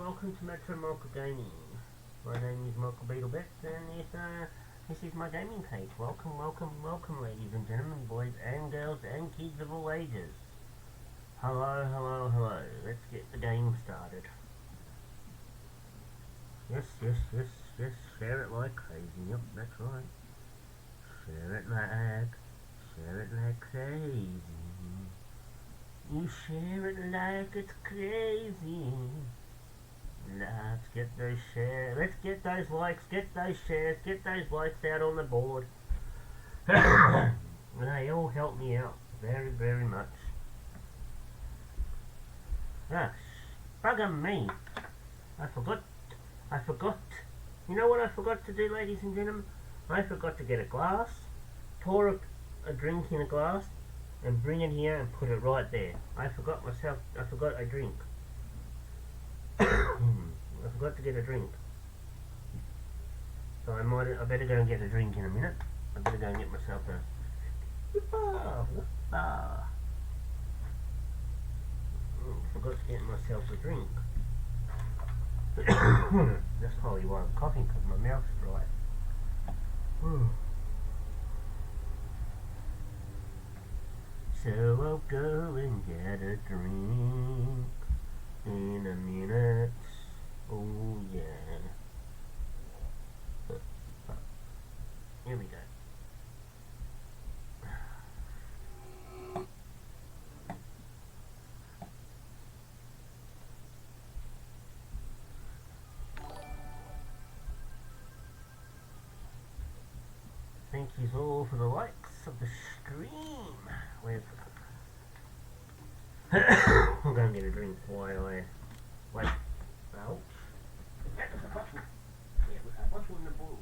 welcome to Metro Mocha Gaming. My name is Mocha Beetlebits, and this is my gaming page. Welcome, ladies and gentlemen, boys and girls, and kids of all ages. Hello. Let's get the game started. Yes. Share it like crazy. Yep, that's right. Share it like crazy. You share it like it's crazy. Let's get those shares. Let's get those likes. Get those shares. Get those likes out on the board. They all help me out very much. Ah, bugger me. I forgot. You know what I forgot to do, ladies and gentlemen? I forgot to get a glass, pour a drink in a glass, and bring it here and put it right there. I forgot a drink. I forgot to get a drink. So I better go and get a drink in a minute. I better go and get myself a whoopah. Forgot to get myself a drink. That's probably why I'm coughing, because my mouth's dry. So I'll go and get a drink in a minute. Oh yeah. Here we go. Thank you all for the likes of the stream. I'm going to get a drink while I wait. Ouch. That was a bottle. Yeah, it was a bottle in the bowl.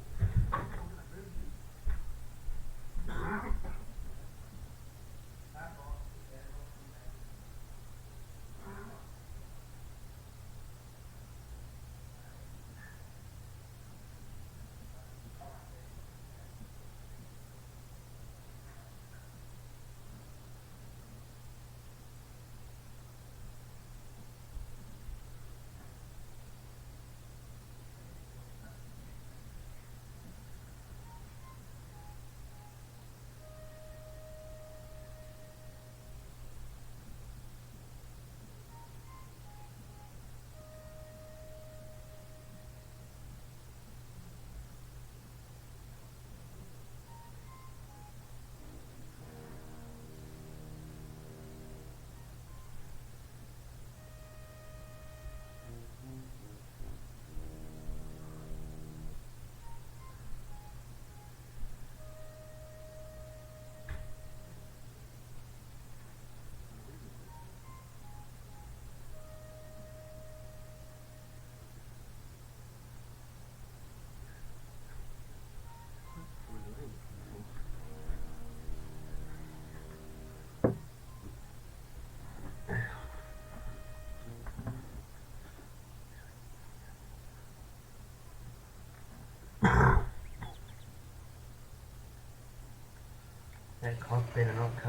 That cough better not be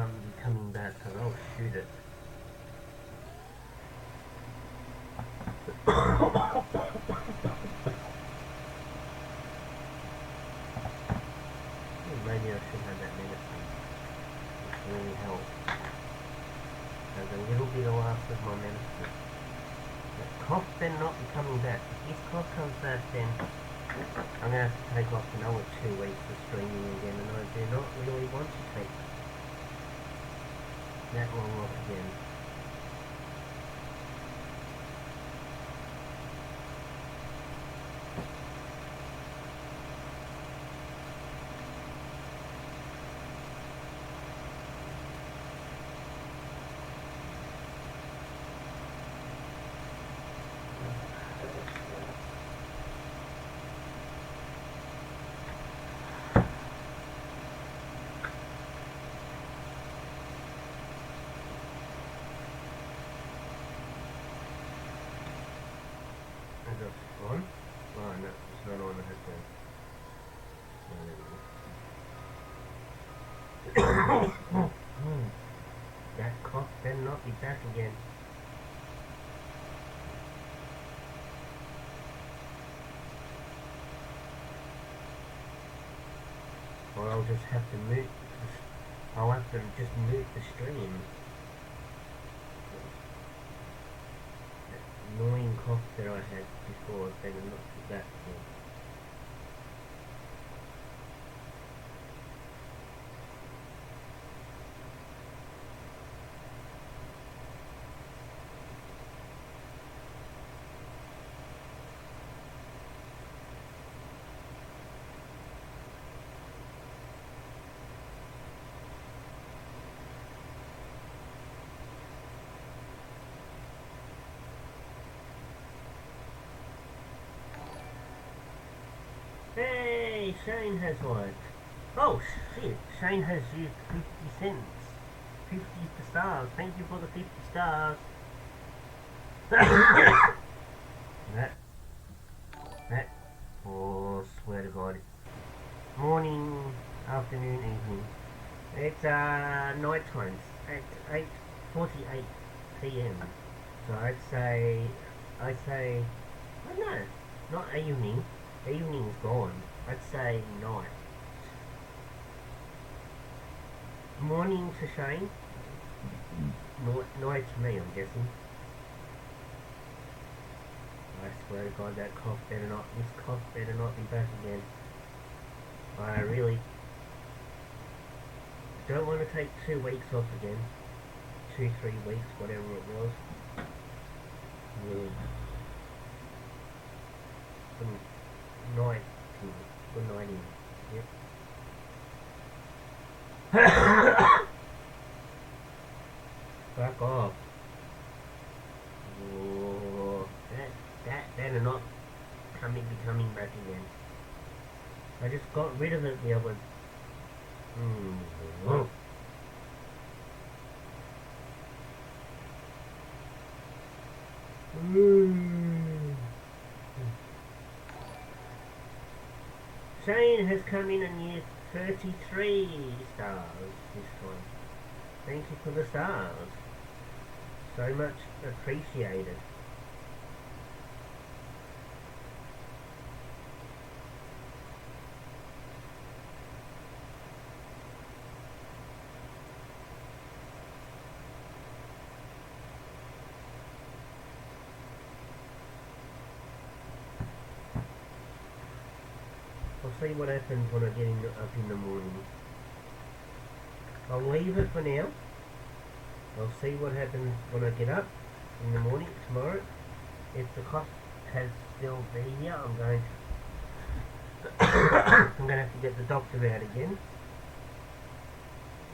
coming back, because I'll shoot it. Maybe I should have that medicine. It really helps. There's a little bit of last of my medicine. That cough better not be coming back. If this cough comes back, then I'm going to have to take off another 2 weeks of streaming again, and I do not really want to take that long off again. Is it on? Oh no, it's not on the headphone. That cough better not be back again. or I'll just have to mute. I'll have to just mute the stream. That annoying cough that I had before, better not do that again. Hey, Shane has one. Oh shit, Shane has used 50 cents. 50 stars. Thank you for the 50 stars. that, oh, swear to God. Morning, afternoon, evening. It's night times at 8:48 p.m. So I'd say, oh no, not evening. Evening's gone. I'd say night. Morning to Shane. Night to me, I'm guessing. I swear to God, this cough better not be back again. I really don't want to take 2 weeks off again. 2, 3 weeks, whatever it was. Good night. Good nighting. Yep. Fuck off. Oh, that better not be coming back again. I just got rid of it the other. Oh. Shane has come in and used 33 stars this time. Thank you for the stars. So much appreciated. I'll see what happens when I get up in the morning. I'll leave it for now. I'll see what happens when I get up in the morning tomorrow. If the cough has still been here, I'm going to have to get the doctor out again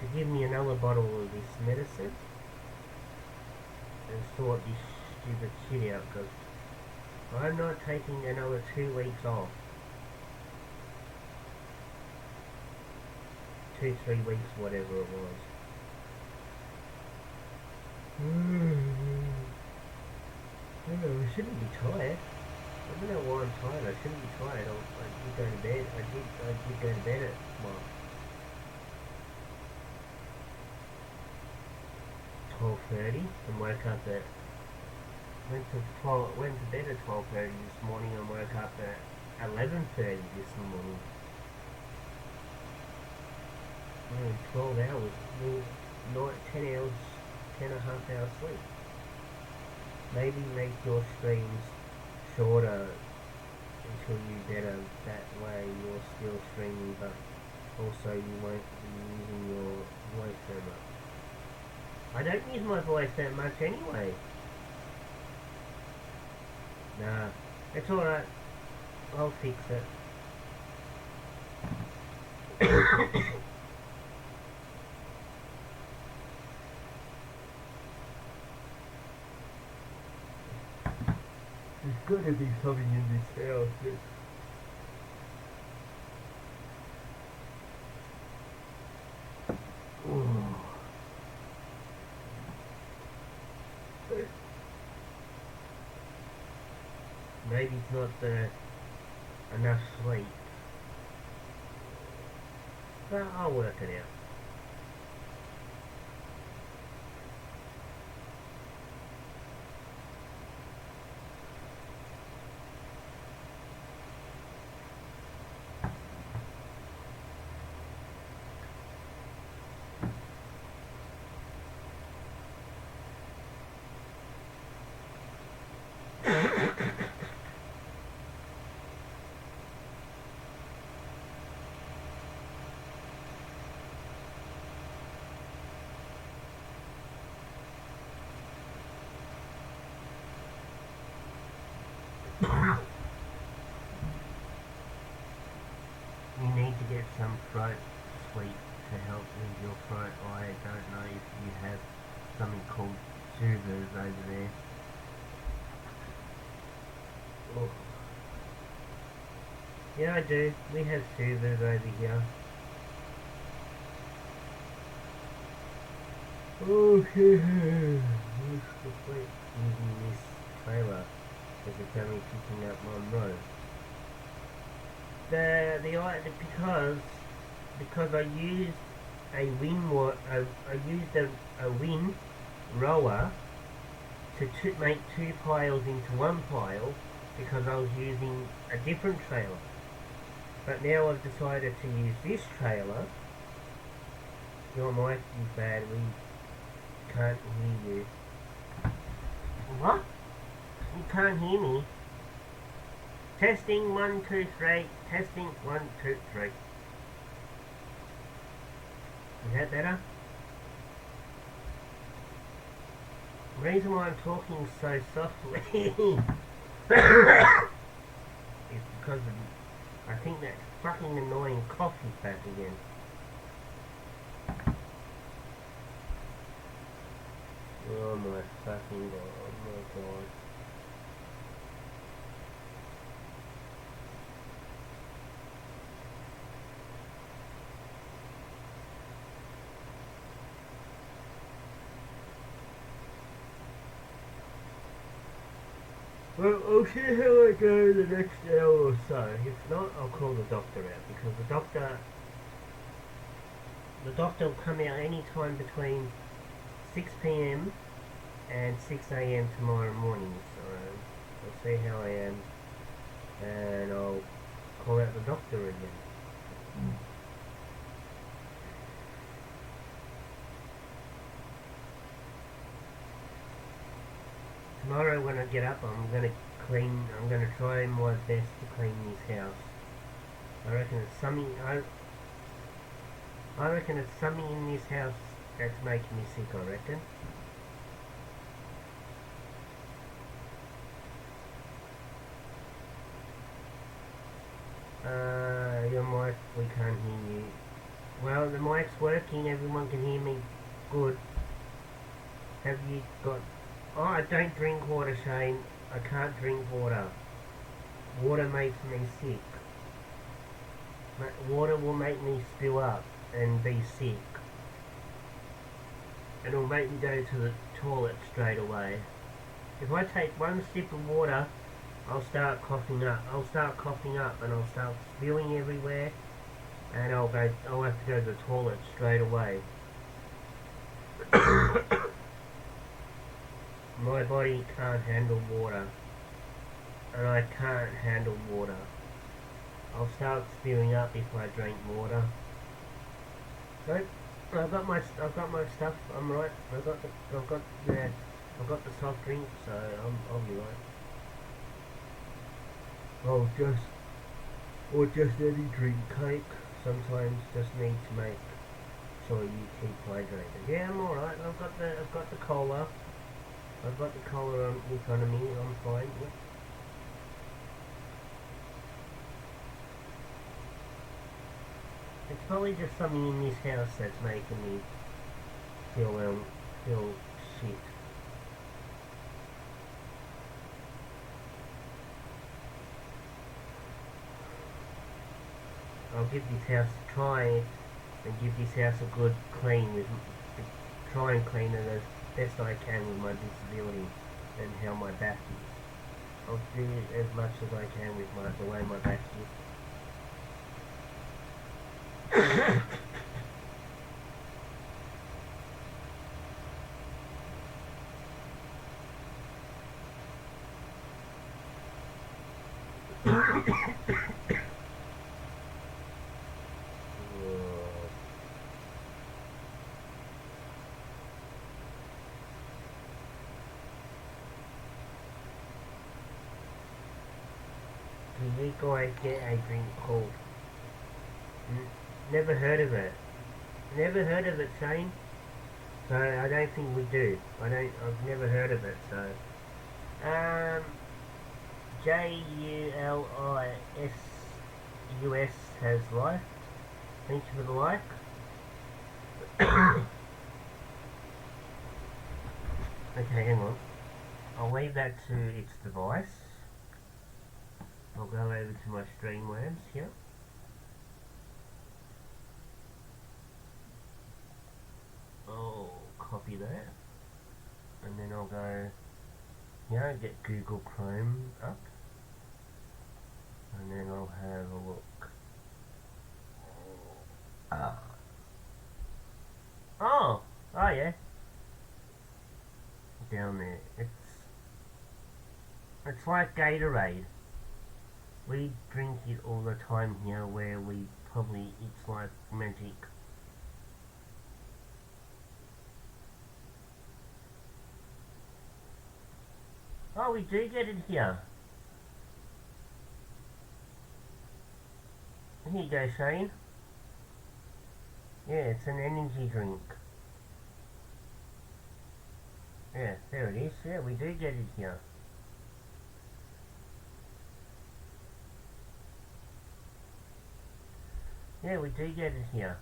to give me another bottle of this medicine and sort this stupid shit out, because I'm not taking another 2 weeks off. 2, 3 weeks, whatever it was. I don't know, I shouldn't be tired. I don't know why I'm tired. I shouldn't be tired. I did go to bed. I did go to bed at, well, 12:30 and woke up at, went to bed at 12:30 this morning and woke up at 11:30 this morning. 12 hours, not 10 hours, 10 and a half hours sleep. Maybe make your streams shorter until you better, that way you're still streaming, but also you won't be using your voice so much. I don't use my voice that much anyway. Nah, it's alright. I'll fix it. There's gotta be something in this house. Maybe it's not enough sleep. But I'll work it out. some throat sweet to help with your throat. I don't know if you have something called soothers over there. Oh. Yeah, I do. We have soothers over here. Okay. Let's quit using this trailer because it's only picking up one road. Because I used a wind rower to make two piles into one pile because I was using a different trailer. But now I've decided to use this trailer. Your mic is bad. We can't hear you. What? You can't hear me? Testing 1 2 3. Testing 1 2 3. Is that better? The reason why I'm talking so softly is because I think that fucking annoying cough is back again. Oh my fucking god, oh my god. Well, I'll see how I go the next hour or so. If not, I'll call the doctor out because the doctor will come out any time between 6 p.m. and 6 a.m. tomorrow morning. So I'll see how I am, and I'll call out the doctor again. Tomorrow when I get up, I'm gonna try my best to clean this house. I reckon it's something in this house that's making me sick, I reckon. Your mic, we can't hear you. Well, the mic's working, everyone can hear me good. Have you got... Oh, I don't drink water, Shane. I can't drink water. Water makes me sick. Water will make me spill up and be sick. And it'll make me go to the toilet straight away. If I take one sip of water, I'll start coughing up. I'll start coughing up and I'll start spewing everywhere. And I'll have to go to the toilet straight away. My body can't handle water, and I can't handle water. I'll start spewing up if I drink water. Nope, I've got my stuff. I'm right. I've got the soft drink, so I'll be right. Or just any drink, cake. Sometimes just need to make sure you keep hydrated. Yeah, I'm alright. I've got the cola. I've got the cola in front of me, I'm fine. Yep. It's probably just something in this house that's making me feel shit. I'll give this house a try and give this house a good clean try and clean it as best I can with my disability and how my back is. I'll do as much as I can with the way my back is. You guys get a drink called... Never heard of it. Never heard of it, Shane. So I don't think we do. I've never heard of it, so... JULISUS has life. Thank you for the like. Okay, hang on. I'll leave that to its device. I'll go over to my Streamlabs here. I'll copy that. And then I'll go here, get Google Chrome up. And then I'll have a look. Oh yeah. Down there. It's like Gatorade. We drink it all the time here where it's like magic. Oh, we do get it here. Here you go, Shane. Yeah, it's an energy drink. Yeah, there it is. Yeah, we do get it here. Yeah, we do get it here.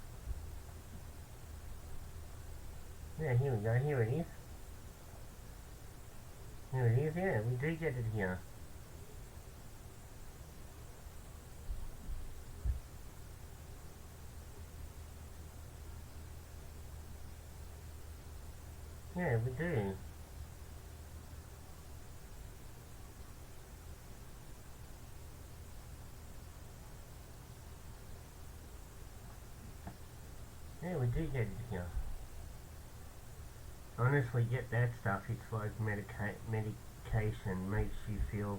Yeah, here we go. Here it is. Here it is. Yeah, we do get it here. Yeah, we do. Yeah, we do get it here. Honestly, get that stuff. It's like medication. Makes you feel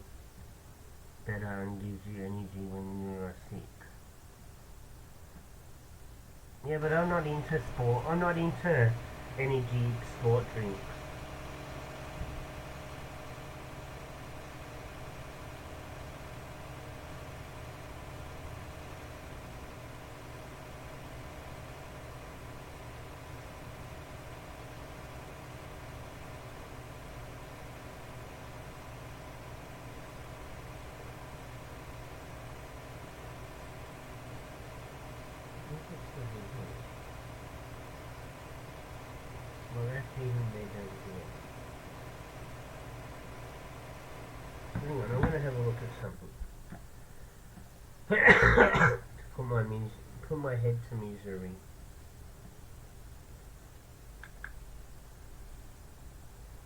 better and gives you energy when you are sick. Yeah, but I'm not into sport. I'm not into energy sport drinks. Well, that's even better again. Hang on, I'm gonna have a look at something. Put my head to misery.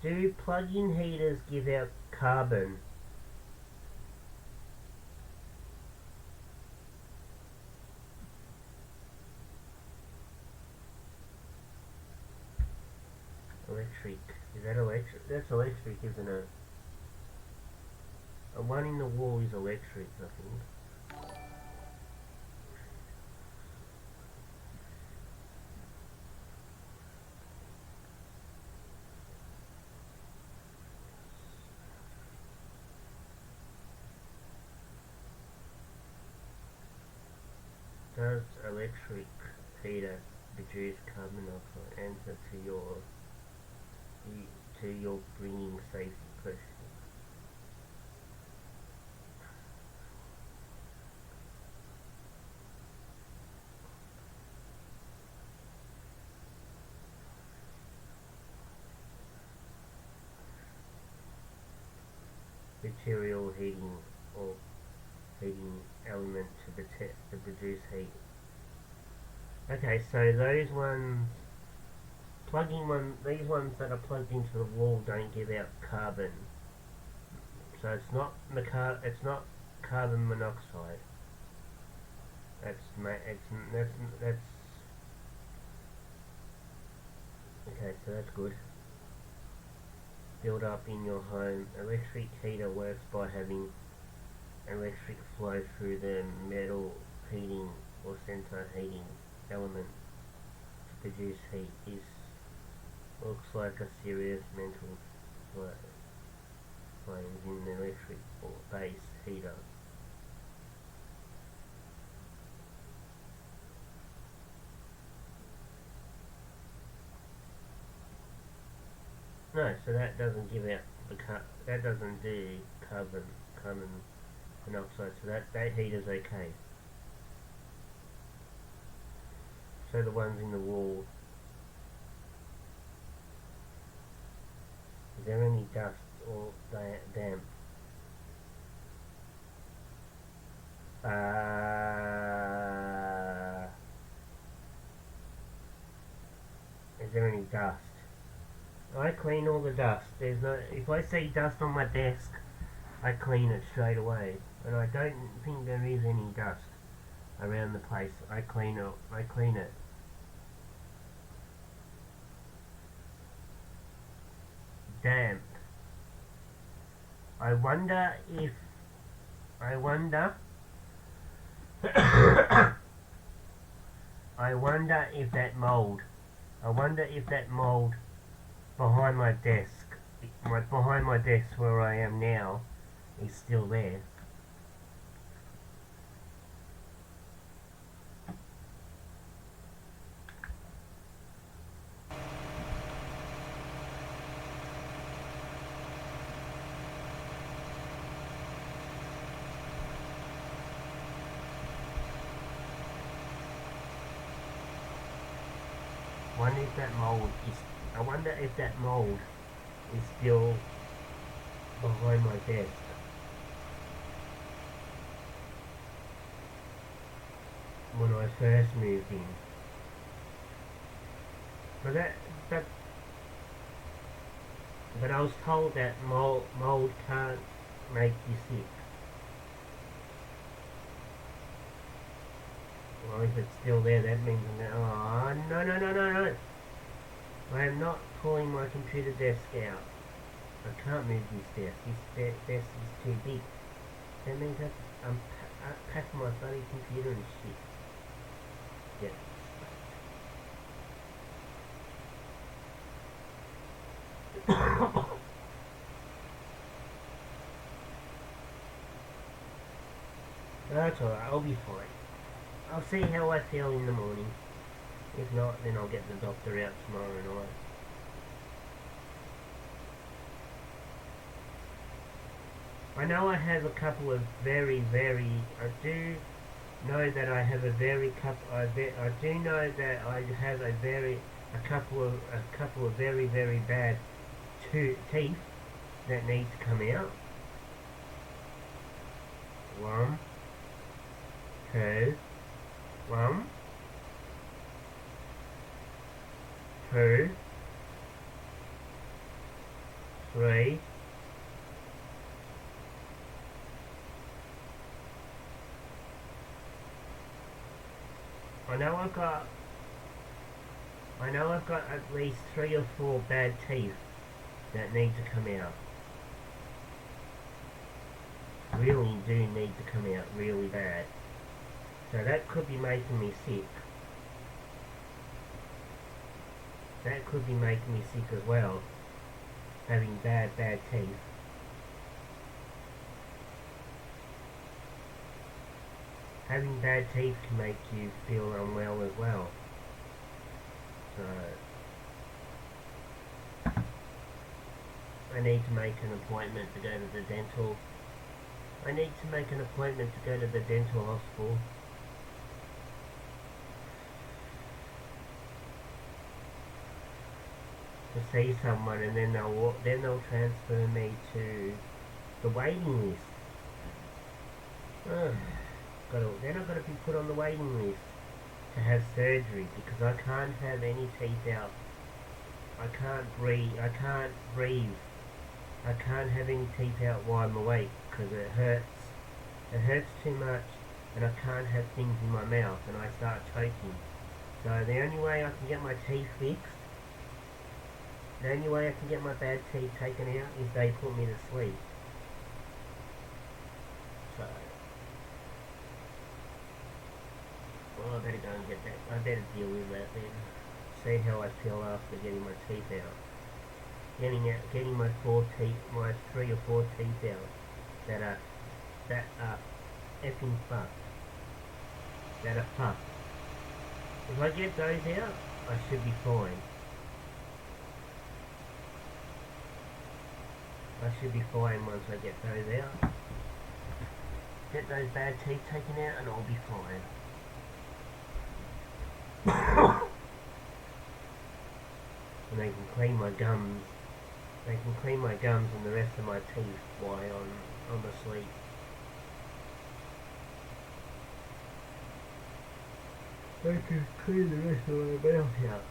Do plug-in heaters give out carbon? Electric. Is that electric? That's electric, isn't it? A one in the wall is electric, I think. Does electric heater produce carbon dioxide? Answer to your bringing safety question. Material heating or heating element to produce heat. Okay, so those ones, these ones that are plugged into the wall don't give out carbon. So it's not carbon monoxide. That's okay. So that's good. Build up in your home. Electric heater works by having electric flow through the metal heating or center heating element to produce heat. This looks like a serious mental flames in the electric or base heater. No, so that doesn't give out that doesn't do carbon monoxide. So that heater's okay. So the ones in the wall. Is there any dust or damp? Is there any dust? I clean all the dust. There's no. If I see dust on my desk, I clean it straight away. And I don't think there is any dust around the place. I clean it. I clean it. Damp. I wonder if. I wonder if that mold. I wonder if that mold behind my desk, behind my desk where I am now, is still there. I wonder if that mold is still behind my desk. When I first moved in. But I was told that mold can't make you sick. Well, if it's still there, that means oh, no. I am not pulling my computer desk out. I can't move this desk. This desk is too big. That means I'm packing my bloody computer and shit. Yeah. That's alright, I'll be fine. I'll see how I feel in the morning. If not, then I'll get the doctor out tomorrow night. I know I have a couple of I do know that I have a couple of very bad teeth that need to come out. 1, 2, 1, 2, 3, I know I've got at least 3 or 4 bad teeth that need to come out. Really do need to come out really bad. So that could be making me sick. That could be making me sick as well. Having bad teeth. Having bad teeth can make you feel unwell as well. So I need to make an appointment to go to the dental. I need to make an appointment to go to the dental hospital. To see someone, and then they'll transfer me to the waiting list. Then I've got to be put on the waiting list to have surgery because I can't have any teeth out. I can't breathe. I can't have any teeth out while I'm awake because it hurts. It hurts too much, and I can't have things in my mouth, and I start choking. So the only way I can get my teeth fixed, the only way I can get my bad teeth taken out is they put me to sleep. So, well, I better go and get that. I better deal with that then. See how I feel after getting my teeth out. Getting my 3 or 4 teeth out that are effing fucked. That are fucked. If I get those out, I should be fine. I should be fine once I get those out. Get those bad teeth taken out and I'll be fine. And they can clean my gums. They can clean my gums and the rest of my teeth while I'm asleep. They can clean the rest of my mouth out.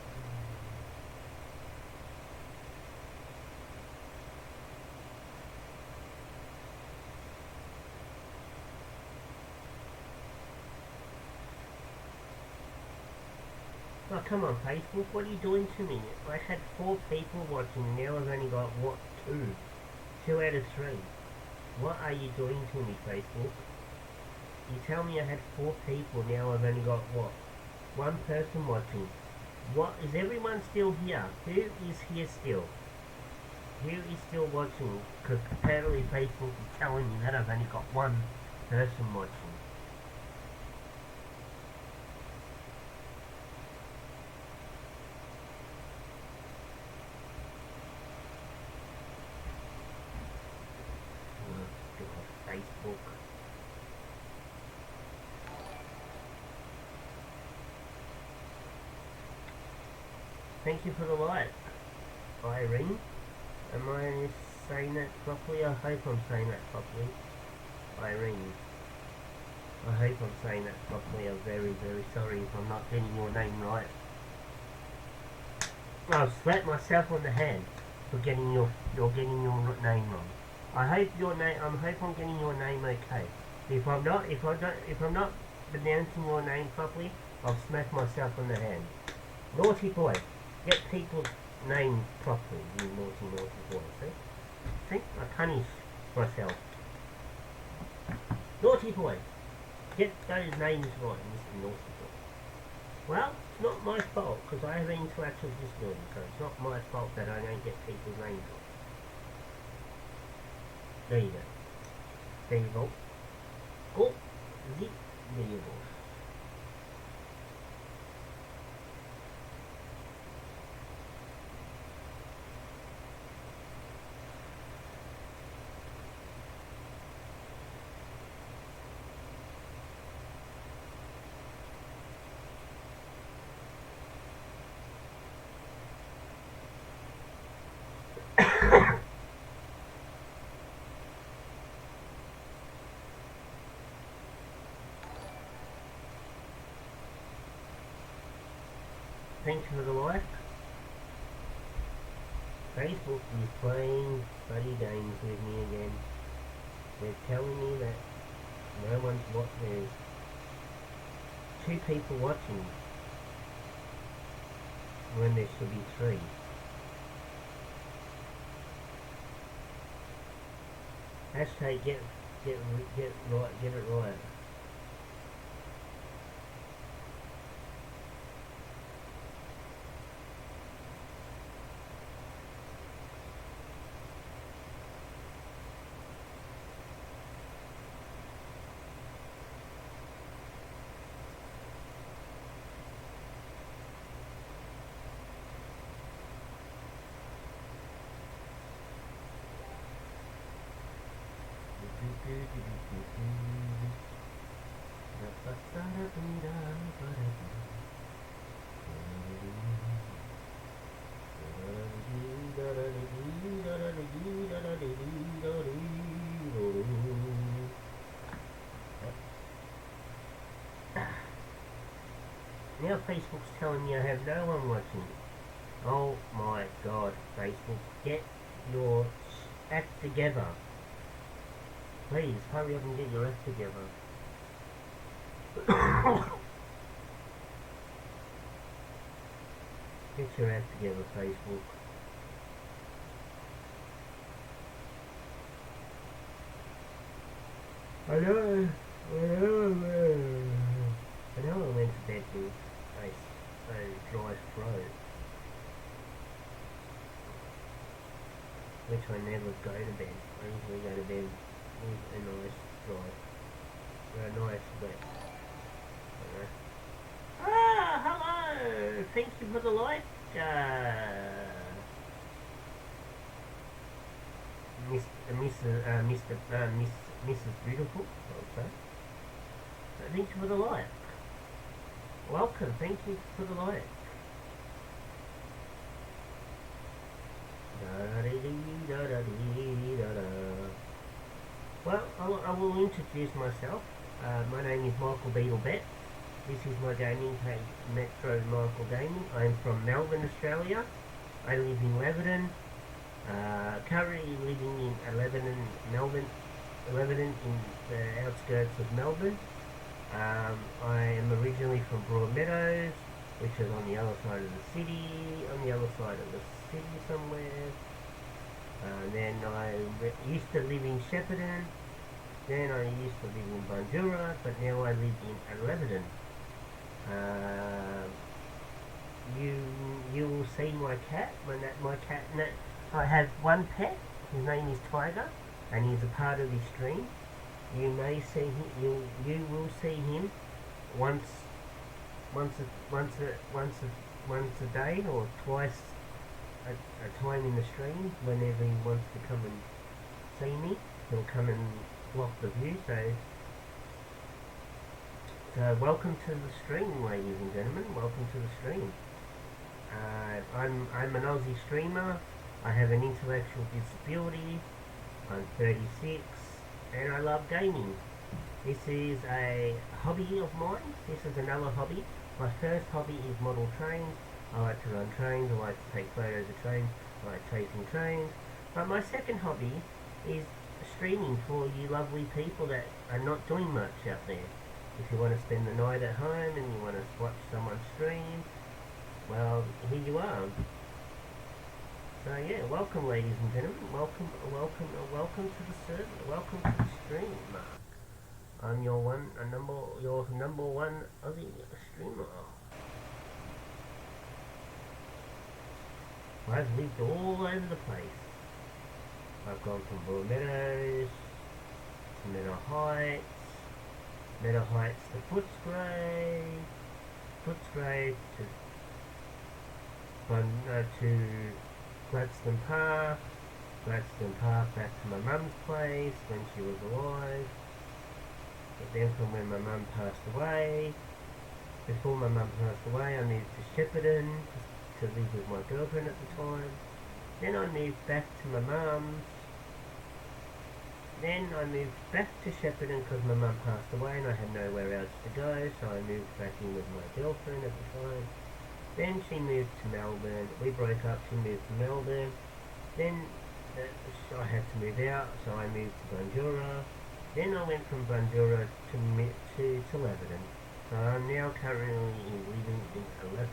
Oh, come on, Facebook, what are you doing to me? I had 4 people watching, now I've only got, what, 2? 2 out of 3. What are you doing to me, Facebook? You tell me I had 4 people, now I've only got, what, 1 person watching. What, is everyone still here? Who is here still? Who is still watching? Because apparently Facebook is telling me that I've only got 1 person watching. Facebook. Thank you for the like, Irene. Am I saying that properly? I hope I'm saying that properly. Irene. I hope I'm saying that properly. I'm very, very sorry if I'm not getting your name right. I'll slap myself on the hand for getting your name wrong. I hope I'm getting your name okay. If I'm not pronouncing your name properly, I'll smack myself on the hand. Naughty boy, get people's names properly, you naughty boy. See, I punish myself. Naughty boy, get those names right, Mr. Naughty Boy. Well, it's not my fault because I have interacted with this building, so it's not my fault that I don't get people's names right. There you go. There you go. Go. Zip. There you go. Thank you for the like. Facebook is playing funny games with me again. They're telling me that no one's watching. There's 2 people watching when there should be 3. Hashtag get it right. Now Facebook's telling me I have no one watching. Oh my god, Facebook, get your act together. Please, hurry up and get your act together. Get your act together, Facebook. I know I went to bed with a dry throat, which I never go to bed. I usually go to bed with a nice wet. Hello! Thank you for the like, Mrs. Beautiful, also. Thank you for the like. Welcome, thank you for the like. Well, I will introduce myself. My name is Michael Beetlebet. This is my gaming page, Metro Michael Gaming. I'm from Melbourne, Australia. I live in Lebanon. Currently living in Lebanon, Melbourne, Lebanon in the outskirts of Melbourne. I am originally from Broadmeadows, which is on the other side of the city, somewhere. Then I used to live in Shepparton. Then I used to live in Bundoora, but now I live in Lebanon. Uh, you will see my cat. My cat. I have one pet. His name is Tiger, and he's a part of this stream. You may see him. You will see him once a day or twice a time in the stream. Whenever he wants to come and see me, he'll come and block the view. So welcome to the stream, ladies and gentlemen. Welcome to the stream. I'm an Aussie streamer. I have an intellectual disability. I'm 36, and I love gaming. This is a hobby of mine. This is another hobby. My first hobby is model trains. I like to run trains. I like to take photos of trains. I like chasing trains. But my second hobby is streaming for you lovely people that are not doing much out there. If you want to spend the night at home and you want to watch someone stream, well, here you are. So yeah, welcome, ladies and gentlemen. Welcome to the server. Welcome to the stream. I'm your number one Aussie streamer. I've lived all over the place. I've gone from Broadmeadows to Meadow Heights to Footscray to Gladstone Park back to my mum's place when she was alive. But then from when my mum passed away, before my mum passed away, I moved to Shepparton to live with my girlfriend at the time. Then I moved back to my mum's. Then I moved back to Shepparton because my mum passed away and I had nowhere else to go, so I moved back in with my girlfriend at the time. Then she moved to Melbourne. We broke up, she moved to Melbourne. Then I had to move out, so I moved to Bundoora. Then I went from Bundoora to Lebanon. So I'm now currently living in Lebanon.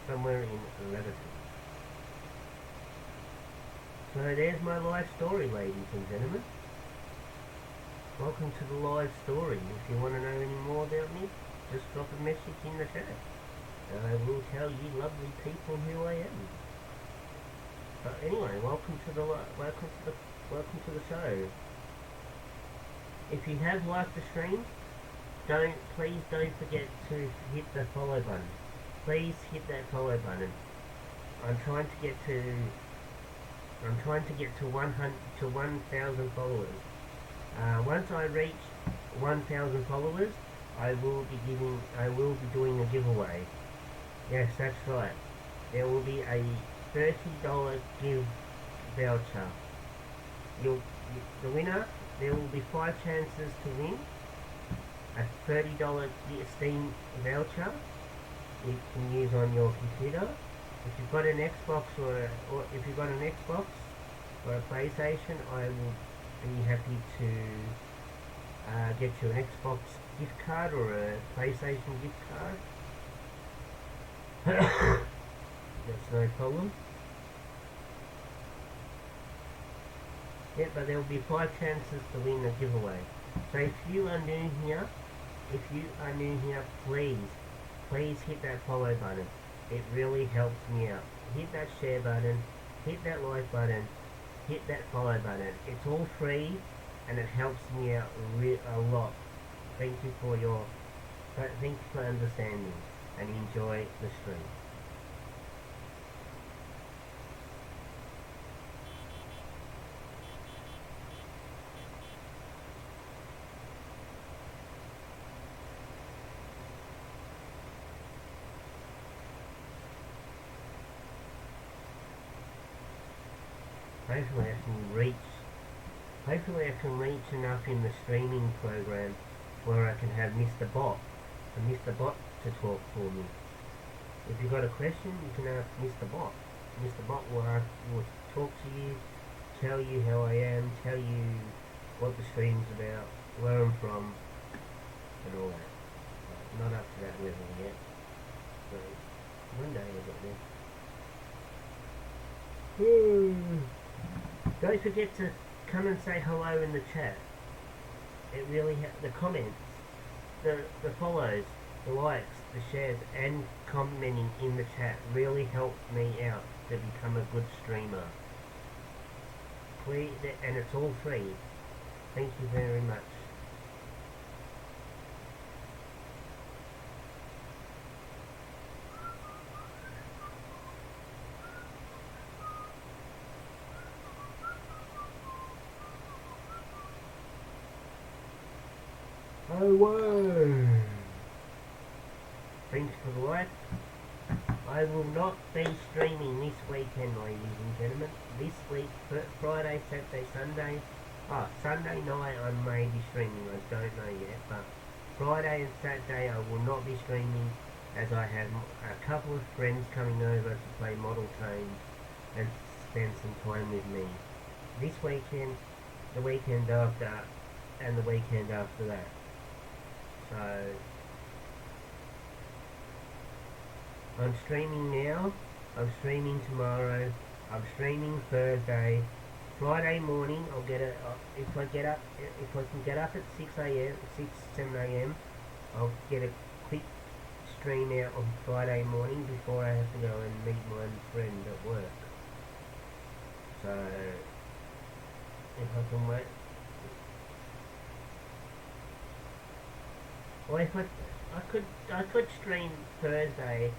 Somewhere in Lebanon. So there's my life story, ladies and gentlemen. Welcome to the live story. If you want to know any more about me, just drop a message in the chat. And I will tell you lovely people who I am. But anyway, welcome to the show. If you have liked the stream, please don't forget to hit the follow button. Please hit that follow button. I'm trying to get to 1,000 followers. Once I reach 1,000 followers, I will be doing a giveaway. Yes, that's right. There will be a $30 gift voucher. The winner, there will be 5 chances to win a $30 Steam voucher you can use on your computer. If you've got an Xbox or a PlayStation, I will be happy to get you an Xbox gift card or a PlayStation gift card. That's no problem. Yeah, but there will be 5 chances to win a giveaway. So if you are new here, please hit that follow button. It really helps me out. Hit that share button, hit that like button, hit that follow button. It's all free and it helps me out a lot. Thank you for understanding and enjoy the stream. Hopefully I can reach enough in the streaming program where I can have Mr. Bot to talk for me. If you've got a question, you can ask Mr. Bot. Mr. Bot will talk to you, tell you how I am, tell you what the stream's about, where I'm from, and all that. Not up to that level yet, but one day I'll get there. Don't forget to come and say hello in the chat. It really the comments, the follows, the likes, the shares, and commenting in the chat really help me out to become a good streamer. Please, and it's all free. Thank you very much. Oh, whoa! Thanks for the like. I will not be streaming this weekend, ladies and gentlemen. This week, Friday, Saturday, Sunday. Sunday night I may be streaming, I don't know yet, but Friday and Saturday I will not be streaming, as I have a couple of friends coming over to play model trains and spend some time with me. This weekend, the weekend after, and the weekend after that. So I'm streaming now, I'm streaming tomorrow, I'm streaming Thursday. Friday morning I'll get if I can get up at 7 a.m. I'll get a quick stream out on Friday morning before I have to go and meet my friend at work. So if I can wait, or if I could stream Thursday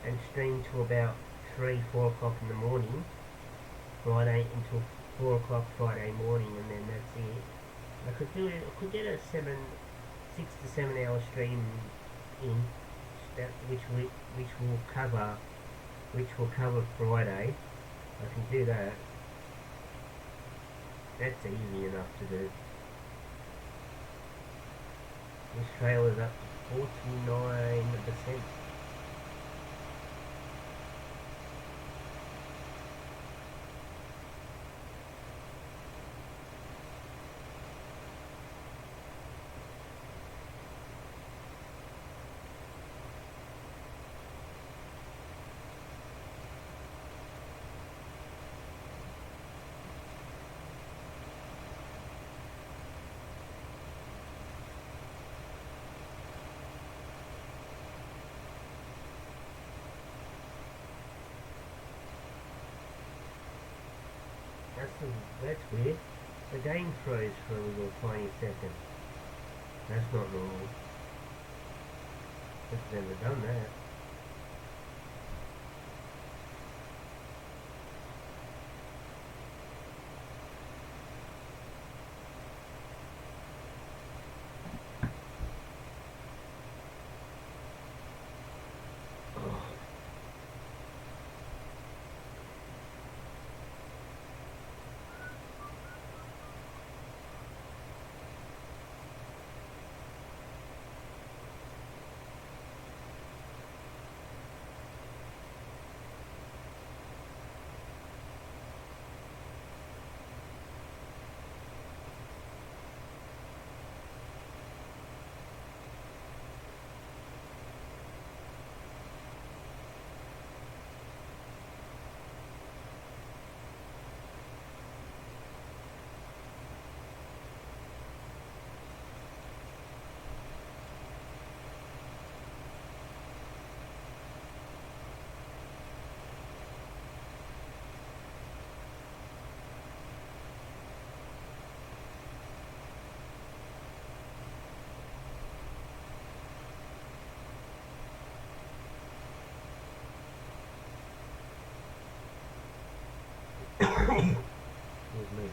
and stream to about 4 o'clock in the morning, Friday until 4 o'clock Friday morning, and then that's it. I could get a 6 to 7 hour stream in, which will cover Friday. I can do that. That's easy enough to do. This trailer's up to 49%. That's weird. The game froze for a little tiny second. That's not normal. I've never done that. Excuse me.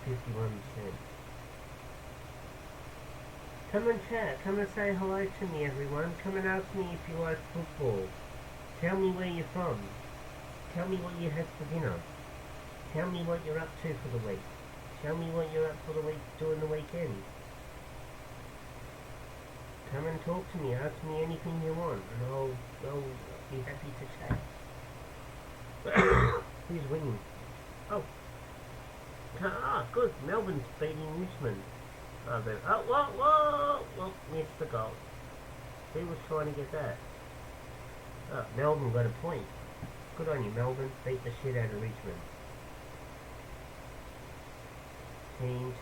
51%. Come and chat. Come and say hello to me, everyone. Come and ask me if you like football. Tell me where you're from. Tell me what you had for dinner. Tell me what you're up to for the week. Tell me what you're up for the week during the weekend. Come and talk to me. Ask me anything you want, and I'll be happy to chat. Who's winning? Oh, good. Melbourne's beating Richmond. Whoa, missed the goal. Who was trying to get that? Oh, Melbourne got a point. Good on you, Melbourne. Beat the shit out of Richmond. Team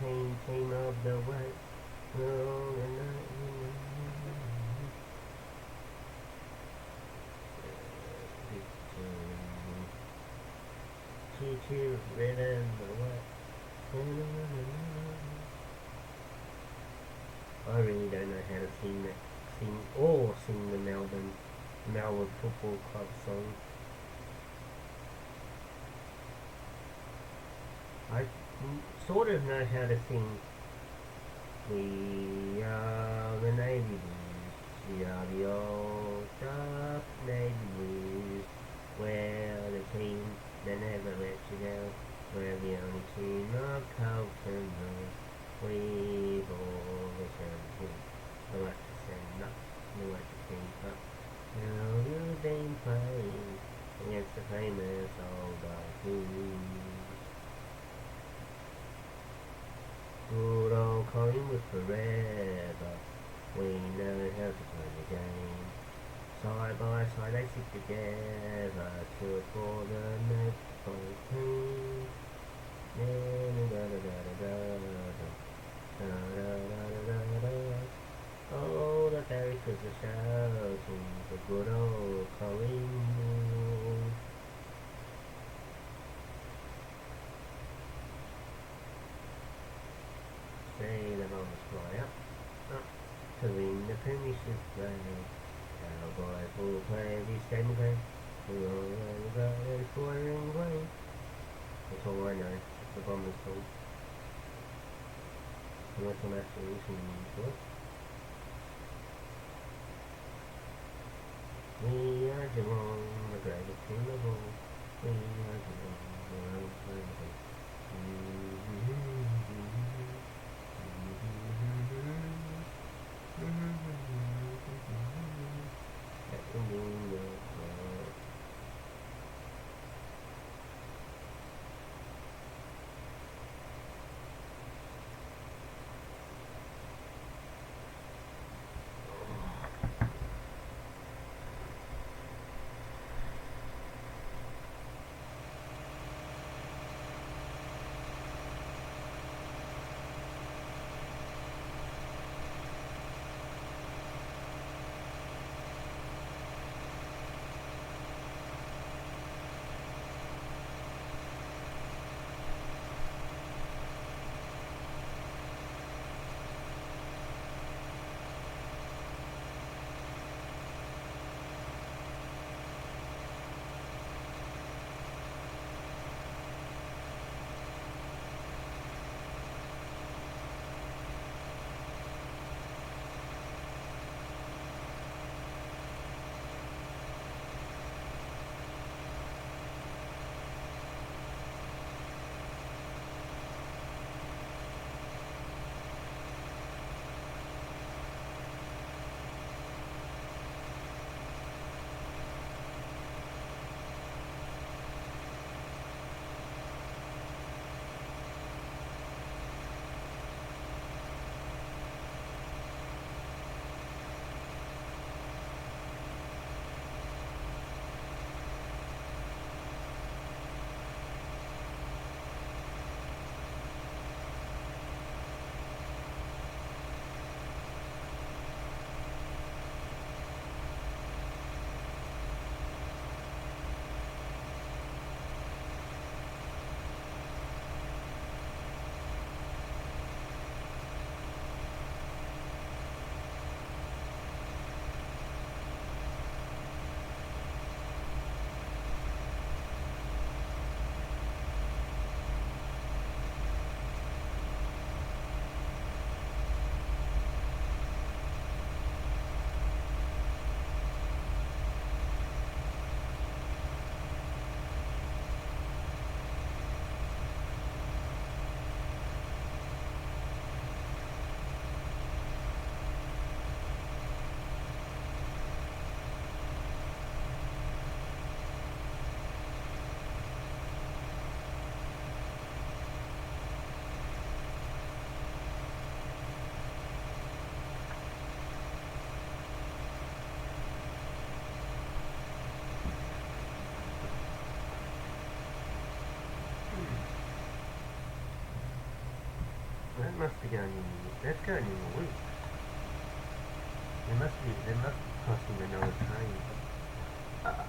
of the way. Choo-choo, red and the white. I really don't know how to sing the Melbourne Football Club song. I sort of know how to sing We are the Navy Blues, we are the old dark Navy Blues, we're the team that never let you down, we're the only team of Carlton Road, we've always been. I like to stand up, I like to sing up. Now you've been playing against the famous old dark Blues. Good old Collingwood forever, we know how to play the game. Side by side they stick together, till for the netball team. Oh, the barricades are shouting for good old Collingwood. See the bombers fly up to win the premiership flag. Cowboys will play this game again. We all got a scoring way. That's all I know. It's the bombers' song. Unless I'm actually listening to it. We are Geelong, the greatest team of all. We are Geelong, the greatest team of all. must be going in. That's going in the week. They must be crossing the North Train. Uh,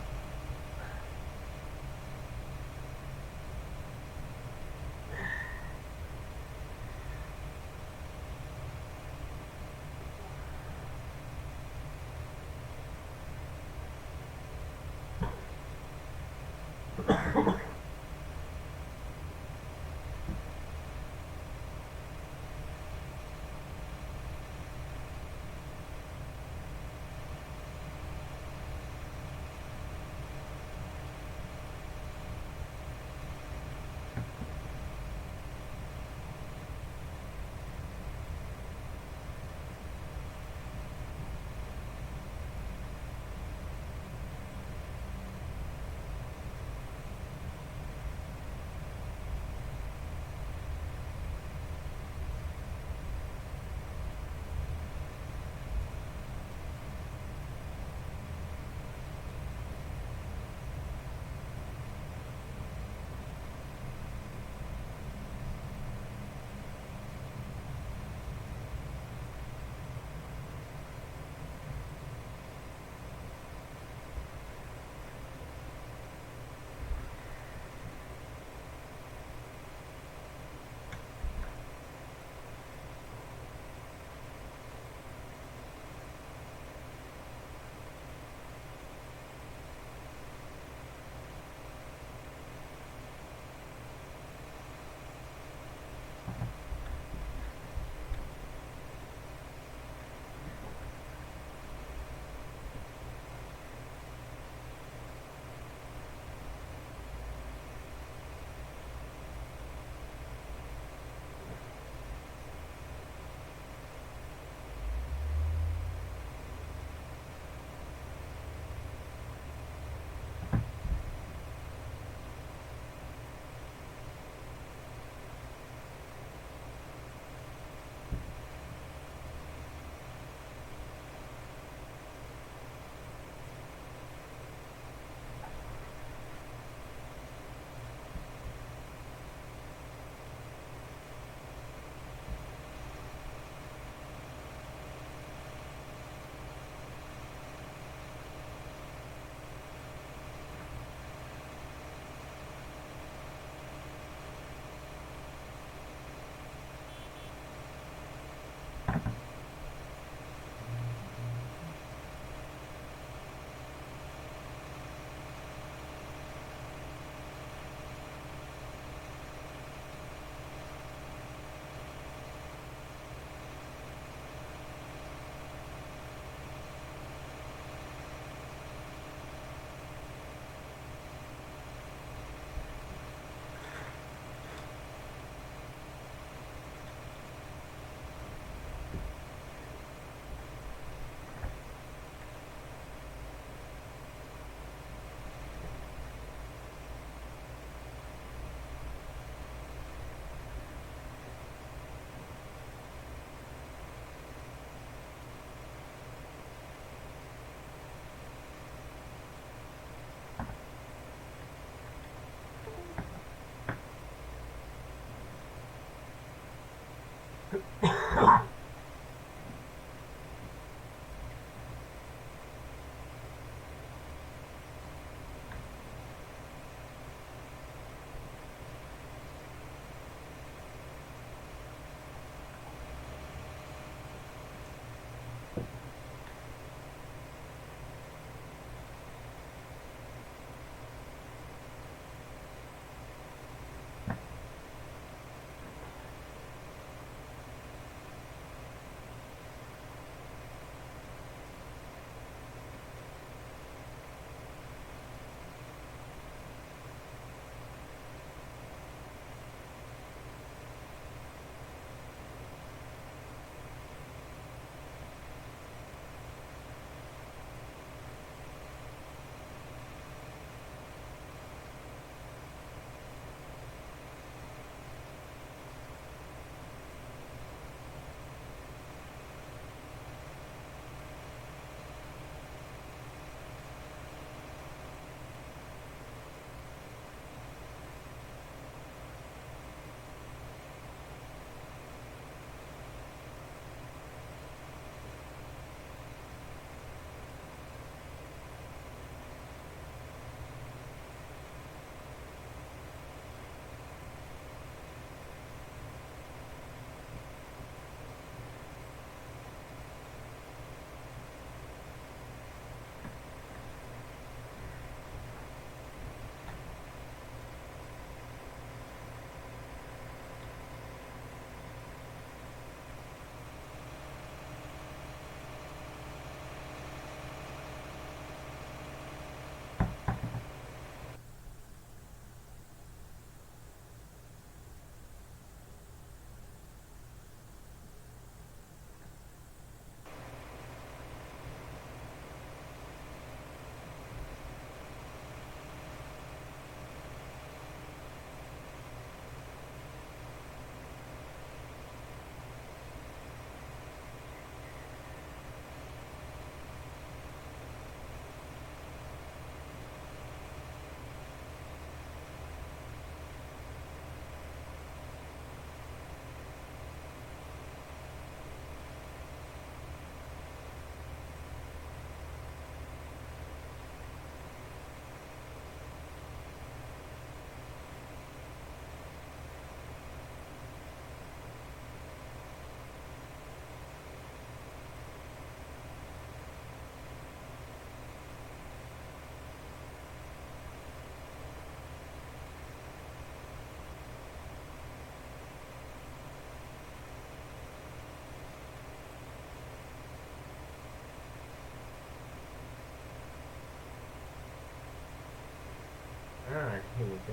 I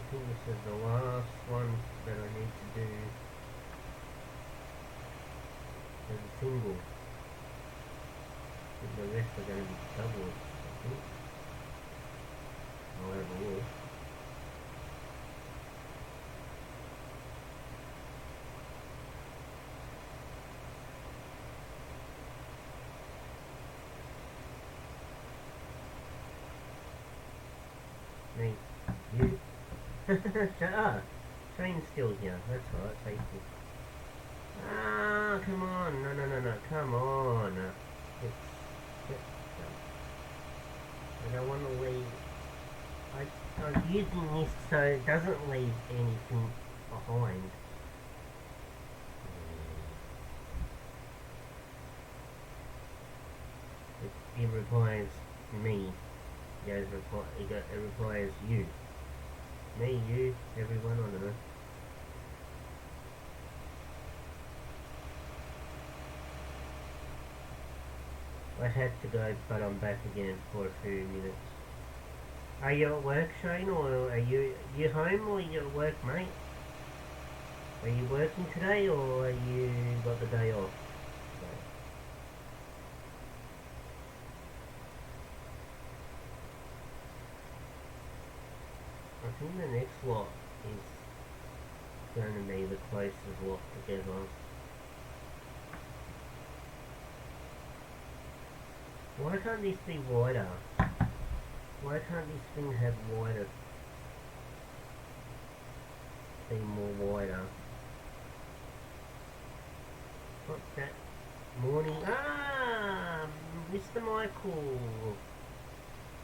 think this is the last one that I need to do as a single. I think the rest are going to be doubles, I think. I'll have a look. Me. You. Train's still here. That's right, safety. Come on. No, come on. I don't want to leave. I'm using this so it doesn't leave anything behind. It requires me. It requires you. Me, you, everyone on earth. I had to go, but I'm back again for a few minutes. Are you at work, Shane, or are you home, or are you at work, mate? Are you working today, or are you got the day off? I think the next lot is going to be the closest lot together. Why can't this be wider? Why can't this thing have wider? Be more wider. What's that? Morning. Mr. Michael.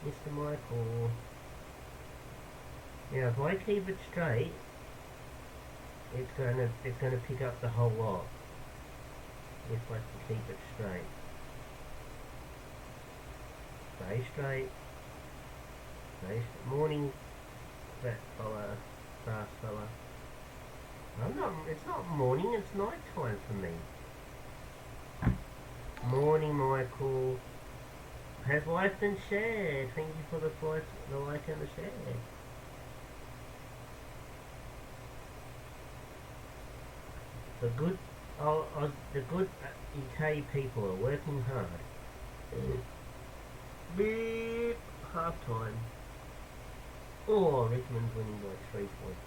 Mr. Michael. Now, if I keep it straight, it's gonna pick up the whole lot. If I can keep it straight. Stay straight. Morning, fat fella, fast fella. It's not morning, it's night time for me. Morning, Michael. Has liked and shared. Thank you for the like and the share. The good UK people are working hard. Beep. Half time. Oh, Richmond's winning by 3 points.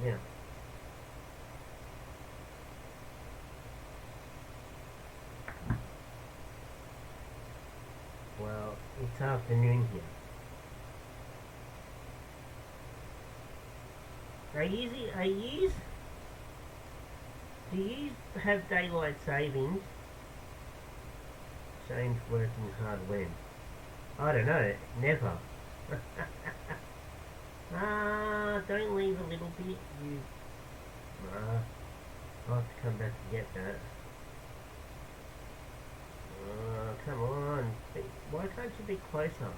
Now, well, it's afternoon here. Do you have daylight savings? Shane's working hard when? I don't know, never. Don't leave a little bit, you... I'll have to come back to get that. Come on. Why can't you be closer?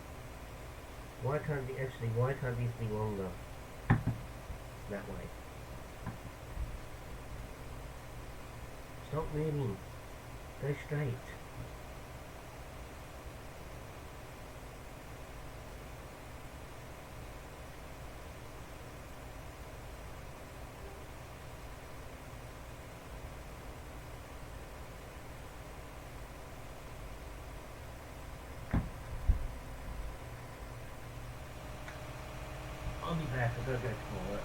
Why can't this be longer? That way. Stop moving. Go straight. I'll be back. I've got to go to toilet.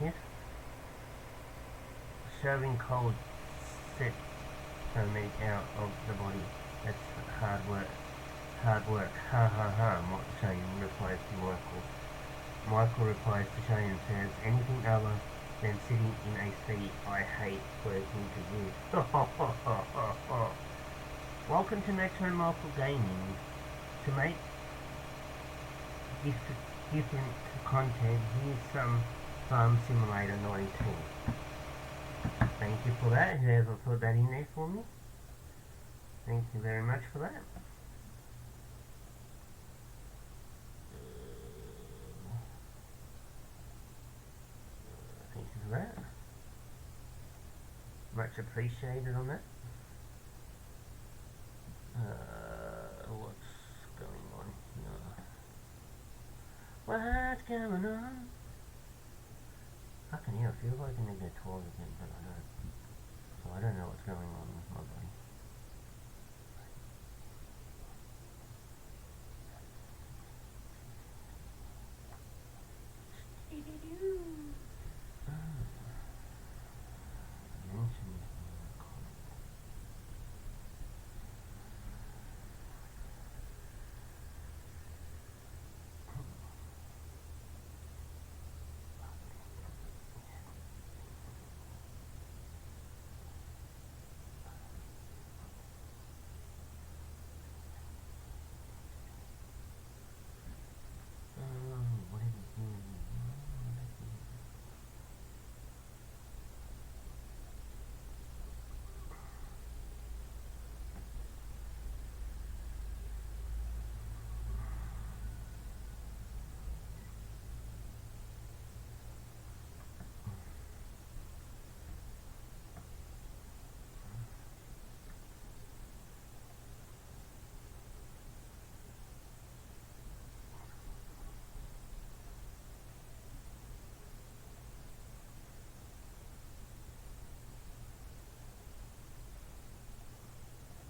yet. Shoving cold set meat out of the body. That's hard work. Hard work. Ha ha ha, Shane replies to Michael. Michael replies to Shane and says, anything other than sitting in a seat I hate working to you. Welcome to Metro Michael Gaming. To make different content, here's some Farm Simulator 19. Thank you for that, whoever put that in there for me. Thank you very much for that. Thank you for that. Much appreciated on that. What's going on here? What's going on? Fucking hell, I feel like I'm gonna get told again, but I don't. So I don't know what's going on with my body.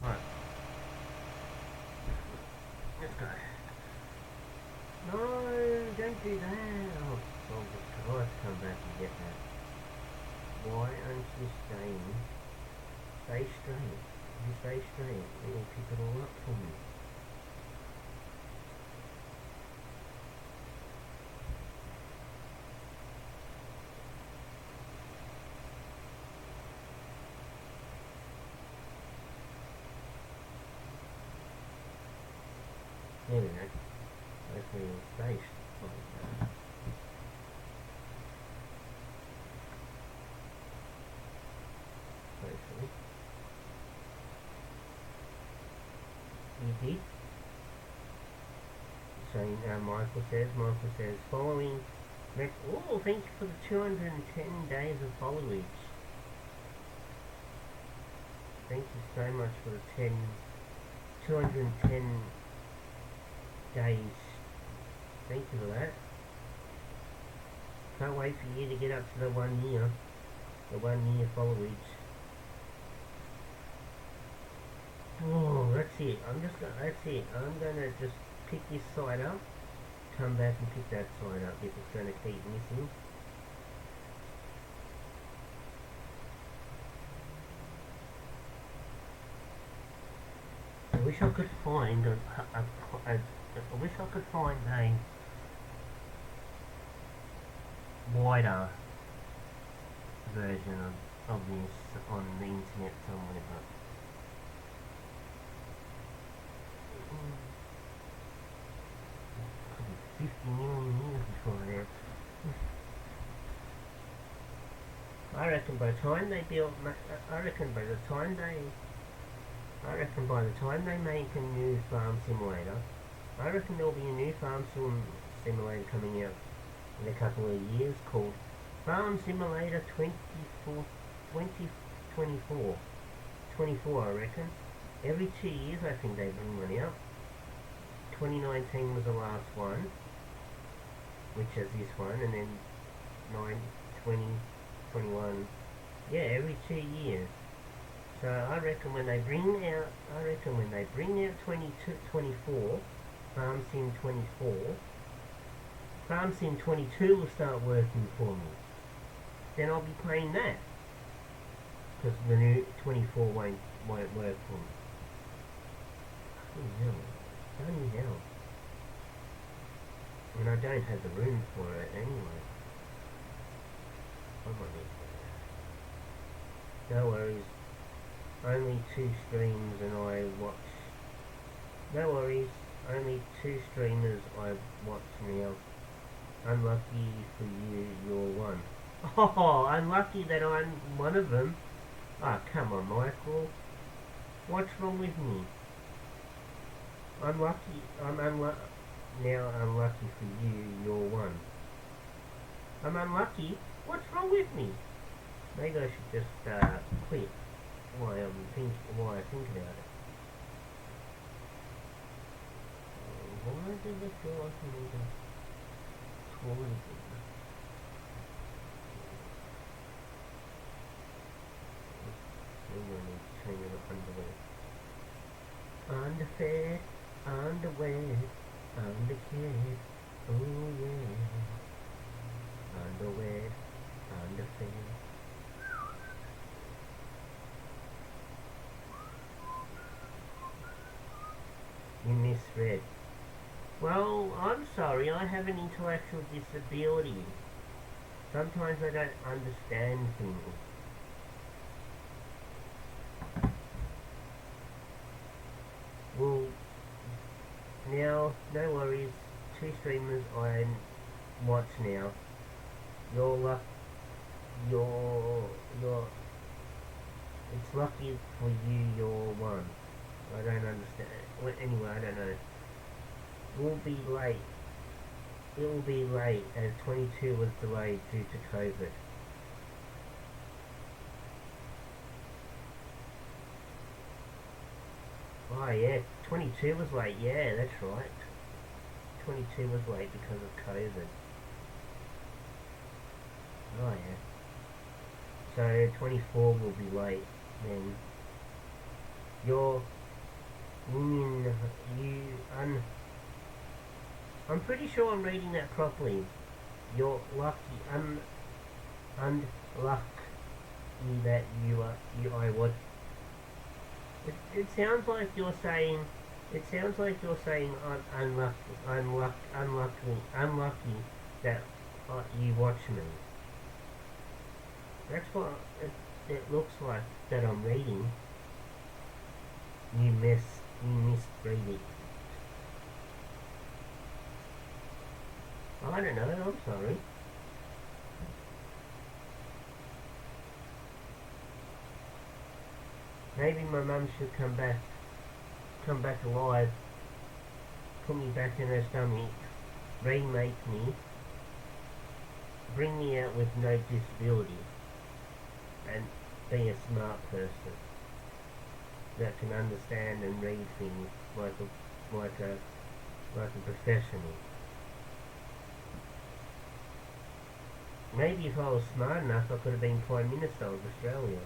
Right. Let's go. No, don't do that. Oh, God, come back and get that. Why aren't you staying? Stay straight. You stay straight. It'll pick it all up for me. There we go. Hopefully it'll stay like that. Hopefully. You did? So Michael says, following oh, thank you for the 210 days of followage. Thank you so much for the 210 days. Thank you for that. Can't wait for you to get up to the 1 year. The 1 year followage. Oh, that's it. That's it. I'm gonna just pick this side up, come back and pick that side up if it's gonna keep missing. I wish I could find I wish I could find a wider version of this on the internet somewhere, but could be 50 million years before that. I reckon by the time they build, I reckon by the time they make a new farm simulator, I reckon there'll be a new farm simulator coming out in a couple of years called Farm Simulator 2024. 24, I reckon. Every 2 years I think they bring one out. 2019 was the last one, which is this one, and then 9, 20, 21. Yeah, every 2 years. So I reckon when they bring out 24, Farm Sim 24, Farm Sim 22 will start working for me. then I'll be playing that. Because the new 24 won't work for me. Bloody hell. Bloody hell. And I don't have the room for it anyway. I might need to. No worries. Only 2 streams and I watch. No worries. Only 2 streamers I watch now. Unlucky for you, you're one. Oh, unlucky that I'm one of them. Ah, oh, come on, Michael. What's wrong with me? Unlucky. I'm unlucky. Now unlucky for you, you're one. I'm unlucky? What's wrong with me? Maybe I should just quit while I think about it. Why does it feel like I need a toilet? Maybe I need to change my underwear. Underfed, underwear, underkid, oh yeah. Underwear, underfed. You misread. Well, I'm sorry, I have an intellectual disability. Sometimes I don't understand things. Well, now, no worries, 2 streamers I watch now. It's lucky for you, you're one. I don't understand. Well, anyway, I don't know. It will be late as 22 was delayed due to COVID. Oh yeah, 22 was late, yeah, that's right. 22 was late because of COVID. Oh yeah. So 24 will be late then. I'm pretty sure I'm reading that properly. You're lucky, unlucky that I would. It sounds like you're saying. It sounds like you're saying I'm unlucky that you watch me. That's what it looks like that I'm reading. You misread it. I don't know, I'm sorry. Maybe my mum should come back alive, put me back in her stomach, remake me, bring me out with no disability, and be a smart person that can understand and read things like a professional. Maybe if I was smart enough, I could have been Prime Minister of Australia.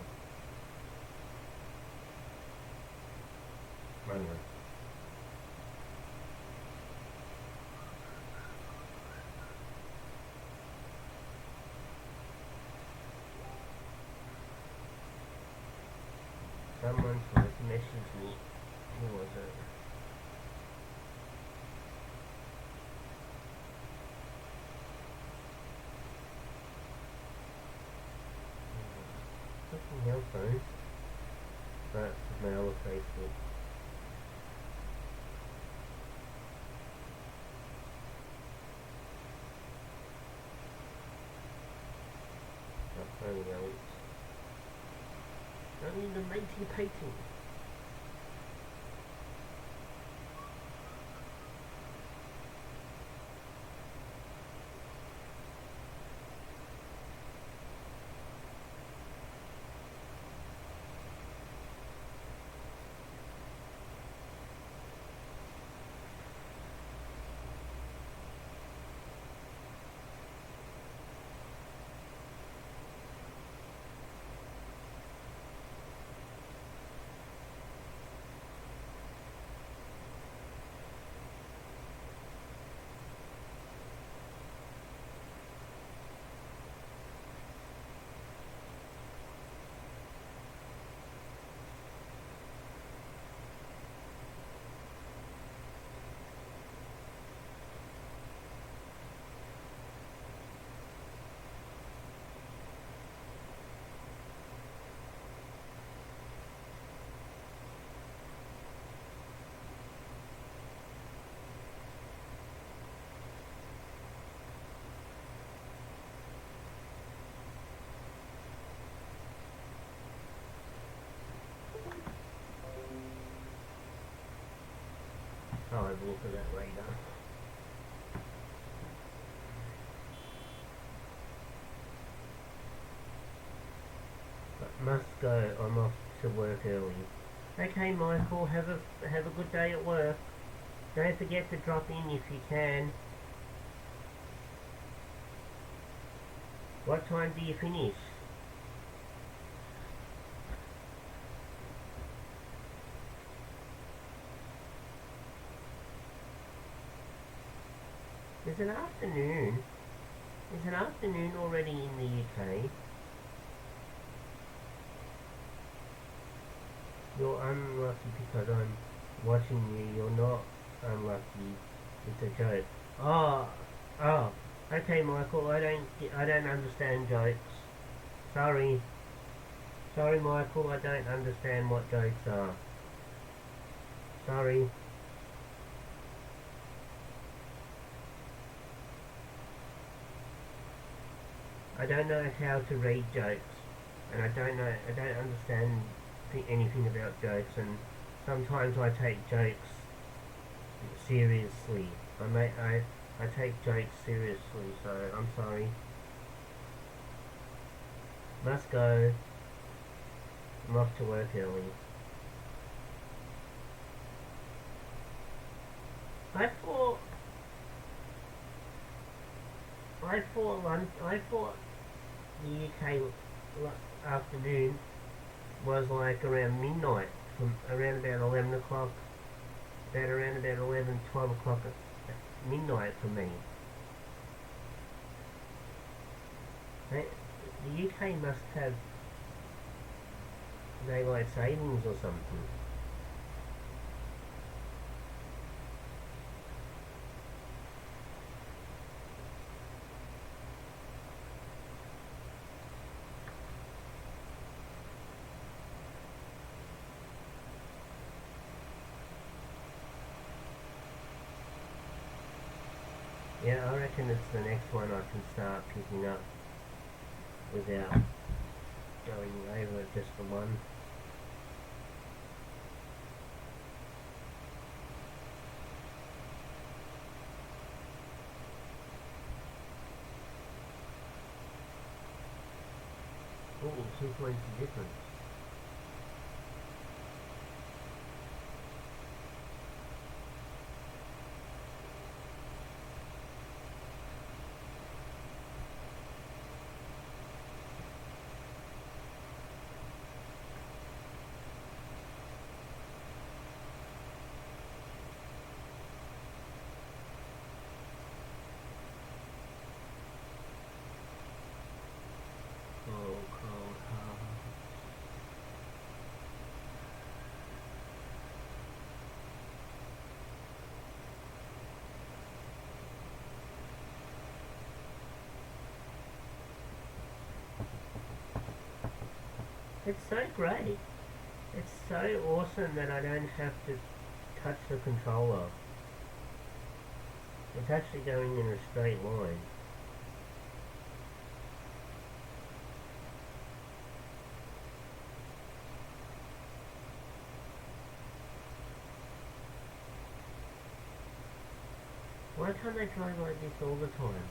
I don't know. Someone tried to message me. Who was it? Fucking hell phone. That's my other Facebook. Phone Alex. I need a matey painting. I'll have a look at that later. But must go. I'm off to work early. Okay, Michael. Have a good day at work. Don't forget to drop in if you can. What time do you finish? Is it afternoon? Is it afternoon already in the UK? You're unlucky because I'm watching you. You're not unlucky. It's a joke. Oh, oh. Okay, Michael. I don't understand jokes. Sorry. Sorry, Michael. I don't understand what jokes are. Sorry. I don't know how to read jokes, and I don't understand anything about jokes, and sometimes I take jokes seriously. I take jokes seriously, so I'm sorry. Must go. I'm off to work early. I thought I thought the UK afternoon was like around midnight, from around about 11 o'clock, around about 11, 12 o'clock at midnight for me. The UK must have daylight savings or something. Yeah, I reckon it's the next one I can start picking up without going over just the one. Oh, 2 points of difference. Cold, cold heart. It's so great. It's so awesome that I don't have to touch the controller. It's actually going in a straight line. Why can't they drive like this all the time?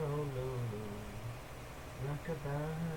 Oh no, no, rockabye.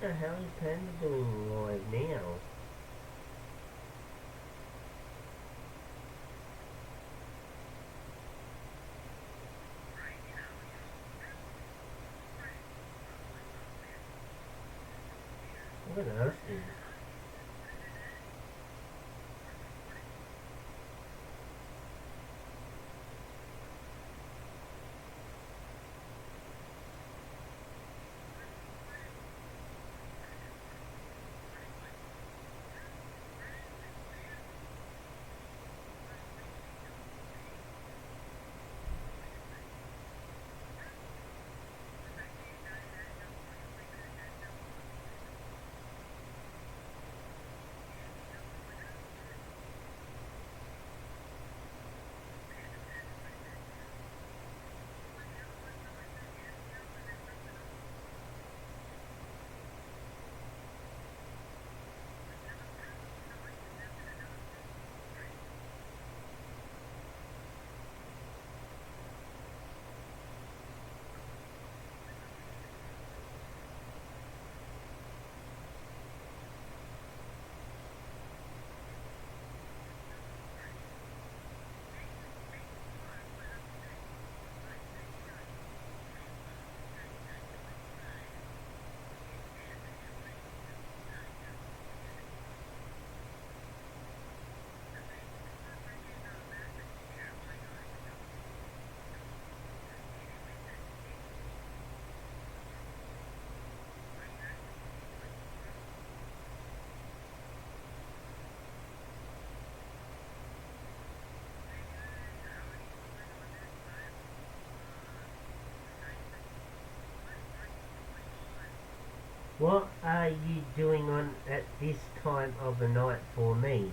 The hell is Panda doing live now? What on earth is... What are you doing on at this time of the night for me?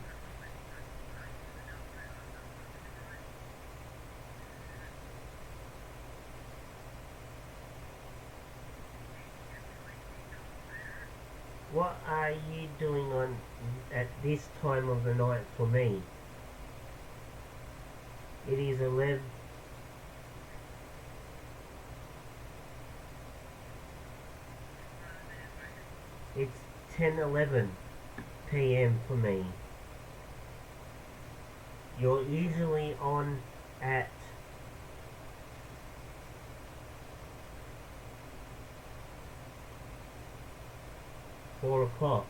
What are you doing on at this time of the night for me? It is 11. It's 10:11 p.m. for me. You're usually on at 4 o'clock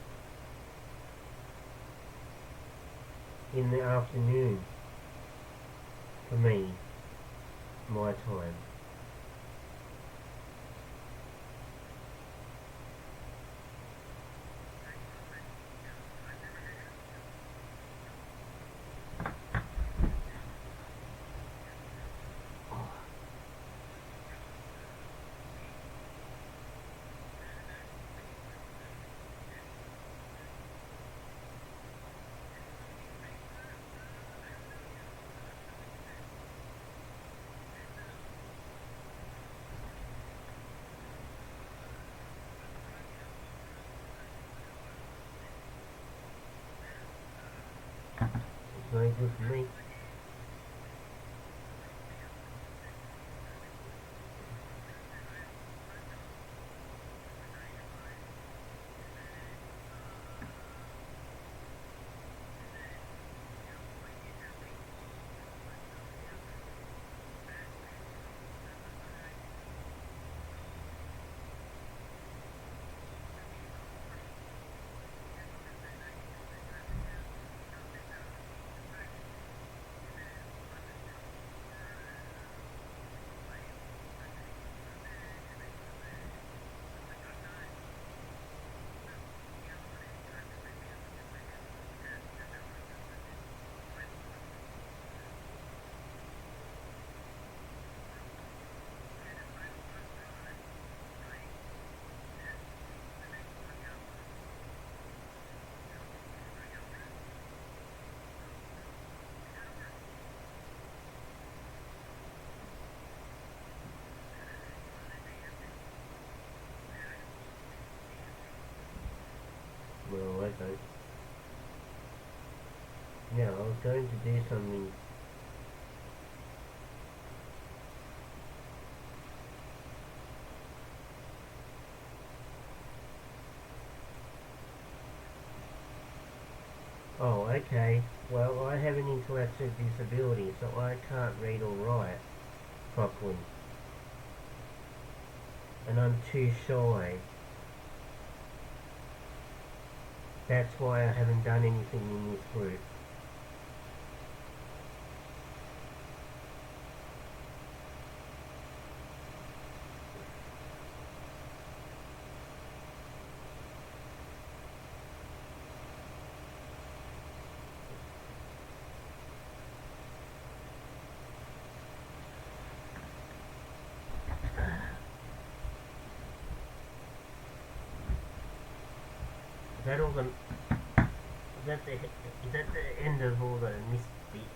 in the afternoon for me, my time. It's very good for me. Well, okay. Yeah, I was going to do something. Oh, okay. Well, I have an intellectual disability, so I can't read or write properly. And I'm too shy. That's why I haven't done anything in this group. Is that all the... Is that the end of all the missed bits?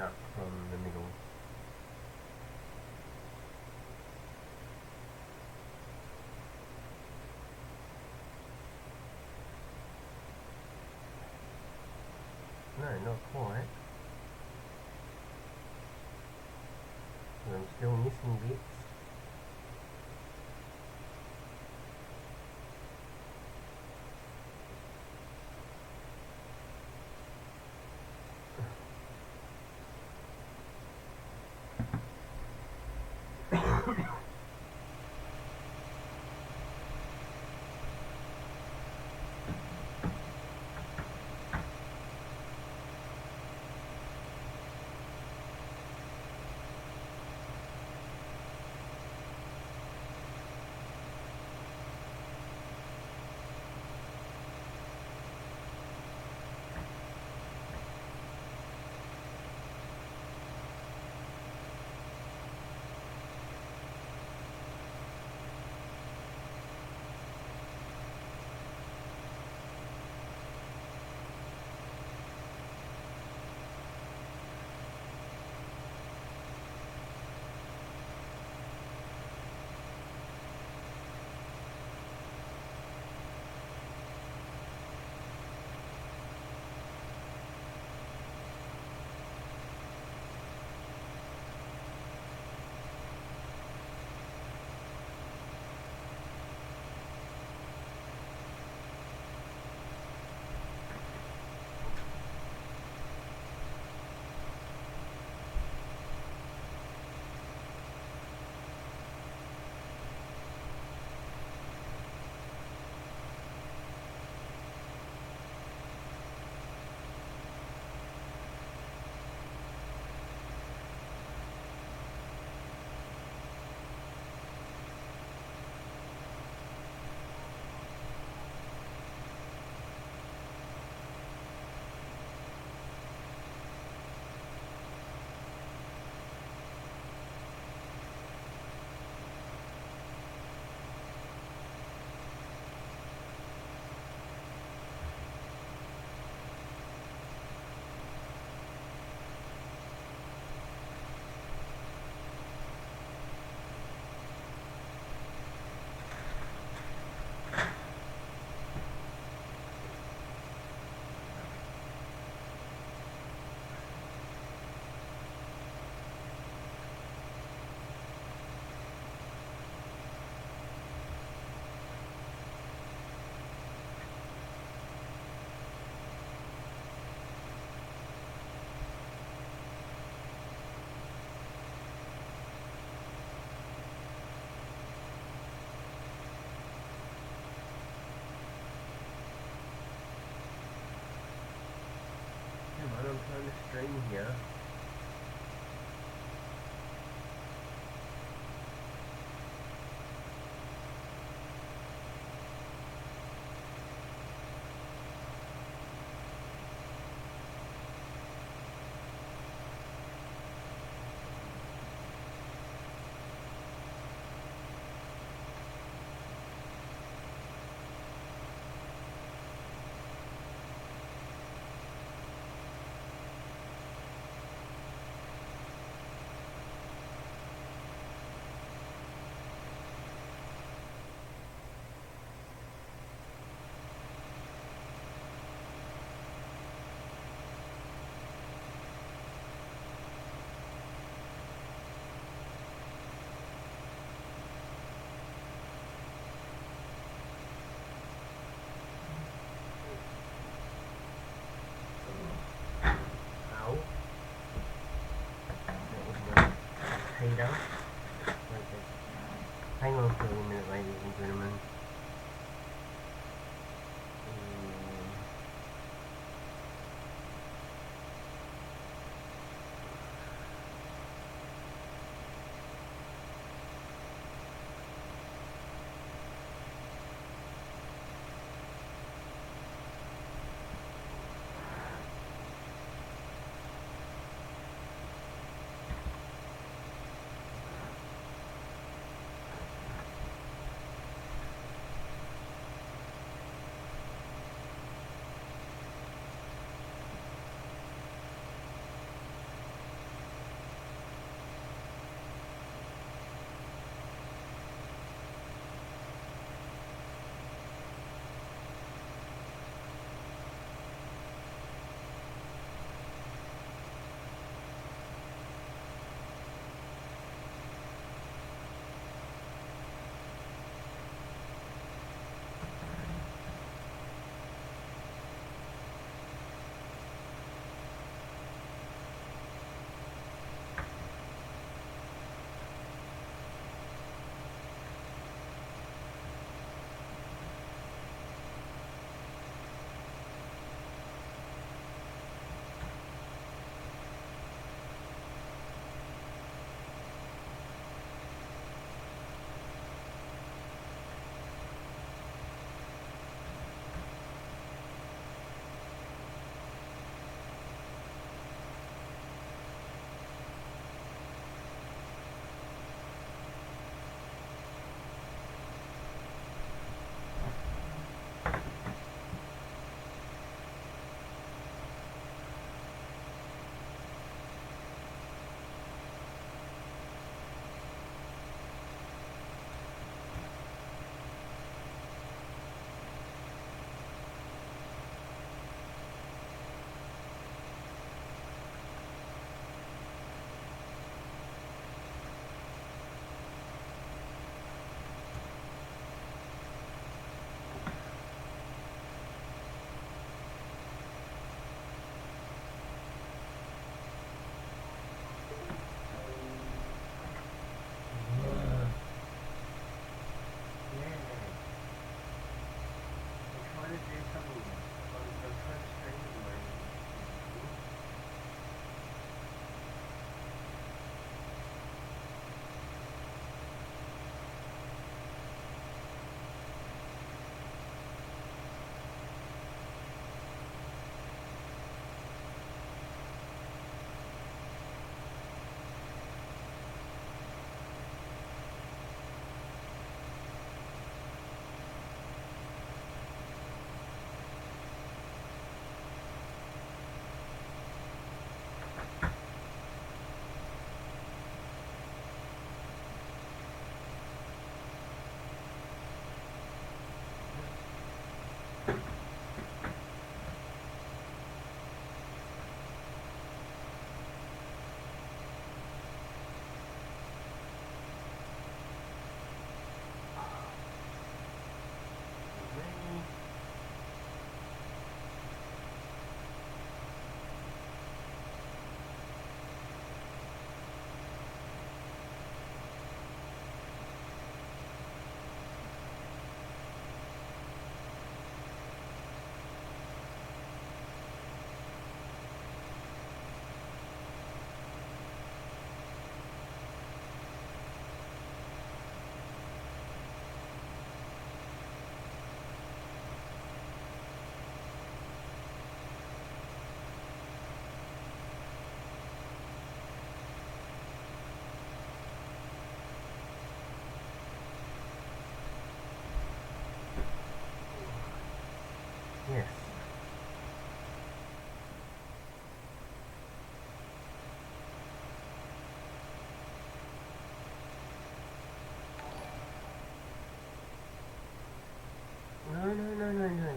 up from the middle. No, not quite. I'm still missing bits. Come on, I'm trying to stream here. Ow. That was my potato. Okay. Hang on for a minute, ladies and gentlemen.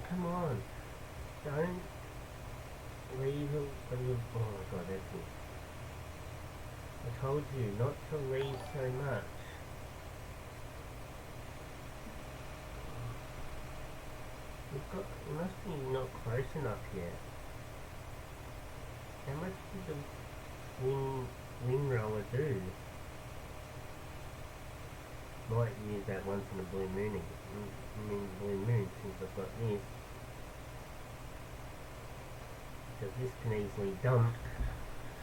come on. Don't leave a little... Oh my god, that's it. I told you not to leave so much. You must be not close enough yet. How much did the wing roller do? Might use that once in a blue moon, since I've got this. Because this can easily dump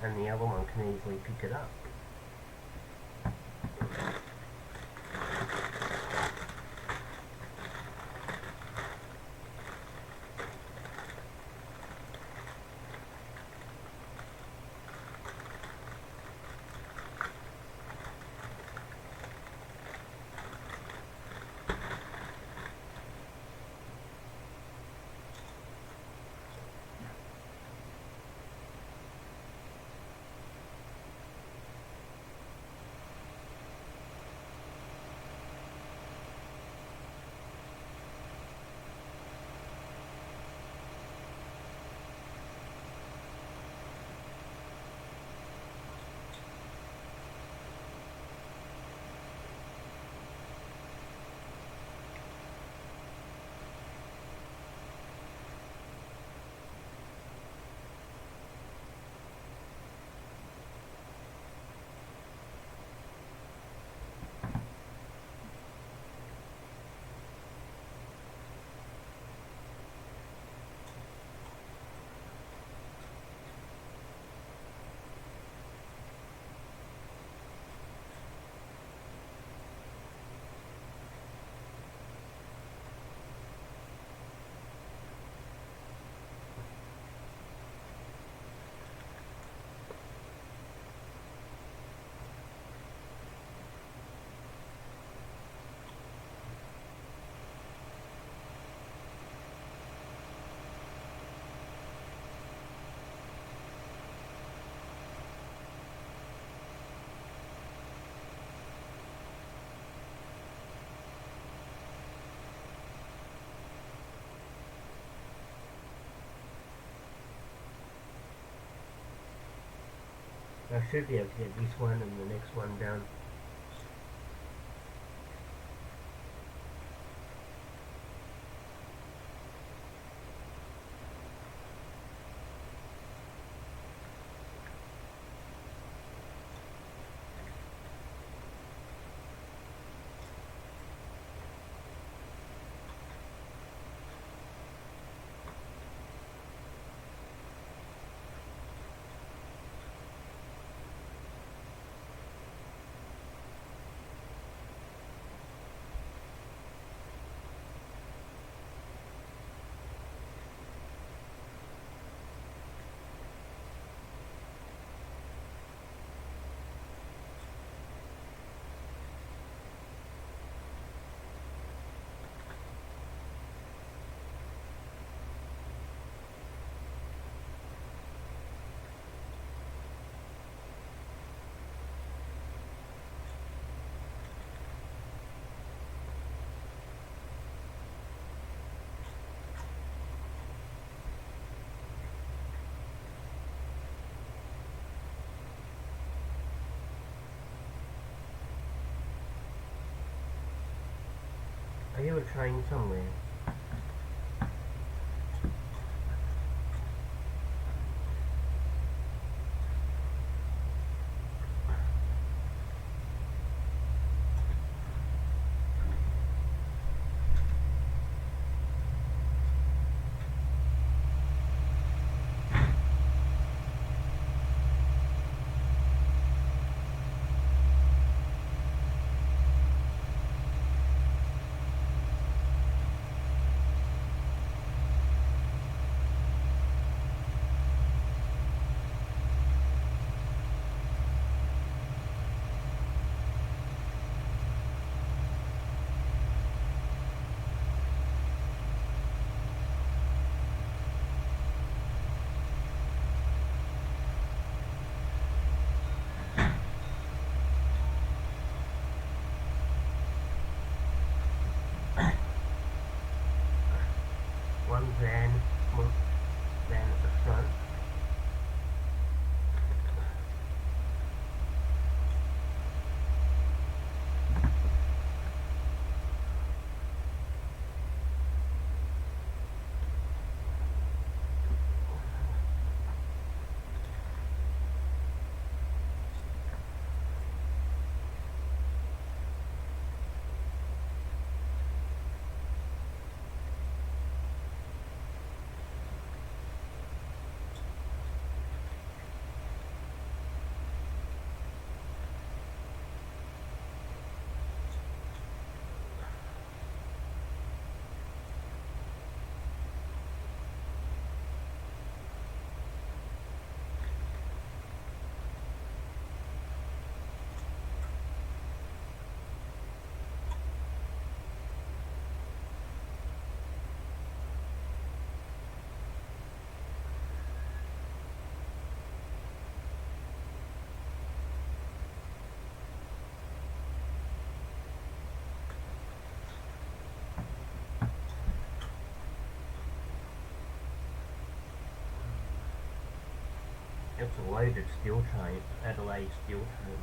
and the other one can easily pick it up. I should be able to get this one and the next one done. Are you a train somewhere? It's a loaded steel train, Adelaide steel train.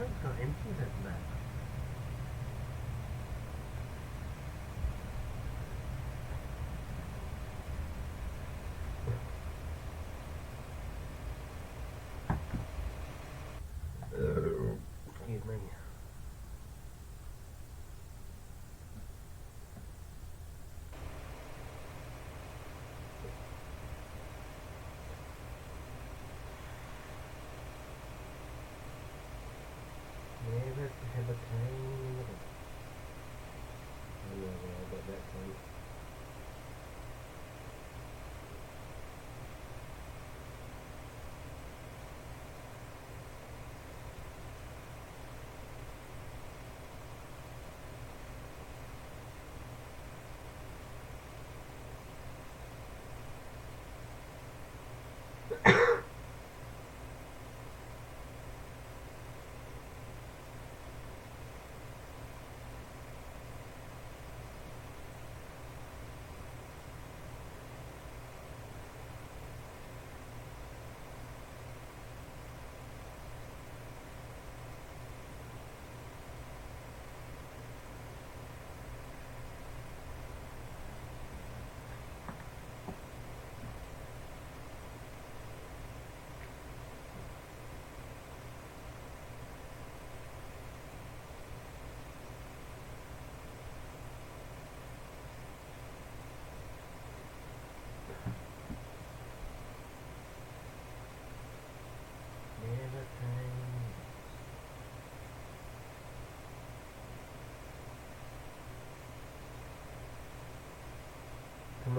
It's not empty, isn't it? Excuse me. Yeah, but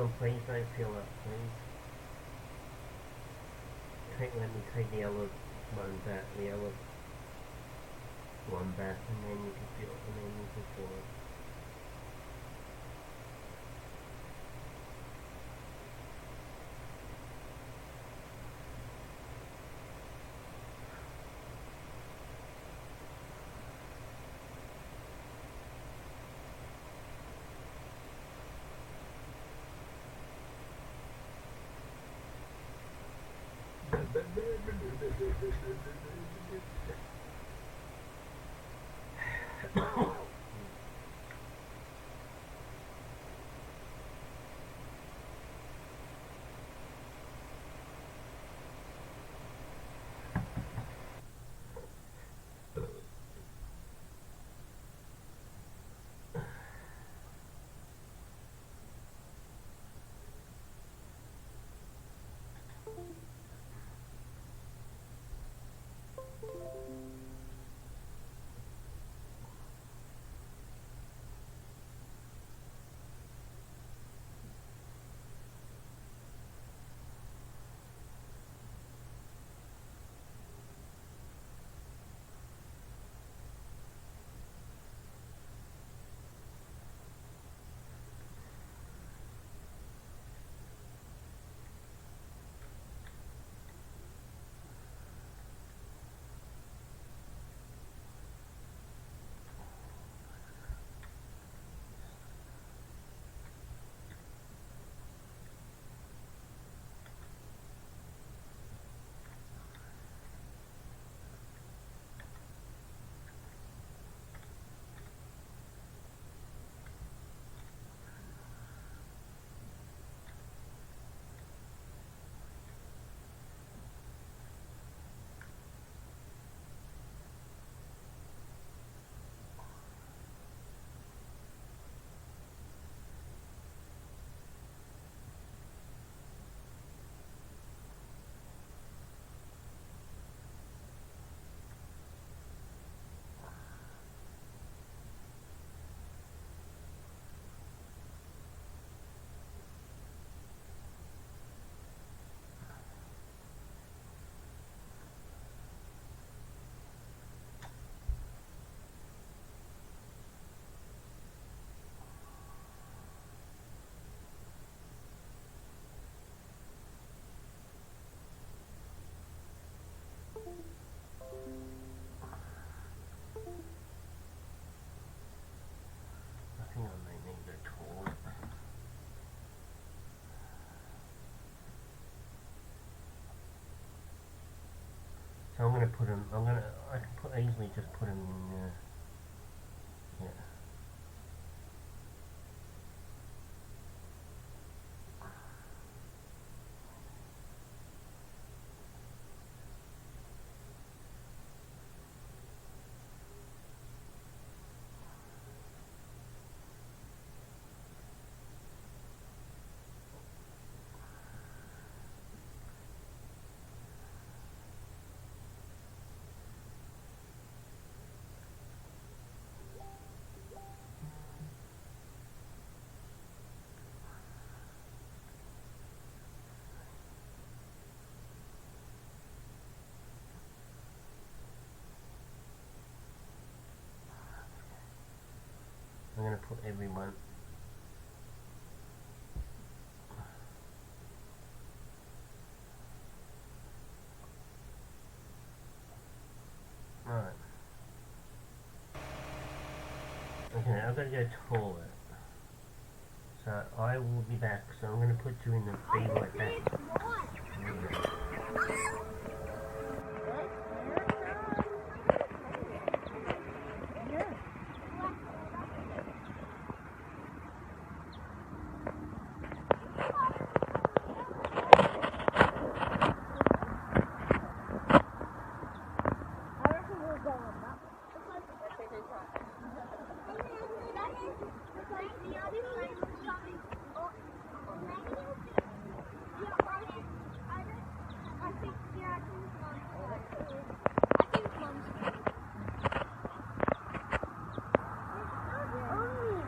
on, please don't fill up, please. Let me take the other one back, the other one back, and then you can fill it, and then you can fill it. I think I may need a toilet. So I'm gonna put them. I can easily just put them in. Yeah. I'm gonna put everyone. Alright. Okay, I've got to go toilet. So I will be back. So I'm gonna put you in the be right back.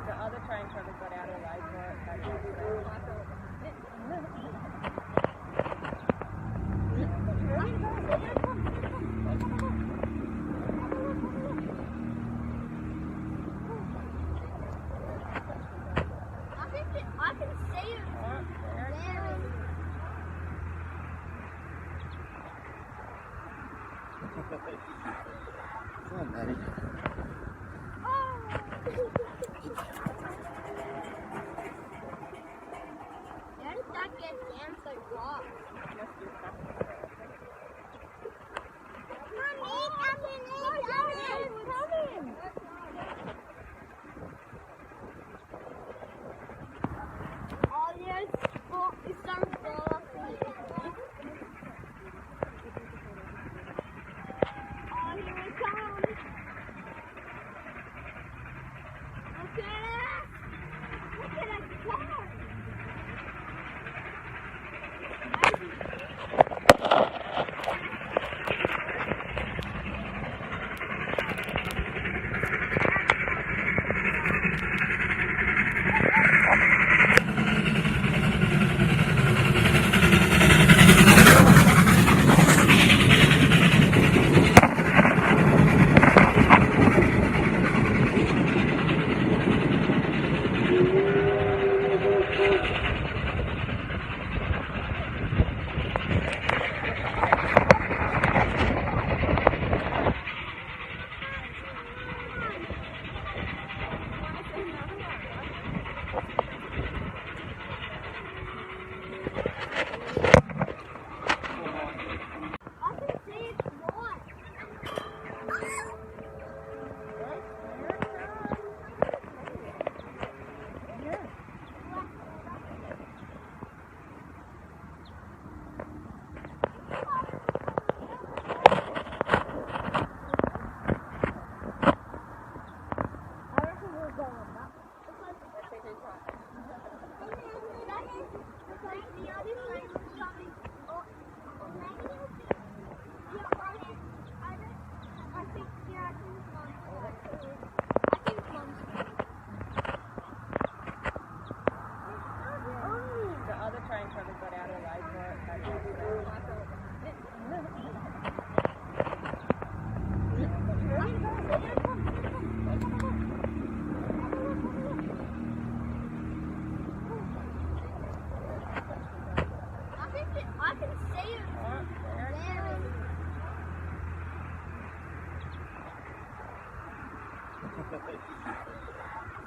The other train probably got out of the way for it.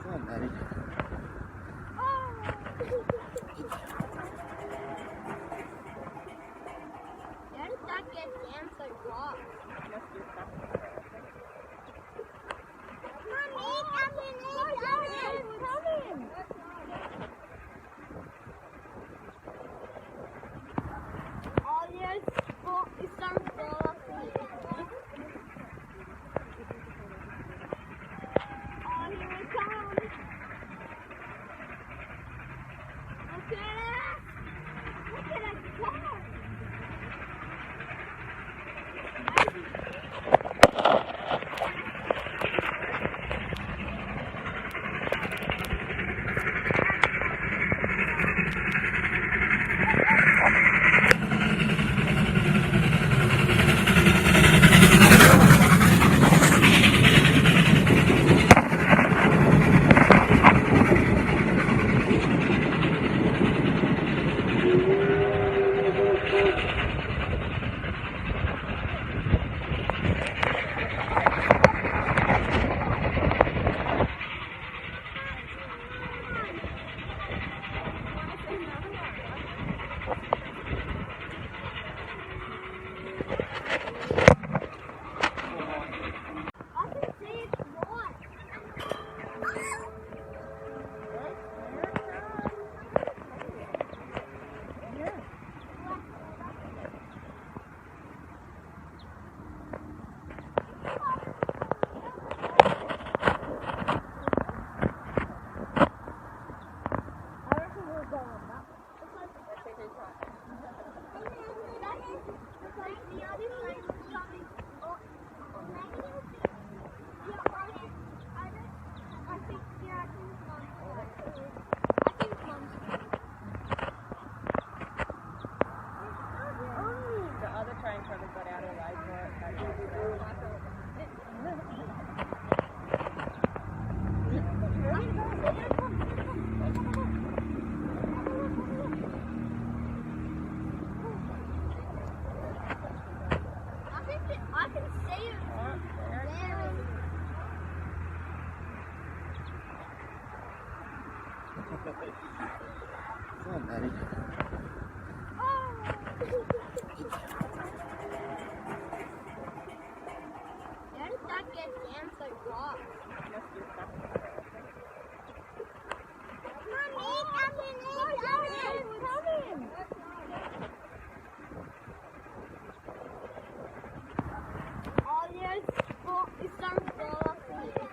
Come on, buddy. How did that get down so far? Oh, yes. Oh, it's starting to fall off here. Oh, here it comes. Look at that car. I can see it's more. I reckon we'll go on that. The other train sort of got out of line for it. I can see it. There. Come on, buddy. How did that get down so far? Oh, yes. Oh, it's starting to fall off here.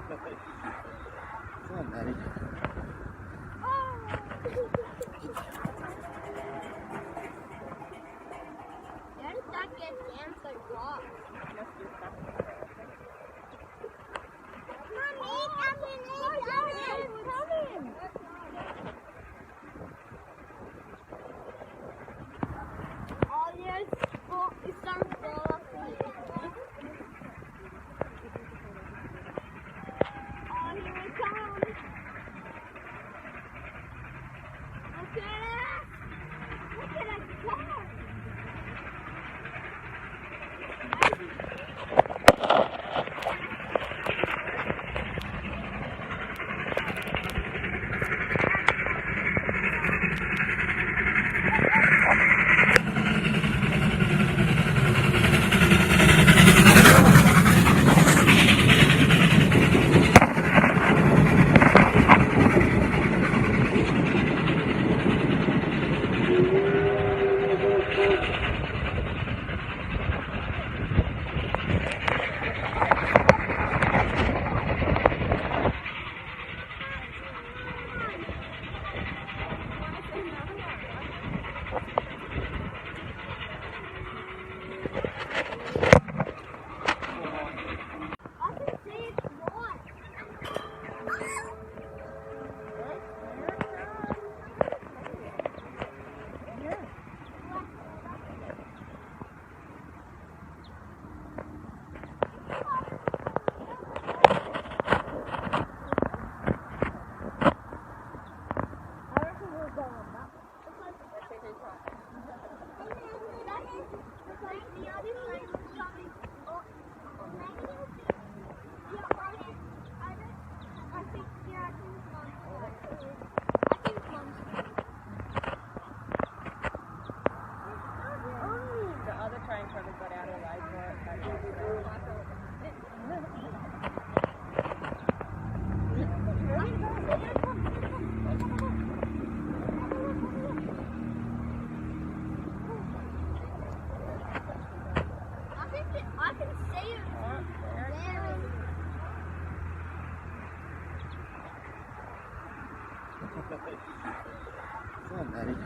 Come on, Eddie. Where did that get damn so rock? Must be stuck. Mommy, coming! Oh, yes. Oh, it's starting to fall off the hill. Oh, here it comes. Look at that. Look at that car. I can see it's not. I reckon we'll go on that. The other train probably got out of the way for it. I can see it there. Come on, Eddie.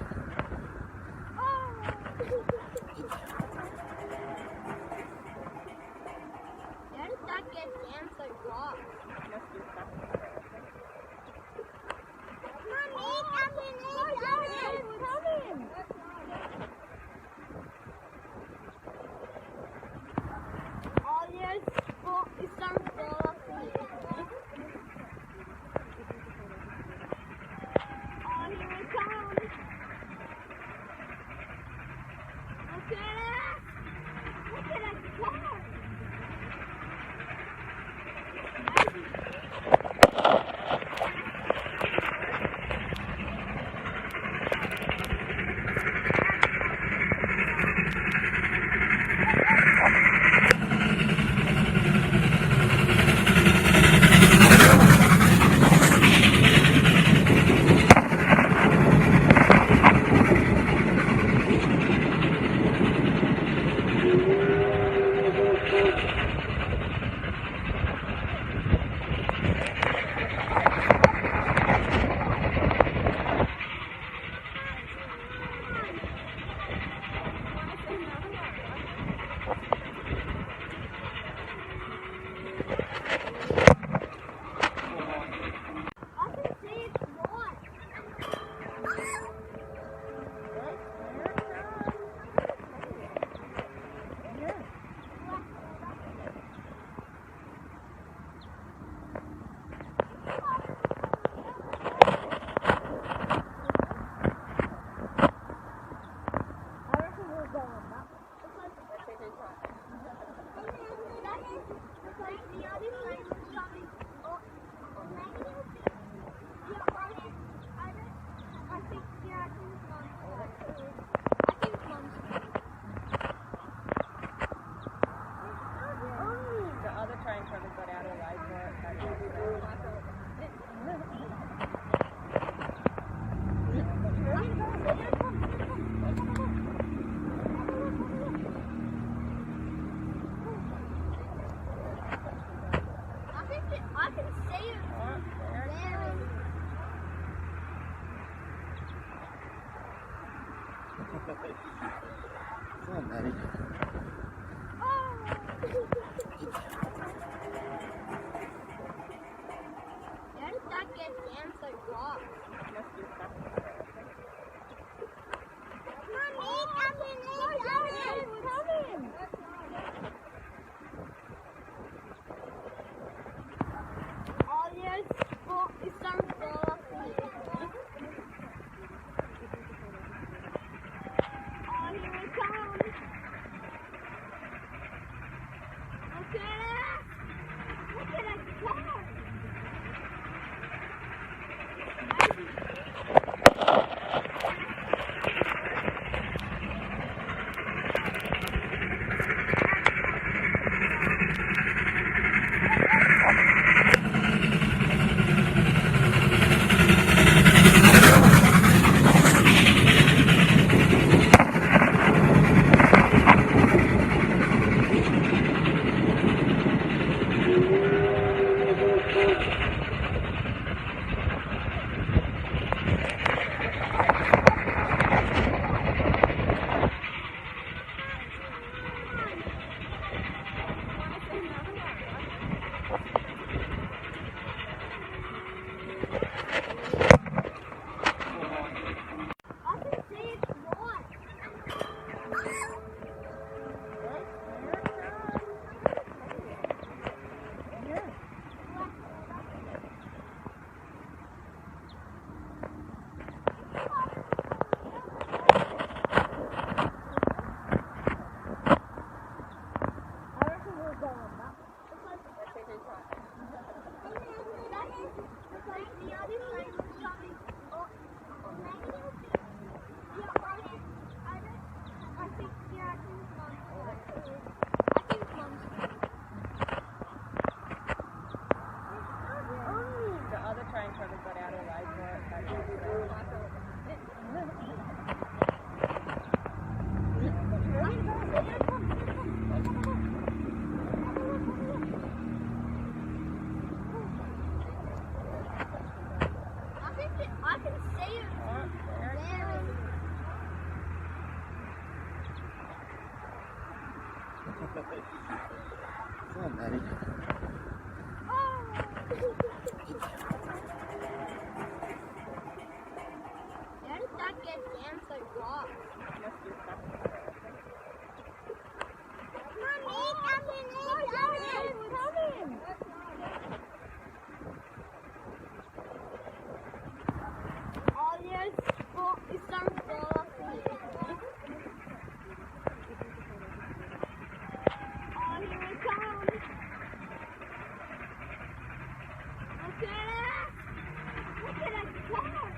Where did that get damn so rock? Must be stuck. Mommy, coming! Oh, yes. Oh, it's starting to fall off the hill. Oh, here it comes. Look at that. Look at that car. Fun, Eddie. Where did that get damn so rock? Must be stuck. Mommy, coming! Oh yes, well, it's some stuff here. Oh, here it comes. Look at that car.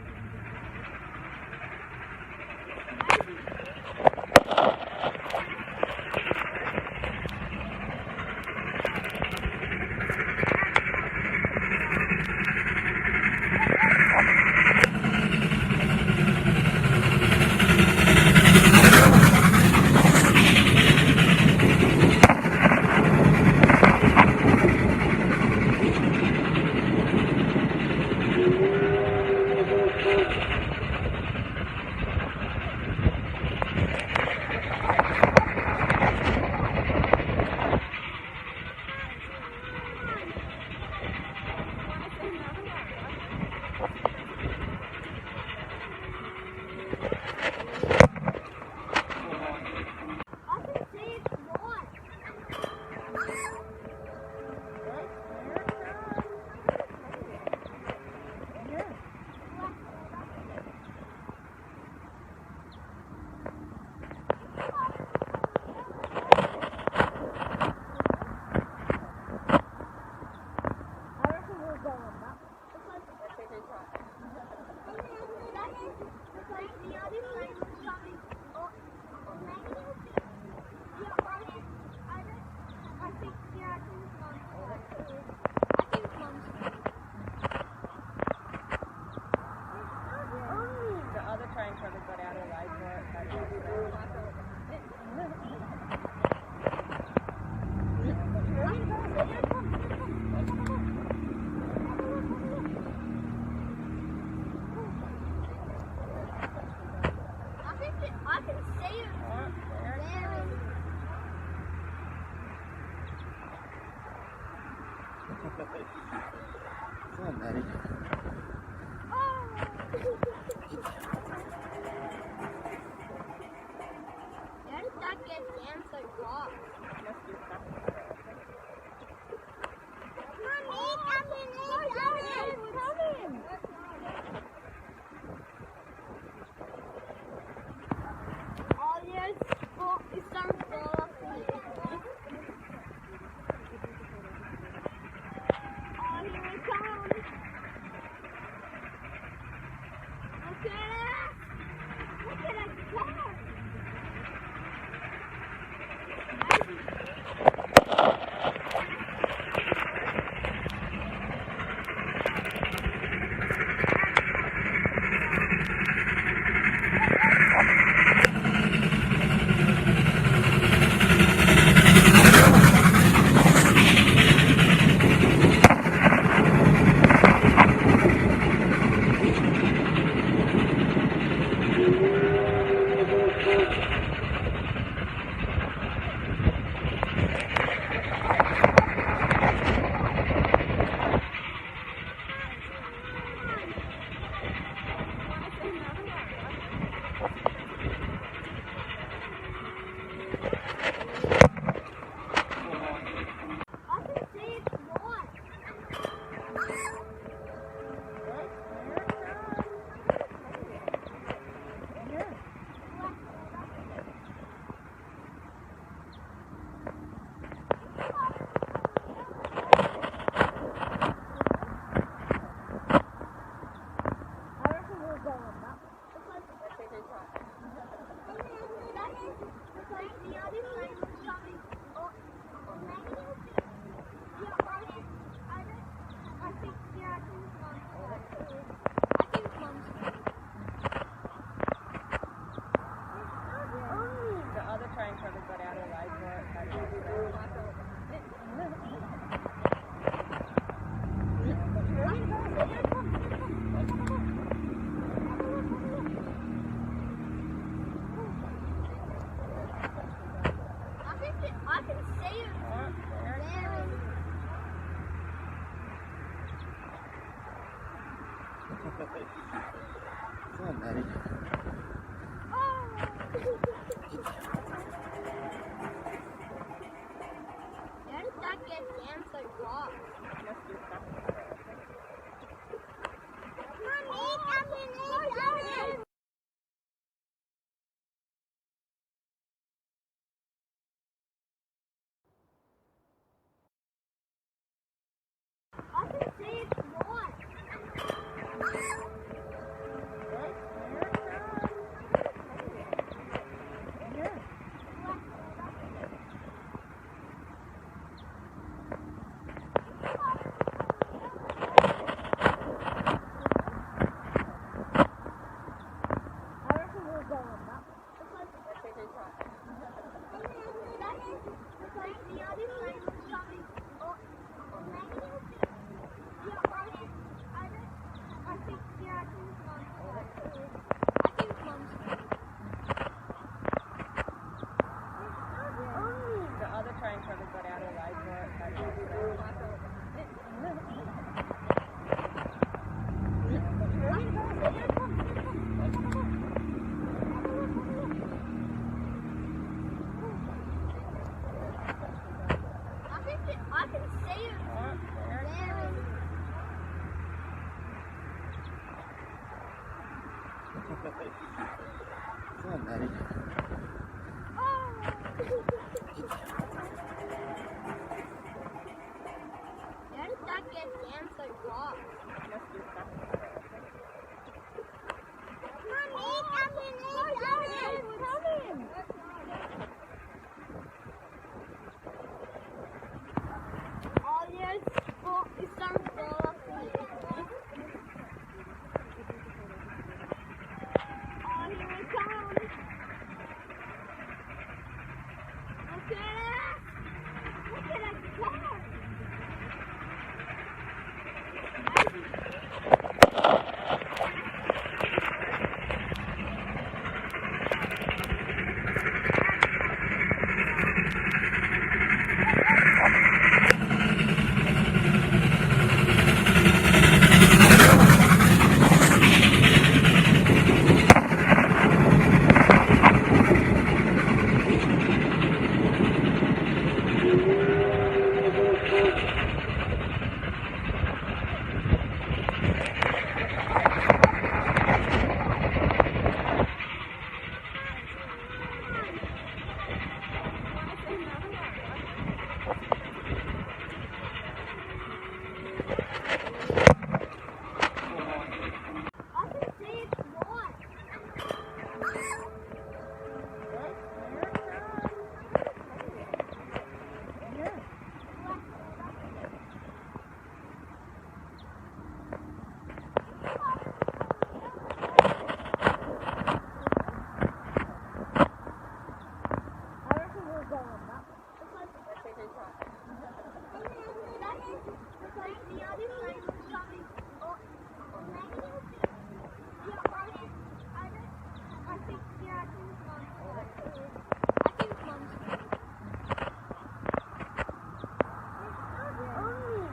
I can see it's not. I reckon we'll go on that. Because the other friend was coming. Or maybe I think The other train probably got out of line for it. But I can see it there. Fun, Eddie. Where did that get damn so rock? must be stuck. Mommy, coming! Oh yes, well, it's some stuff here. Oh, here it comes. Look at that car. I can see it. There. Come on, Eddie. How did that get down so far? Mommy, come in. I can see it's white. I reckon we'll go on that. The other train probably got out of line for it. I can see it. There. Come on, Eddie. How did that get down so far? Mommy, come in. Oh yes, oh, it's some stuff. Oh, here it comes. Look at it. Look at that car. I can see it's white. I reckon we'll go on that.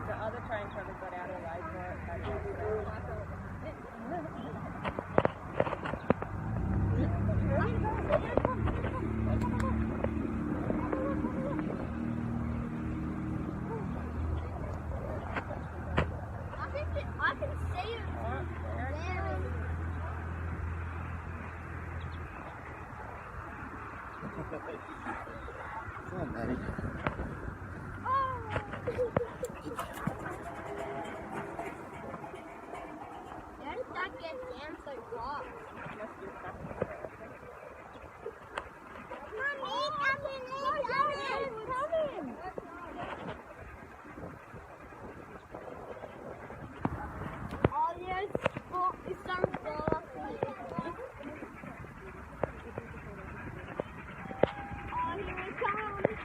The other train probably got out of line for it. I can see it. There. Come on, Eddie. How did that get down so far? Mommy, come in. Oh yes, oh, it's some stuff. Oh, here it comes.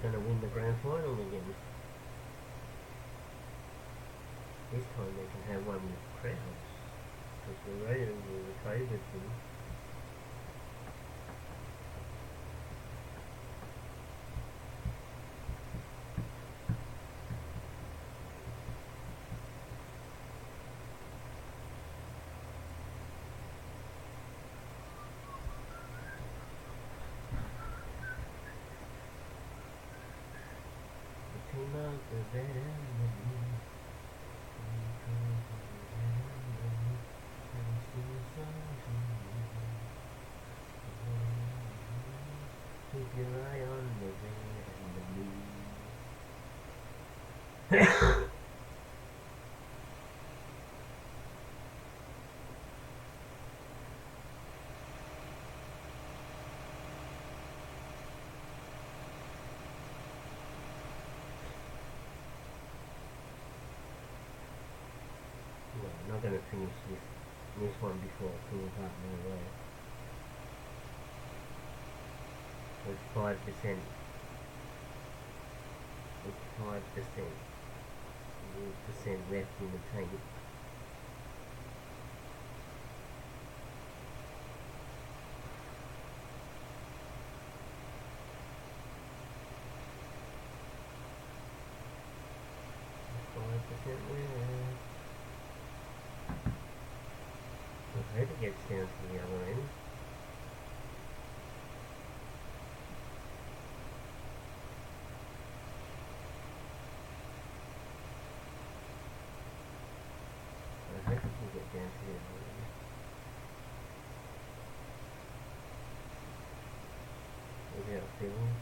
going to win the grand final again. This time they can have one with crowds, because the Raiders were the favourites in. Keep your eye on the red and the blue. No, I'm not going to finish this one before it cools up, no way. It's 5%. It's 5%. 5% left in the tank. I hope it gets down to the other end. I hope it can get down to the other end. Without filling.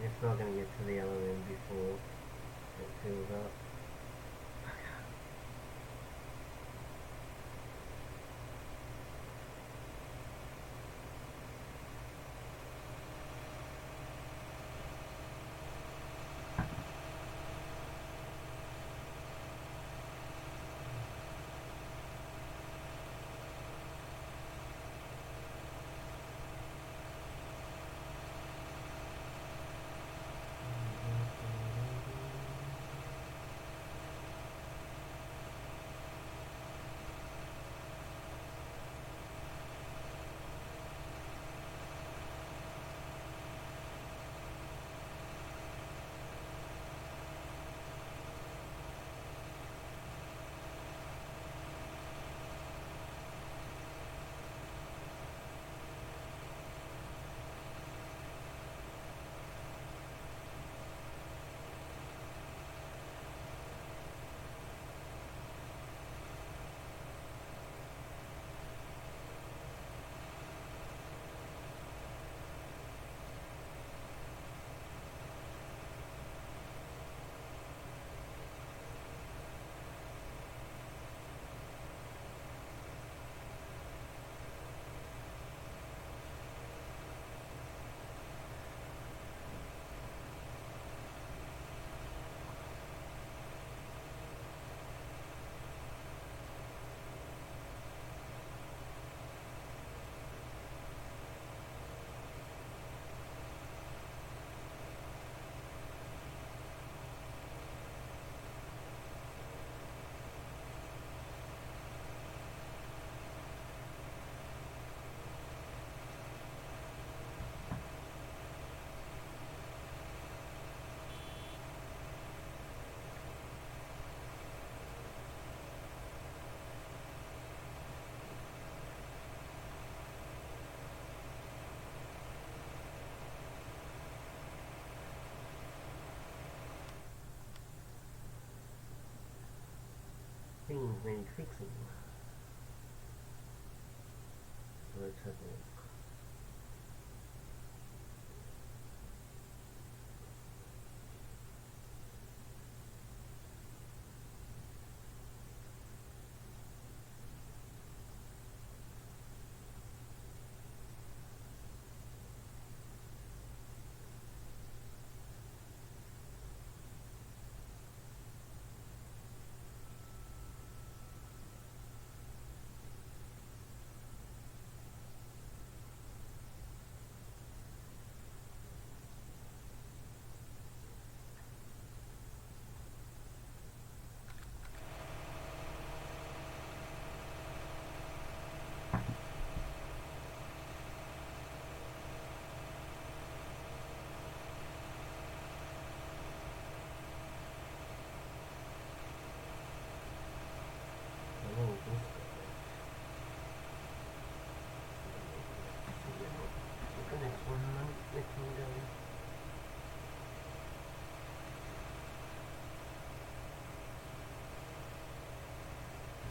It's not going to get to the other end before it fills up. Things need fixing. Let's have a look.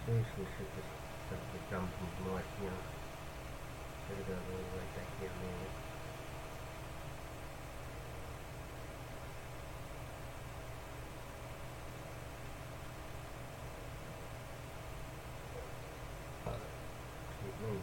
Seriously, should just start the jumping right here. Should have gone all the way back down there. Excuse me.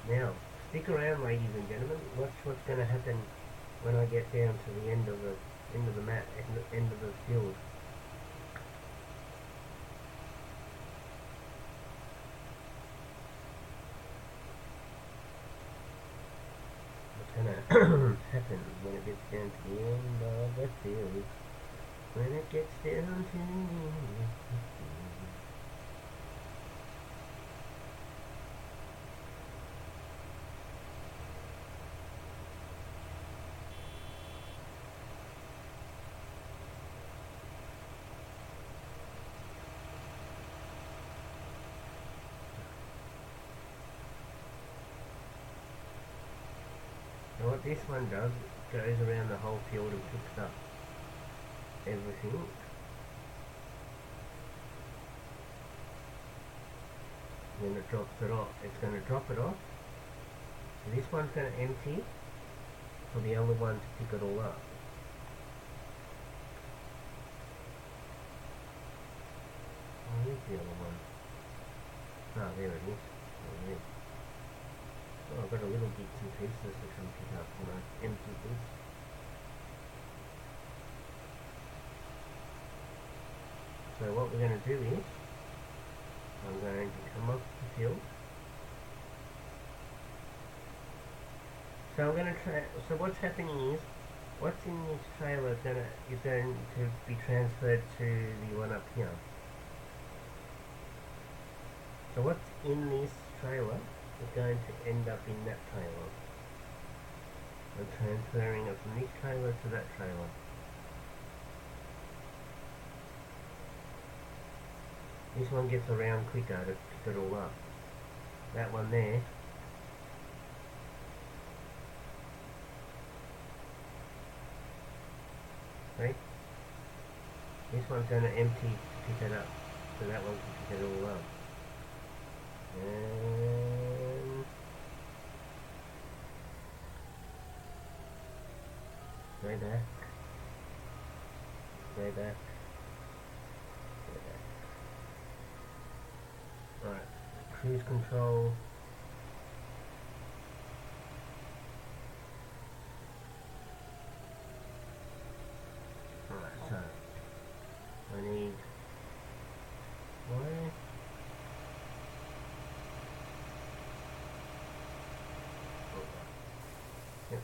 Now, stick around, ladies and gentlemen. Watch what's going to happen when I get down to the end of the End of the map, end of the field. What's gonna happen when it gets down to the end of the field? When it gets down to the end of the field. And what this one does, it goes around the whole field and picks up everything. When it drops it off, it's going to drop it off. So this one's going to empty for the other one to pick it all up. Where's the other one? Ah, there it is. Oh, there. Oh, I've got a little bits and pieces to come pick up when I empty this. So what we're going to do is, I'm going to come off the field. So I'm going to try. So what's happening is, what's in this trailer is going to be transferred to the one up here. So what's in this trailer is going to end up in that trailer. I'm transferring it from this trailer to that trailer. This one gets around quicker to pick it all up. That one there, right? This one's going to empty to pick it up, so that one can pick it all up. And way back, way back, way back. Alright, cruise control. Alright, so I need wire. Yep,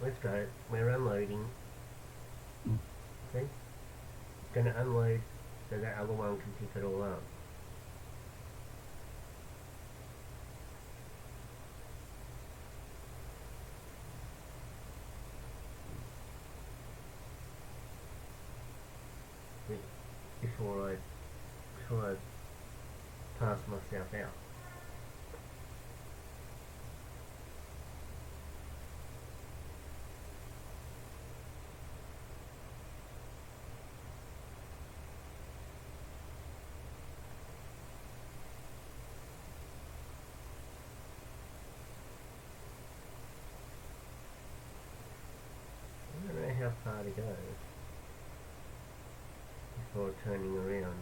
let's go. We're unloading. See? Gonna unload so that other one can pick it all up. Before I pass myself out. I don't know how far to go before turning around.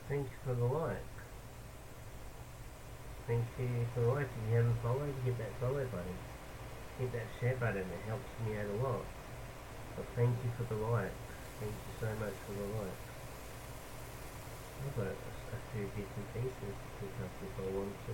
Thank you for the like. Thank you for the like. If you haven't followed, hit that follow button. Hit that share button, it helps me out a lot. But thank you for the like. Thank you so much for the like. I've got a few bits and pieces to pick up if I want to.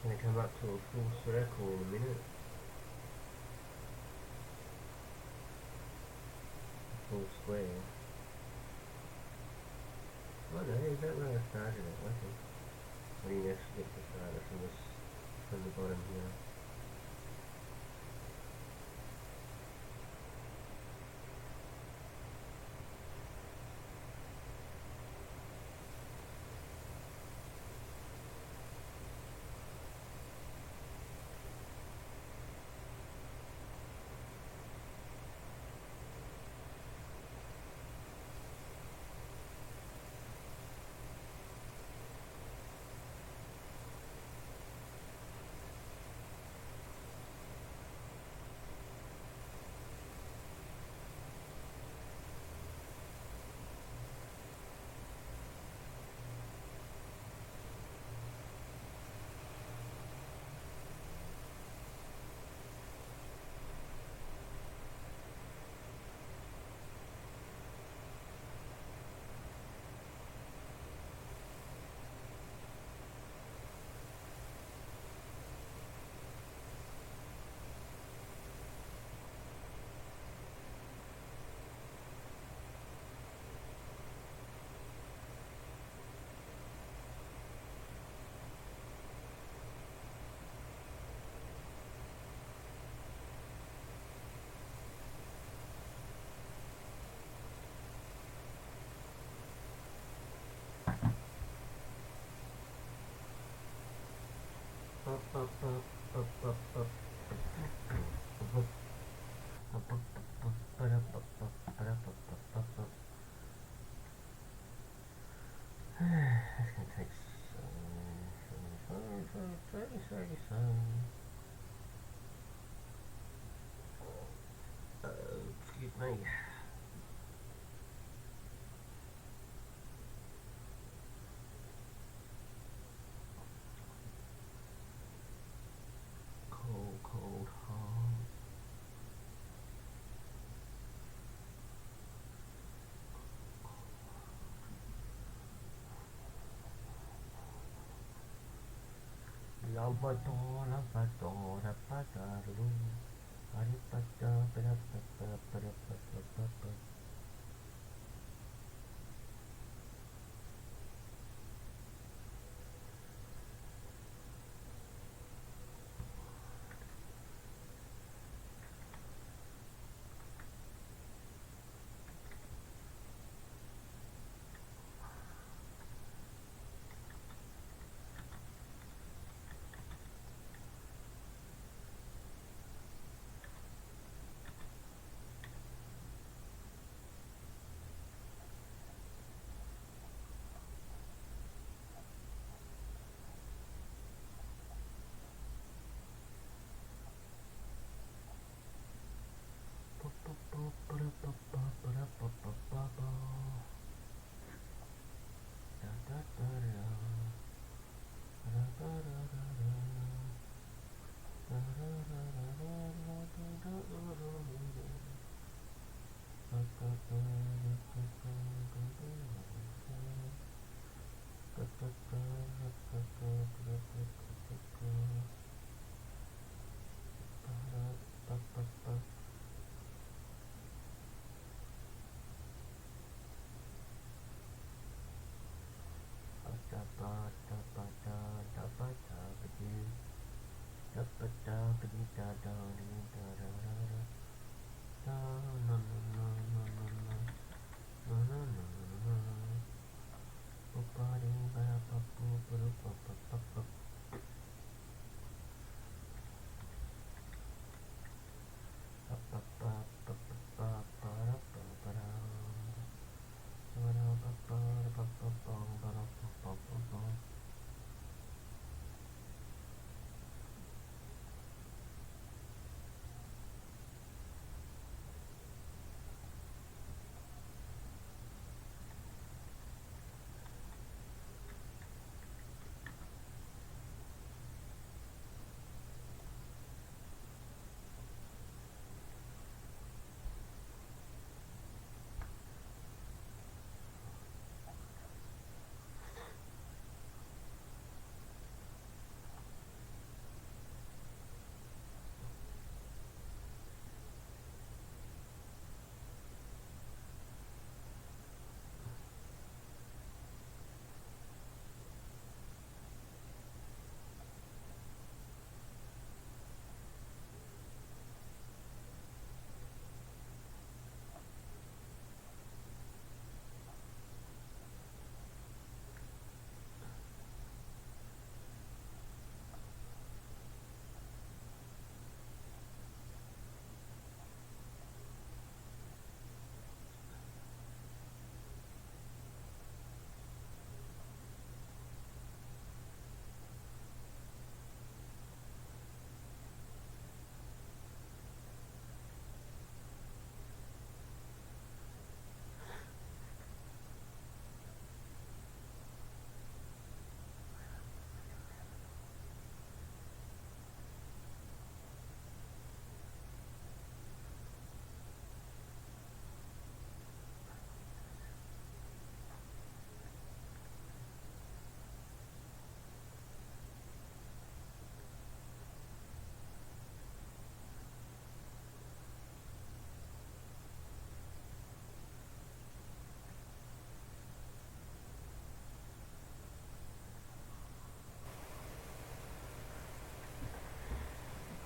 Gonna come up to a full circle in a minute. A full square. Oh no, is that where I started it? I think. I didn't actually get to start it from the bottom here. Up, up, up, up, up, up. That's going to take 30. Excuse me. Cold heart.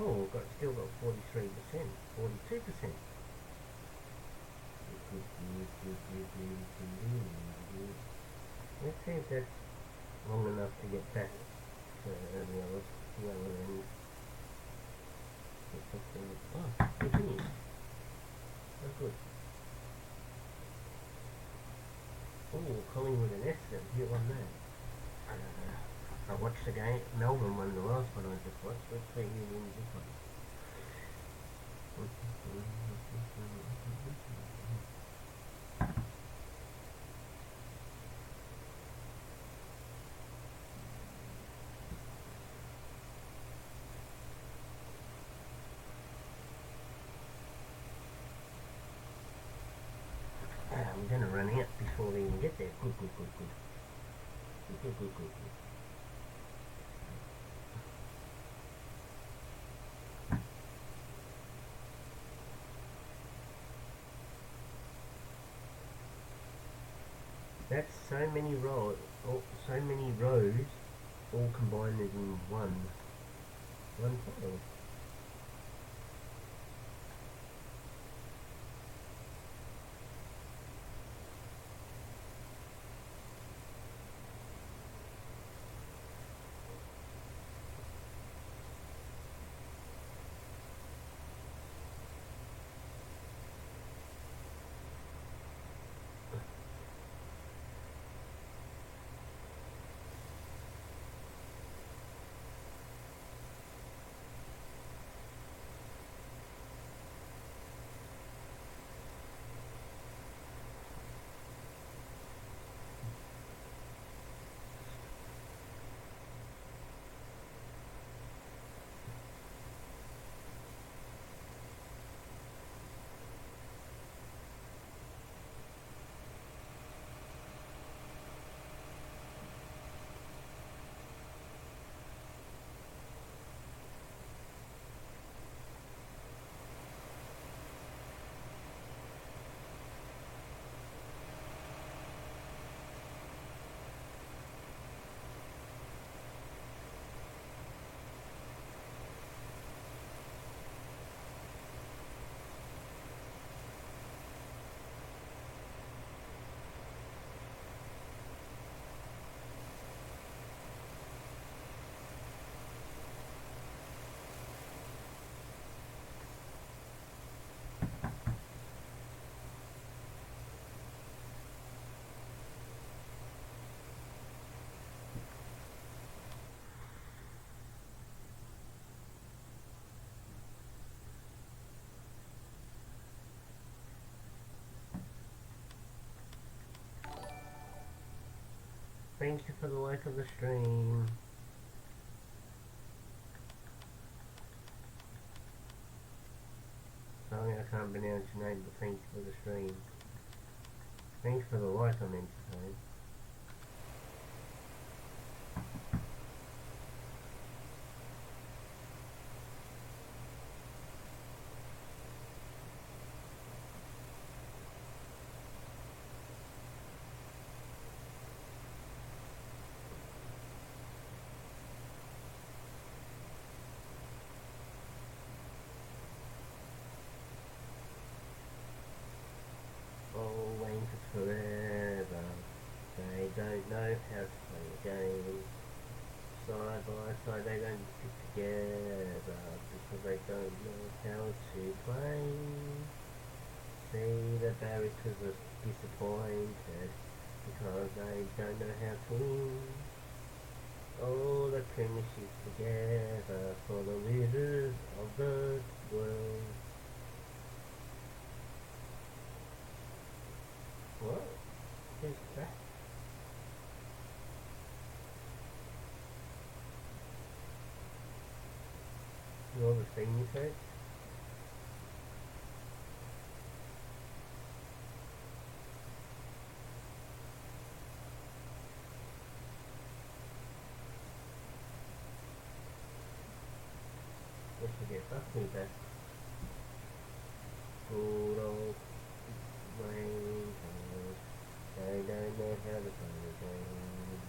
Oh, still got 43%, 42%. Let's see if that's long enough to get back to the other end. Oh, continue. Oh, good. Oh, Collingwood and Essendon, who won that? I watched the game. Melbourne won the last one I just watched. Let's see who wins this one. I'm going to run out before they even get there. Good, good, good, good. Good, good, good, good, good. That's so many rows, so many rows, all combined as in one tile. Thank you for the like of the stream. Sorry I can't pronounce your name, but thank you for the stream. Thank you for the like I meant to say. Oh, waiting for forever. They don't know how to play the game. Side by side, they don't fit together because they don't know how to play. See, the Barricas are disappointed because they don't know how to win. All the premierships together for the leaders of the world. What? Who's that? You all the senior set? Let's forget who's that? Good old Rangers. They don't know how to play the game.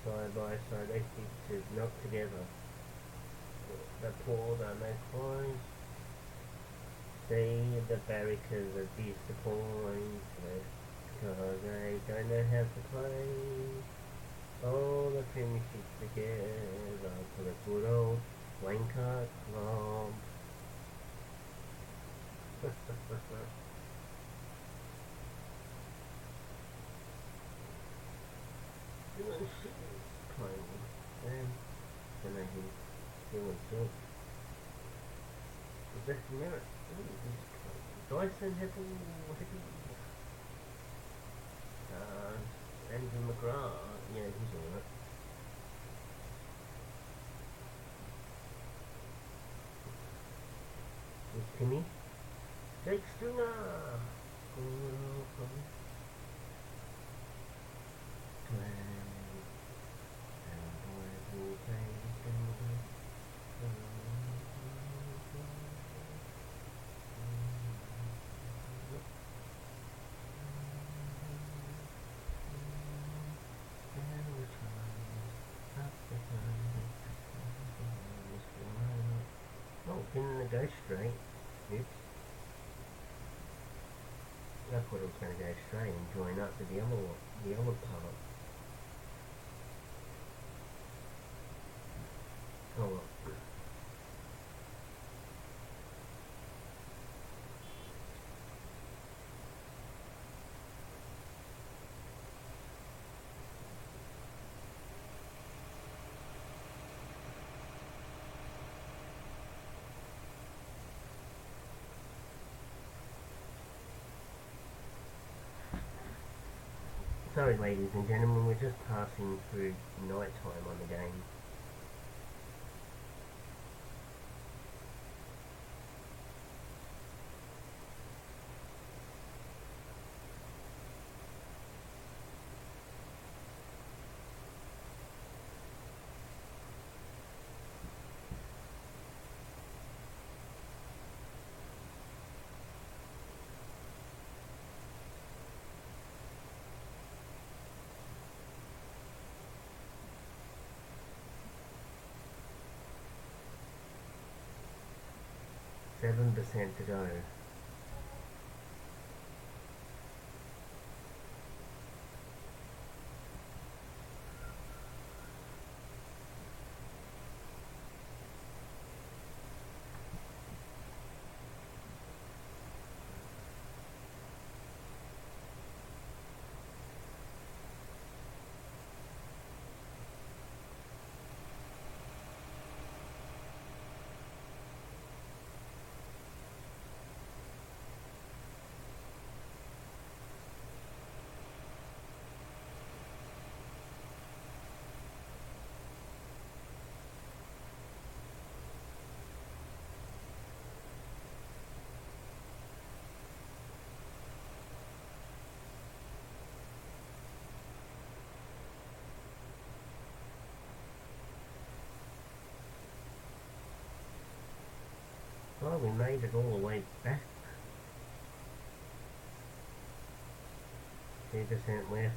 Side by side, they keep to knock together. The poor don't make coins. See, the Barricas are disappointed because they don't know how to play. All the premierships together for the good old Wanker Club. Doing shit playing. Then I hear doing shit. Just never. Dyson Hippie. Andrew McGrath. Yeah, he's on it. With Timmy. Jake Stringer. Oh, pinning the go straight. Oops. I thought it was going to go straight and join up to the other part. Oh well. Sorry ladies and gentlemen, we're just passing through night time on the game. %to go. Well, we made it all the way back. 2% left.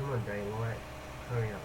Come on, Daylight. Hurry up.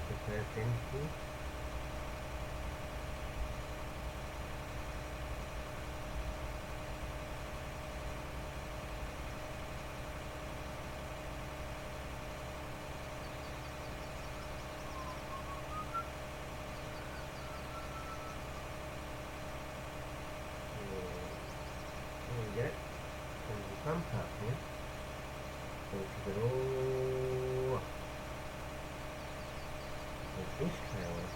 the first entity. There we go. There's the front part here. So we should go all up. There's this trailer.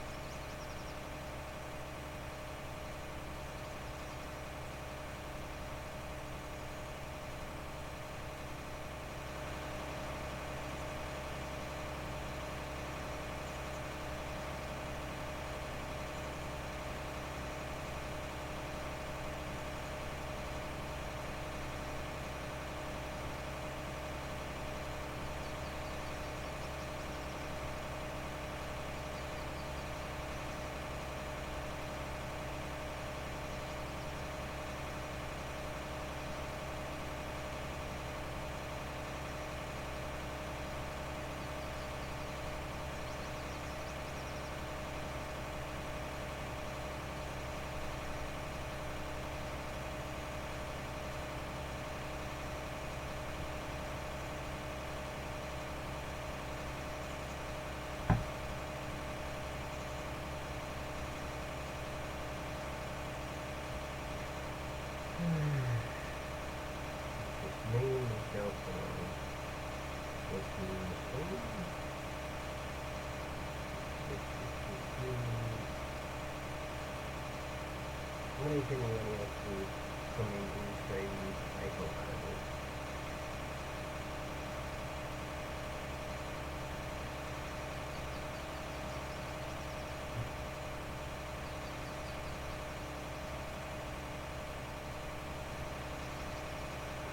Just me, myself, and which is what anything you want to come in and say I hope I do.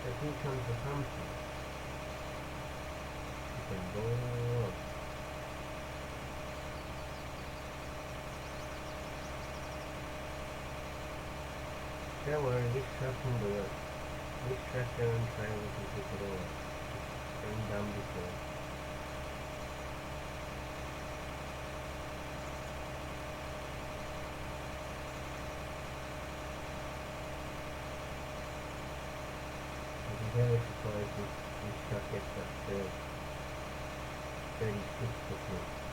If he comes to something, you can go up. Don't worry, this truck can do it. This tractor and trailer can pick it all up. It's been done before. I'd be very surprised if this truck gets up to 36%.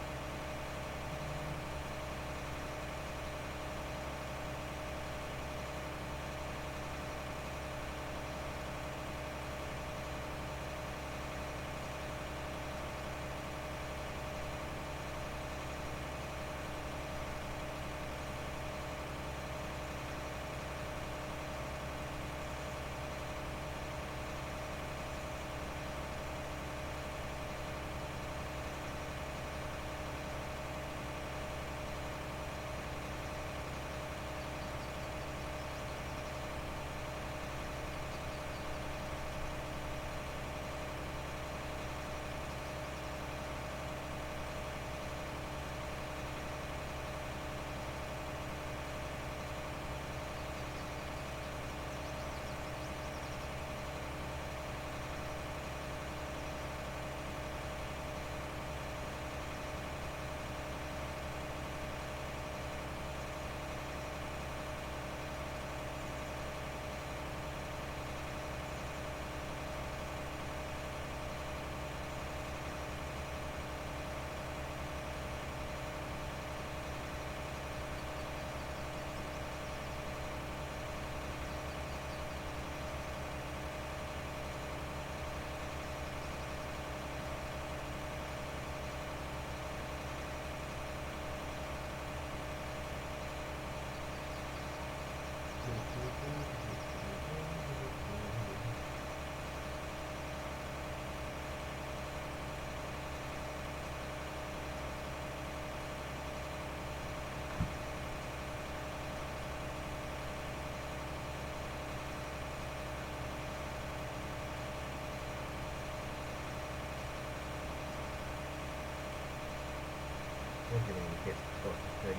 We're going to get close to 35%.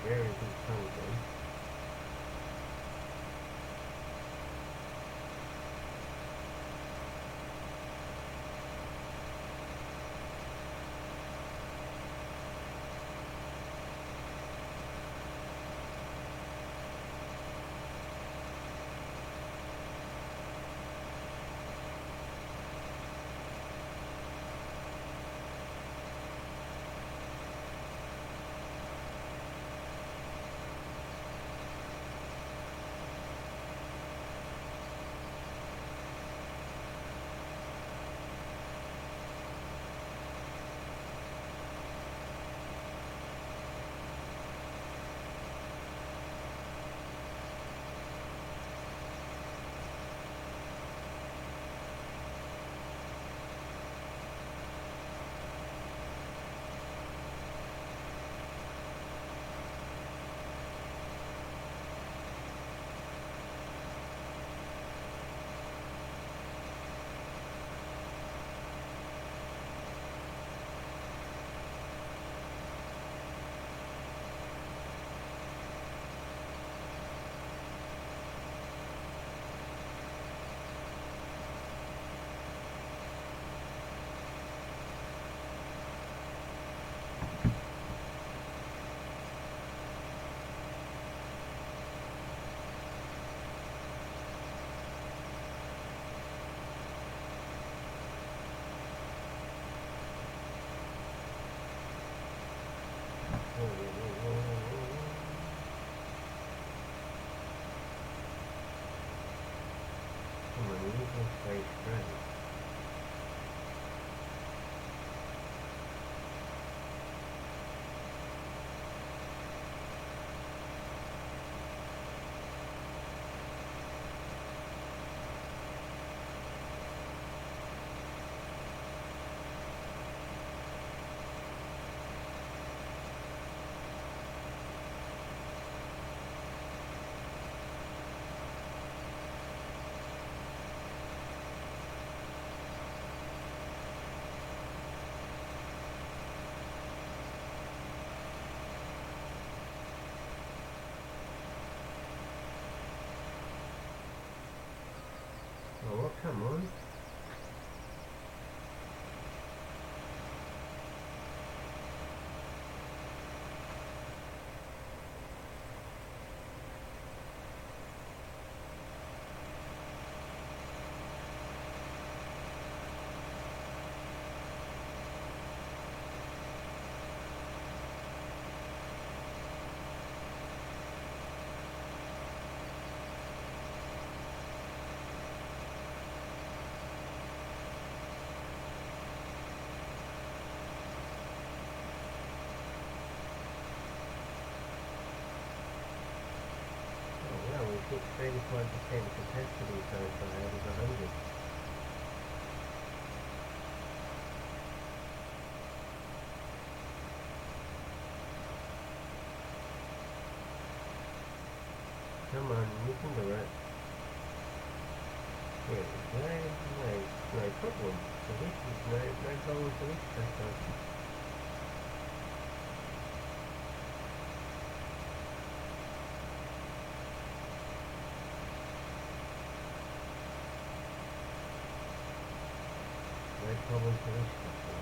There is his tongue then. Come on, you need to stay straight. Oh, come on. Oh, well, we hit 35% capacity so far out of 100. Come on, you can do it. Yeah, no problem. So this is no goal for this sector. No problem for this sector.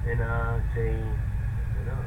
NRG, you know.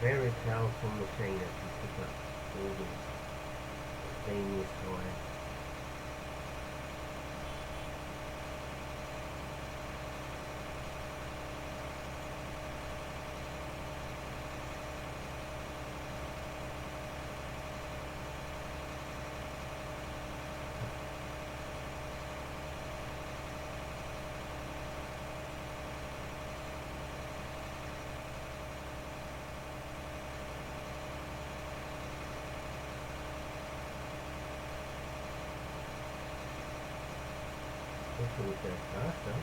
Very powerful machine that can pick up all these being this high. This will go faster.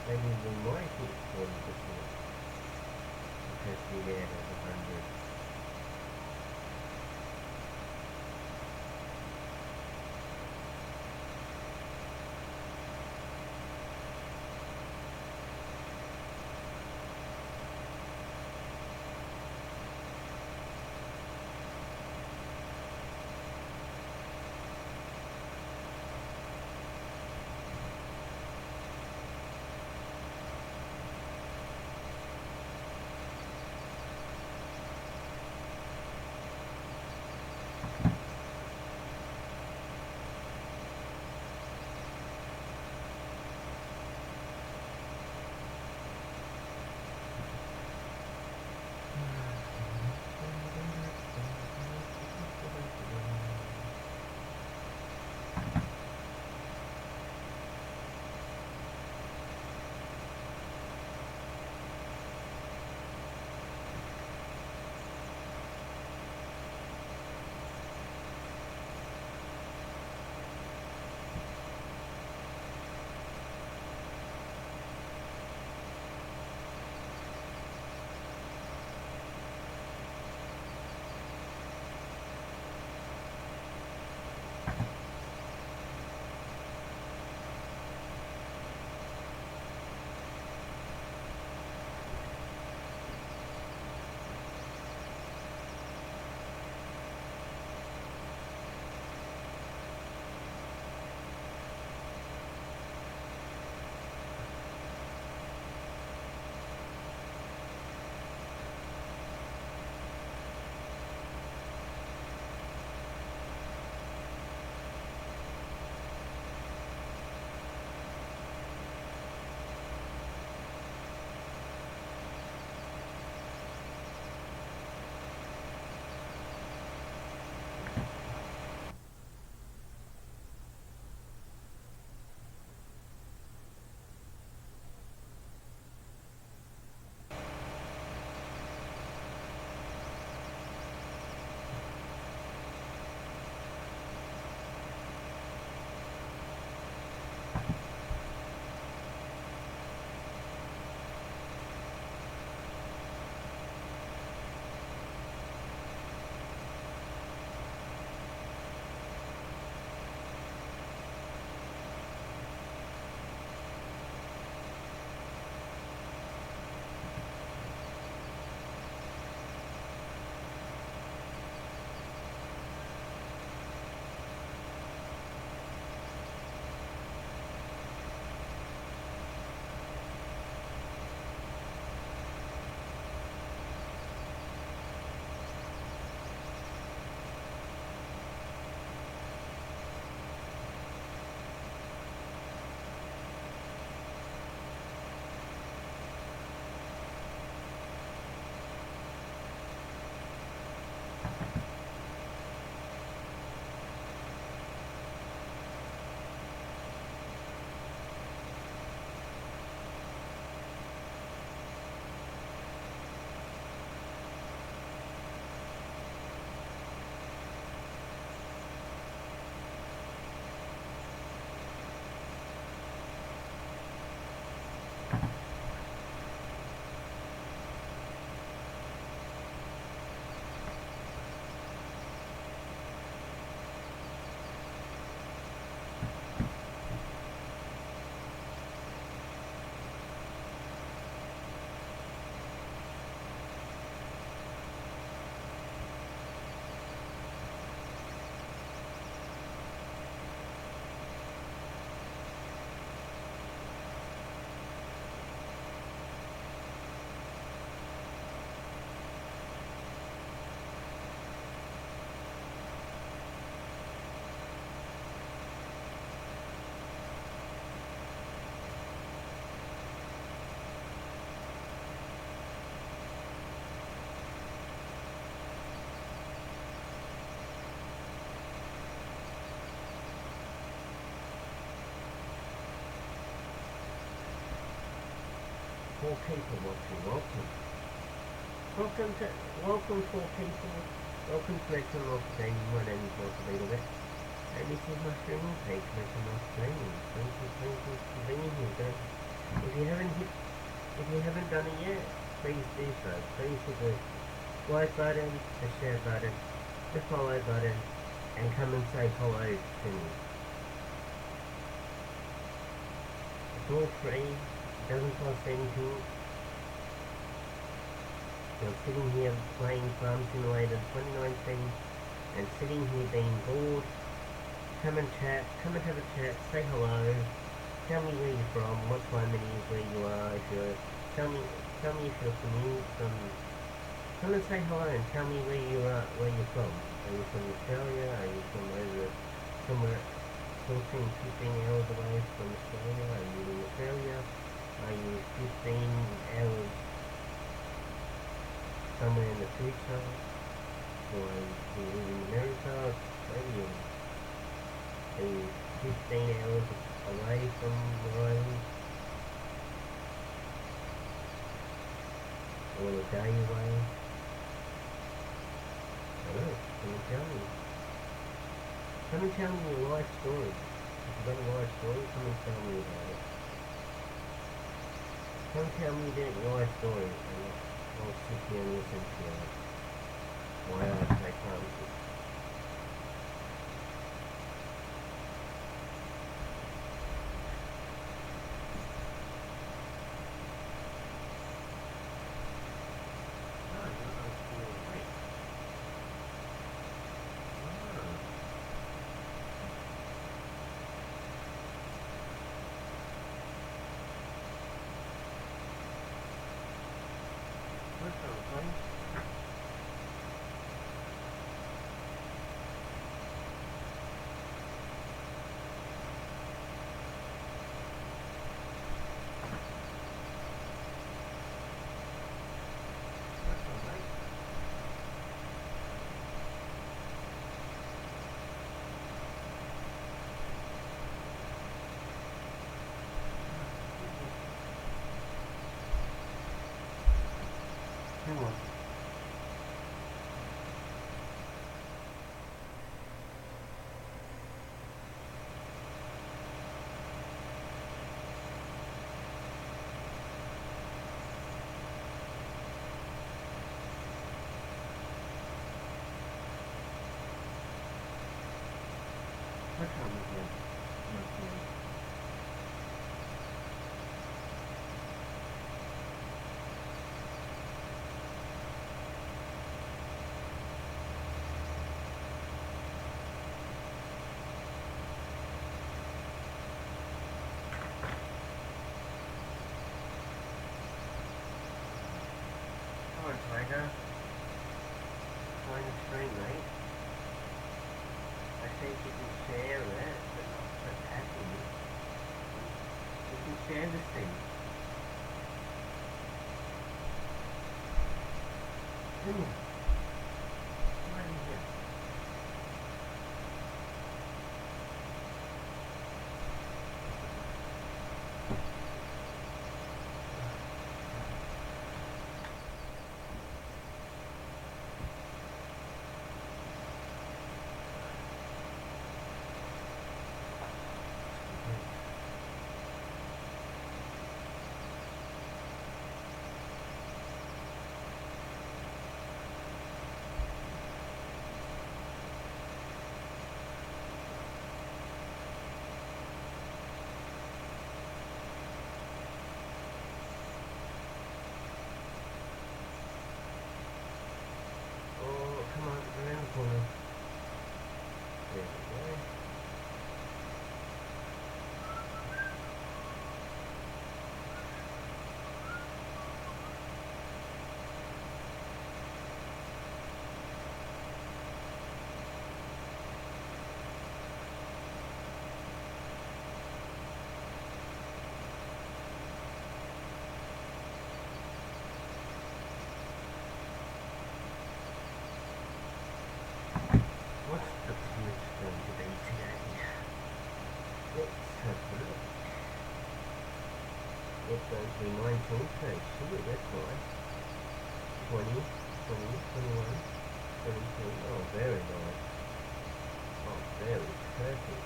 maybe even more if it's 40%. Because we get it as 100. Four people watching, welcome. Welcome four people. Welcome to Let's Unlock Gaming. My name is Michael Belovitz. And this is my streaming page, Let's Unlock Gaming. Thank you for being here, guys. If you haven't done it yet, please do so. Please hit the like button, the share button, the follow button, and come and say hello to me. It's all free, it doesn't cost anything. You're sitting here playing Farm Simulator 2019 and sitting here being bored. Come and chat, come and have a chat, say hello, tell me where you're from, what time it is, where you are, if you're, tell me if you're come and say hello and tell me where you are, where you're from. Are you from Australia? Are you from over somewhere 14, 15 hours away from Australia? Are you in Australia? Are you 15 hours somewhere in the future? Or do you live in America? Maybe are you 15 hours away from where I live? Or a day away? I don't know, come and tell me. Come and tell me your life story. If you've got a life story, come and tell me about it. Come tell me your life story and I'll sit here and listen to you. Why I say promises. Come on. What time is it? Come on, Tiger. Join the stream, mate. I think you can share it, but not so happy. You can share the thing. Come on. Come on here. Oh, come on, around the corner. There we go. What's the pitch going to be today? Let's have a look. It's going to be 19 today. Sugar, that's nice. 20, 21, 17. Oh, very nice. Oh, very perfect.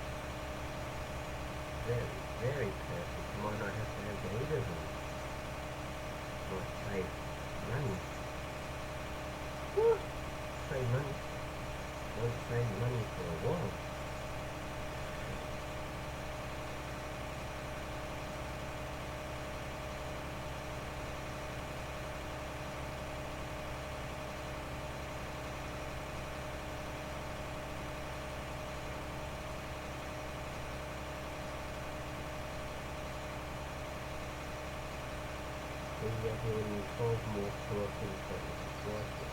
Very, very perfect. Might not have to have get rid of them. Might save money. Woo! Save money. Won't save money for a while. We get here when you 12 more sorting seconds worth it.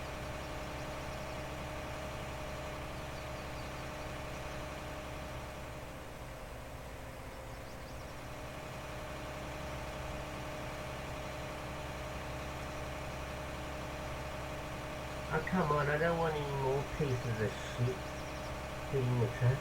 Oh come on, I don't want any more pieces of shit hitting the track.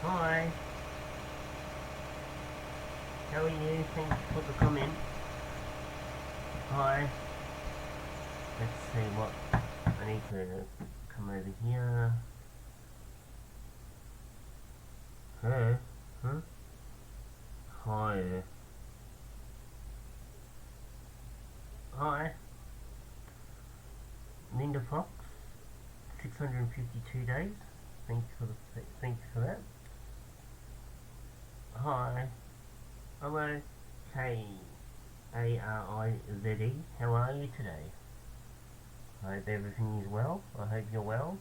Hi. How are you? Thanks for the comment. Hi. Let's see what I need to come over here. Huh? Huh? Hi. Hi. Linda Fox. 652 days. Thanks for that. Hi. Hello. K-A-R-I-Z-E. How are you today? I hope everything is well. I hope you're well.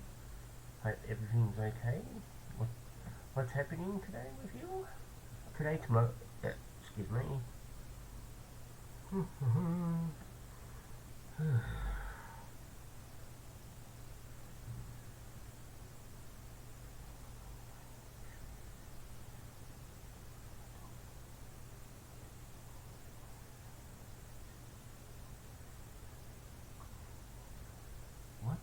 Hope everything's okay. What's happening today with you? Today, tomorrow. Excuse me. What?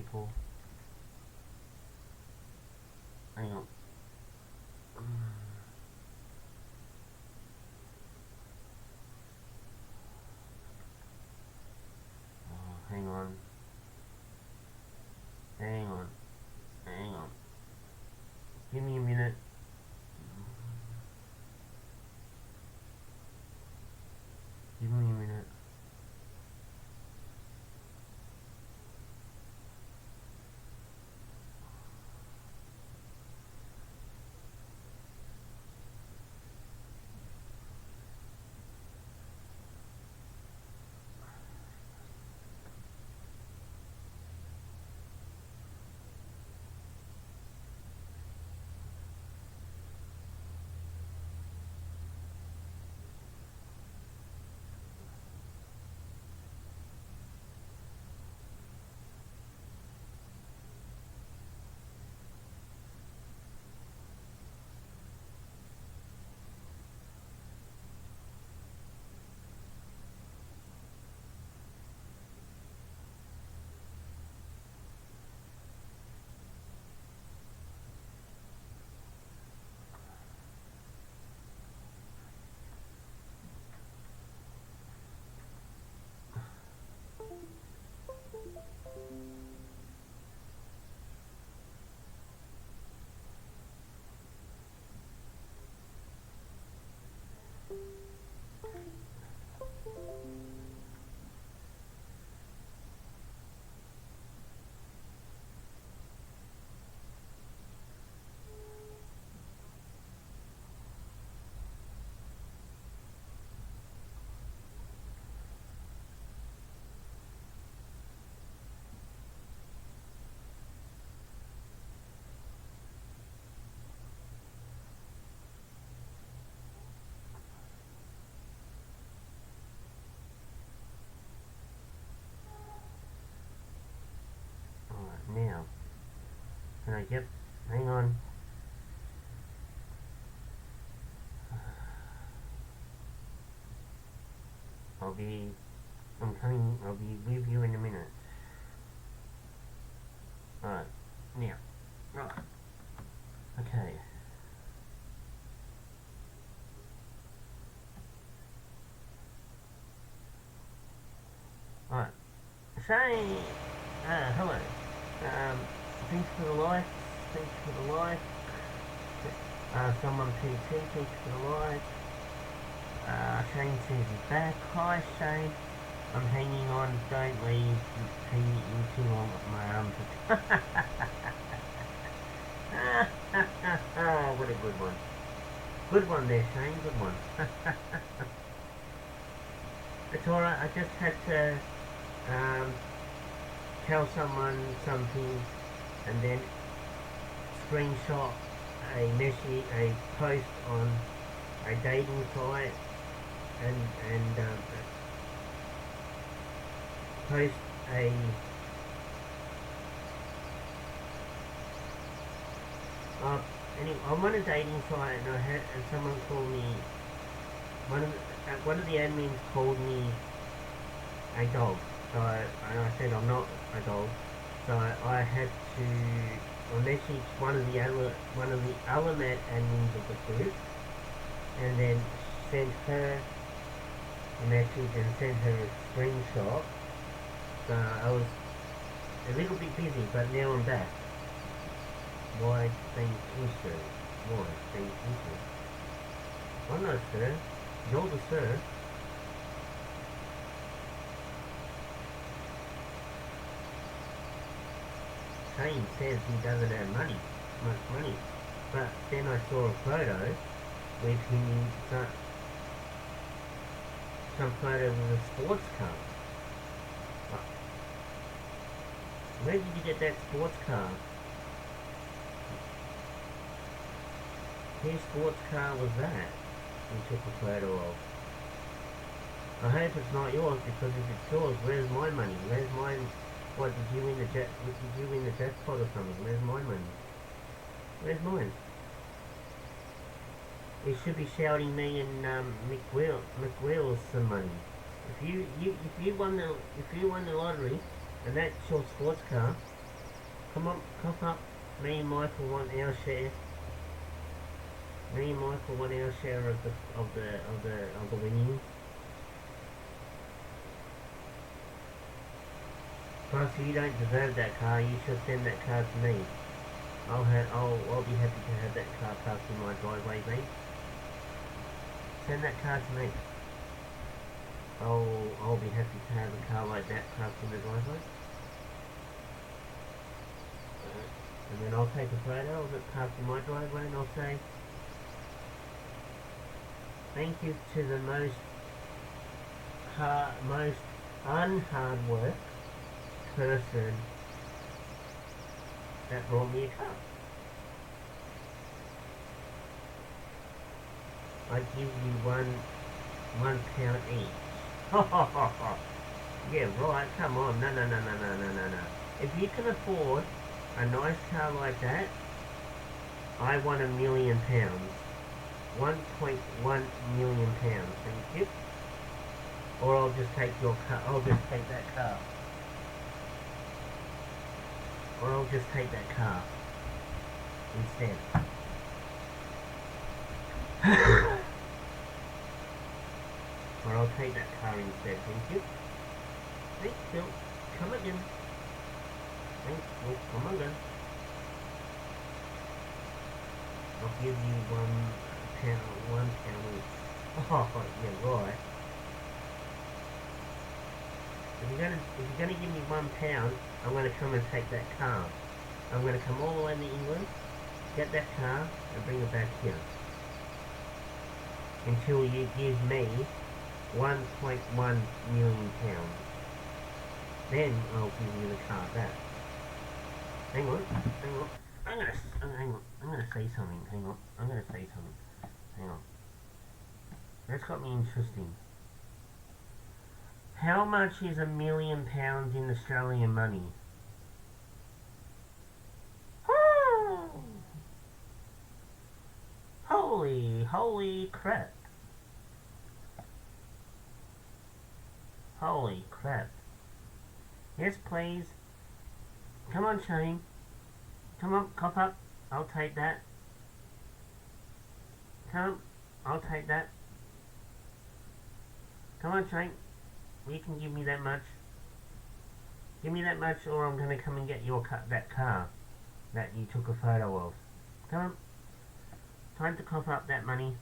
people. Hang on. Oh, hang on. Hang on. Hang on. Give me a minute. Give me a minute. Alright, now. Can I get... Hang on. I'll be with you in a minute. Alright, now. Right. Okay. Alright. Say, hello. Thanks for the like. Thanks for the like. Someone PT, thanks for the like. Shane says he's back. Hi Shane. I'm hanging on. Don't leave. Hanging too long with my arms. Oh, what a good one. Good one there, Shane. Good one. It's alright. I just had to tell someone something and then screenshot a message, a post on a dating site and post a anyway, I'm on a dating site and someone called me, one of the admins called me a dog. So and I said I'm not a dog. So I had to message one of the other admins of the group and then sent her a message and sent her a screenshot. So I was a little bit busy, but now I'm back. Why, thank you, sir. Why, thank you, sir. I'm not sir. You're the sir. Shane says he doesn't have much money. But then I saw a photo with him in some photo with a sports car. Where did you get that sports car? Whose sports car was that you took a photo of? I hope it's not yours, because if it's yours, where's my money? Where's mine? What, did you win the jackpot or something? Where's my money? Where's mine? You should be shouting me and McWheels some money. If you won the lottery and that's your sports car, Come on, cough up. Me and Michael want our share. Me and Michael want our share of the winnings. Plus, you don't deserve that car. You should send that car to me. I'll be happy to have that car passed in my driveway, mate. Send that car to me. I'll be happy to have a car like that passed in the driveway. And then I'll take a photo of it passed in my driveway and I'll say, thank you to the most unhard work person that brought me a car. I give you £1 each. Yeah, right, come on. No. If you can afford a nice car like that, I want £1 million. £1.1 million, thank you. Or I'll just take your car. I'll just take that car. Or I'll just take that car instead. Or I'll take that car instead, thank you. Thanks, Bill. Come again. Thanks, Bill. Come again. I'll give you £1 each. Oh, yeah, right. If you're gonna give me £1, I'm gonna come and take that car. I'm gonna come all the way to England, get that car, and bring it back here. Until you give me £1.1 million. Then I'll give you the car back. Hang on. I'm gonna say something. Hang on. Hang on. That's got me interesting. How much is £1 million in Australian money? Holy crap. Holy crap. Yes, please. Come on, Shane. Come on, cough up. I'll take that. Come, I'll take that. Come on, Shane. You can give me that much. Give me that much or I'm going to come and get that car that you took a photo of. Come on. Time to cough up that money.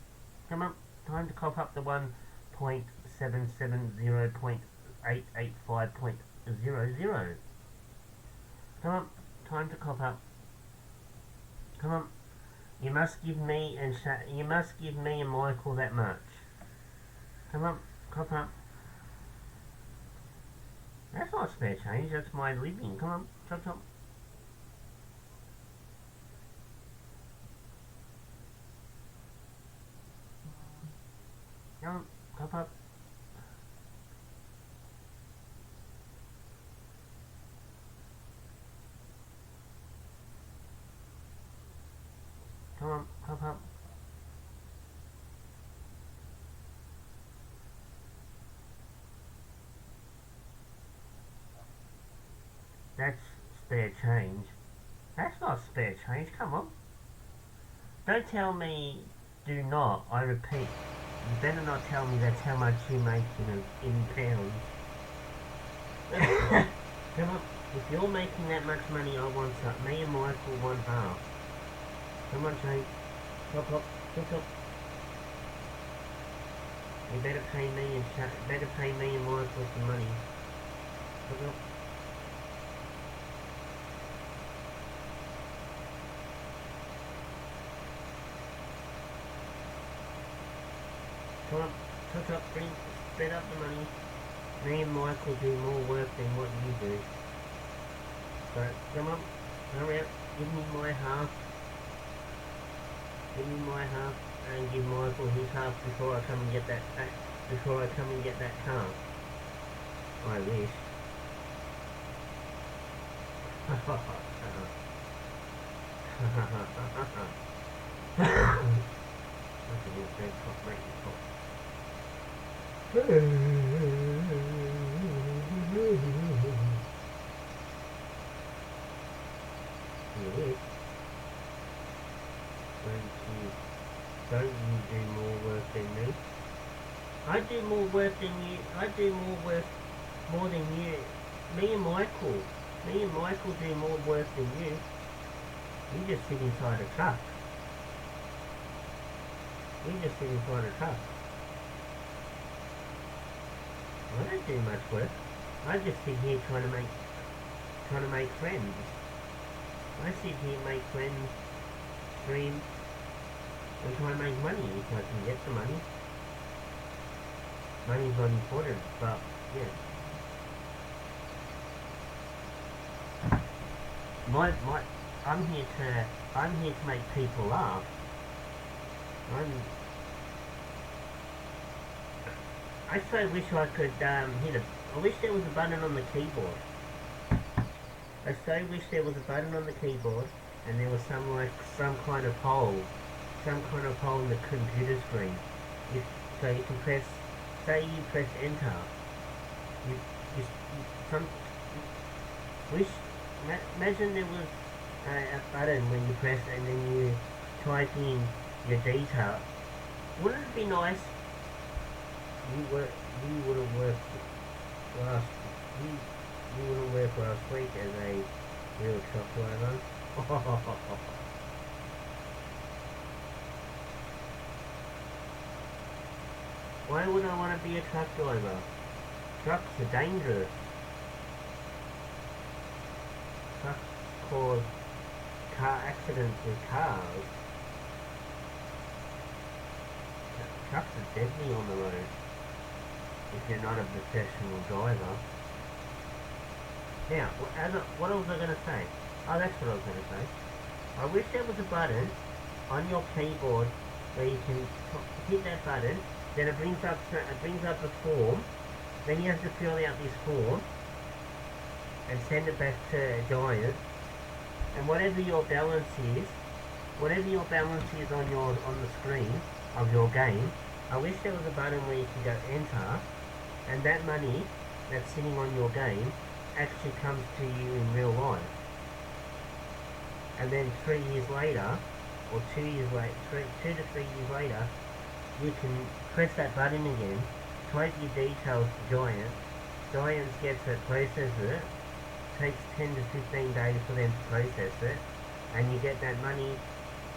Come on. Time to cough up the 1.770.885.00. Come on. Time to cough up. Come on. You must give me and Michael that much. Come on. Cough up. That's not spare change, that's my living. Come on, chop. Come on, cough up. Come on, cough up. That's spare change. That's not spare change, come on. Don't tell me, do not, I repeat. You better not tell me that's how much you make in pounds. Come on, if you're making that much money, I want some. Me and Michael want half. Come on, Shane. Chop. You better pay me and Michael some money. Chop. Come on, chop, spread up the money. Me and Michael do more work than what you do. So, come on, hurry up, give me my half. Give me my half and give Michael his half before I come and get that car. I wish. you do more work than me. I do more work than you. I do more than you. Me and Michael do more work than you. You just sit inside a truck. You just sit inside a truck. I don't do much work. I just sit here trying to make friends. I sit here and make friends, stream, and try and make money if I can get the money. Money's not important, but yeah. I'm here to make people laugh. I so wish I could I wish there was a button on the keyboard. I so wish there was a button on the keyboard and there was some kind of hole in the computer screen. So you can press, say you press enter. Imagine there was a button when you press and then you type in your detail. Wouldn't it be nice? You would have worked last week as a real truck driver. Why would I want to be a truck driver? Trucks are dangerous. Trucks cause car accidents with cars. Trucks are deadly on the road if you're not a professional driver. Now, what else was I going to say? Oh, that's what I was going to say. I wish there was a button on your keyboard where you can hit that button, then it brings up a form, then you have to fill out this form and send it back to Giant, and whatever your balance is on the screen of your game, I wish there was a button where you can go enter, and that money that's sitting on your game actually comes to you in real life. And then 3 years later, or 2 years later, 2 to 3 years later, you can press that button again, type your details to Giant, Giant gets it, processes it, takes 10 to 15 days for them to process it, and you get that money,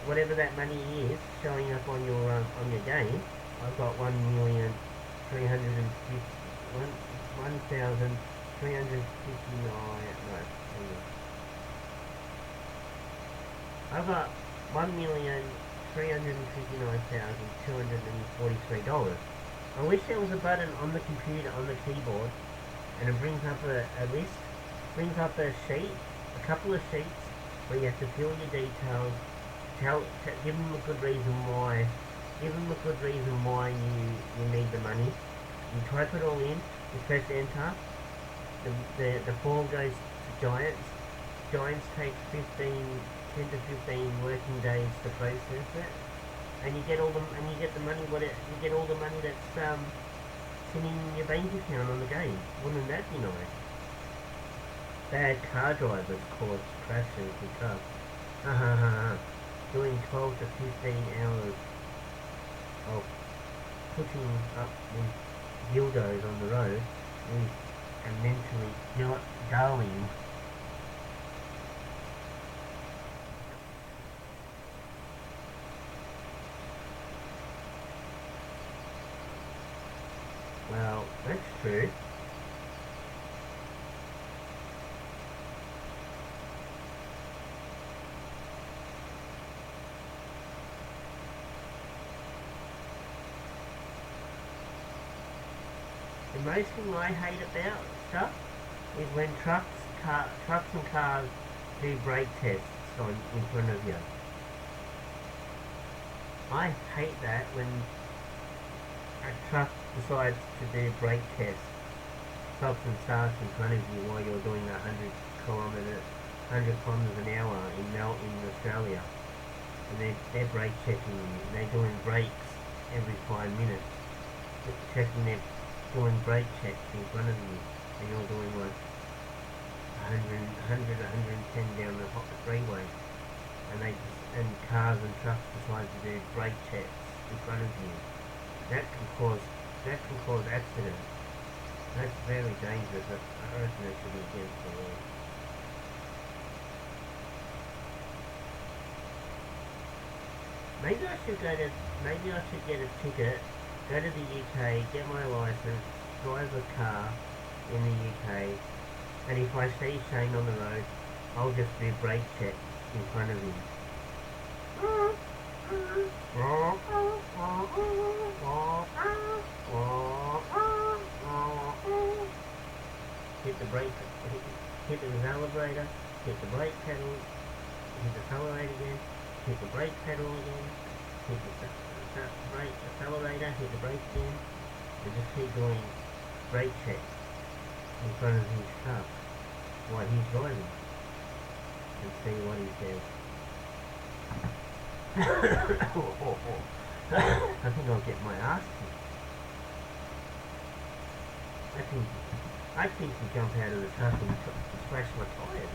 whatever that money is, showing up on your game. I've got 1,359,243 dollars. I wish there was a button on the computer, on the keyboard, and it brings up a list, brings up a sheet, a couple of sheets, where you have to fill your details, give them a good reason why you need the money. You type it all in, you press enter, the form goes to Giants. Giants take 10 to 15 working days to process it, and you get all the money that's sitting in your bank account on the game. Wouldn't that be nice? Bad car drivers cause crashes because doing 12 to 15 hours of putting up these dildos on the road and mentally not going. Well, that's true. The most thing I hate about stuff is when trucks and cars do brake tests in front of you. I hate that when a truck decides to do brake tests, stops and starts in front of you while you're doing 100 kilometres an hour in Australia, and they're brake checking you. They're doing brakes every 5 minutes, doing brake checks in front of you, and you're doing like 110 down the freeway, and cars and trucks decide to do brake checks in front of you. That can cause accidents. That's very dangerous. I reckon it should be against the law. Maybe I should get a ticket, go to the UK, get my license, drive a car in the UK, and if I see Shane on the road, I'll just do brake checks in front of him. Hit the brake, hit the accelerator, hit the brake pedal, hit the accelerator again, hit the brake pedal again, hit the brake accelerator, hit the brake again, and just keep doing brake checks in front of his car while he's driving, and see what he says. I think I'll get my ass kicked. I think to jump out of the truck and smash my tyres.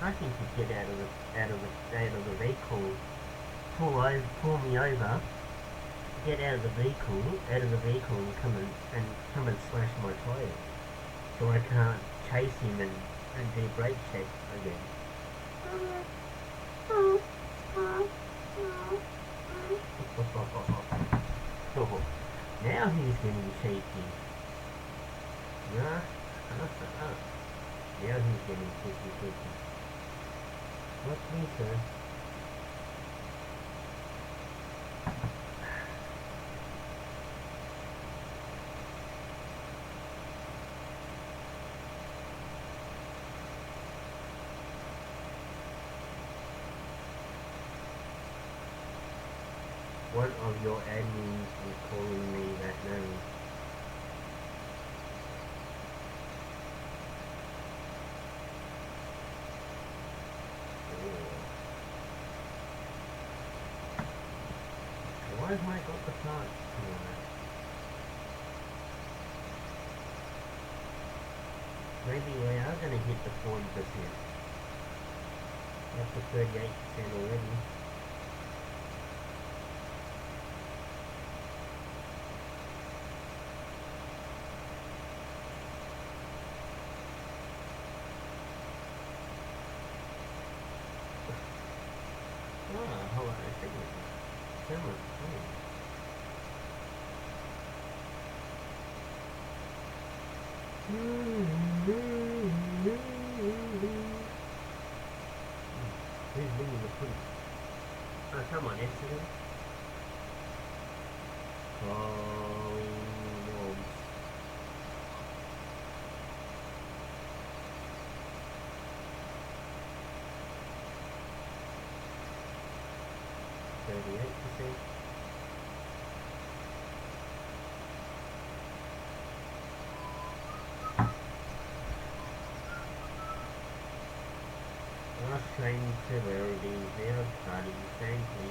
I think to get out of the vehicle, pull me over, get out of the vehicle, and come and slash my tyres, so I can't chase him and do brake checks again. Now he's getting shaky. Now he's getting shaky. Watch me, sir. One of your admins is calling me that name. Why have I got the parts? Maybe we are going to hit the 40%. Up to 38% already. Hold on a second. Camera. These windows are pretty. Oh, come on, Exeter. Calling Wolves. %. Last training severity, zero party, frankly.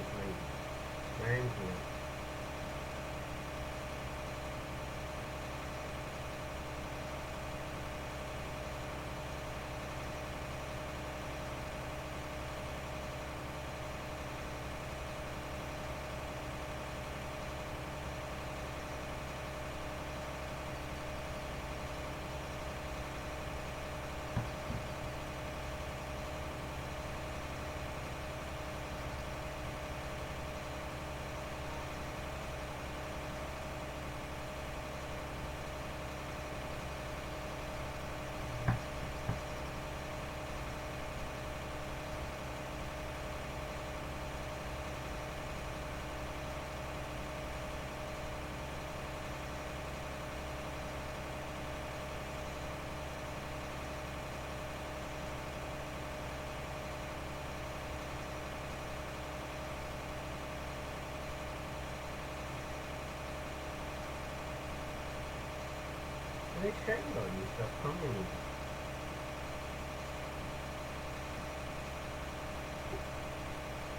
They're shame on you, stop commenting.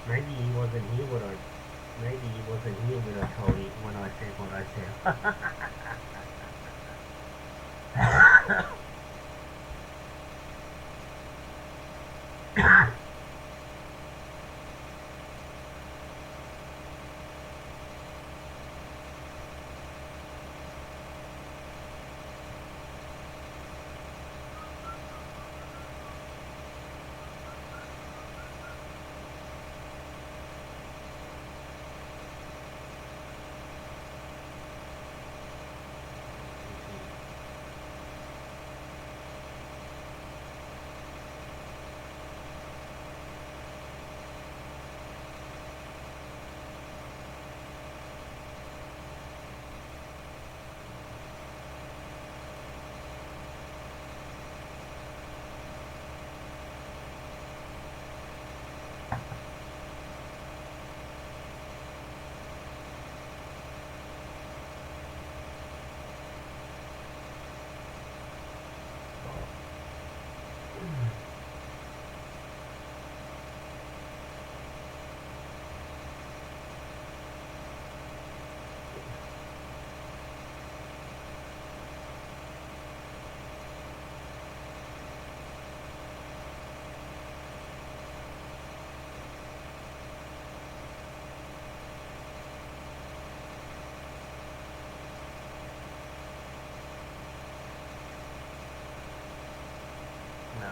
Maybe he wasn't here when I told him when I said what I said. No,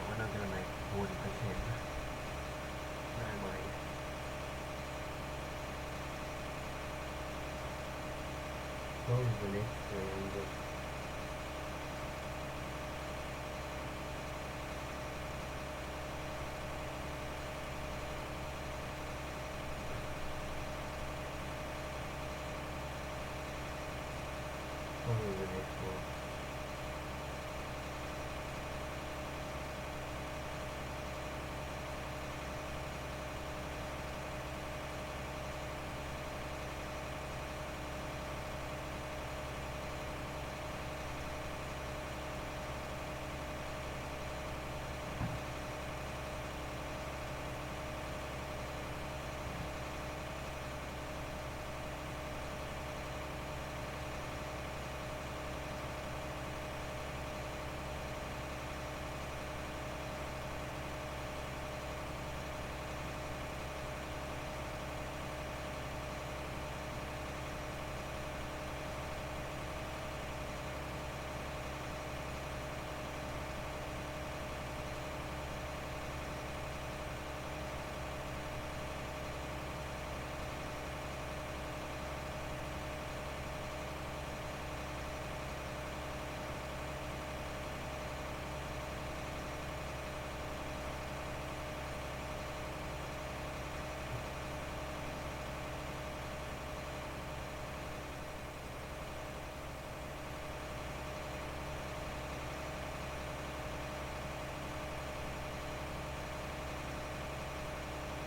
we're not gonna make 40%. No way. Close the next round, but probably the next one.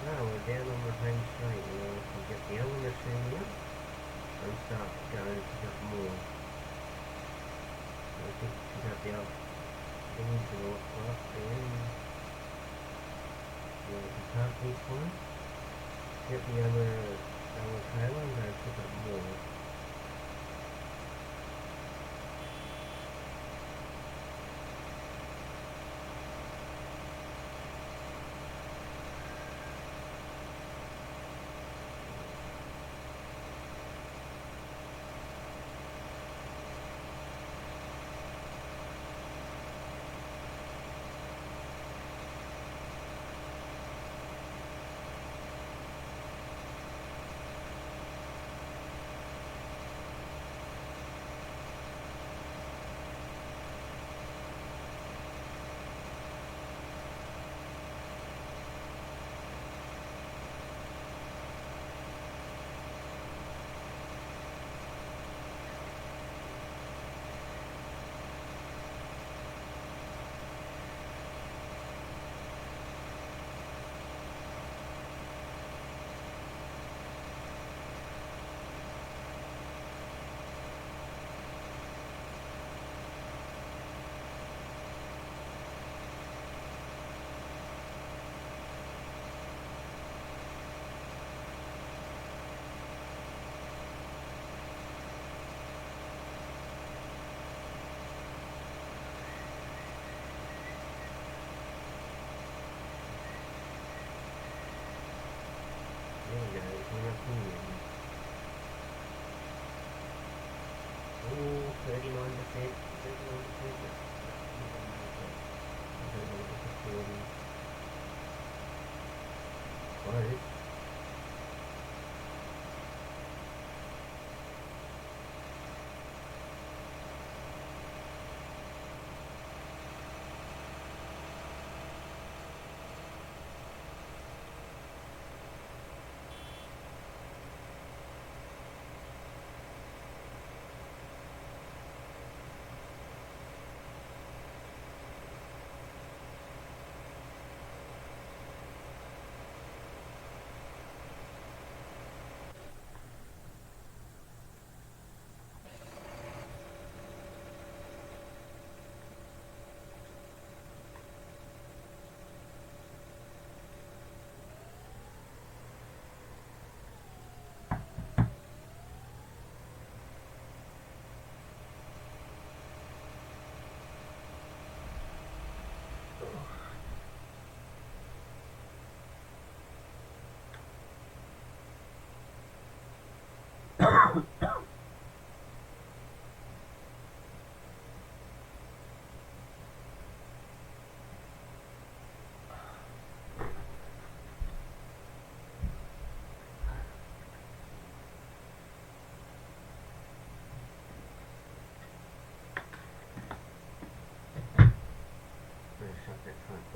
Now we're down on the home straight, and then we can get the elements in here and start going to pick up more. So pick up the other things and all up there. Yeah, we can park this one. Get the other trailer and go pick up more.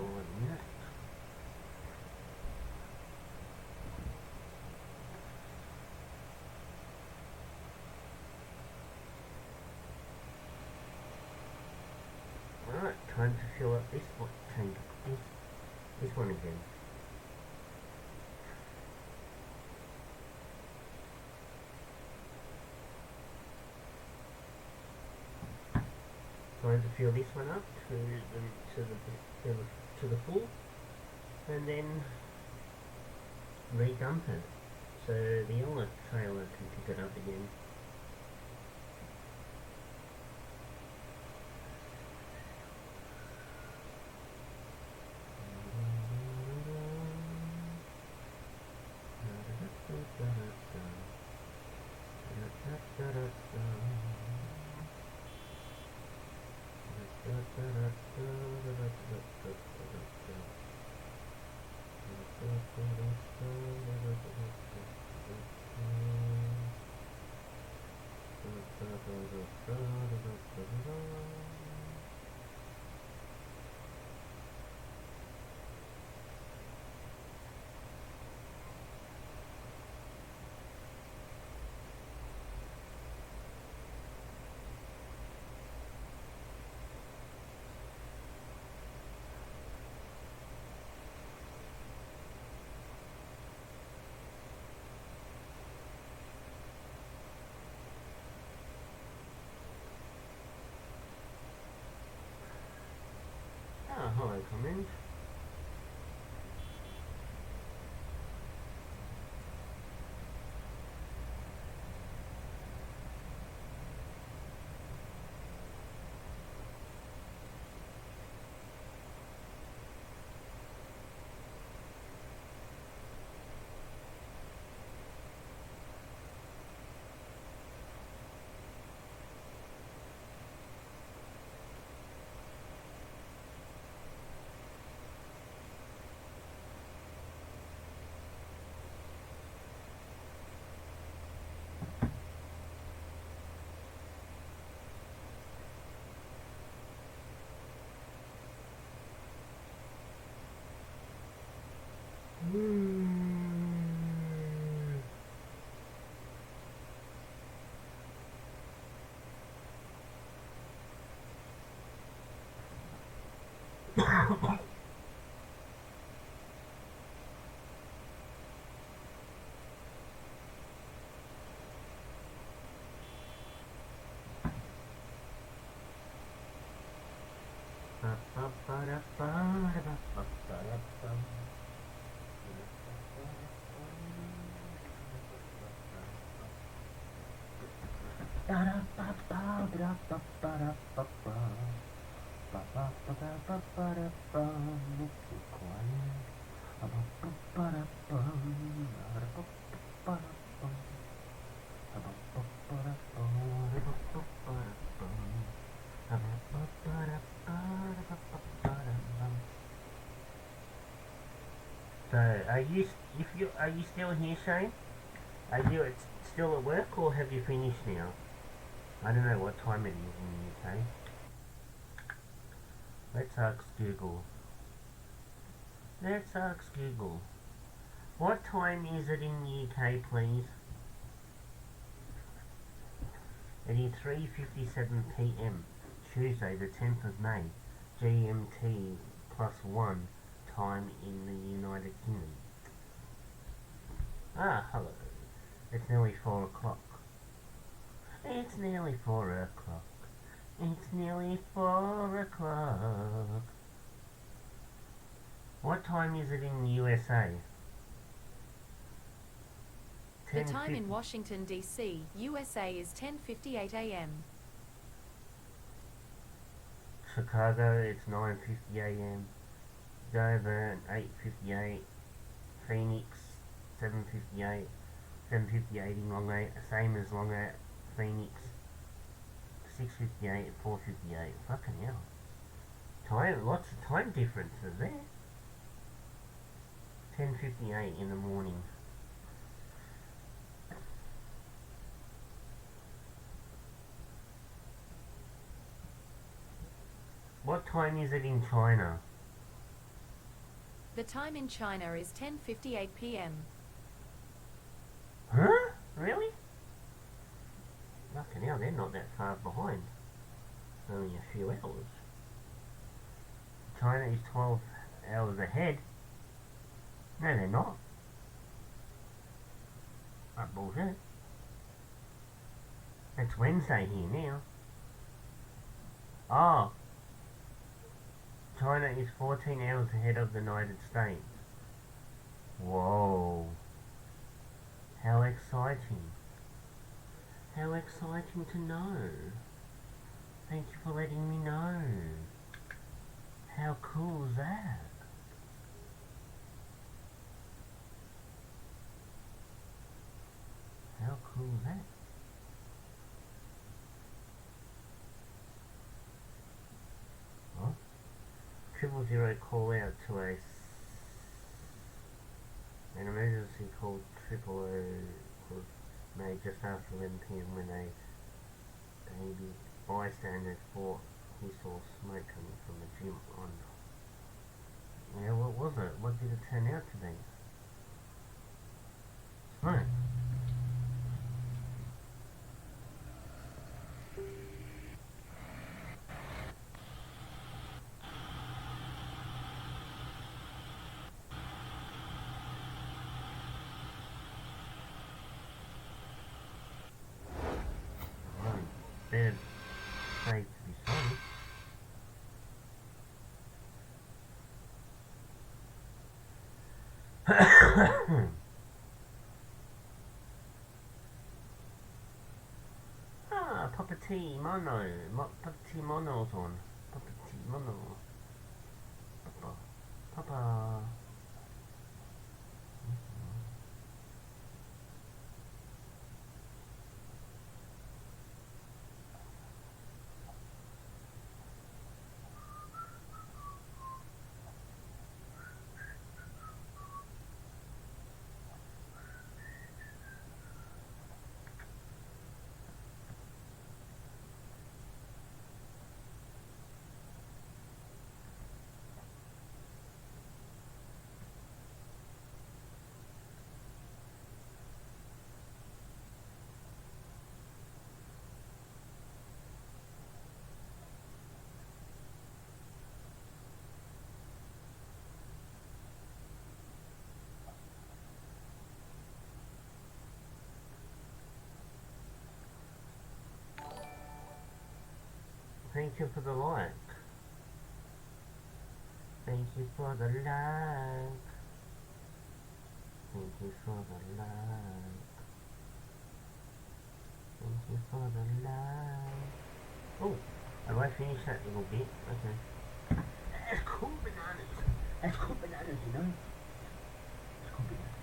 minutes. Alright, time to fill up this tank. This one again. Time to fill this one up to the full, and then re-dump it, so the other trailer can pick it up again. Hello, comment. So, are you still here, Shane? Are you still at work, or have you finished now? I don't know what time it is in the UK. Let's ask Google. Let's ask Google. What time is it in the UK, please? It is 3:57 PM, Tuesday the 10th of May, GMT +1 time in the United Kingdom. Ah, hello. It's nearly 4 o'clock. It's nearly 4 o'clock. It's nearly 4 o'clock. What time is it in the USA? The time in Washington, D.C., USA is 10:58 a.m. Chicago, it's 9:50 a.m. Dover, 8:58. Phoenix, 7:58. 7:58 in Longate, same as Longate. Phoenix, 6:58, 4:58. Fucking hell. Lots of time differences there. 10:58 in the morning. What time is it in China? The time in China is 10:58 p.m. Huh? Really? Fucking hell, they're not that far behind. Only a few hours. China is 12 hours ahead. No, they're not. That bullshit. It's Wednesday here now. Oh. China is 14 hours ahead of the United States. Whoa. How exciting. How exciting to know. Thank you for letting me know. How cool is that? How cool is that? Huh? 000 call out to an emergency call 000 was made just after 11 p.m. when a baby bystander thought he saw smoke coming from the gym on. Yeah, what was it? What did it turn out to be? Smoke. Well, better safe to be sorry. Papa T Mono. Papa T Mono's on. Papa T Mono. Papa. Thank you for the like. Thank you for the like. Thank you for the like. Thank you for the like. Oh, have I finished that little bit? Okay. That's cool bananas. That's cool bananas, you know? That's cool bananas.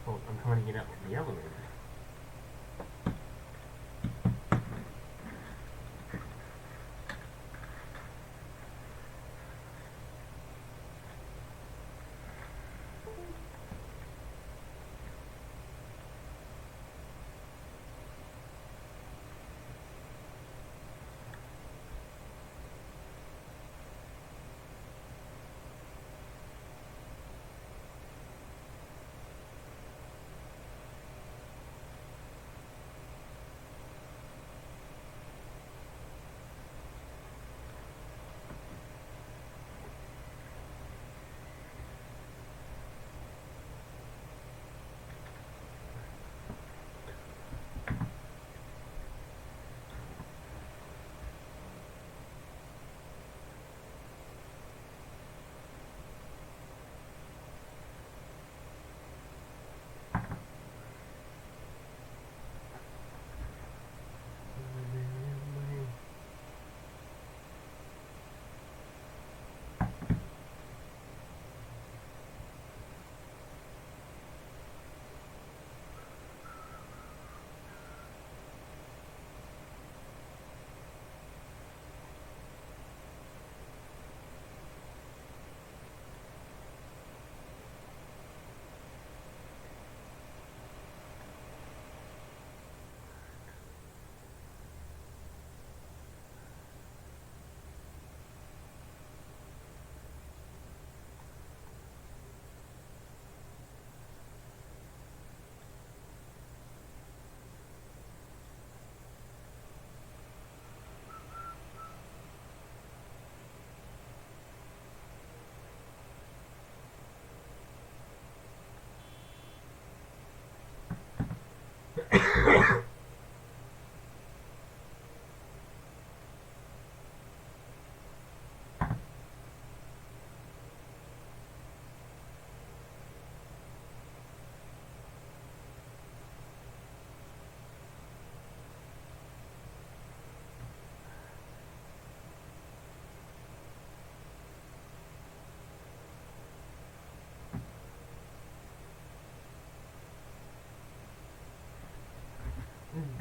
Oh, I'm trying to get up to the other room.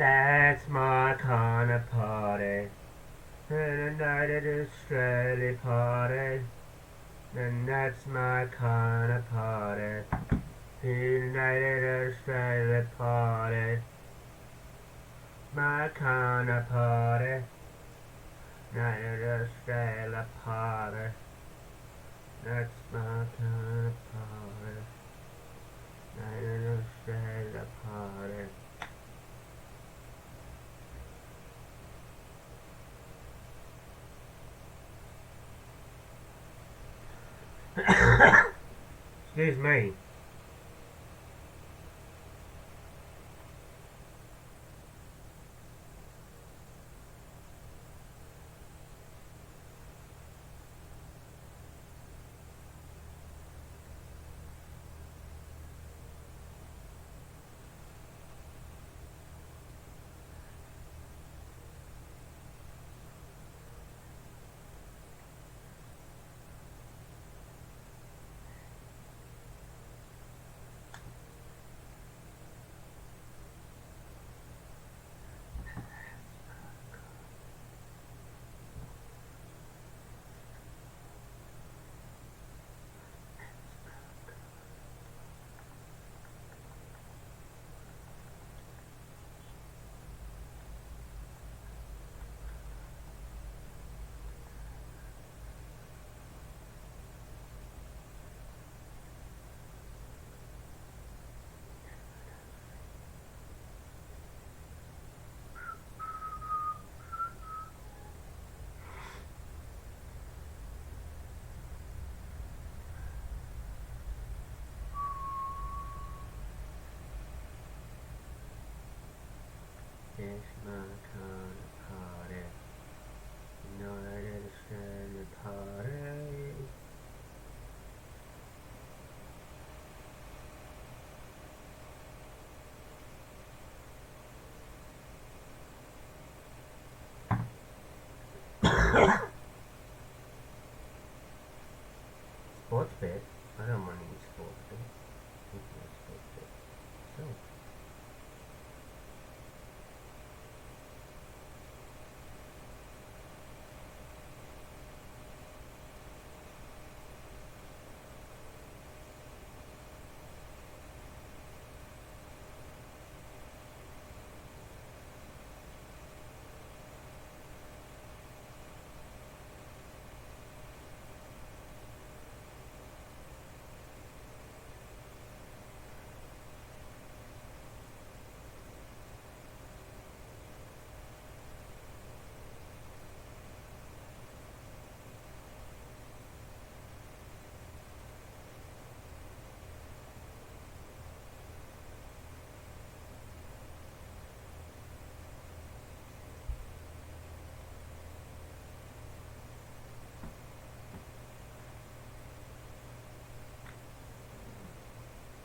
That's my kind of party. And a night at Australia party. And that's my kind of party. Night at Australia party. My kind of party. Night at Australia party. That's my kind of party. Night at Australia party. Excuse me. It's my kind of party. You know I understand the party. Sports bet? I don't want any sports bet. Sports bet. So.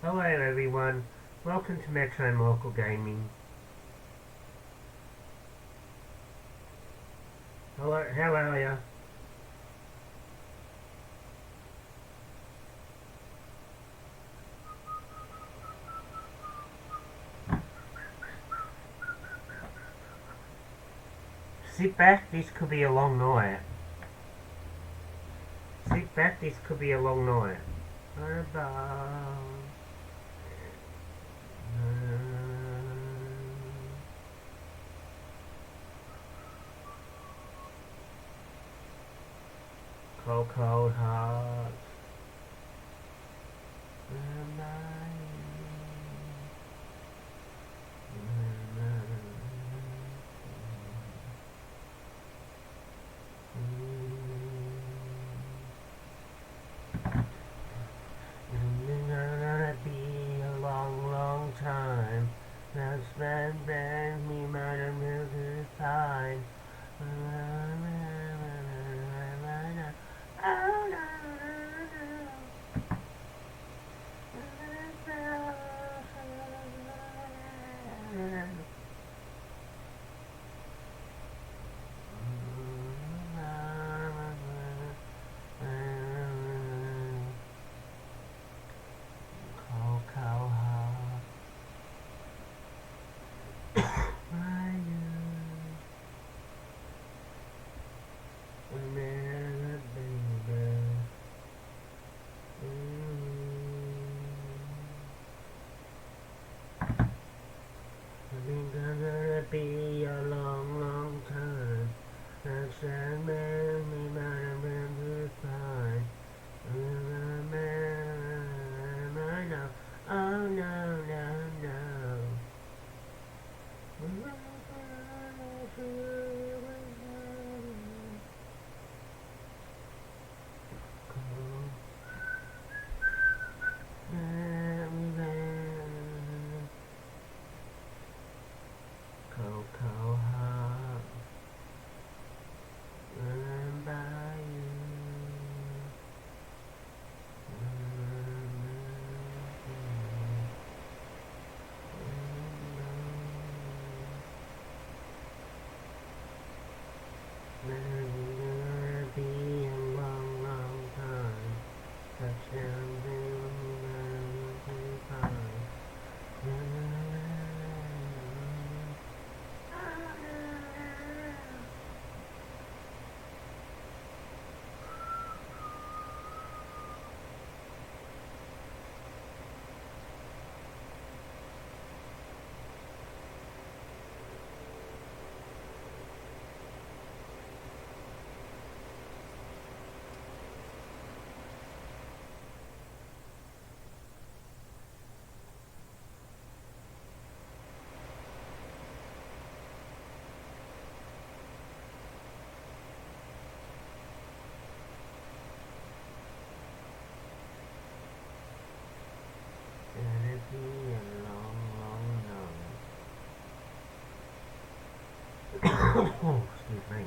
Hello everyone, welcome to Metro Local Gaming. Hello, how are ya? Sit back, this could be a long night. Sit back, this could be a long night. Cold, cold heart. Gonna be a long, long time. Now spend me madam is fine. Never, baby. It's gonna be a long, long time. That sad man may not remember fine. I know. Oh no, no, no. Cocoa Hut, run by you. Gonna be a long, long time. Touchdown, gonna be a long, long night. Oh, excuse me.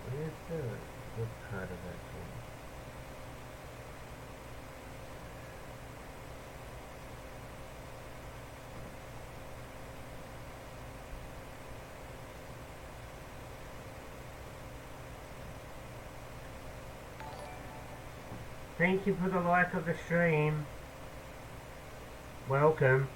Where's the good part of that thing? Thank you for the like of the stream. Welcome.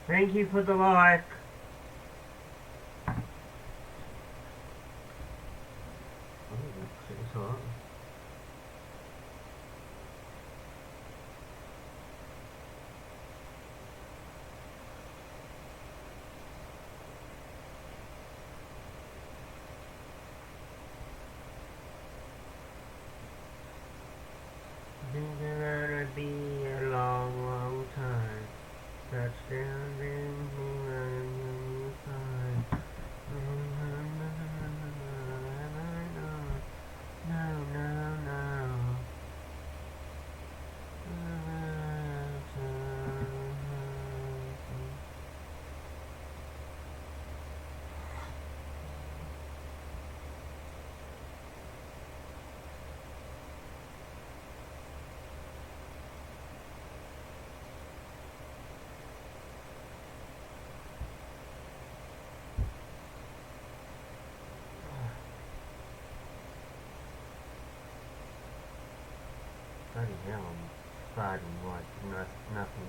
Thank you for the like. Oh, it's hot. It's gonna be a long, long time. Touchdown, then Pardon, like nothing.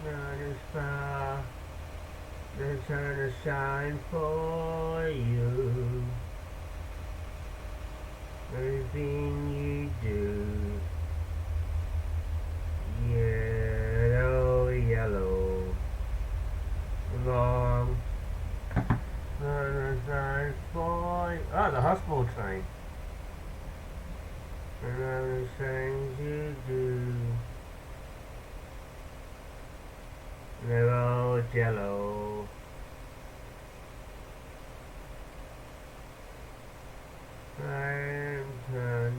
Not as far, the sun will shine for you. Everything you do, yellow, yellow, long. Sun will shine for you. Oh, the hospital train. And all the things you do. They're all jello. Turn,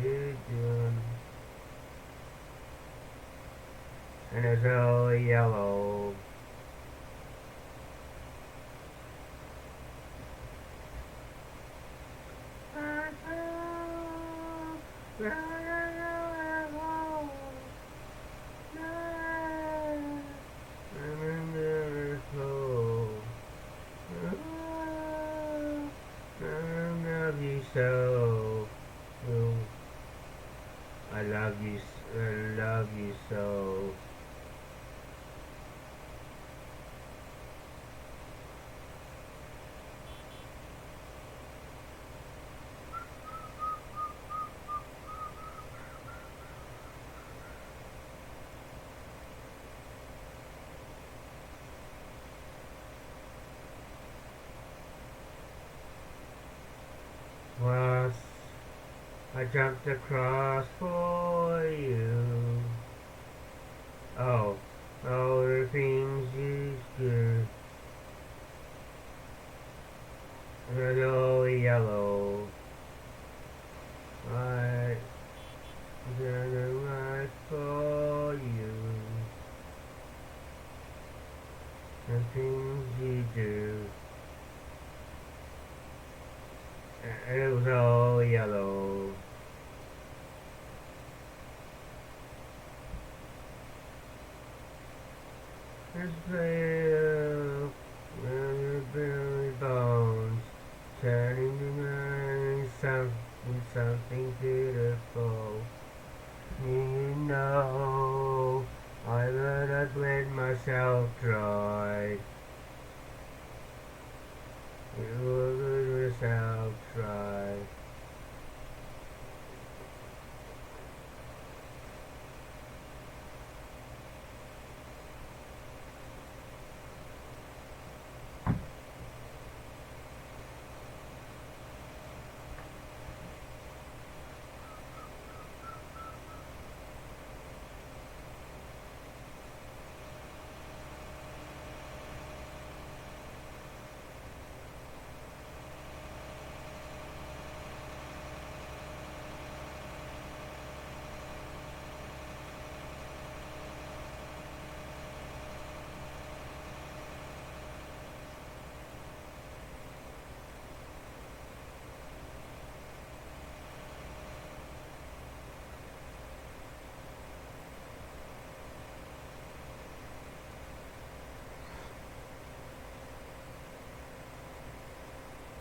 you done. And it's all yellow. So, I love you so. Once I jumped across for you. Oh, all the things you do. They're all yellow. I gonna ride for you. The things you do. It was all yellow. There's the belly bones turning to something beautiful. You know, I would have bled myself dry. You would yourself dry.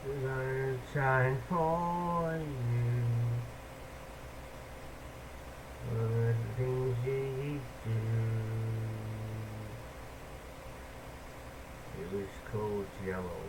Gonna shine for you. All the things you do. It was called yellow.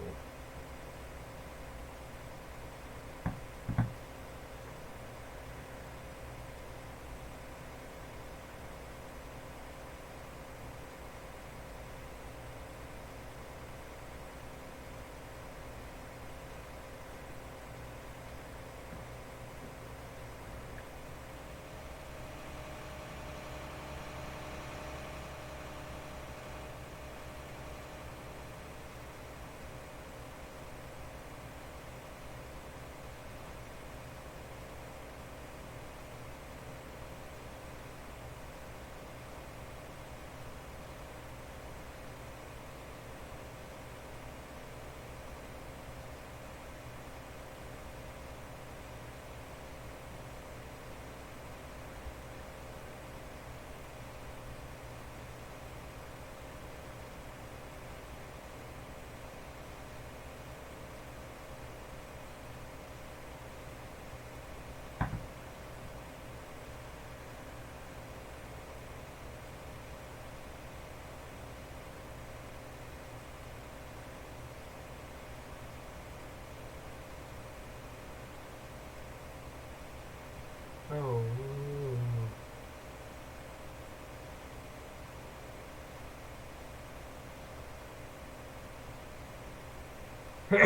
No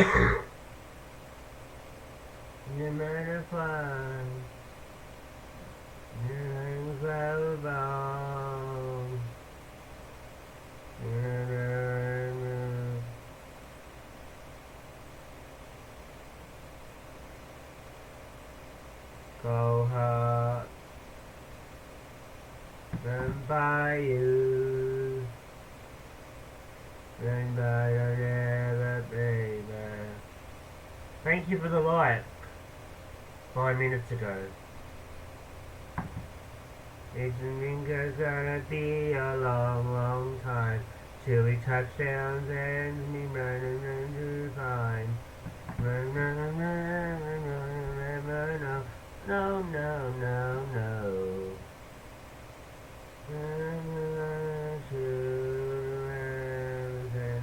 matter what, nothing's ever wrong. Go hard, run by you, run by your never baby. Thank you for the light 5 minutes ago. It's gonna be a long, long time till we touch down and me running to find. Run, run, run, run, run, run, run, run, no, no, no, no. Run, run, to heaven.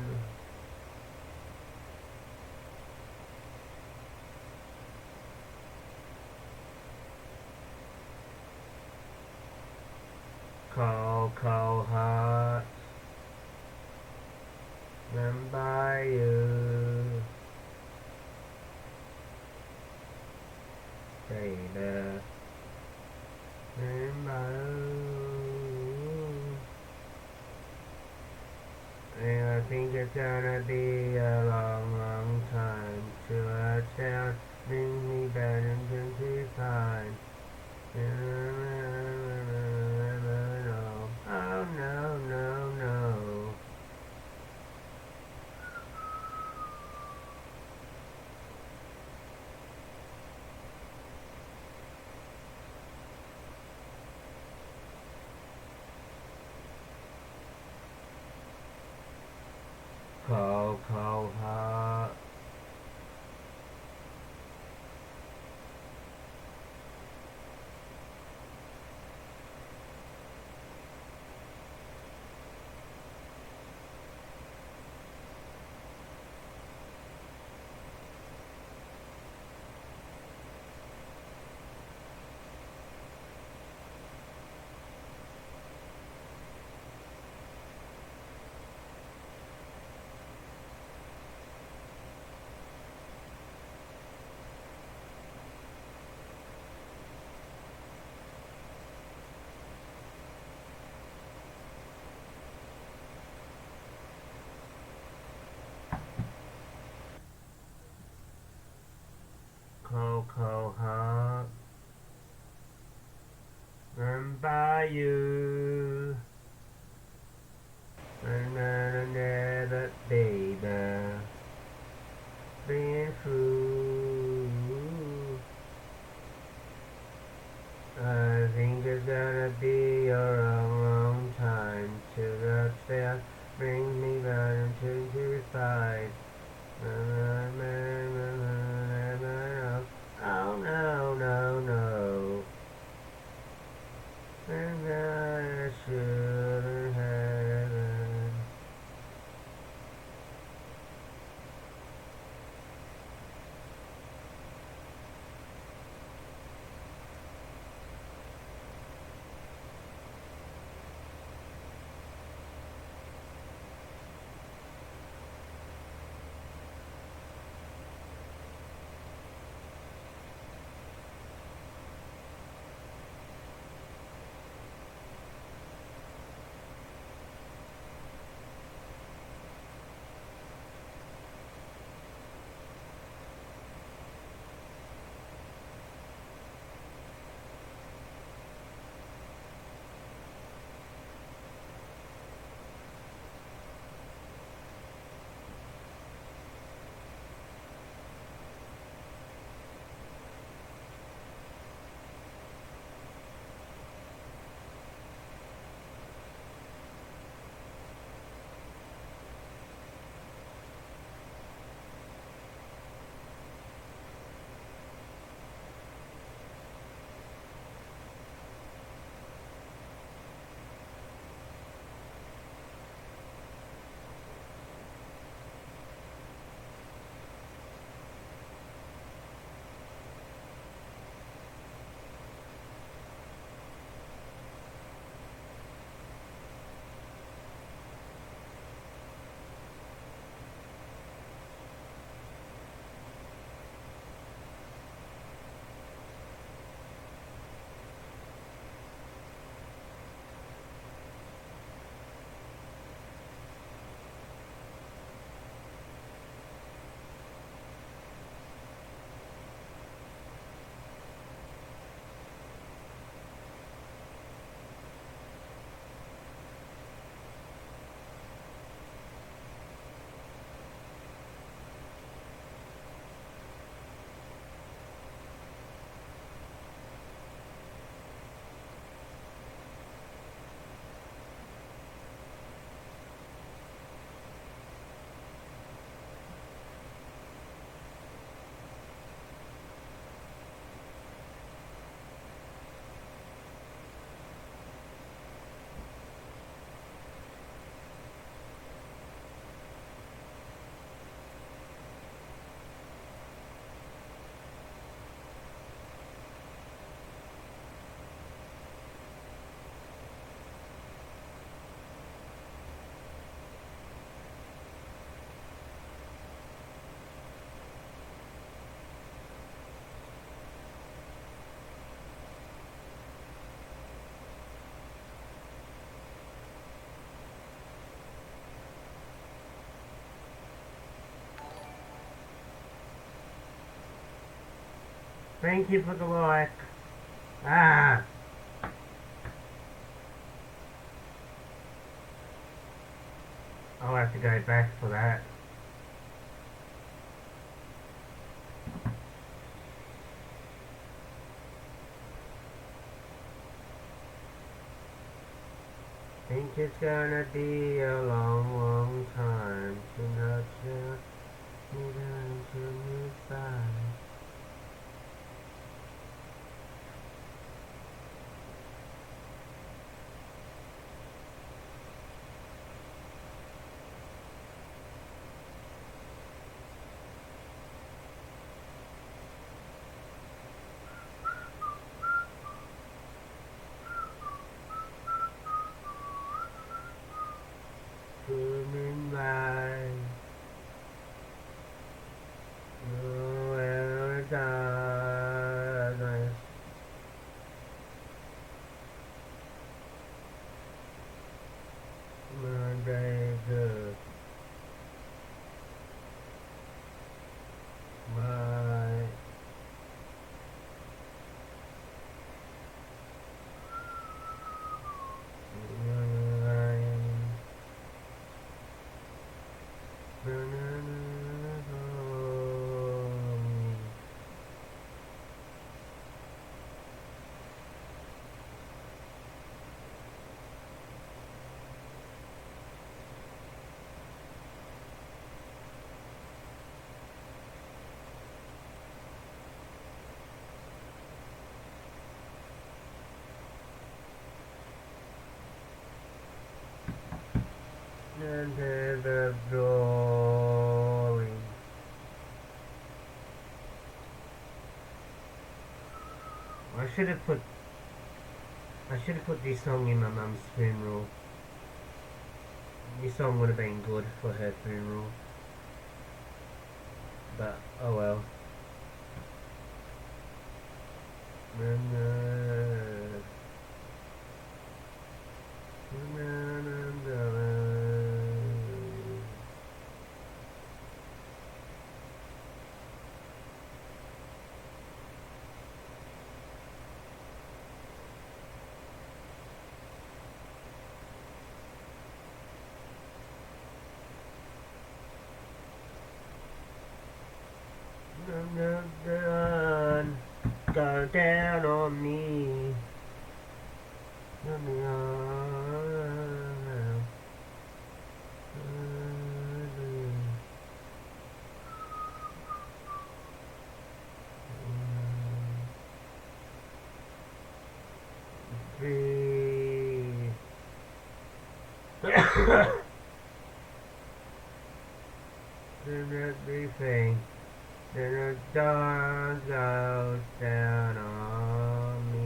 Cold, cold heart, run by you, baby, run by you. And I think it's gonna be a long, long time till I down, bring me back into time. Oh no, no, no. Cold, cold heart. Cold, cold heart, run by you, run never, baby, been through. I think it's gonna be a long, long time till the fair bring me back into the fight. Oh no, no, no. And I shouldn't have. Thank you for the like. Ah! I'll have to go back for that. Think it's gonna be a long, long time to nurture me down to new side. Swimming by nowhere darkness. My day good. My under the glory. I should have put this song in my mum's funeral. This song would have been good for her funeral. But oh well. Go down on me. Let me breathe. Then everything. Then the dawn goes down on me.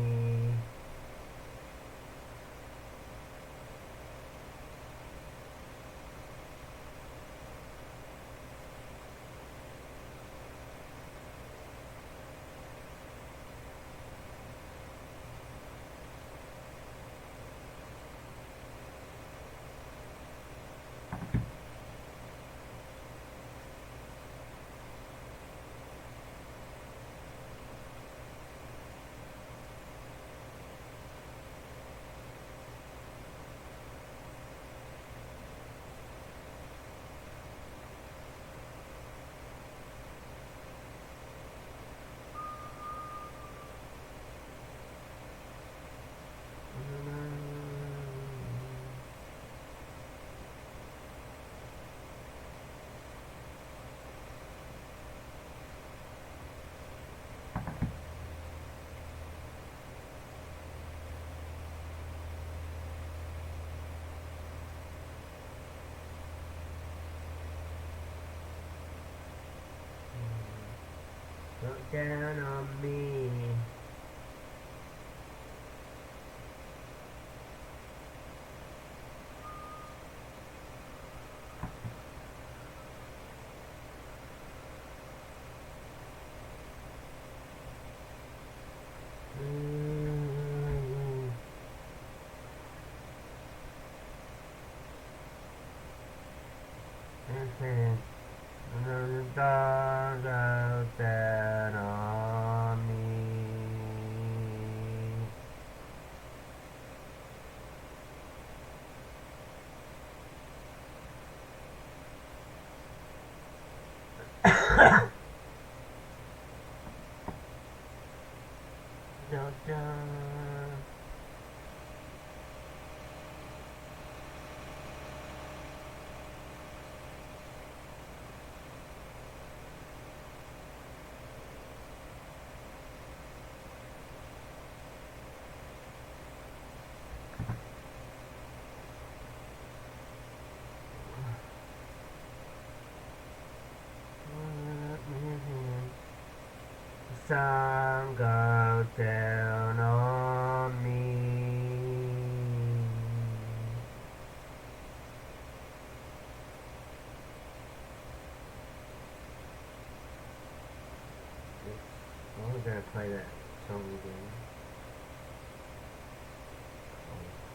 Look down on me. And the dog out there on me. Da, da. Sun goes down on me. I'm gonna play that song again.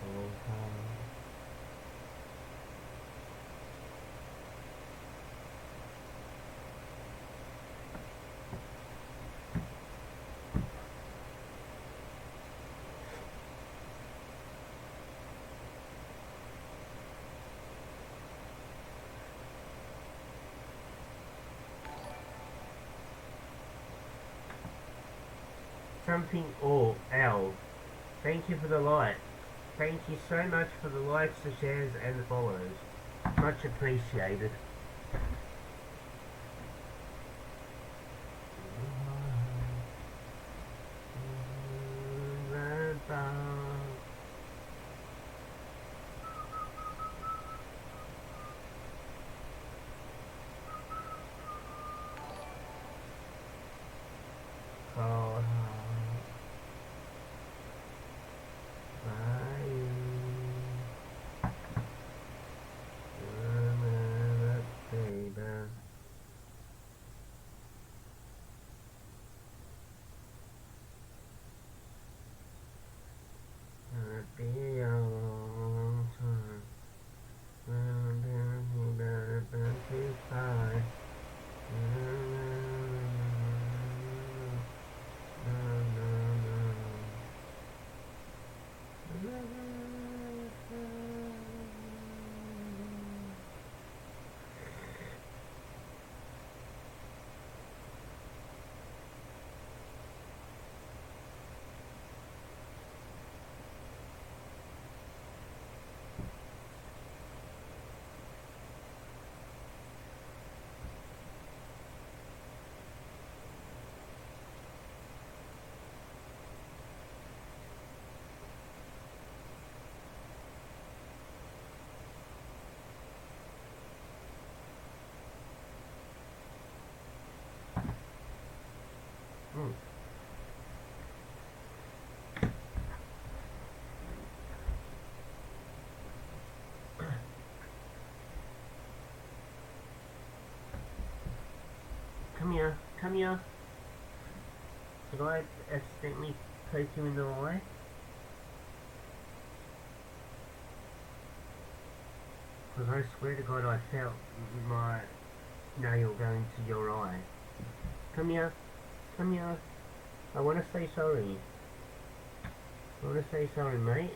Cold, cold, something or L. Thank you for the like. Thank you so much for the likes, the shares, and the follows. Much appreciated. Be a long time. You better be fine. Come here, come here. Did I accidentally poke you in the eye? Because I swear to God I felt my nail going to your eye. Come here, come here. I want to say sorry. I want to say sorry, mate.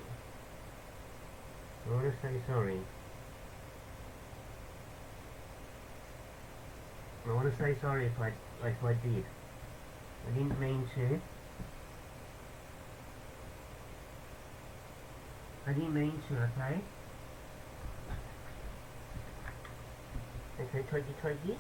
I want to say sorry. I want to say sorry if I did. I didn't mean to. I didn't mean to, okay? Okay, tuggy.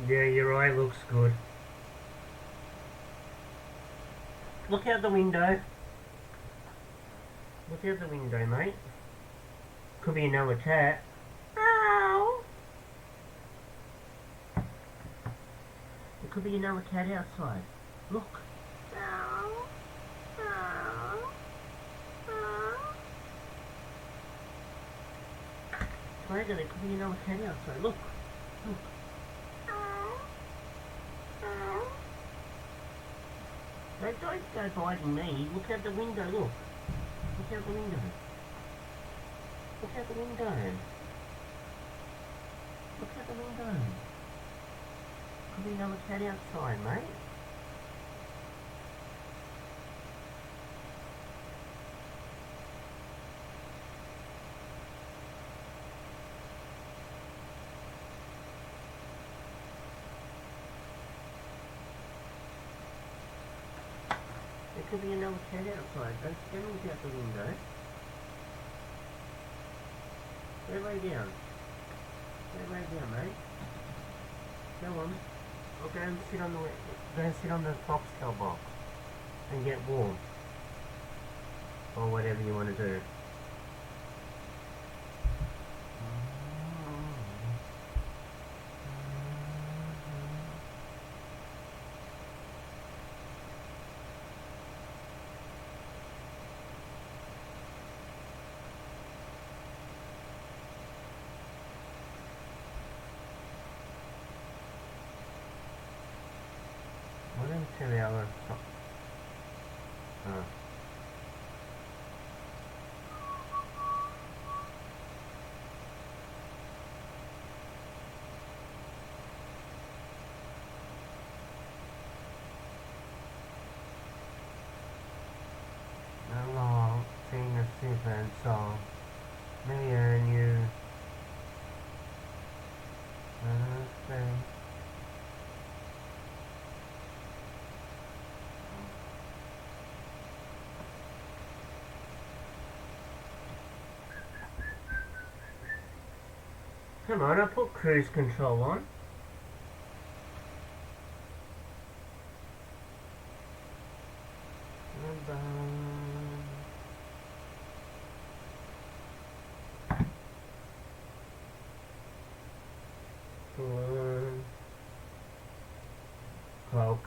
Yeah, your eye looks good. Look out the window. Look out the window, mate. Could be another cat. Ow! It could be another cat outside. Look. Ow! Ow! Ow! Tiger, there could be another cat outside. Look. Look. don't go biting me. Look out the window, look. Look out the window. Look out the window. Look out the window. Could be another cat outside, mate. There could be another cat outside. Don't look out the window. Go lay down. Go lay down, mate. Go on. Or go and sit on the foxtail box and get warm. Or whatever you want to do. What is 2 hours? Oh. Along, sing a different song. Me and you. Understand. Come on, I put cruise control on.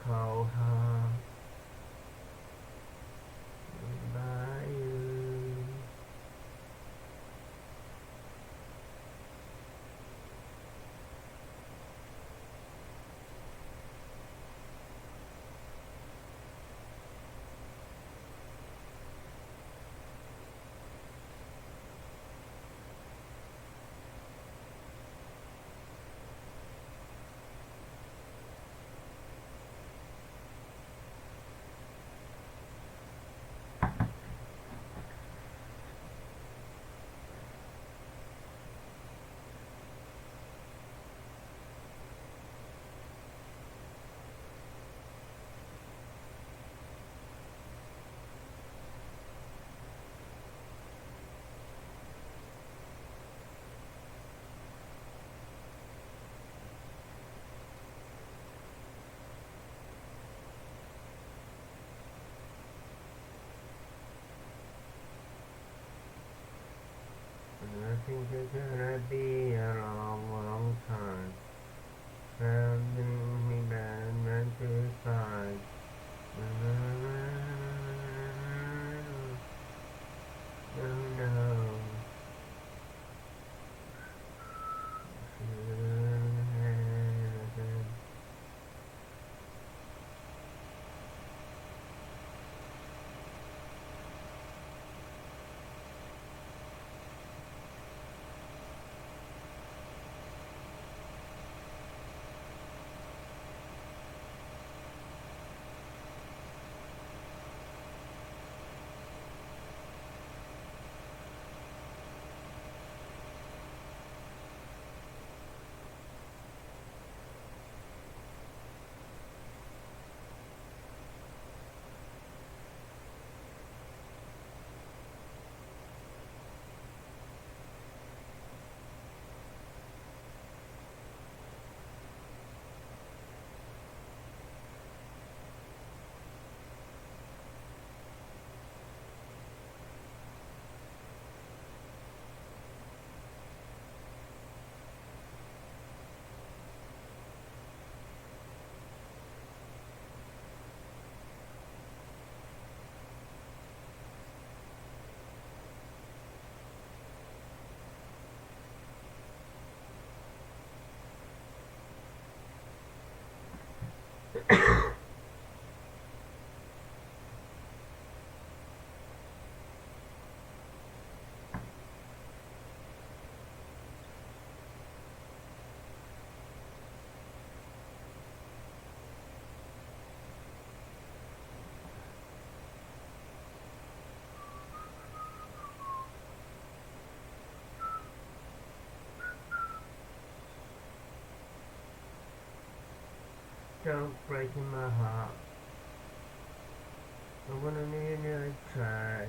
Cold heart by you. I think it's gonna be a long, long time. Traveling me down to side. Oh no. don't breaking my heart. I wanna nearly try.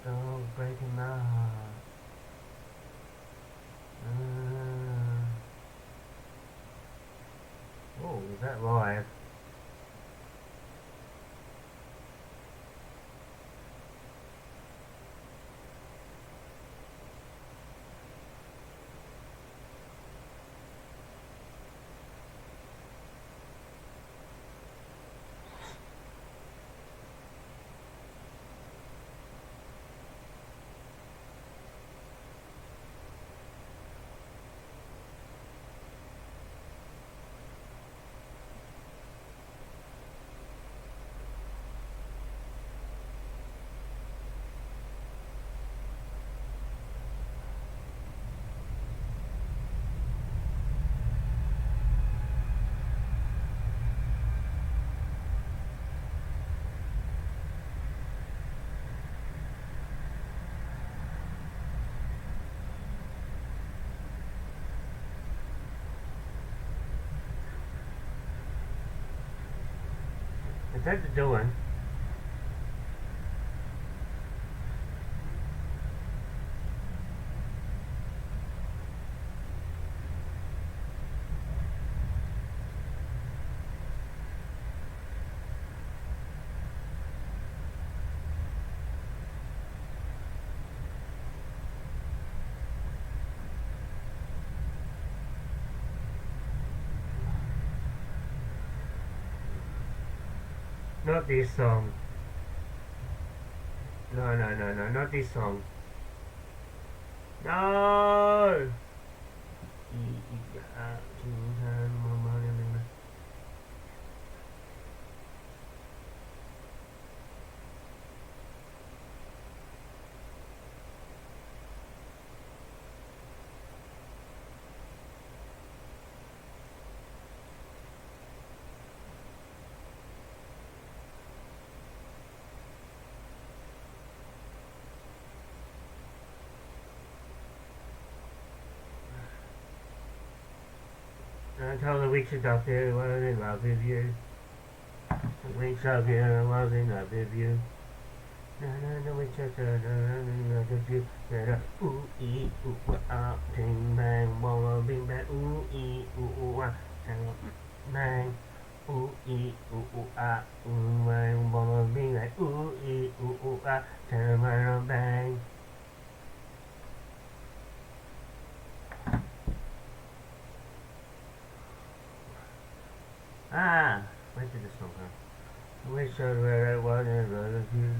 Don't breaking my heart. Oh, is that live? Is that the doing? Not this song. No, not this song. No! I told the witch doctor I was in love with you. The witch doctor I was in love with you. The witch doctor I was in love with you. Said ooh ee ooh ah, bing bang, wanna bing bang, ooh ee ooh ah, bang, ooh ee ooh ah, bang, wanna bing bang, ooh ee ooh ah, bang. Ah, where did this song go? Wish I where I was in love with you.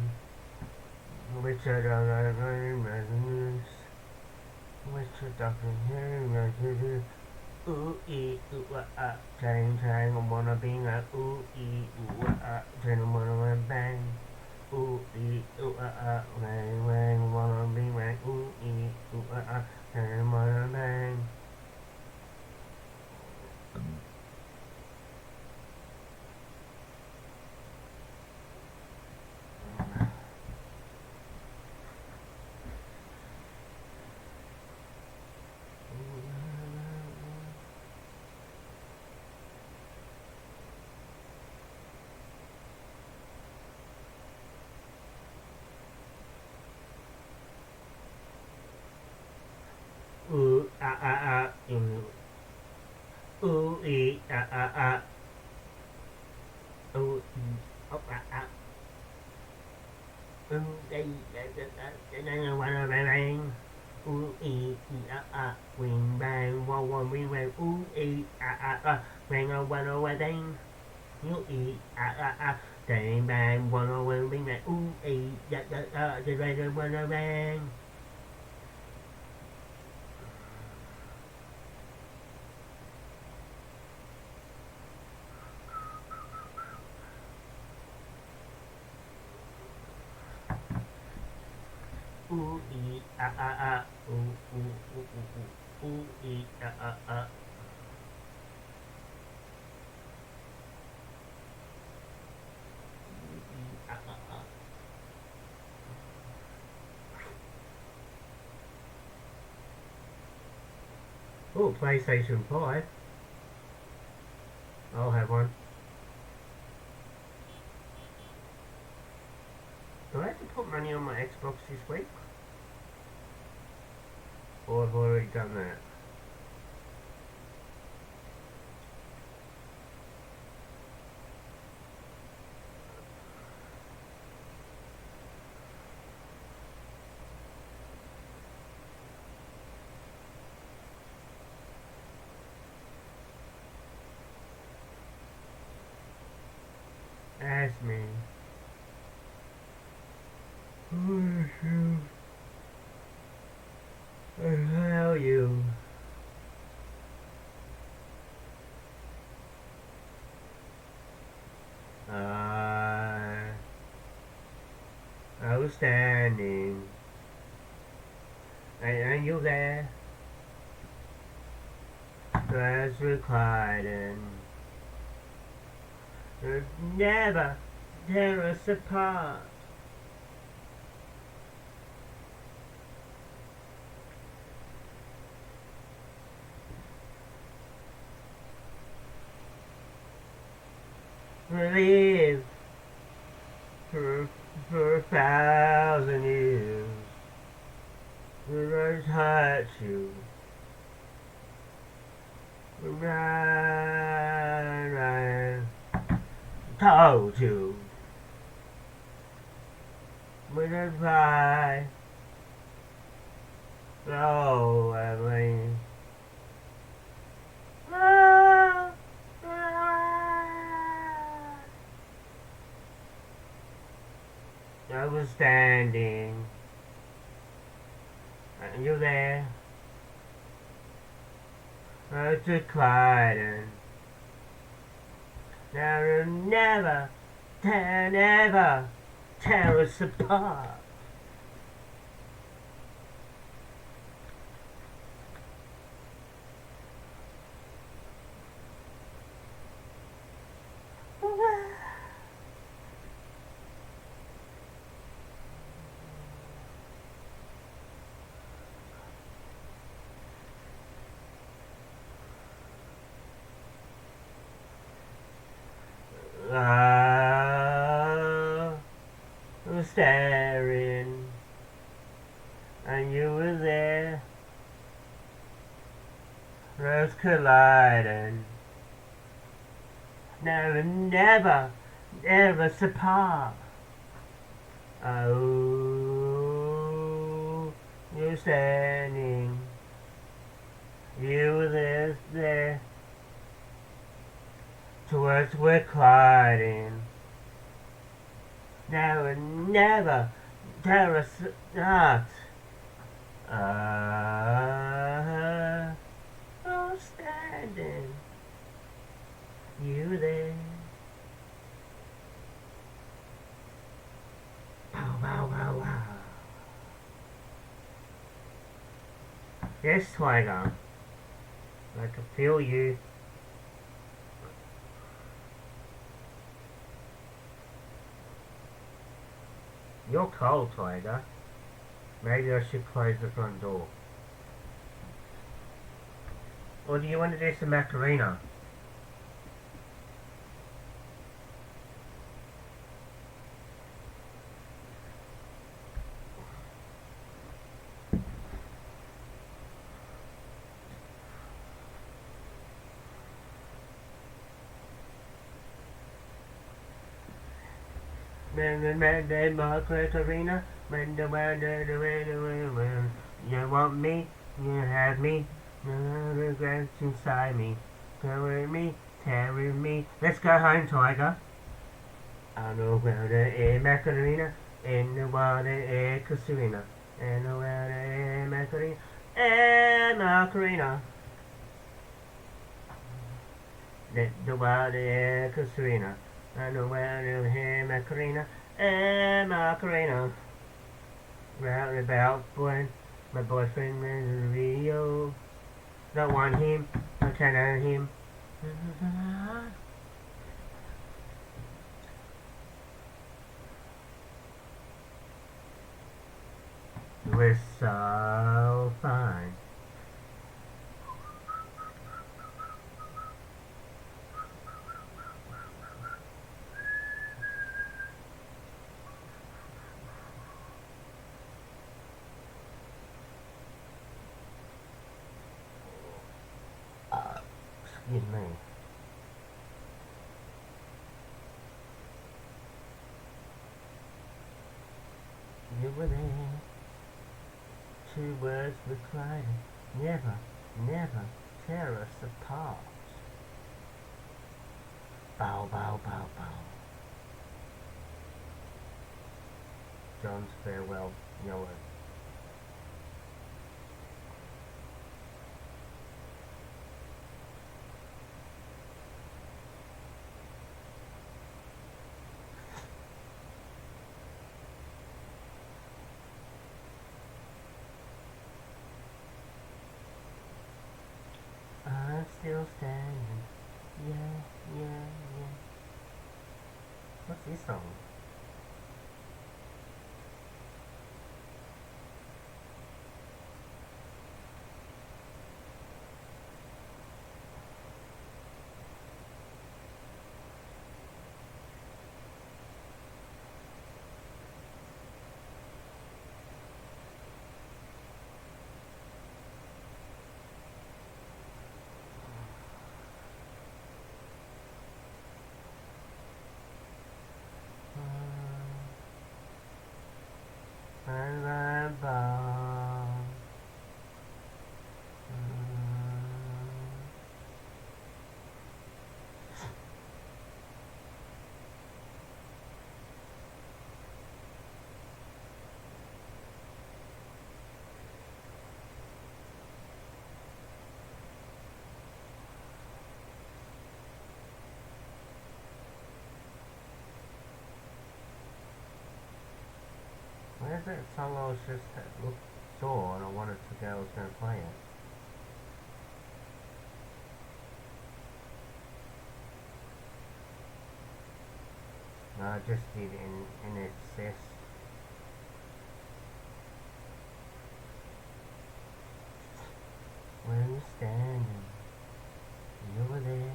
Wish I don't have any resonance. Wish I don't hear resonance. Ooh ee ooh ah, chang chang, I wanna be like ooh ee ooh ah, chang I wanna bang. Ooh ee ooh ah, wang wang, I wanna be like ooh ee ooh ah, chang I wanna bang. Ooh ah ah ah, ooh ee ah ah ah, ooh ee oh ah ah, ooh ee and then I wanna bang, ooh ee ah ah, wing bang, wow wow wing bang, ooh ee ah ah ah, bang I wanna bang, ooh ee ah ah ah, bang bang wanna bang bang, ooh ee da da da da da wanna bang. Ooh ee ah ah ah, ooh ooh ooh ooh ooh, ooh ee ah ah ah. Ooh ee ah ah ah. Oh, PlayStation 5. I'll have one. Do I have to put money on my Xbox this week? Or have I already done that? Ask me. How you? I was standing. Are you there? I was reclining. Never tear us apart. Live for 1,000 years. The roads hurt you. Run, told you. With a cry. Oh, Emily. I was standing. Are you there? I was declining. Now never tear us apart. I was staring, and you were there. Roads colliding. Never us apart. Oh, you're standing. You were there. Towards we're colliding. Never tear us apart. Oh, standing. You there. Bow, bow, bow, wow. Yes, Tiger. I can feel you. You're cold, Tiger. Maybe I should close the front door. Or do you want to do some Macarena? Macarena. You want me? You have me. No regrets inside me. Tearing me, tearing me. Let's go home, Tiger. On the water, Macarena. In the water, Casurina. In the water, Macarena. Macarena. Let the water, Casurina. I know where to hear Macarena, Macarena. Round about when my boyfriend was in Rio. Don't want him, I can't earn him. We're so fine. You and me. You were there. 2 words we cried. Never, never tear us apart. Bow, bow, bow, bow. John's farewell, yellow. I'm still standing. Yeah, yeah, yeah. What's this song? Where's that song I was just saw and I wanted to go, I was going to play it? No, I just did in excess. Where you standing? You were there.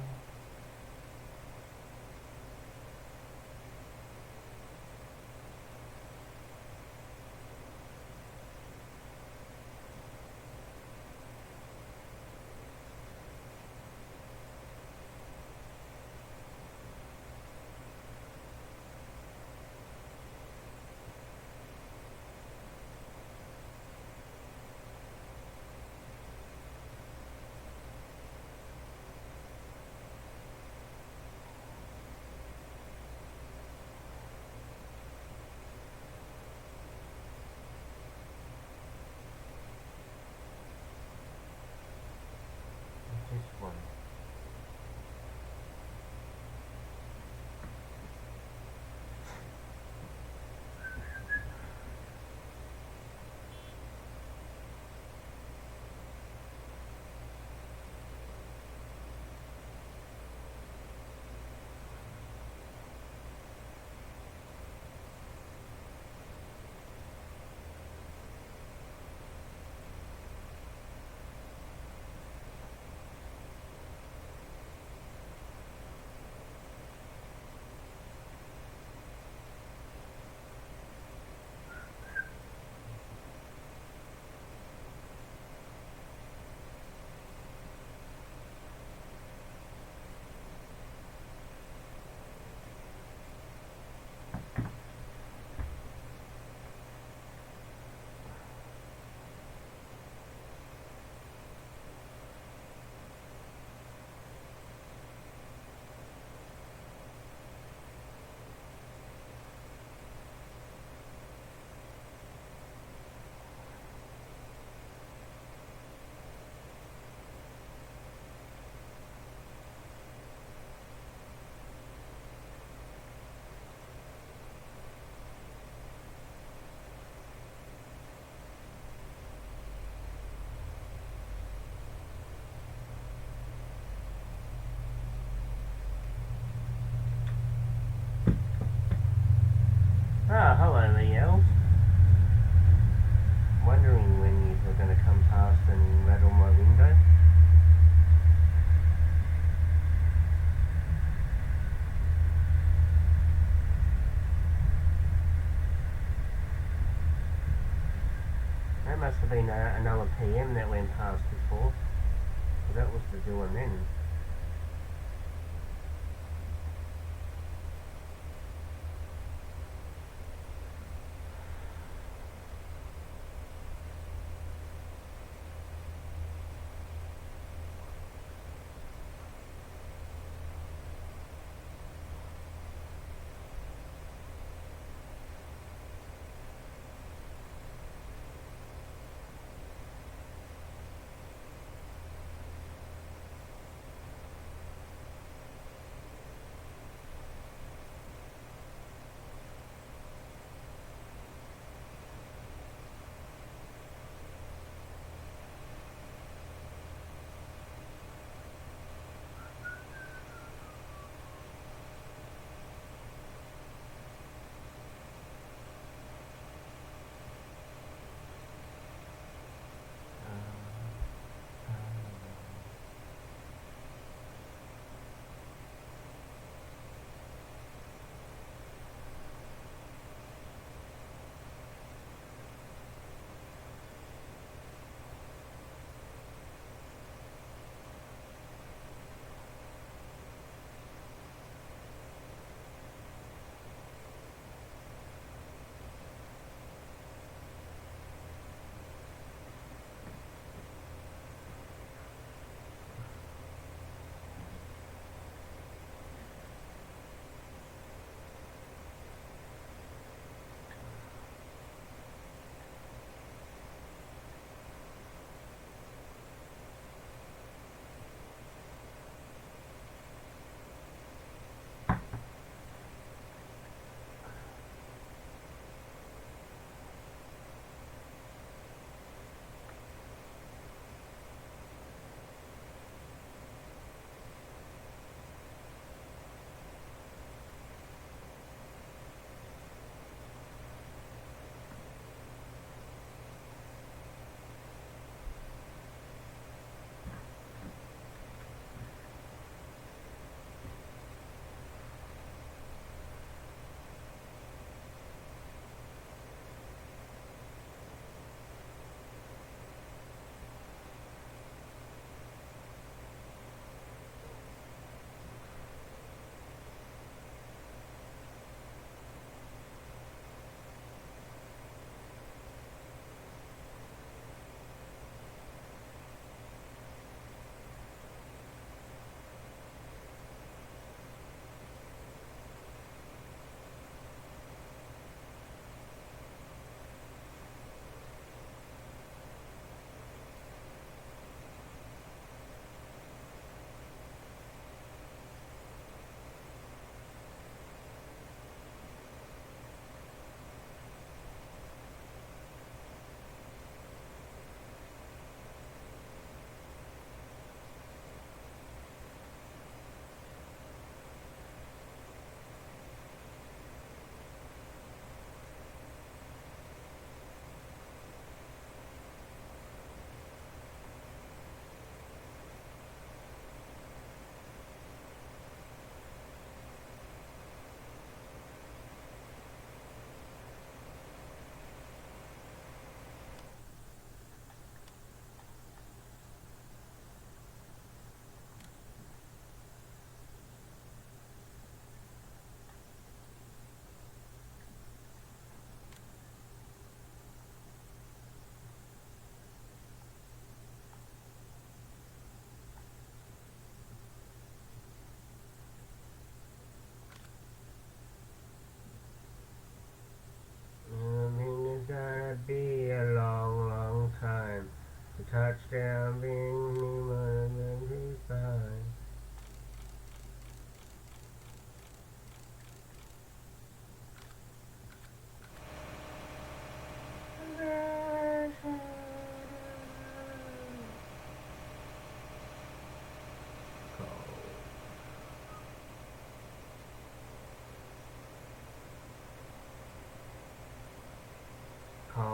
Just one. Ah, hello Leo. Wondering when you were going to come past and rattle my window. That must have been another PM that went past before. Well, that was the doing then.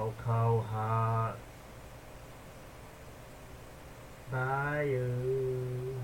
long, cold, hard bayou.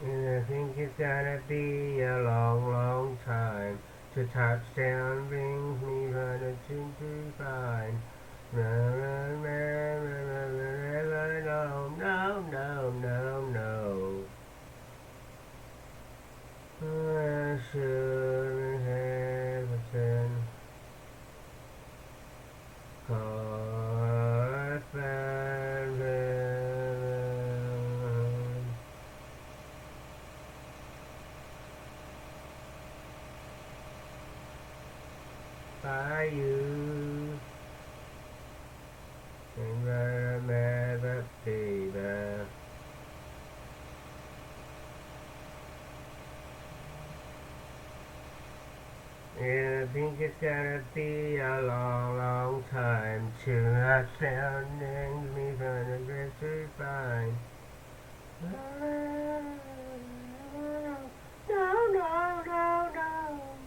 And I think it's gonna be a long, long time to touchdown brings me running to find. No, no, no, no, no. I shouldn't have listened. 'Cause I found heaven by you. And I never be there. And I think it's gonna be a long, long time till I sound and me from the best to find. No, no, no, no.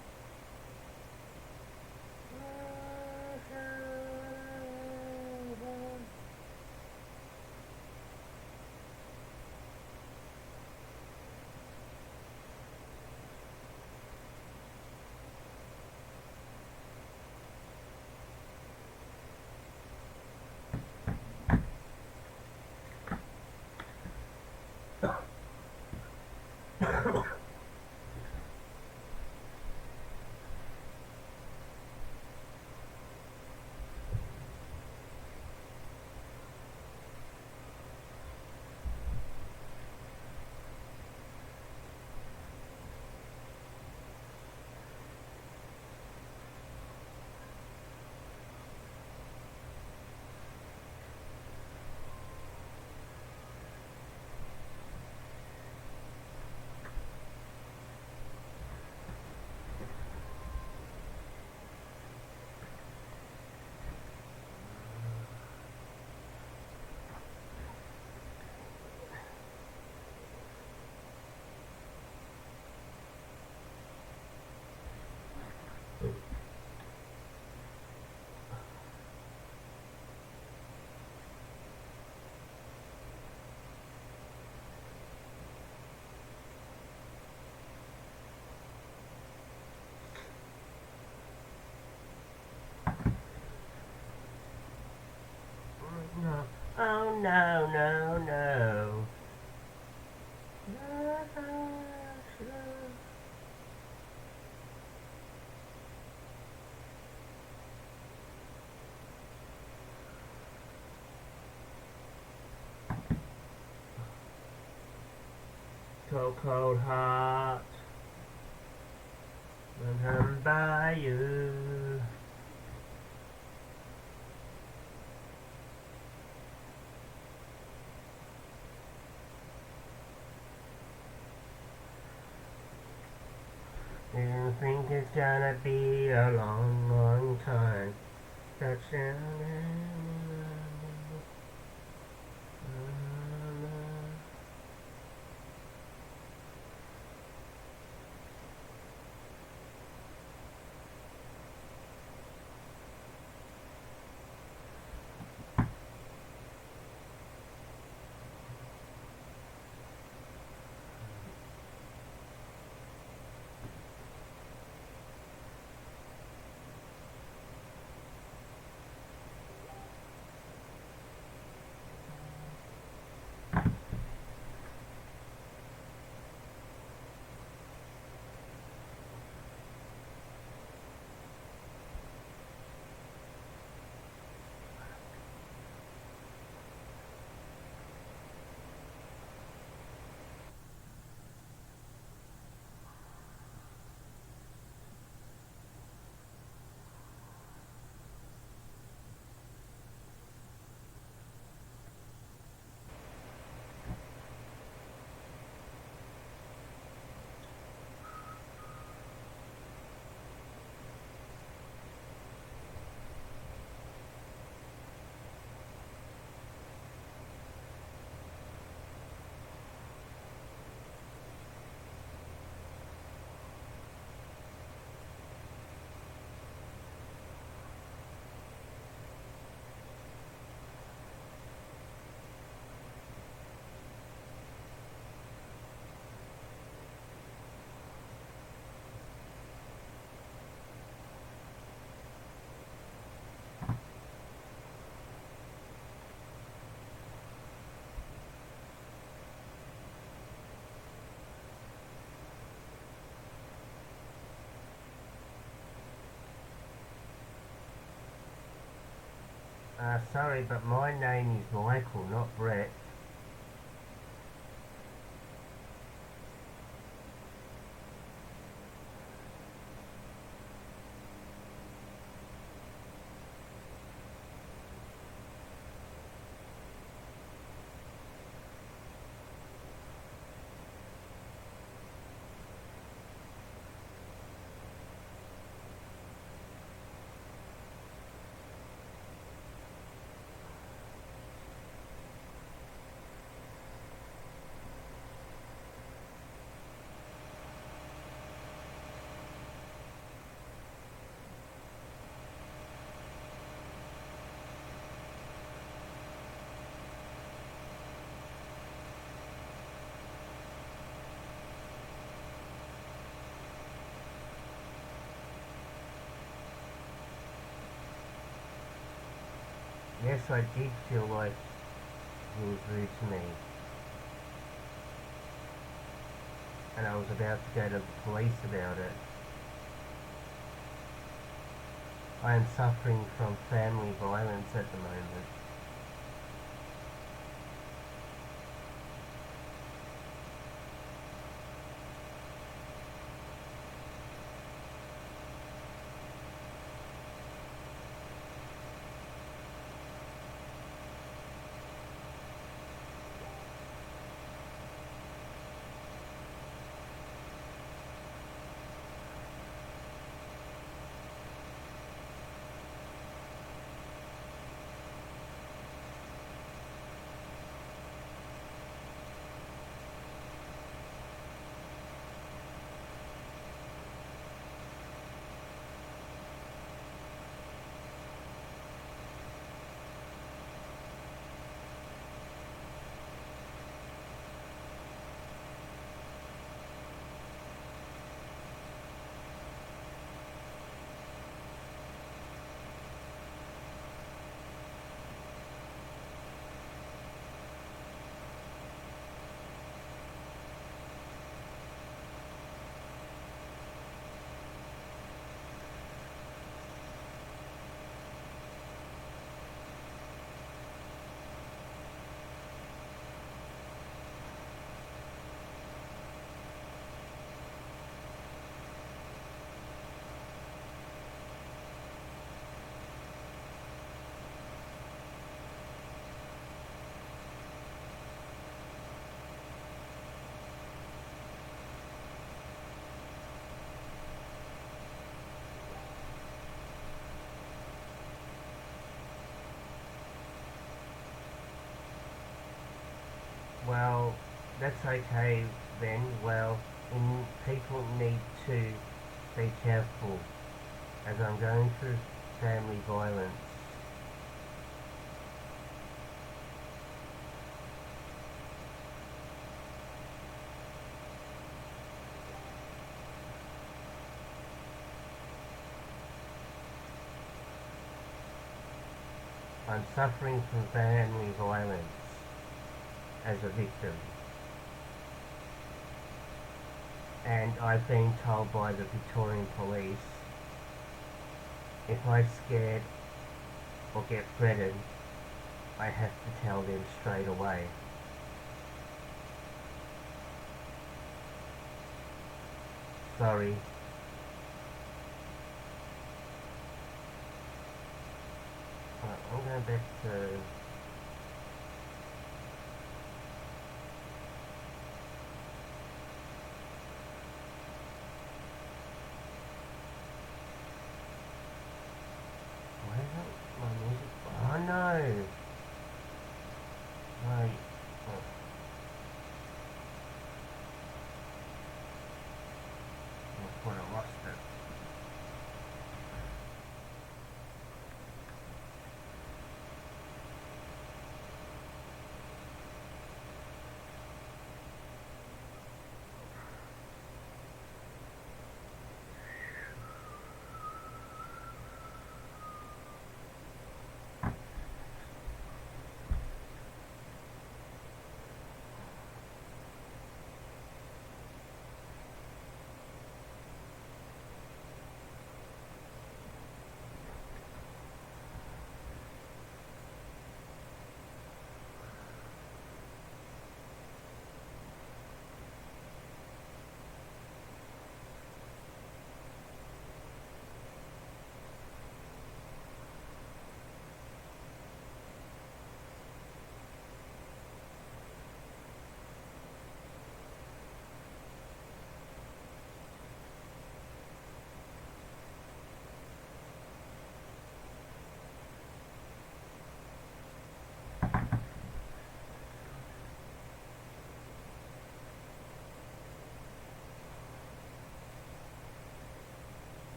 no, no, no. Cold, cold heart, when I'm by you. You think it's gonna be a long, long time. Touchdown. Sorry, but my name is Michael, not Brett. Yes, I did feel like he was rude to me. And I was about to go to the police about it. I am suffering from family violence at the moment. That's okay then. Well, people need to be careful as I'm going through family violence. I'm suffering from family violence as a victim. And I've been told by the Victorian Police if I'm scared or get threatened, I have to tell them straight away. Sorry. Right, I'm going back to where's my music? Oh no! Right. Oh. I thought I lost it.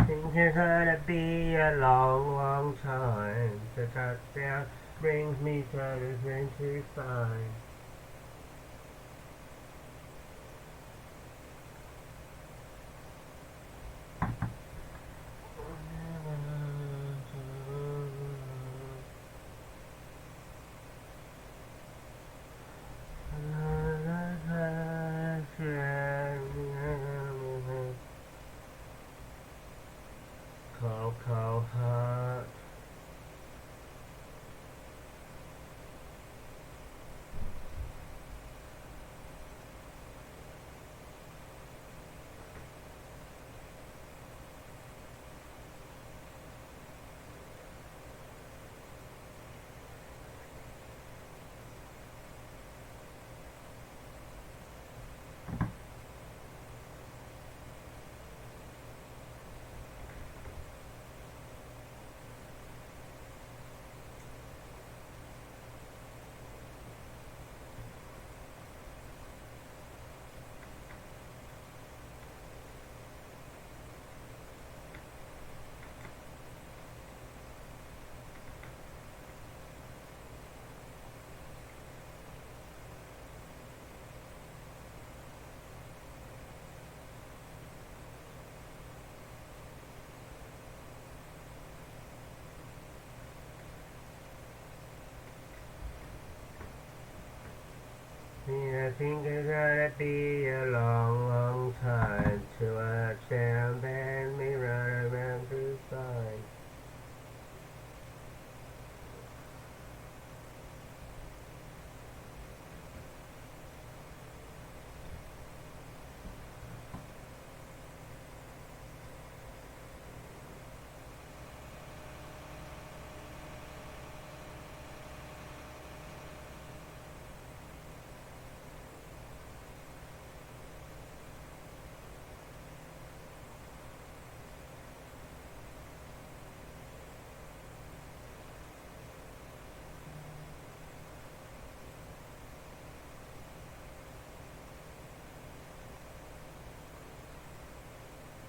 Think it's gonna be a long, long time. The touchdown brings me to the finish line. Cold, cold heart. think it's gonna be a long, long time till I stand and me run around to find.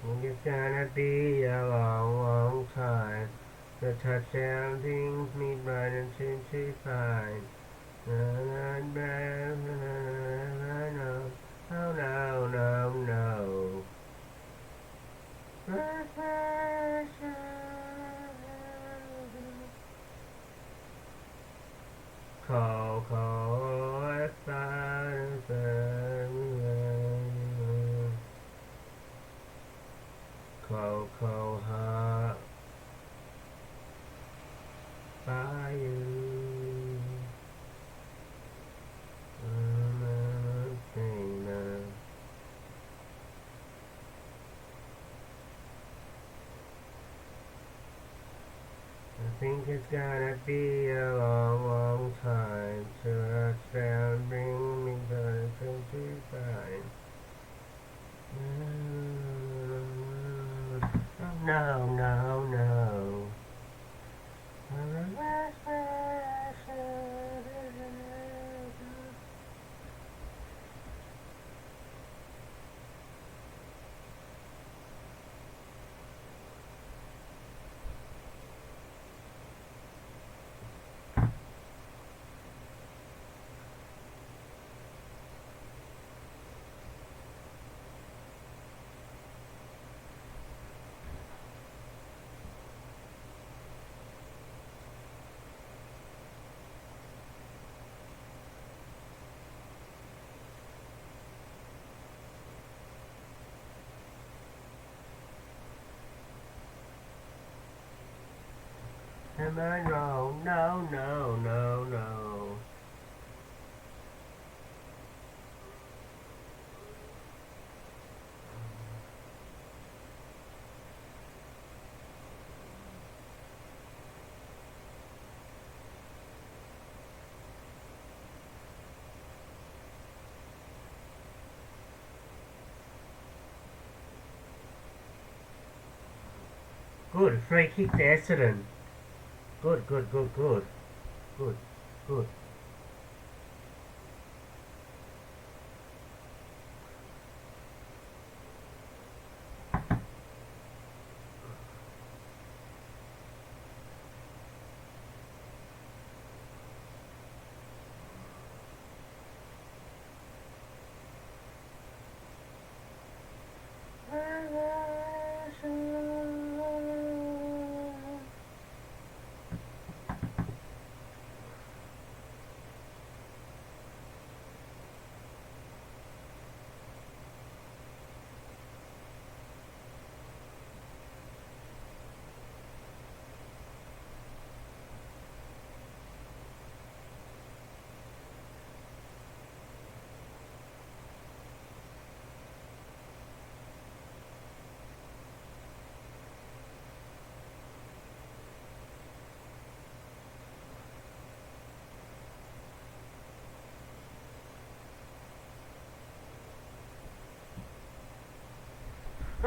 Think it's gonna be a long, long time. The touchdown things me running to find. No, oh no, no, no. Call, call, Cocoa hot by you. I think it's gonna be a long, long time till I found bring me back to find. No, no, no. Am I wrong? No, no, no, no. Good, free kick to Essendon. Good, good, good, good. Good, good.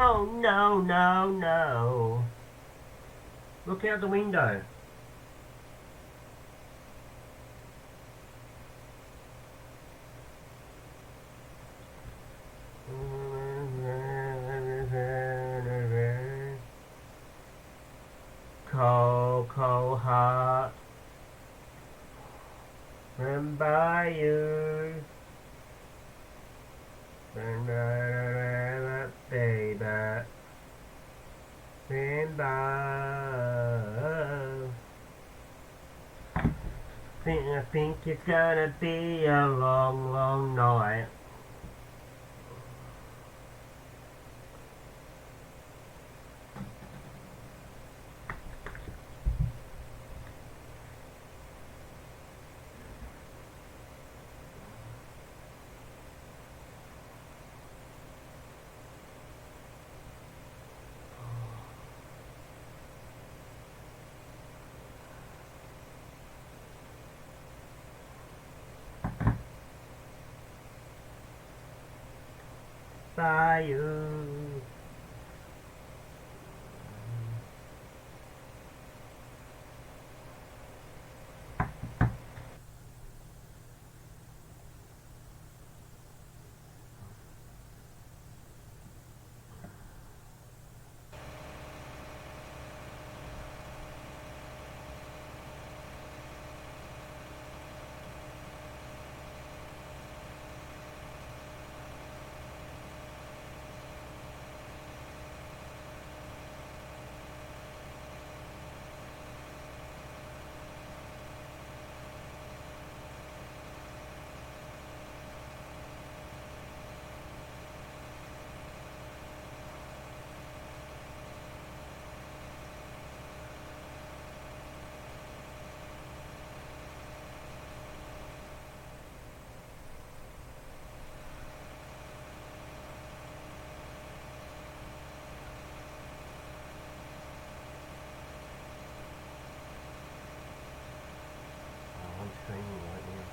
Oh, no, no, no. Look out the window. Cold, cold heart. Run by you. Baby. Stand by. I think it's gonna be a long, long night. Bye you. I'm streaming right now.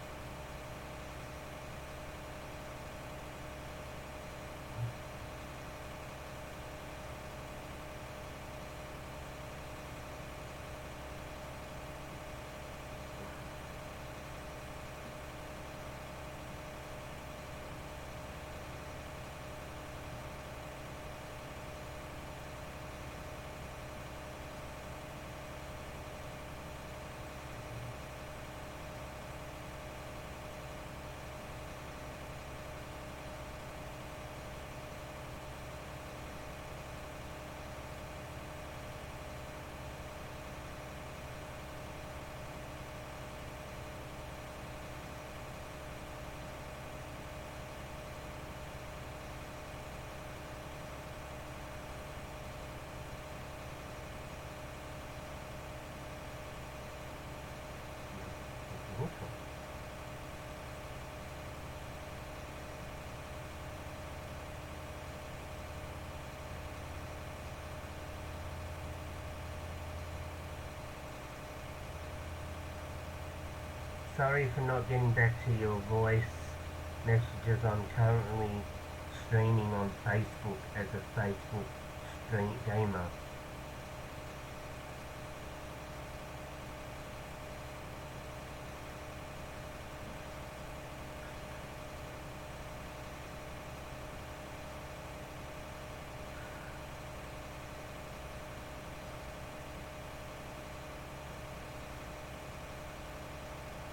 Sorry for not getting back to your voice messages. I'm currently streaming on Facebook as a Facebook stream gamer.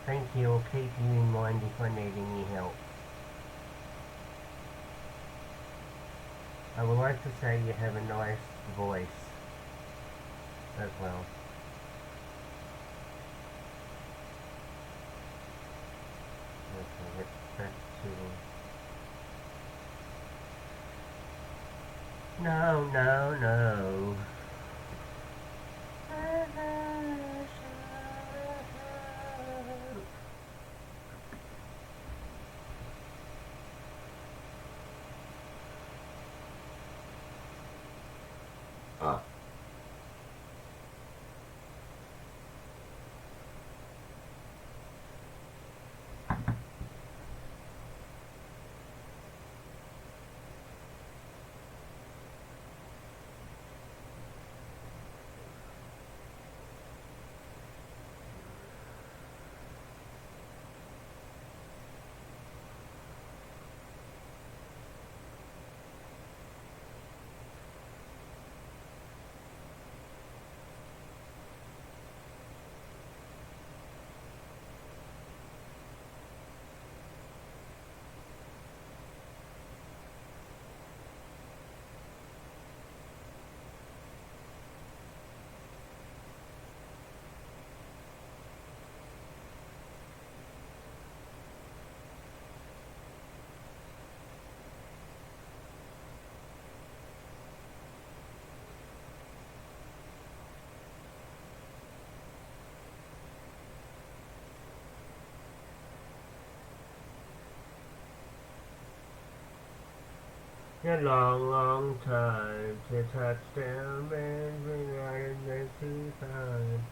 Thank you. I'll keep you in mind if I need any help. I would like to say you have a nice voice as well. Okay, let's back to... No, no, no. A long, long time to touchdown bands we riding there too time.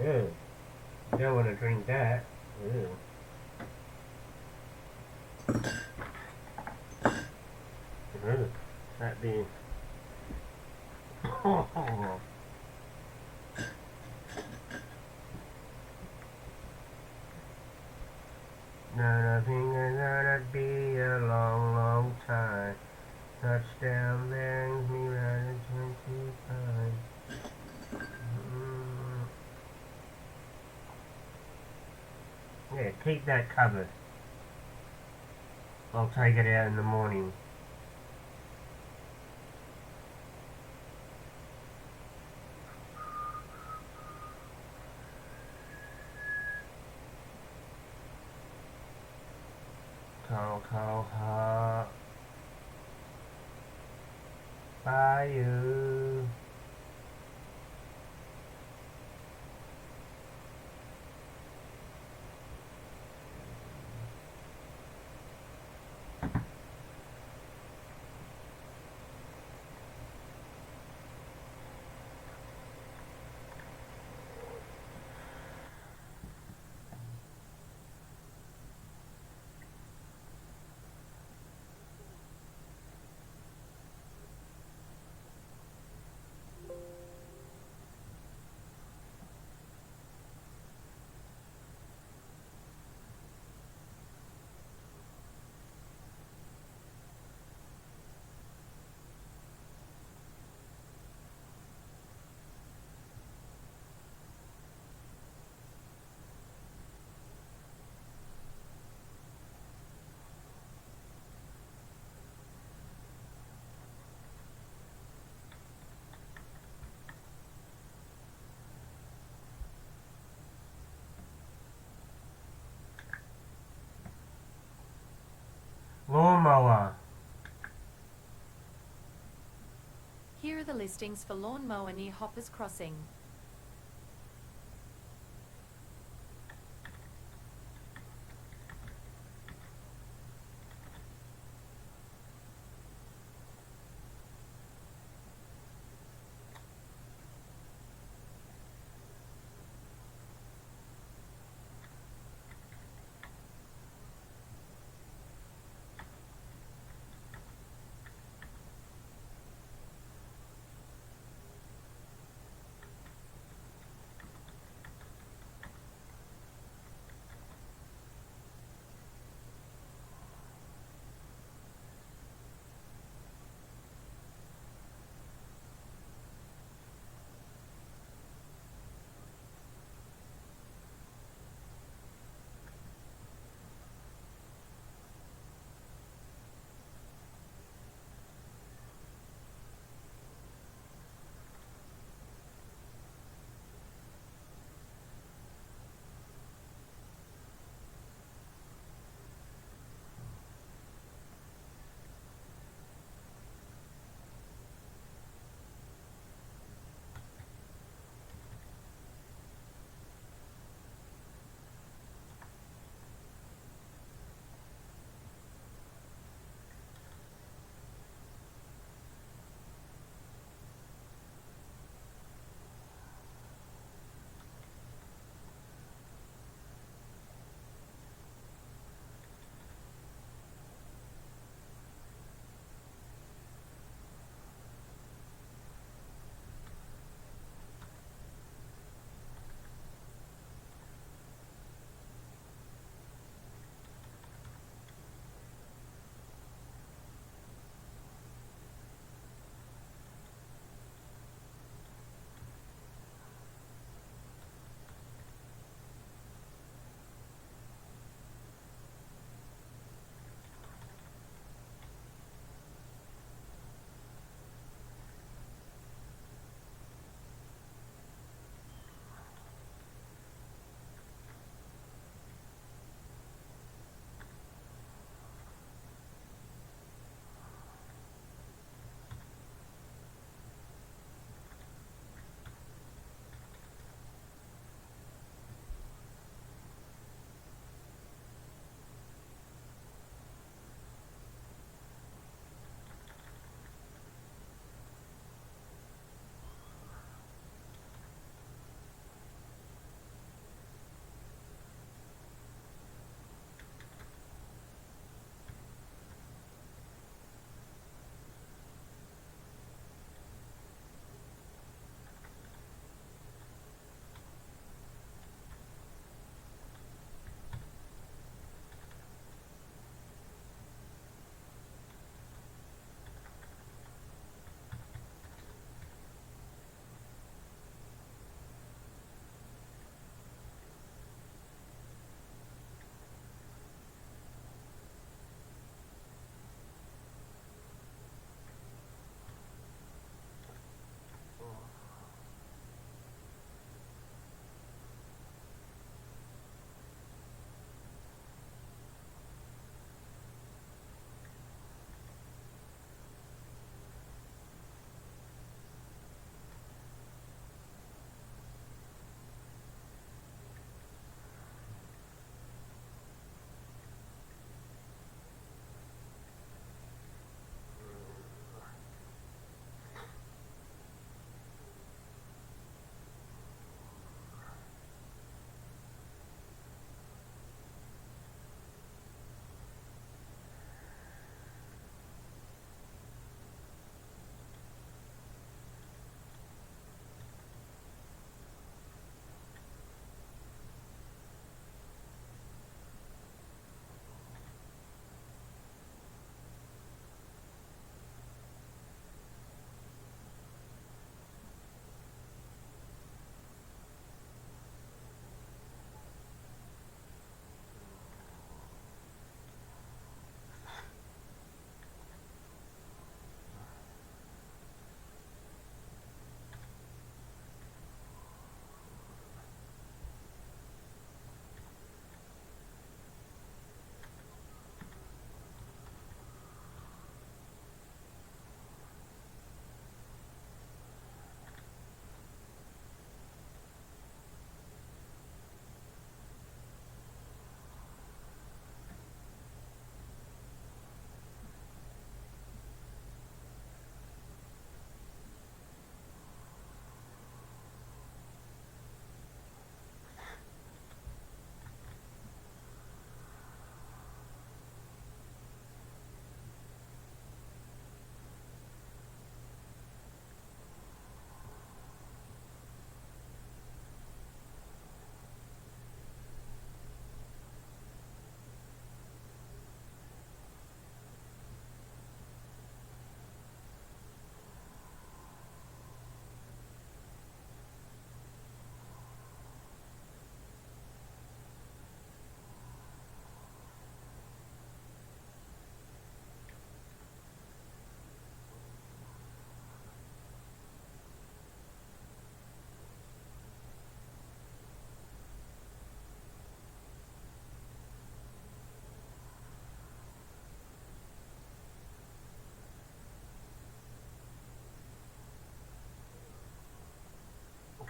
Ew. You don't want to drink that. Ew. Ew. That be. No, nothing is gonna be a long, long time. Touchdown bangs me riding 25. Yeah, keep that covered. I'll take it out in the morning. Cold, cold heart. By you. Lawnmower. Here are the listings for lawnmower near Hoppers Crossing.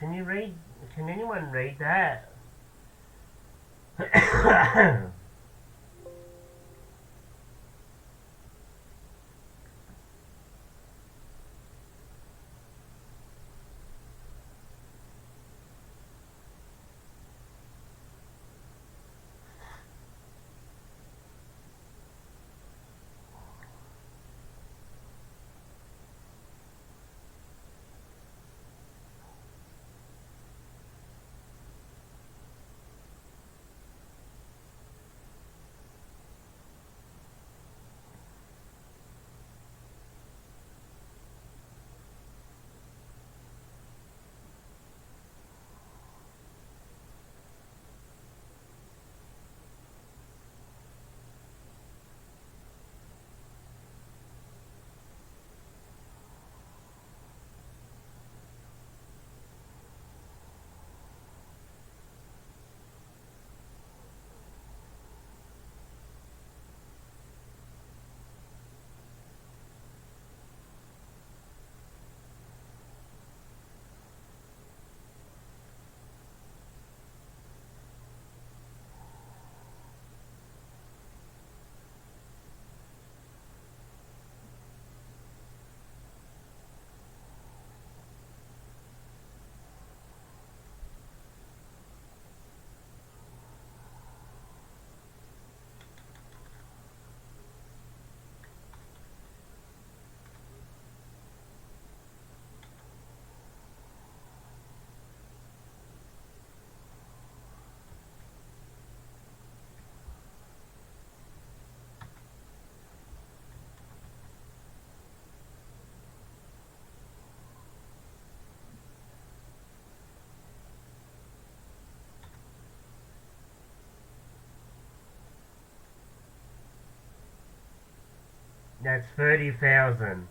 Can you read? Can anyone read that? That's 30,000.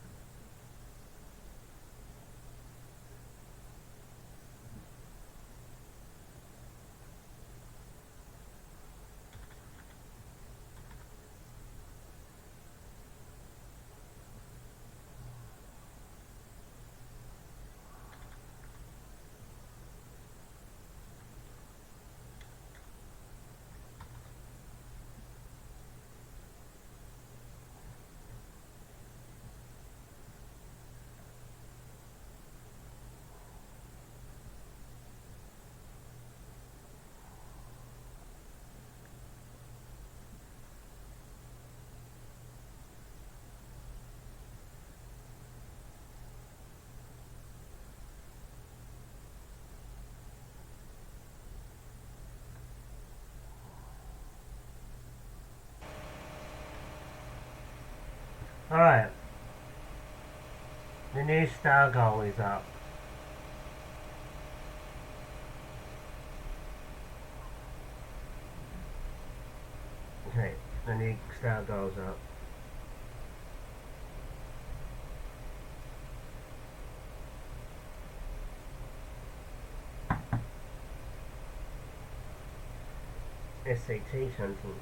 Alright. The new star goal is up. Okay, the new star goal's up. SAT something.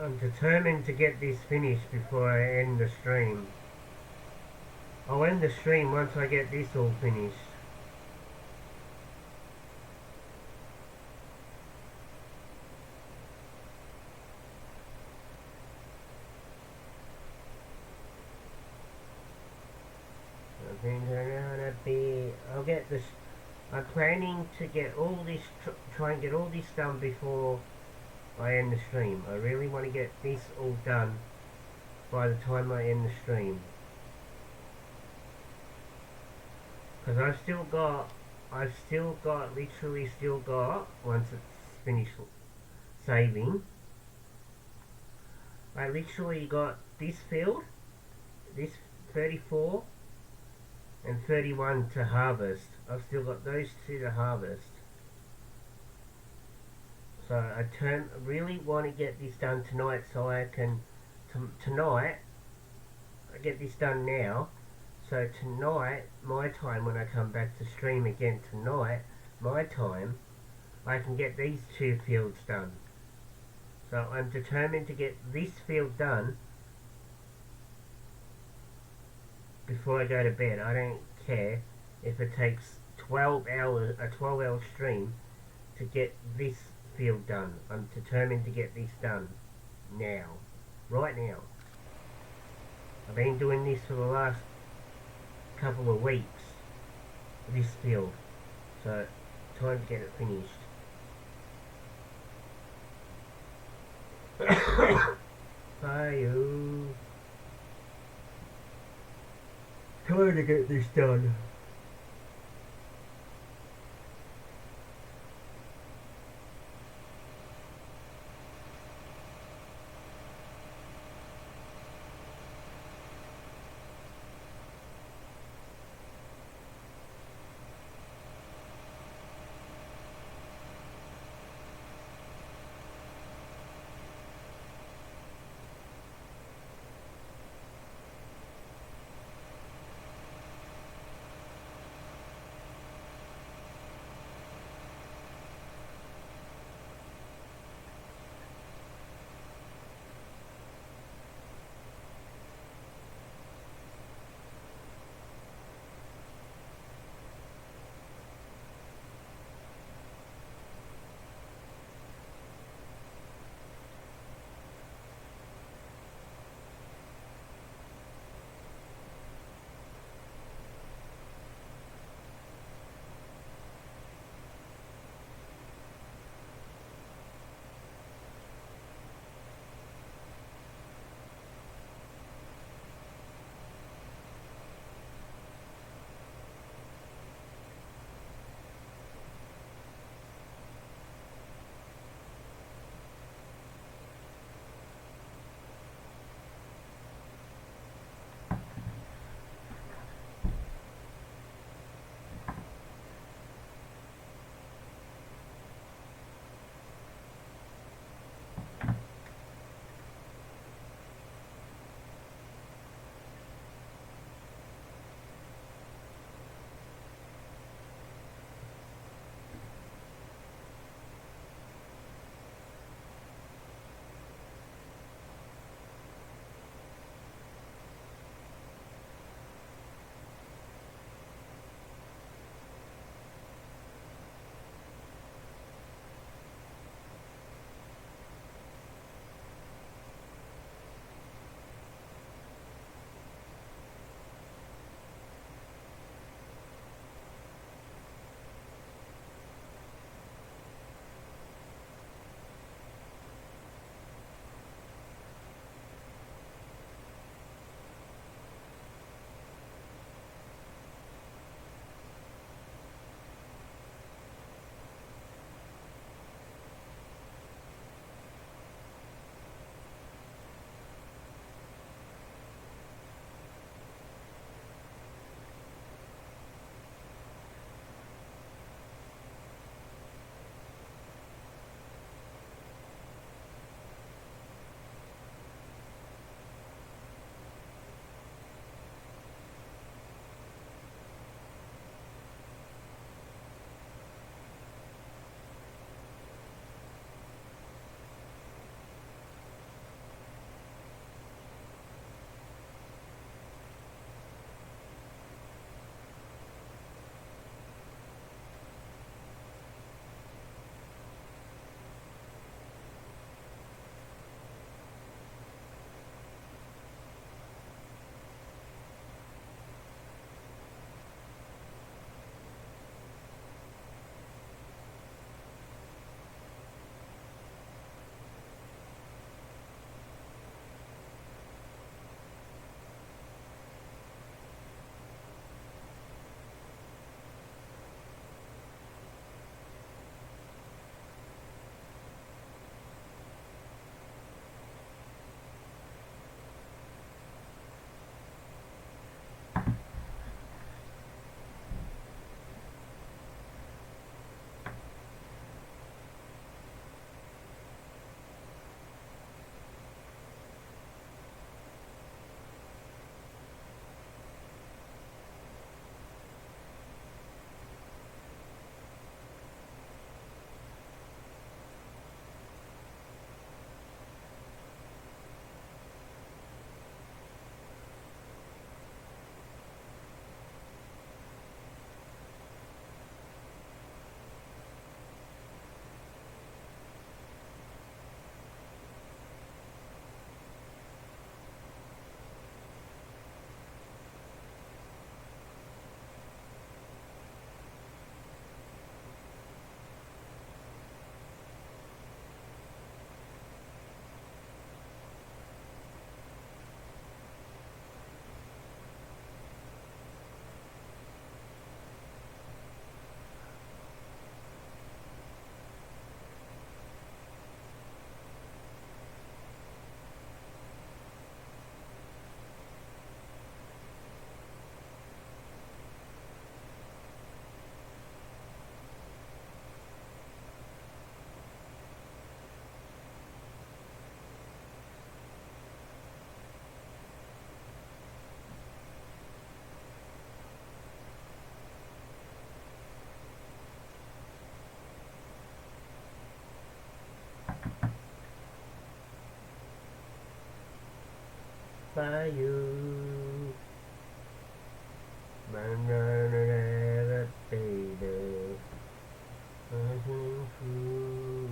I'm determined to get this finished before I end the stream. I'll end the stream once I get this all finished. I think I'm gonna be. I'll get this. I'm planning to get all this. Try and get all this done before I end the stream. I really want to get this all done by the time I end the stream. Because literally still got, once it's finished saving, I literally got this field, this 34 and 31 to harvest. I've still got those two to harvest. So I really want to get this done tonight so I can, tonight, I get this done now. So tonight, my time, when I come back to stream again tonight, my time, I can get these two fields done. So I'm determined to get this field done before I go to bed. I don't care if it takes 12 hours, a 12-hour stream to get this field done. I'm determined to get this done now, right now. I've been doing this for the last couple of weeks, this field, so time to get it finished. Hi-yo. Time to get this done. by you. Banana baby, passing through.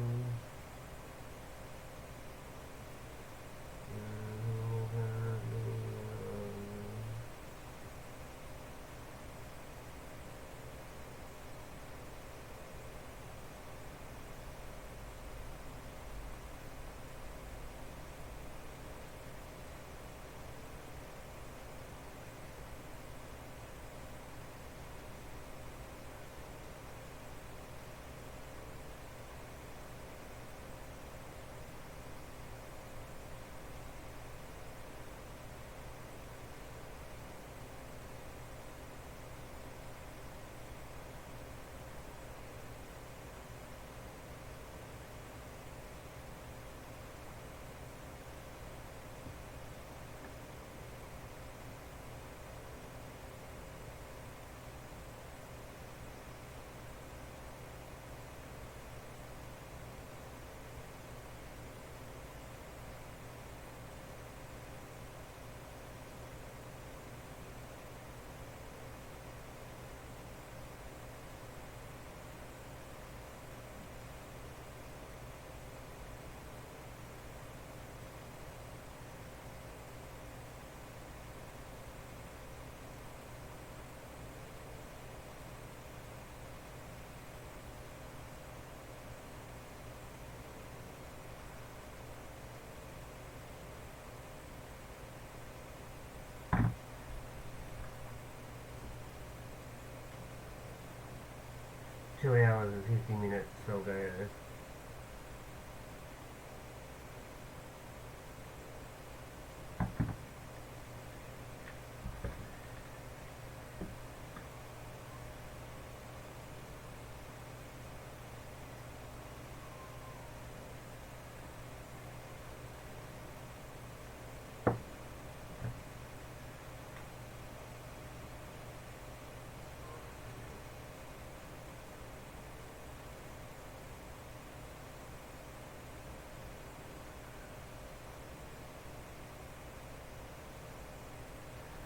Two hours and 50 minutes, I'll go.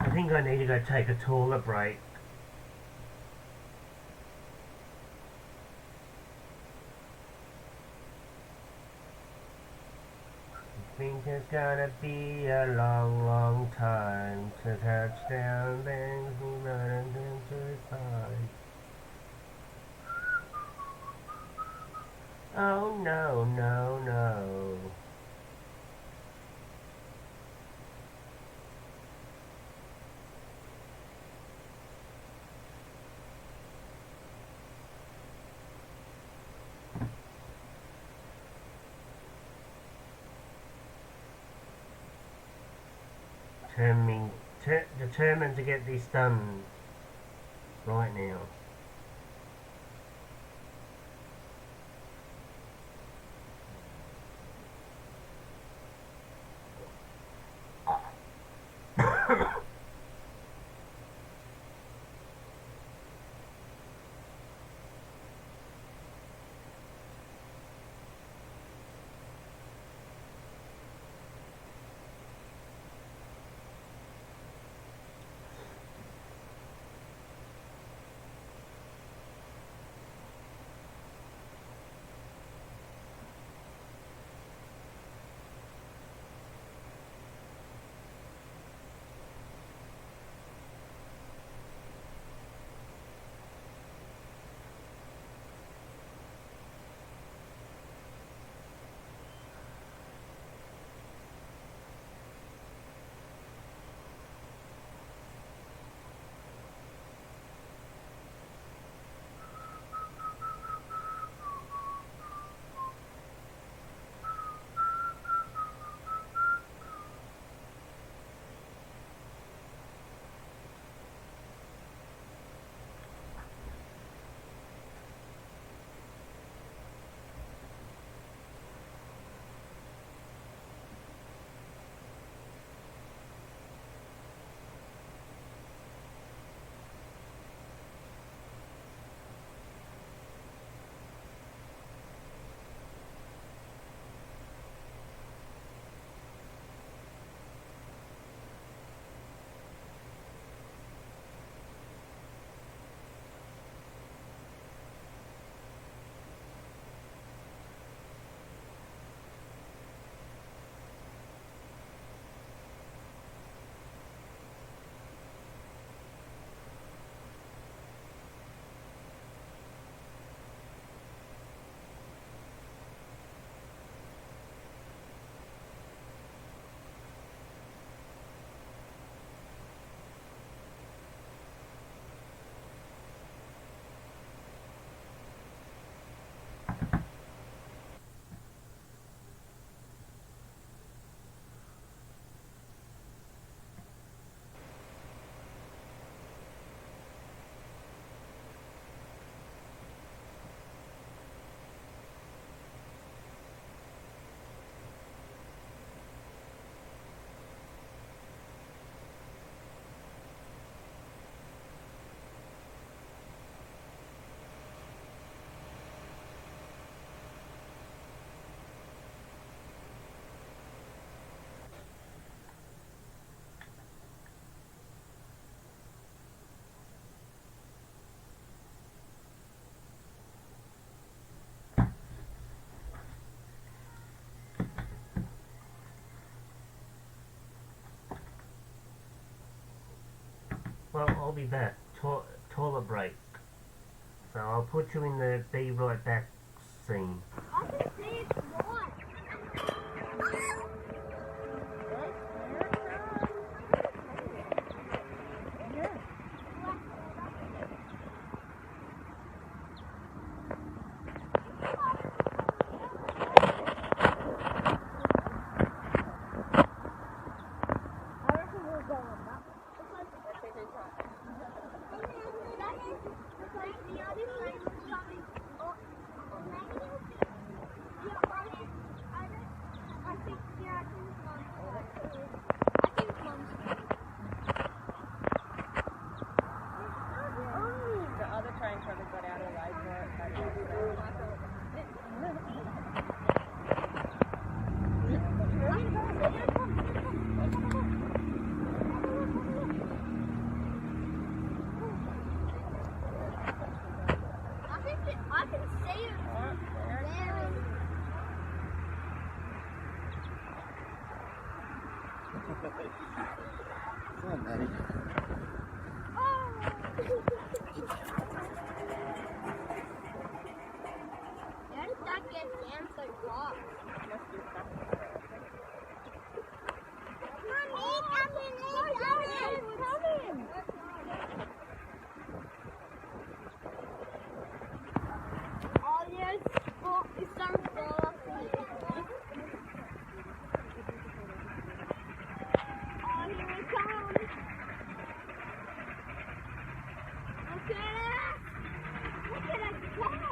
I think I need to go take a toilet break. I think it's gonna be a long, long time to touch down, then we run into the side. Oh no, no, no. Determined to get this done right now. I'll be back. Toilet break. So I'll put you in the be right back scene. I can see it's white. I reckon we'll go on that. The other train probably got out alive for it. I can see it. Come on, Eddie. How did that get down so far? Oh yes, oh, it's starting to fall off here. Oh, here it comes. Look at it. Look at that car.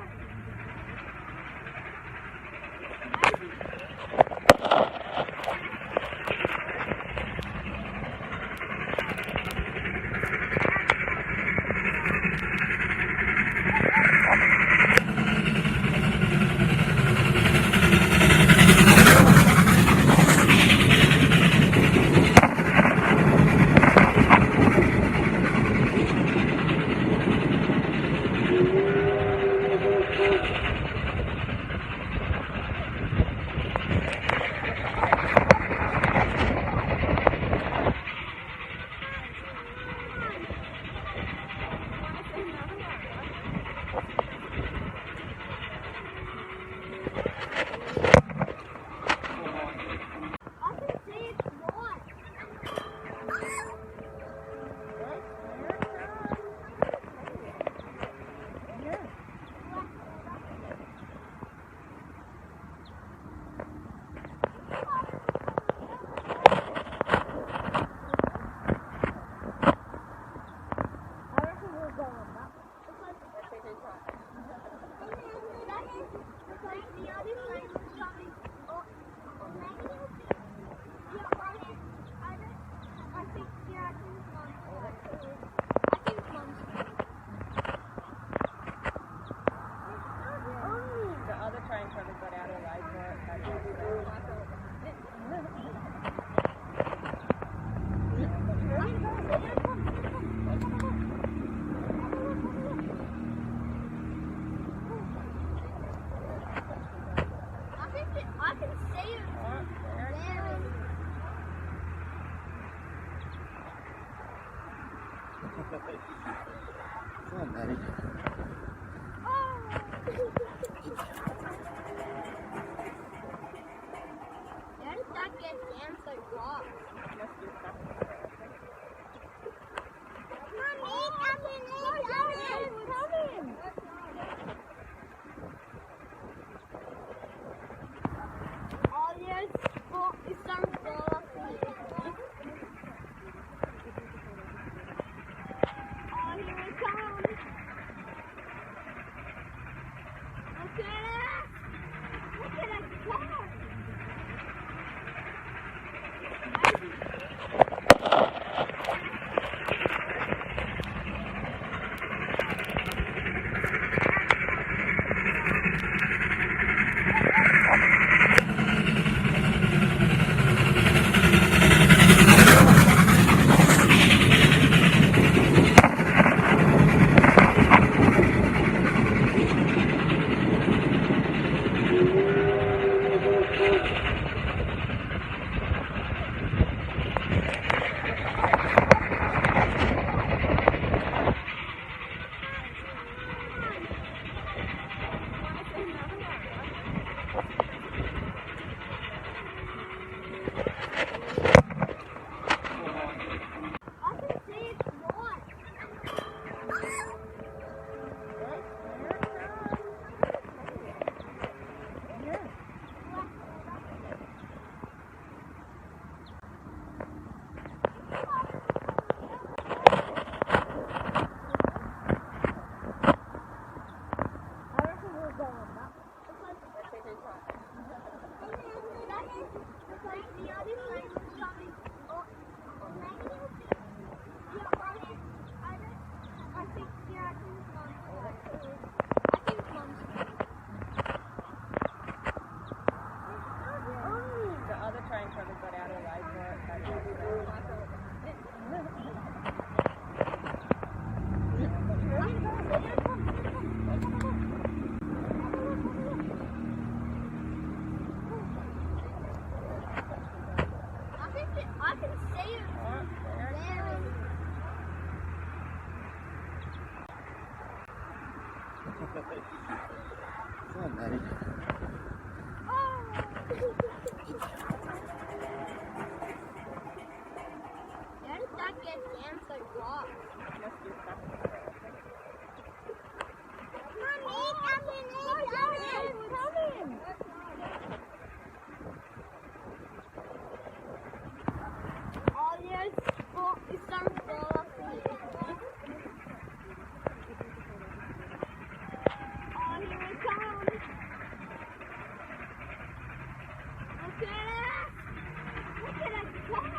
I can see it's white. I reckon we'll go on that. The other train probably got out alive for it. I can see it. Come on, Eddie. How did that get down so far? Oh yes, oh, it's starting to fall off here. Oh, here it comes. Look at it. Look at that car. like the other friend was coming. Oh, negative. Yeah, I think, yeah, I think it's Mom's. I think it's Mom's. The other train probably got out of the way for it. I can see it there. Come on, Maddie. How did that get down so far? Mommy, coming. Oh yes, oh, it's starting to fall off here. Oh, here it comes. Look at that car.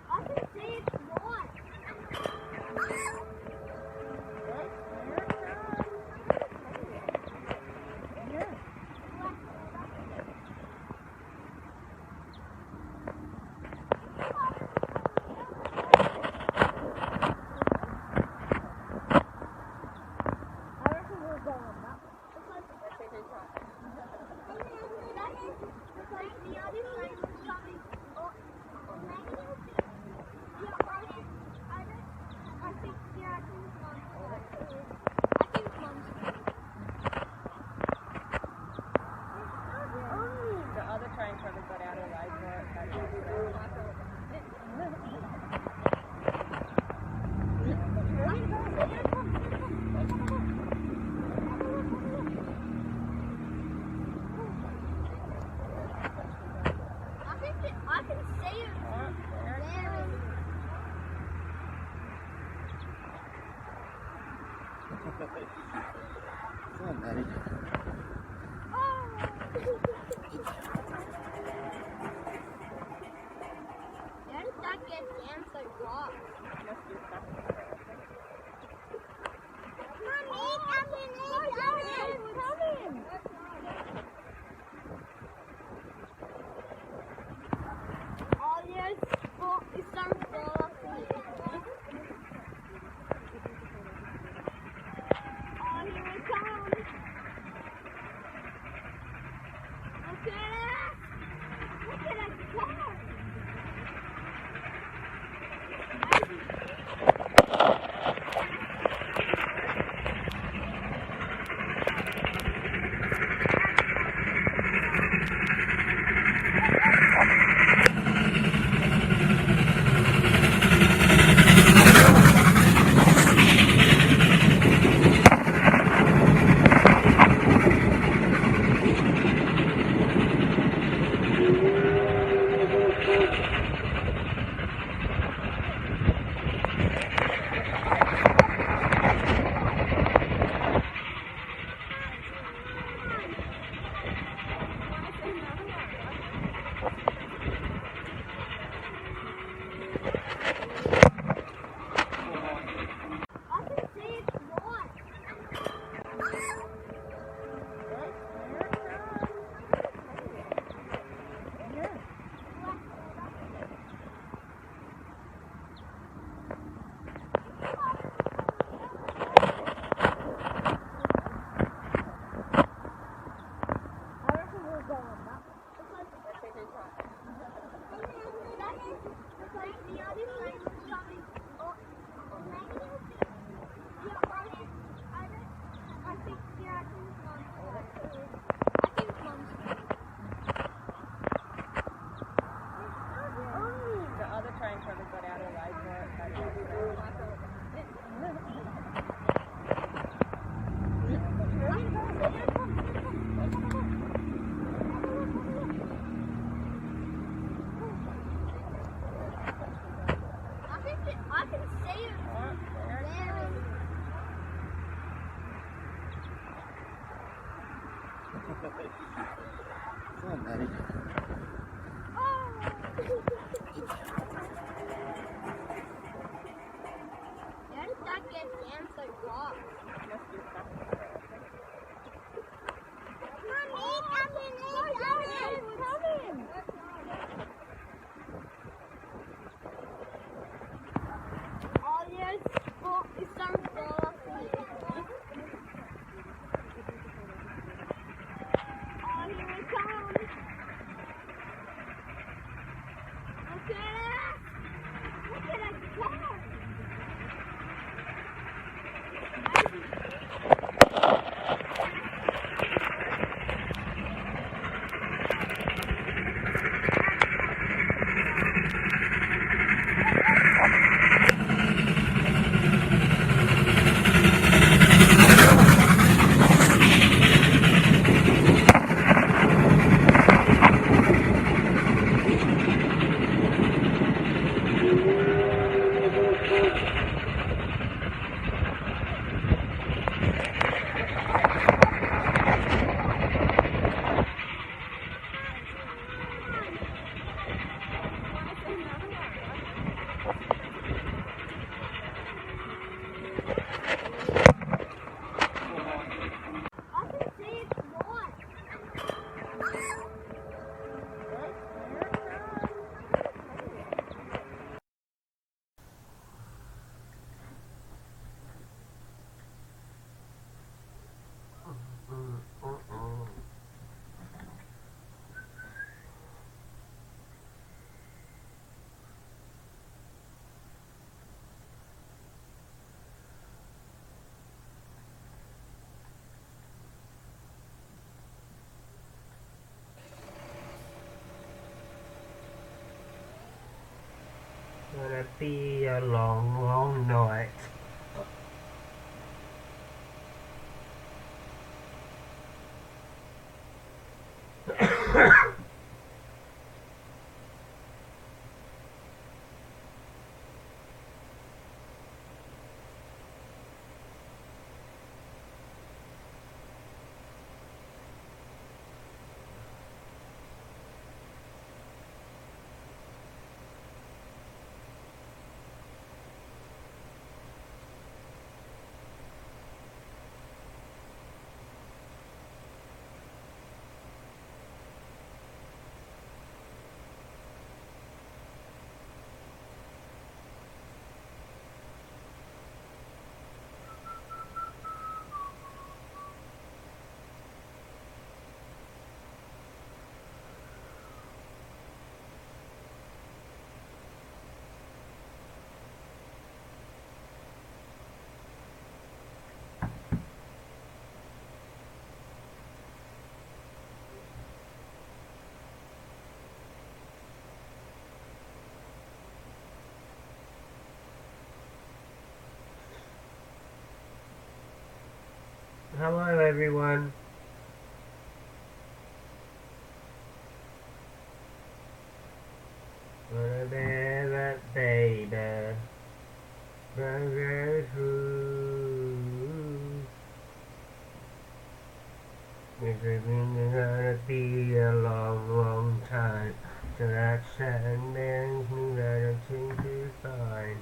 I can see it's gone. I reckon we'll go on that. It's like the other train was coming. Oh, negative. Yeah, I think, yeah, I think it's Mom's. I think it's Mom's. The other train probably got out of the way for it. I can see it there. Come on, Maddie. How did that get down so far? Mommy, coming. Oh yes, oh, it's starting to fall off here. Oh, here it comes. Look at that car. Fun, Eric. How did that get down so far? Must be stuck. Mommy, coming! Oh, yes. Oh, it's starting to fall off the Oh, here it comes. Look at it. Look at that car. I can see it's more. Gonna be a long, long night. Hello everyone. Gonna bear that baby, burger through. It's gonna be a long, long time. So that sad brings me that I seem to find.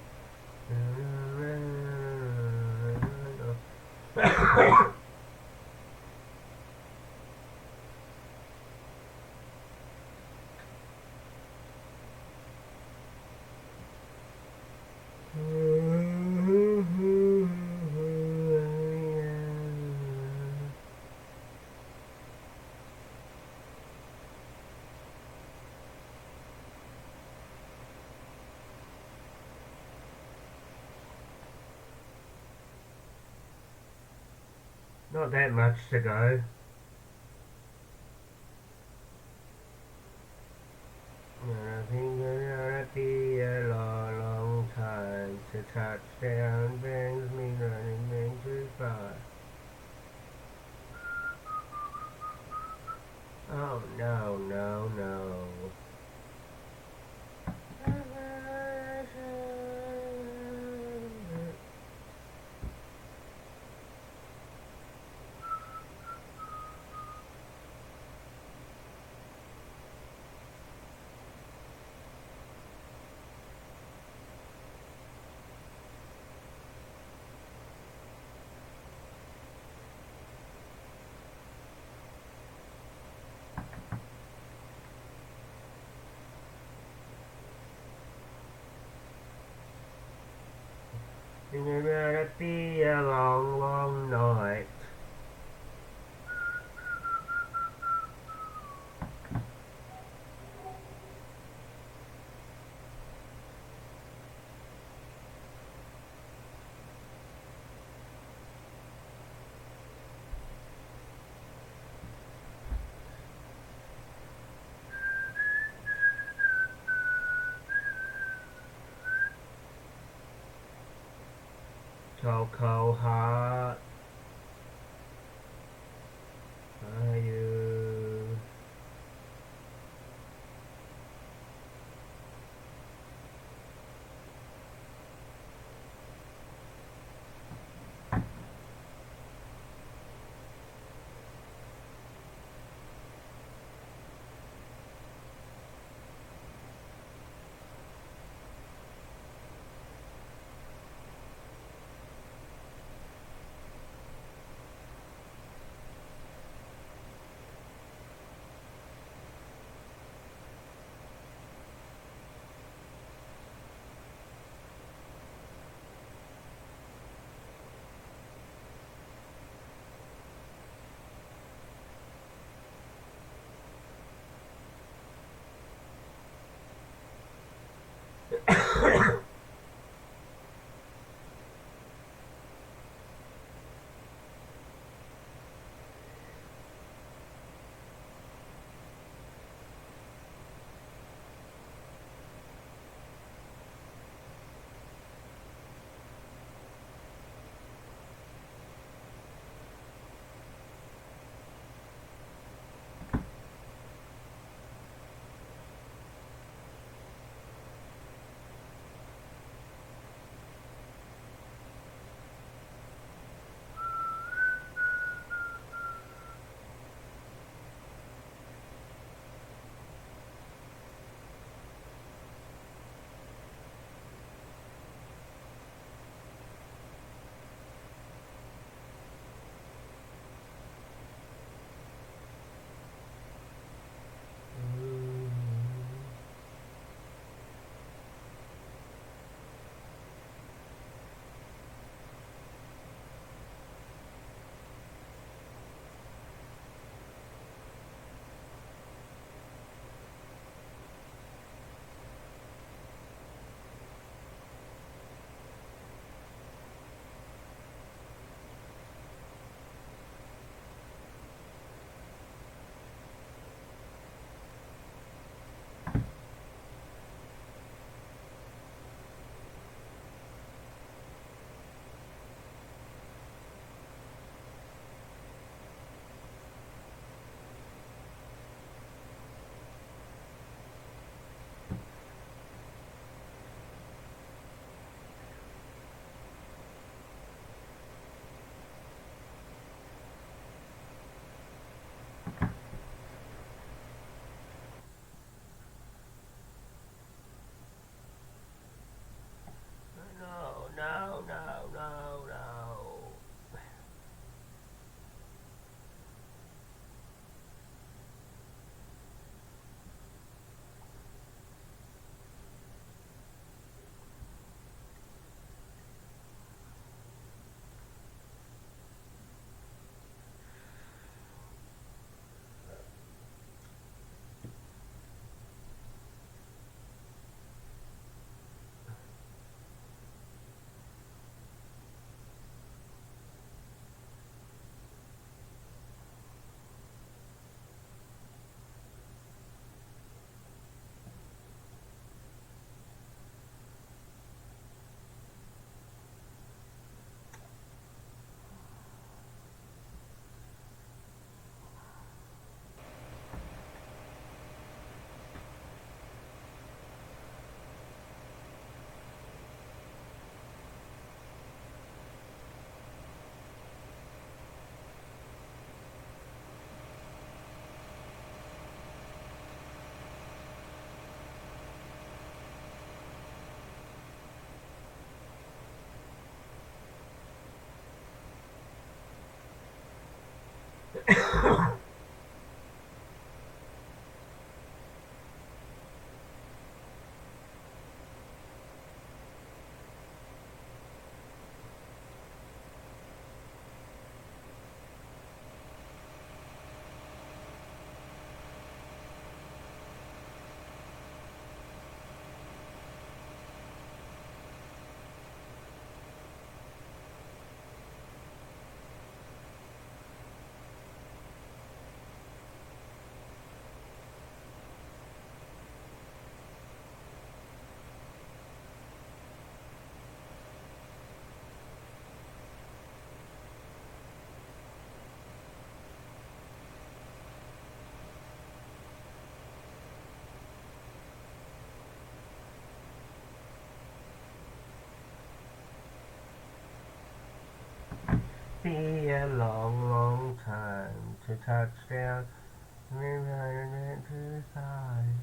Not that much to go. I think it's gonna be a long, long time to touchdown brings me running too far. Oh no, no, no. It's gonna be a long, long night. Cocoa Heart, are you? be a long, long time to touch down. Return to the side.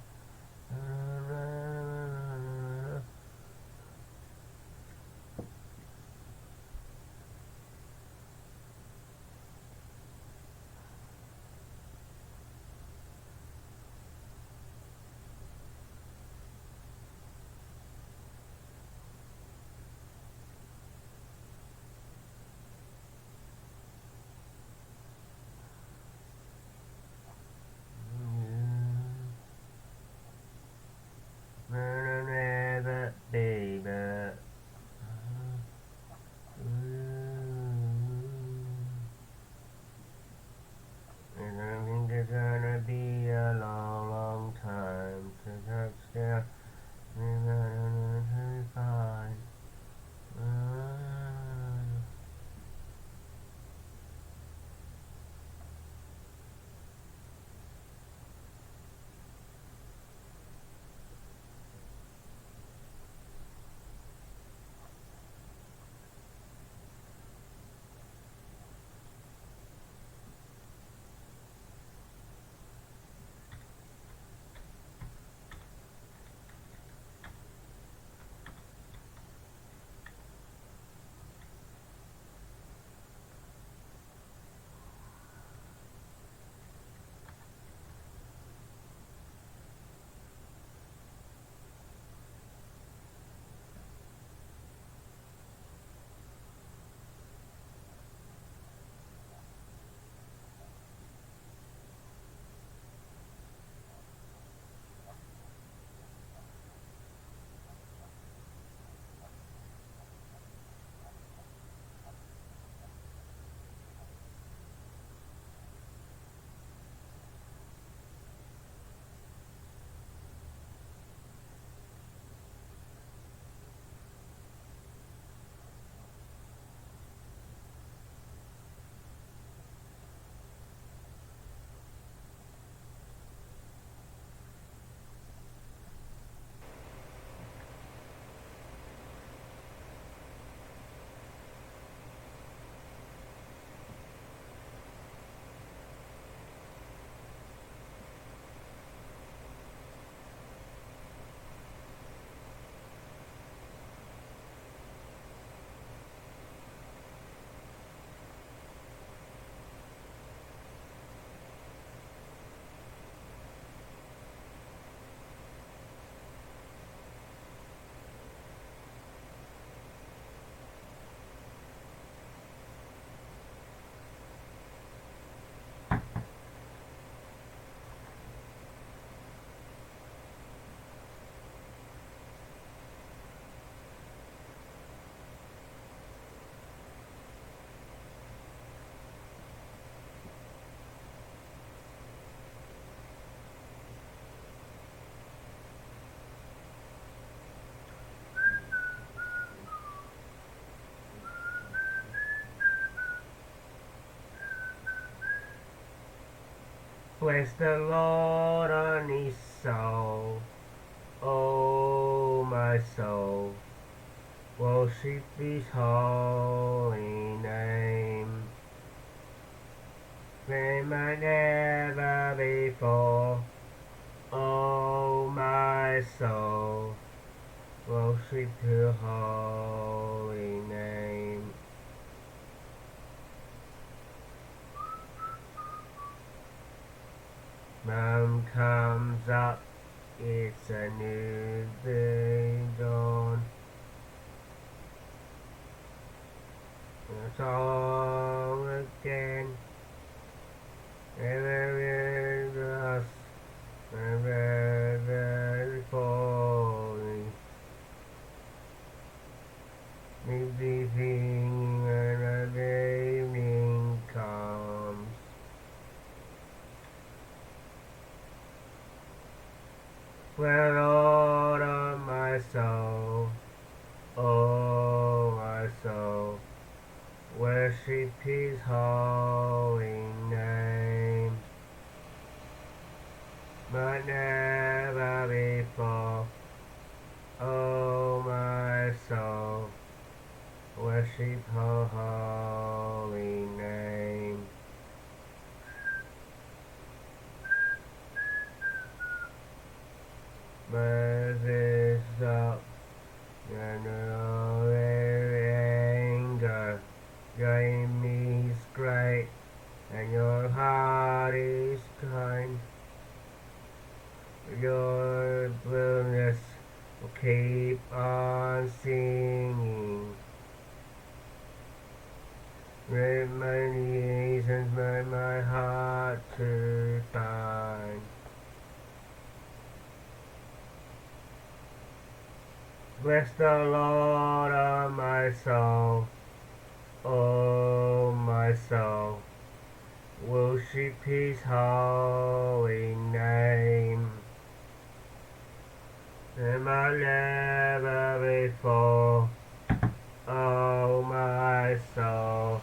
Baby. And I think it's gonna be a long, long time to touch down. Fine. Bless the Lord on his soul, oh my soul, worship his holy name. Fame I never before, oh my soul, worship your holy name. Moon comes up, it's a new day dawn. It's all again. Ever in us, ever falling. Maybe thinking when the evening comes. Well, Lord of my soul, oh my soul, worship his holy name. But never before, oh my soul, worship her holy Moses up and all their anger. Your enemy is great and your heart is kind. Your wilderness will keep on singing. With many reasons my heart to find. Bless the Lord, oh my soul, oh my soul. Worship His holy name. And I never before, oh my soul.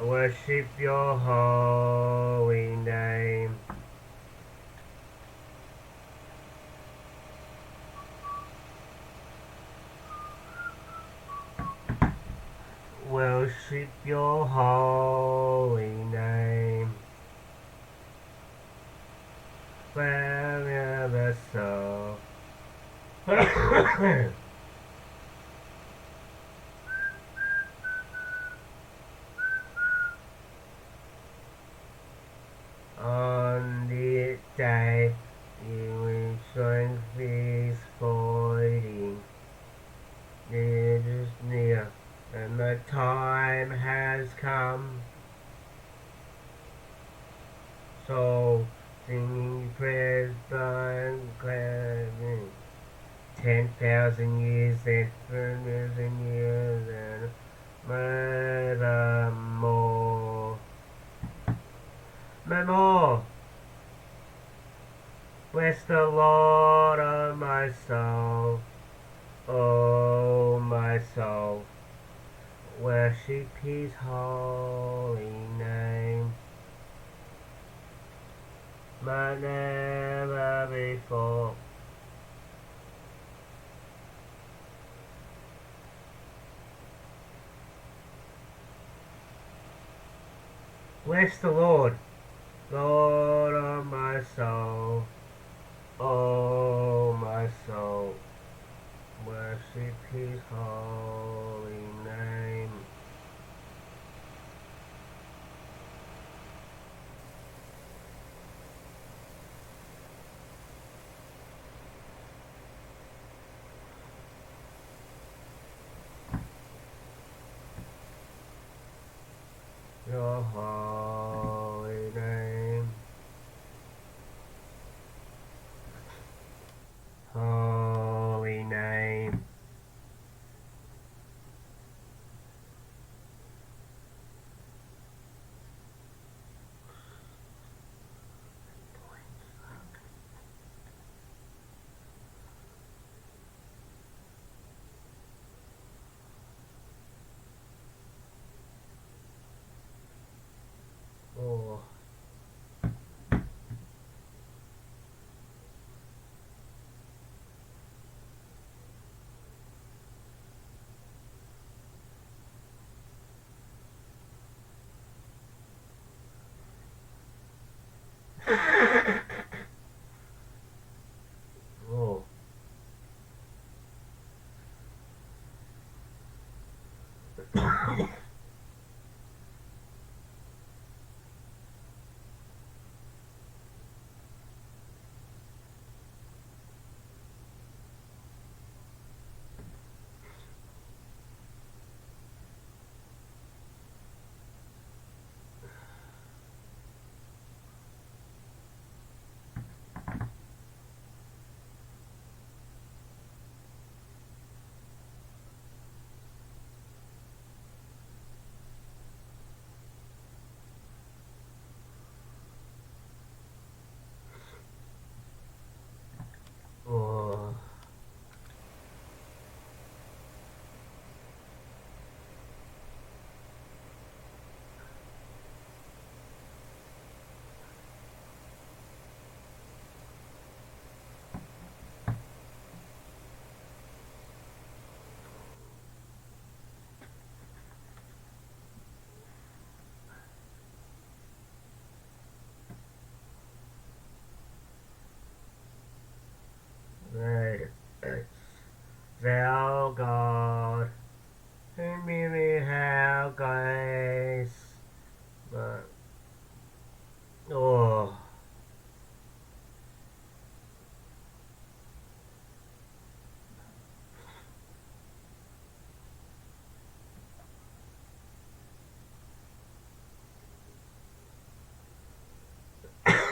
Worship your holy name. Worship your holy name. Wherever so. On the day in which strength is fighting, it is near, and the time has come. So, singing prayers by clapping, 10,000 years and 1,000 years and more. More. Bless the Lord, oh my soul, oh my soul. Worship His holy name. But never before. Bless the Lord, Lord of my soul, oh my soul. Worship His holy name. Your holy name. Holy name. Oh. Oh.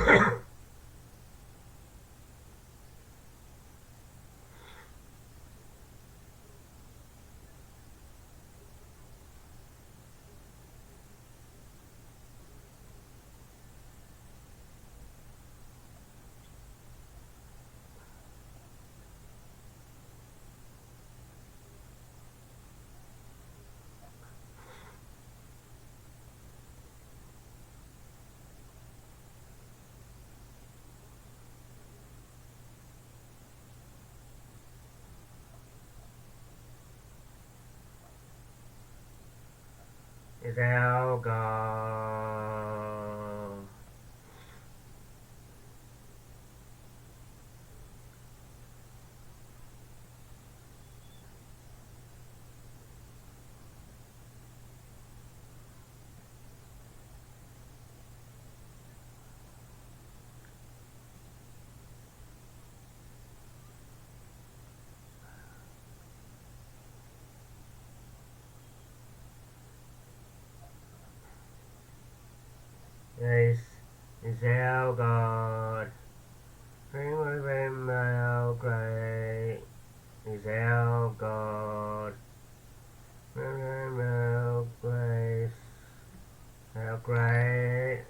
Is our God. This is our God. Remember great is our God. Remember grace, how great.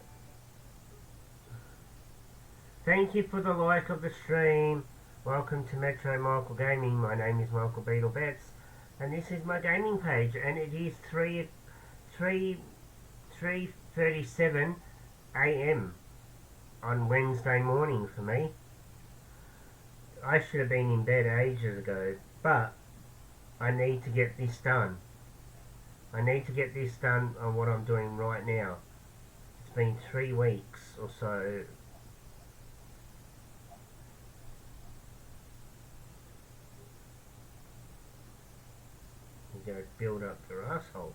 Thank you for the like of the stream. Welcome to Metro Michael Gaming. My name is Michael Beetle Betts, and this is my gaming page, and it is 3:37 a.m. on Wednesday morning for me. I should have been in bed ages ago, but I need to get this done. I need to get this done on what I'm doing right now. It's been 3 weeks or so. You gotta build up your asshole.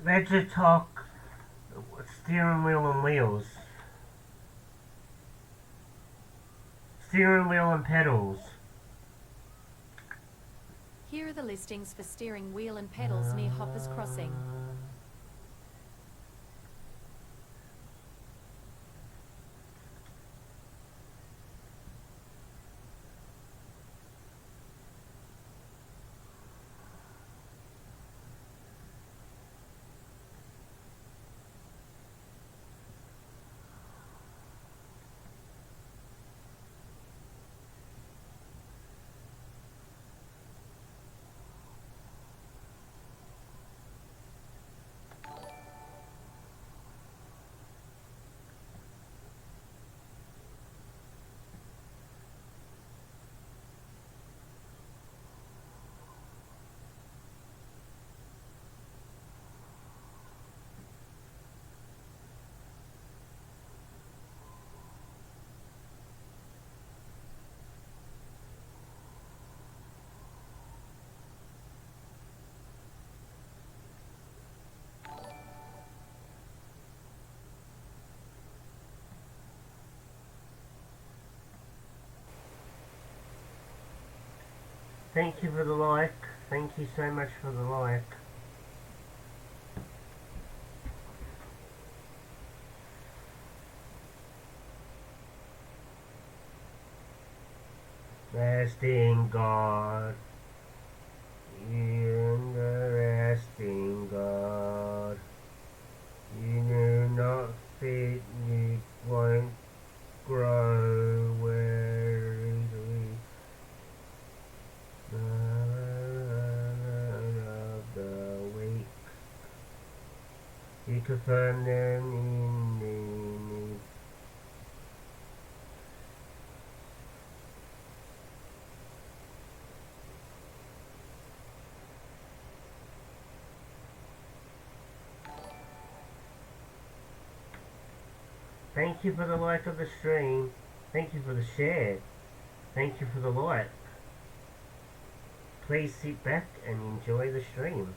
Vegetalk steering wheel and wheels. Steering wheel and pedals. Here are the listings for steering wheel and pedals near Hoppers Crossing. Thank you for the like. Thank you so much for the like. Resting God. In the resting God. You do not fit, you won't grow weary. Of the weak. You can find them in the Thank you for the like of the stream. Thank you for the share. Thank you for the like. Please sit back and enjoy the stream.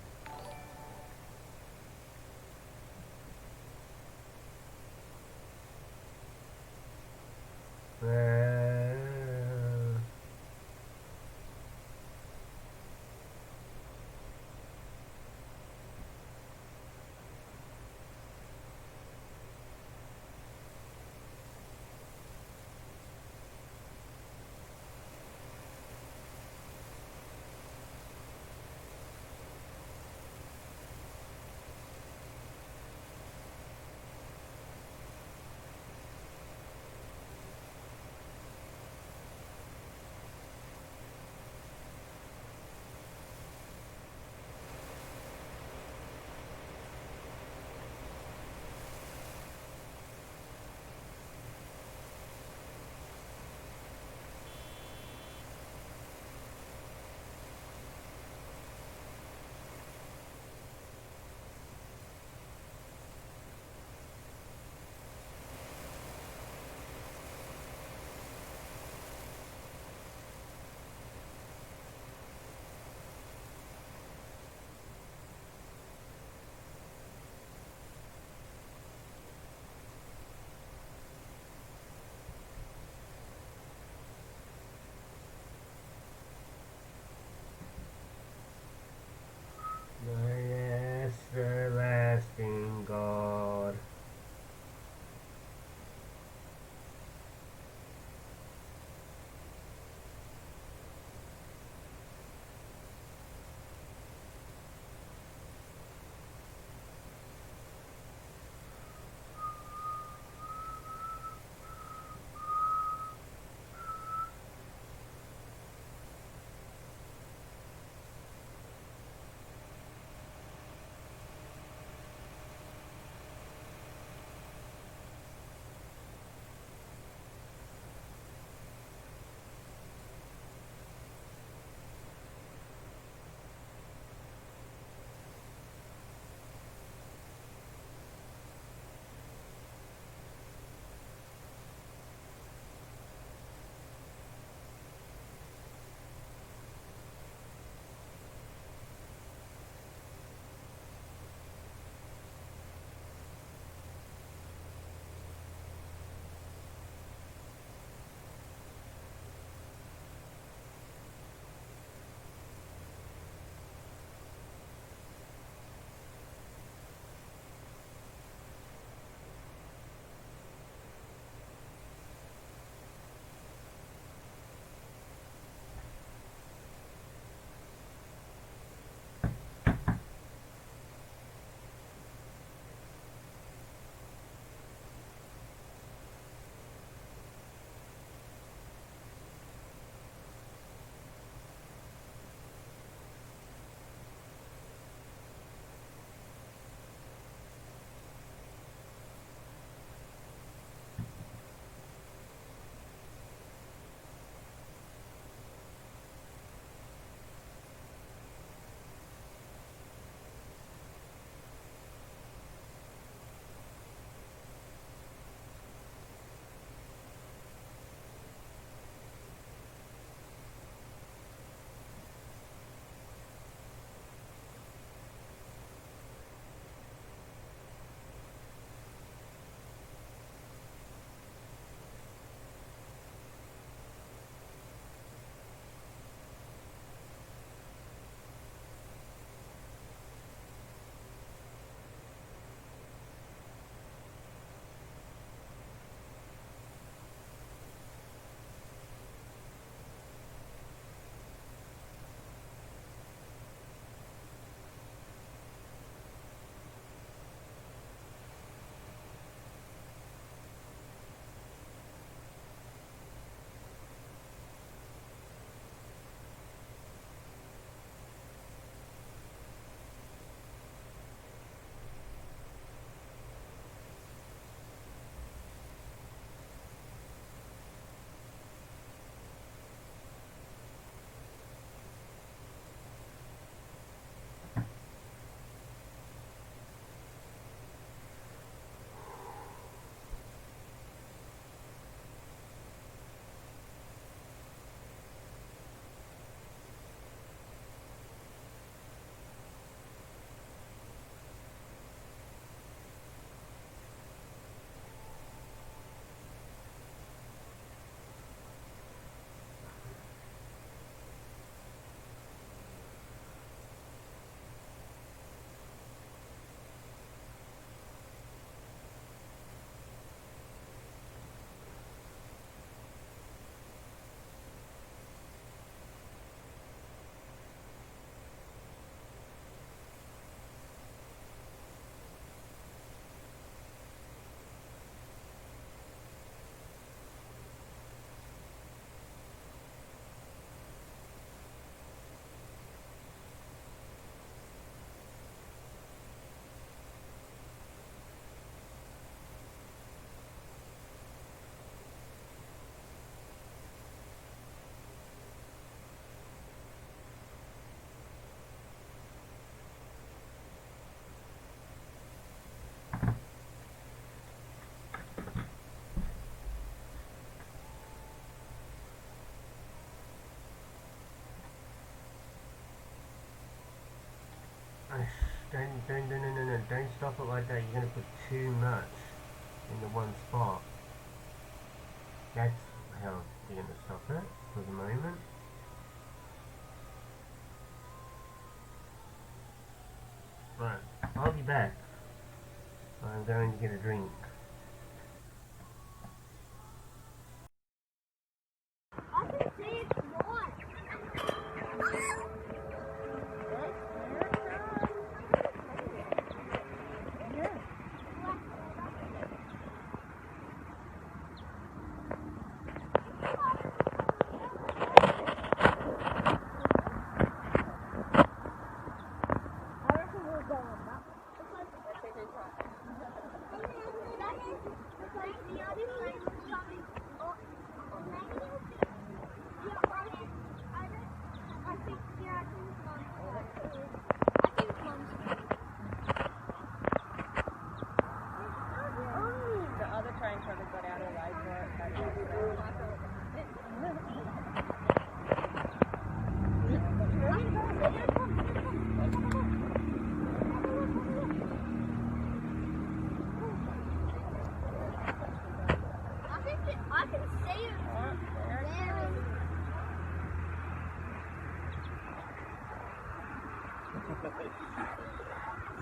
Don't stop it like that. You're going to put too much in the one spot. That's how you're going to stop it for the moment. Right, I'll be back. I'm going to get a drink. I can see it's not. I reckon we'll go on that. That is because the other plane was coming or maybe I think Mom's I think Mom's The other train probably got out of line for it. I can see it there.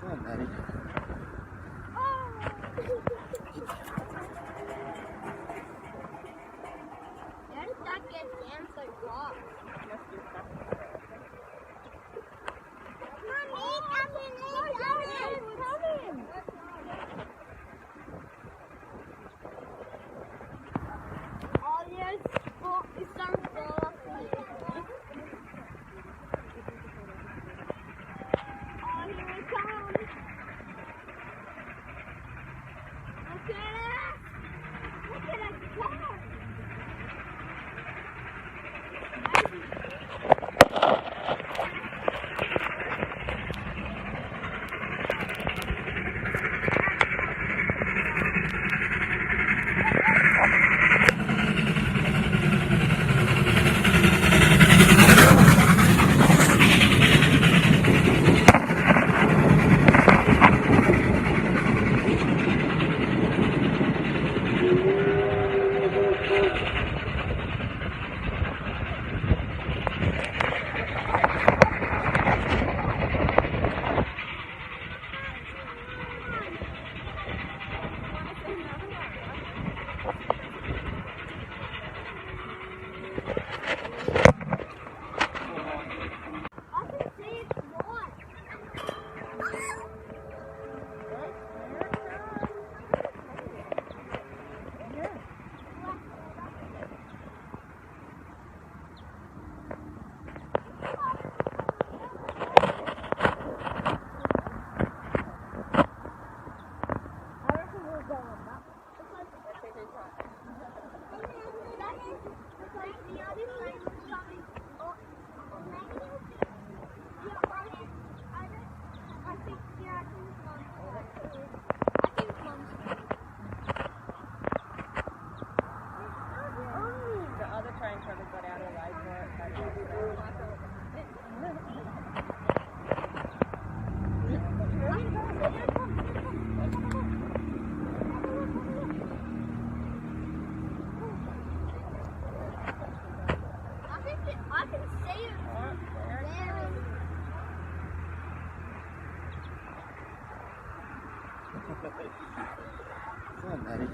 Come on, Eddie. How did that get down so far? Mommy, coming. Oh yes, it's starting to fall off here. Oh, here it comes. Look at it. Look at that car. I can see it's not. I reckon we'll go on that. That is because the other plane was coming or maybe I think Mom's The other train probably got out of line for it. I can see it there. Come on, Eddie.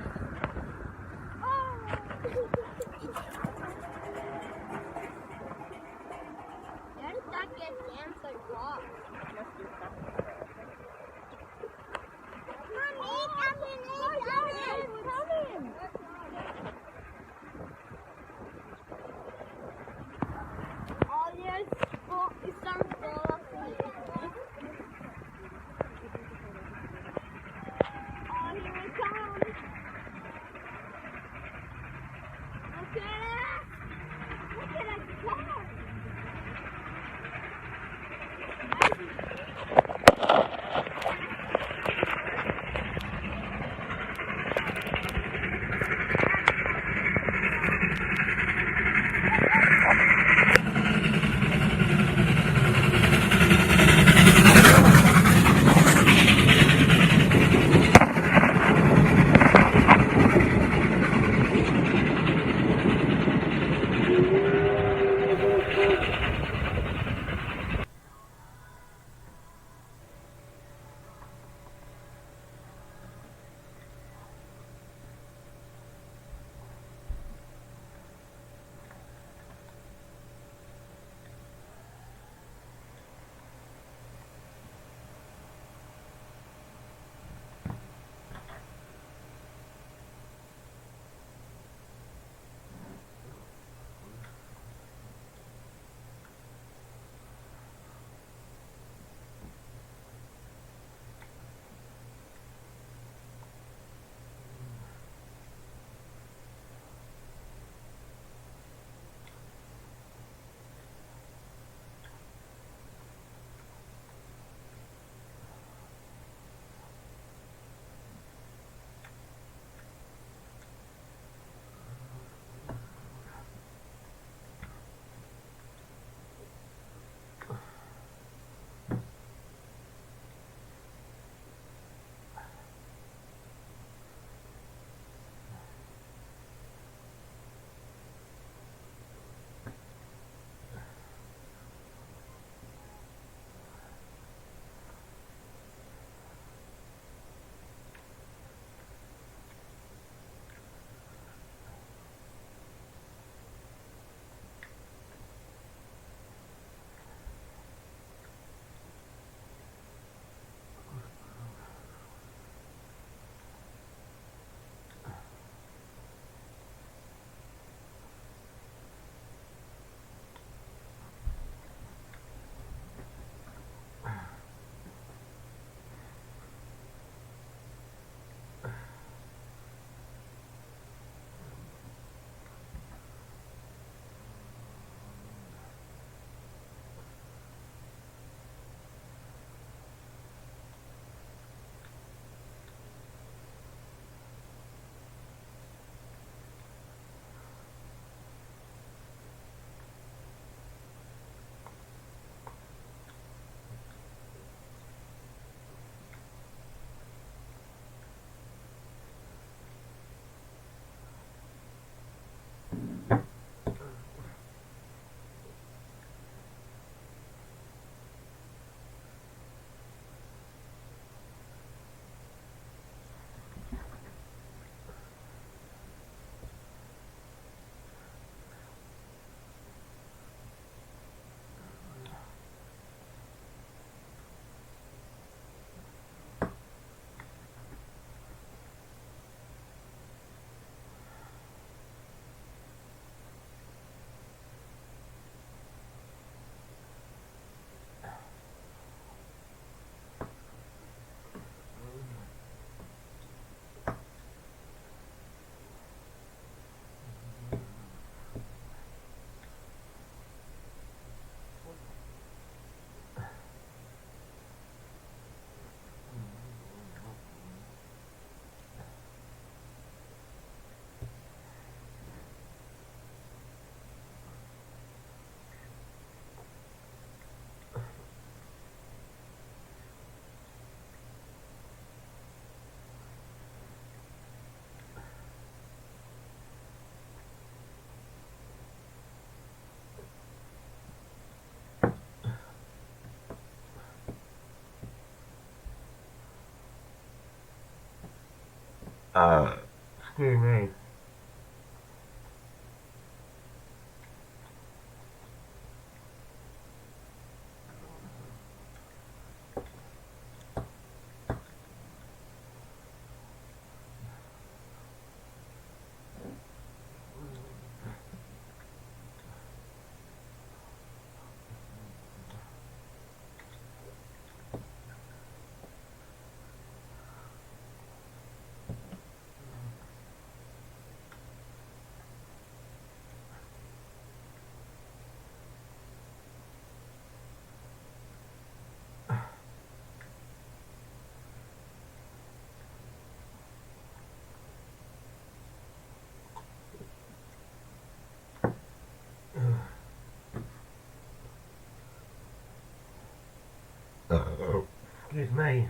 How did that get down so far? Mommy, coming. Oh yes, it's starting to fall off here. Oh, here it comes. Look at it. Look at that car. Excuse me. Excuse me.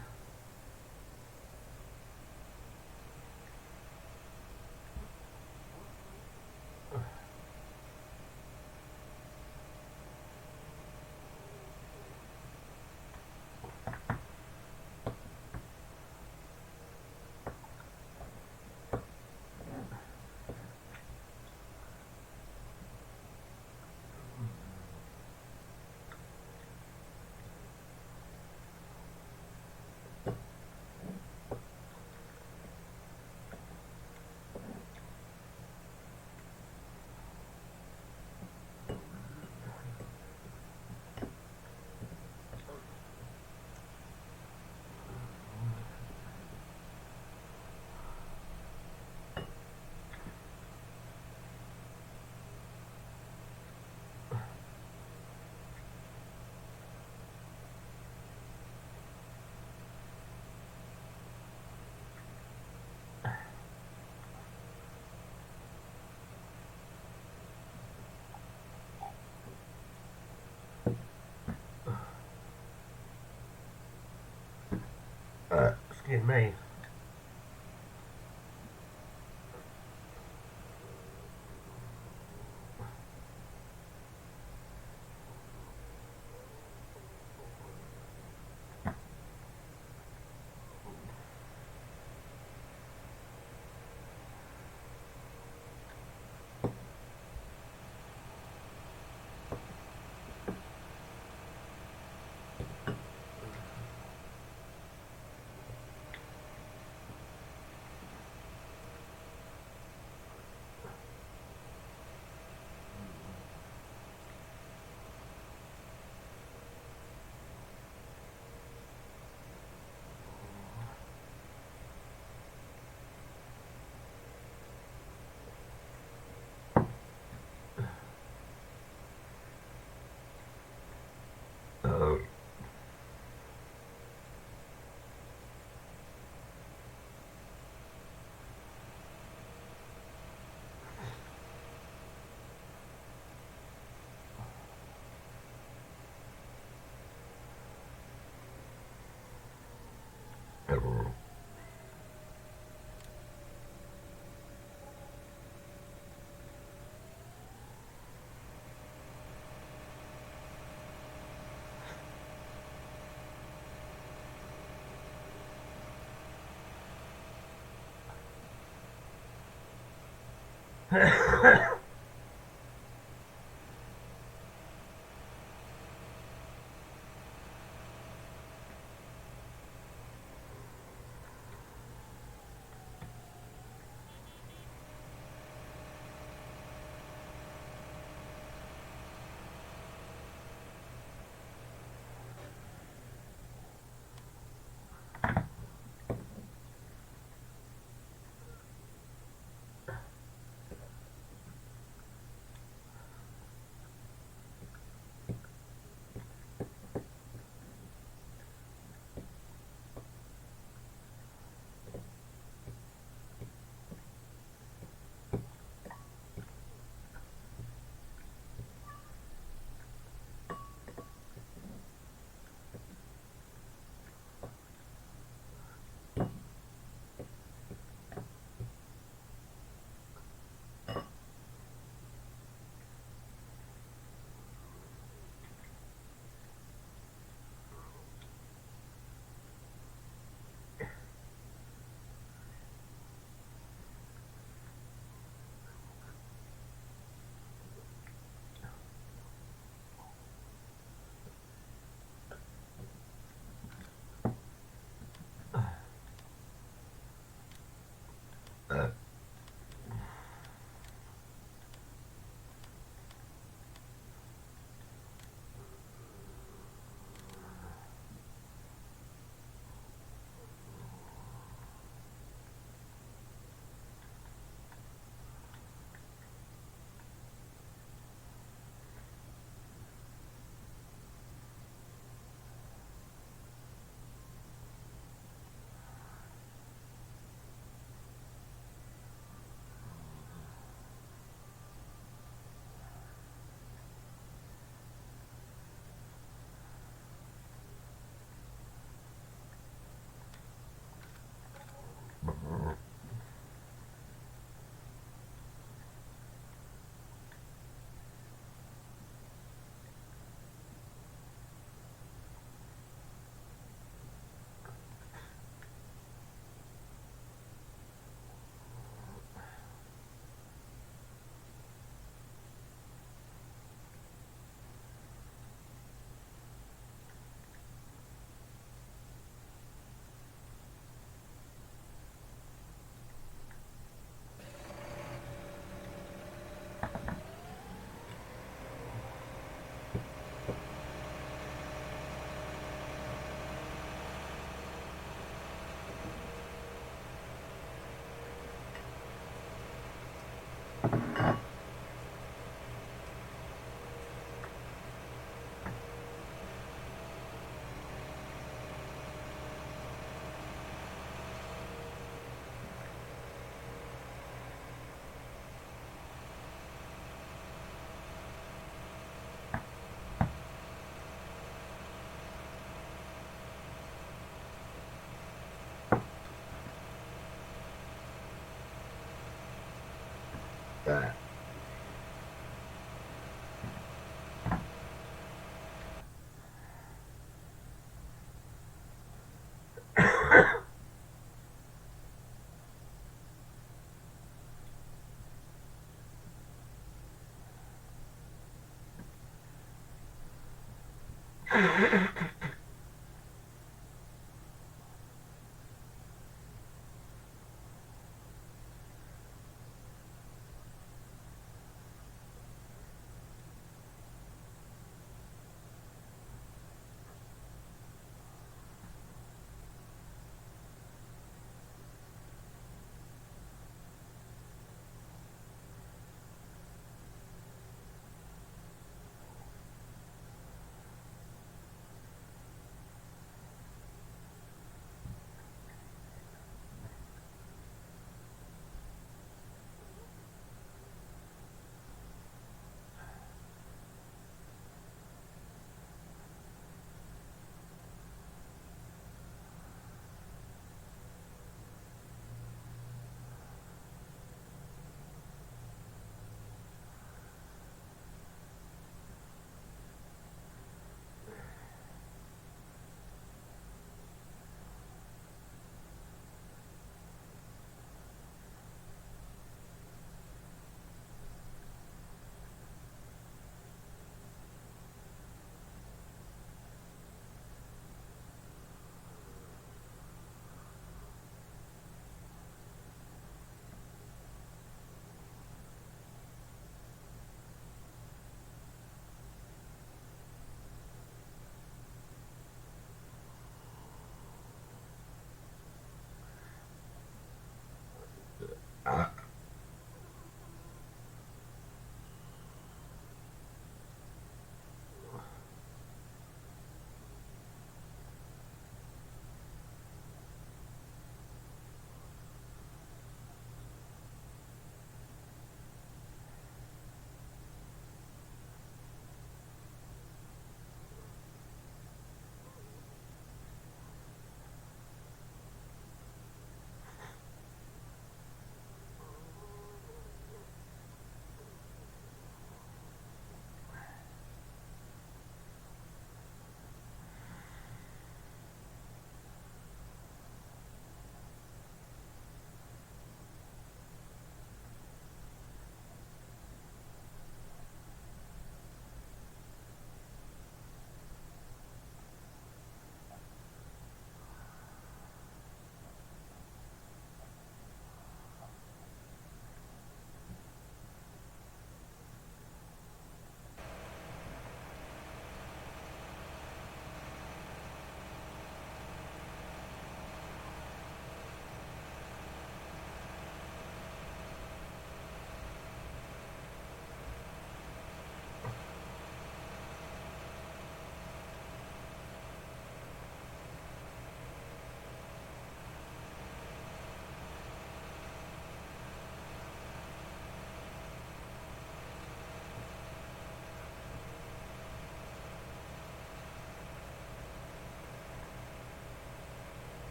Excuse me.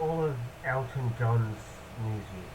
all of Elton John's music.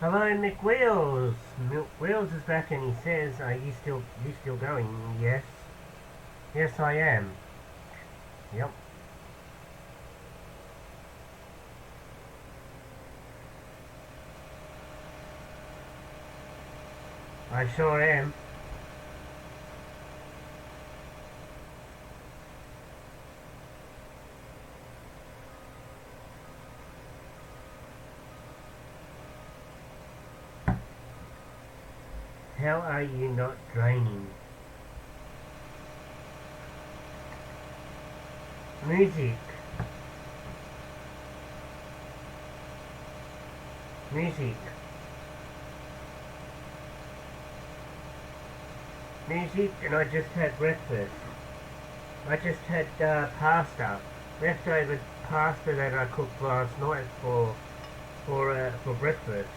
Hello, McWheels. McWheels is back and he says, "Are you still going?" Yes. Yes, I am. Yep. I sure am. How are you not draining? Music. Music. Music, and I just had breakfast. I just had pasta, leftover pasta that I cooked last night for breakfast.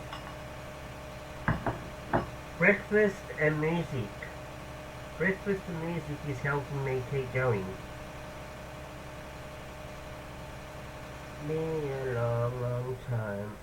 Breakfast and music. Breakfast and music is helping me keep going. Been a long, long time.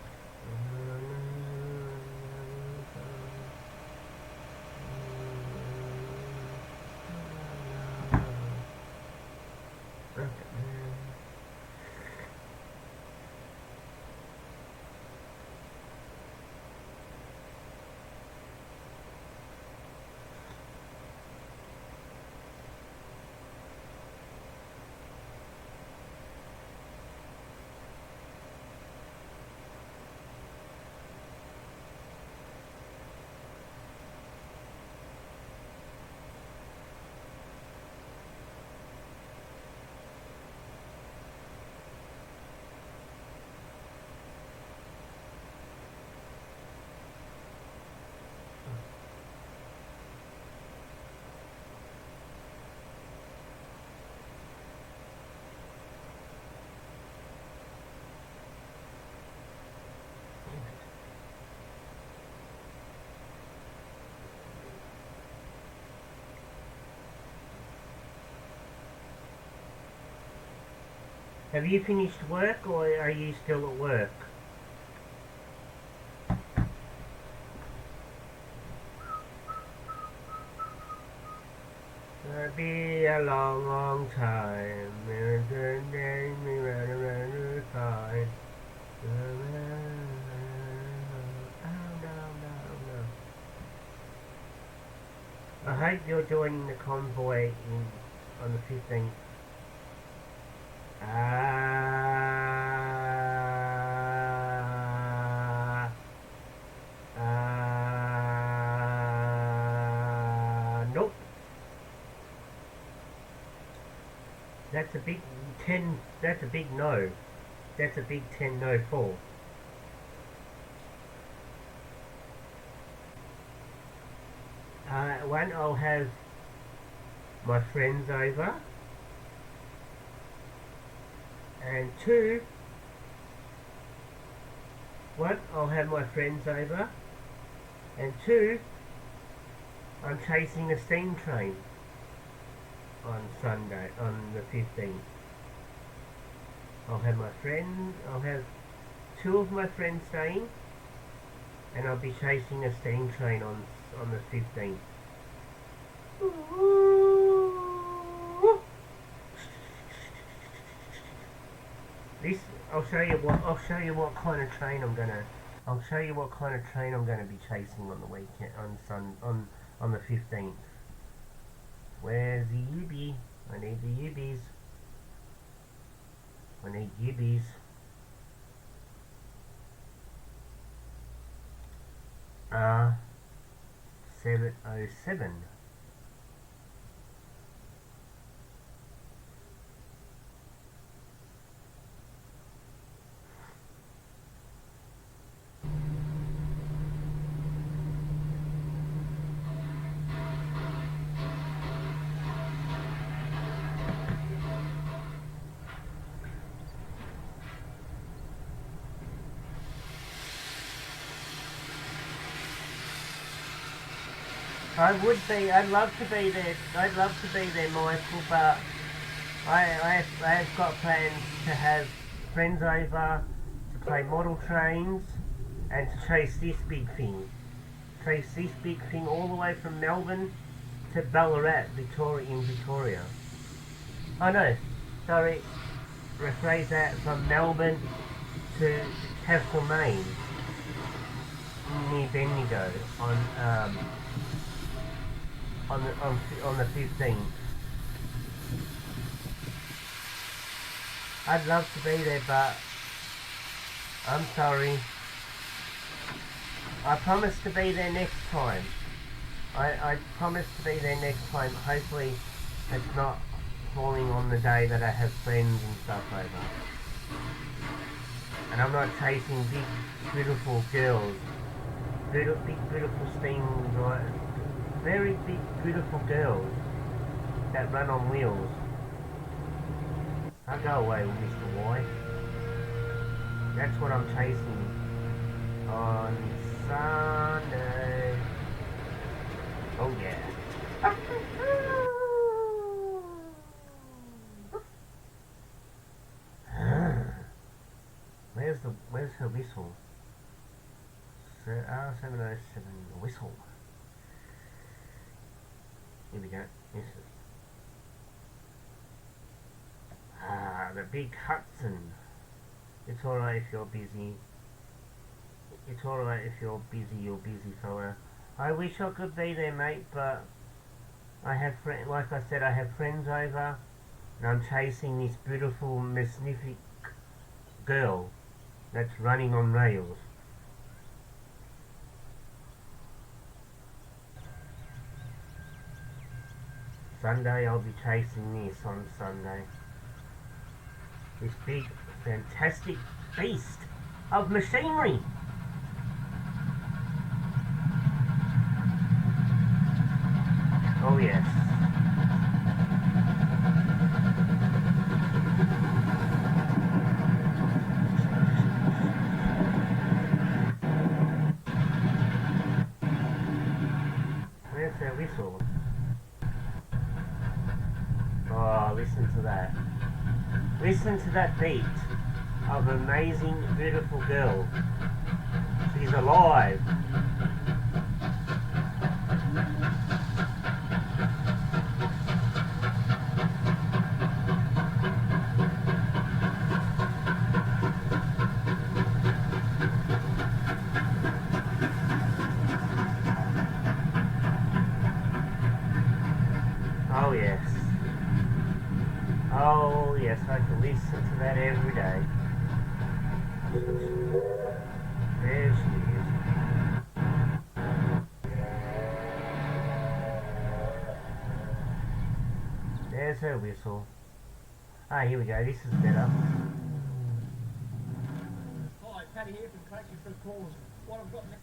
Have you finished work, or are you still at work? It'll be a long, long time. Me round and round the time. I hope you're joining the convoy on the 15th. Nope. That's a big 10. That's a big no. That's a big 10 no for. One, I'll have my friends over. And two, one, I'll have my friends over. And two, I'm chasing a steam train on Sunday, on the 15th. I'll have two of my friends staying, and I'll be chasing a steam train on the 15th. This, I'll show you what kind of train I'm gonna be chasing on the weekend, on the 15th. Where's the Ubi? I need the Ubis. I need Ubis. R707. I'd love to be there, Michael, but I've got plans to have friends over to play model trains and to chase this big thing. Chase this big thing all the way from Melbourne to Ballarat, Victoria, in Victoria. Oh no, sorry, rephrase that, from Melbourne to Castlemaine, near Bendigo, on the 15th. I'd love to be there, but I'm sorry. I promise to be there next time. I promise to be there next time. Hopefully it's not falling on the day that I have friends and stuff over. And I'm not chasing big, beautiful girls. Big, beautiful things, right? Very big, beautiful girls that run on wheels. I'll go away with Mr. Y. That's what I'm chasing on Sunday. Oh yeah. Where's her whistle? 707 whistle. Here we go. This is the big Hudson. It's alright if you're busy. It's alright if you're busy fella. I wish I could be there, mate, but I have like I said, I have friends over, and I'm chasing this beautiful, magnificent girl that's running on rails. Sunday, I'll be chasing this on Sunday. This big, fantastic beast of machinery. Oh yes. Where's their whistle? Oh, listen to that. Listen to that beat of an amazing, beautiful girl. She's alive. Oh yes. Oh yes, I can listen to that every day. There she is. There's her whistle. Ah, here we go, this is better. Hi, Paddy here from Collection for the Cause. What I've got now.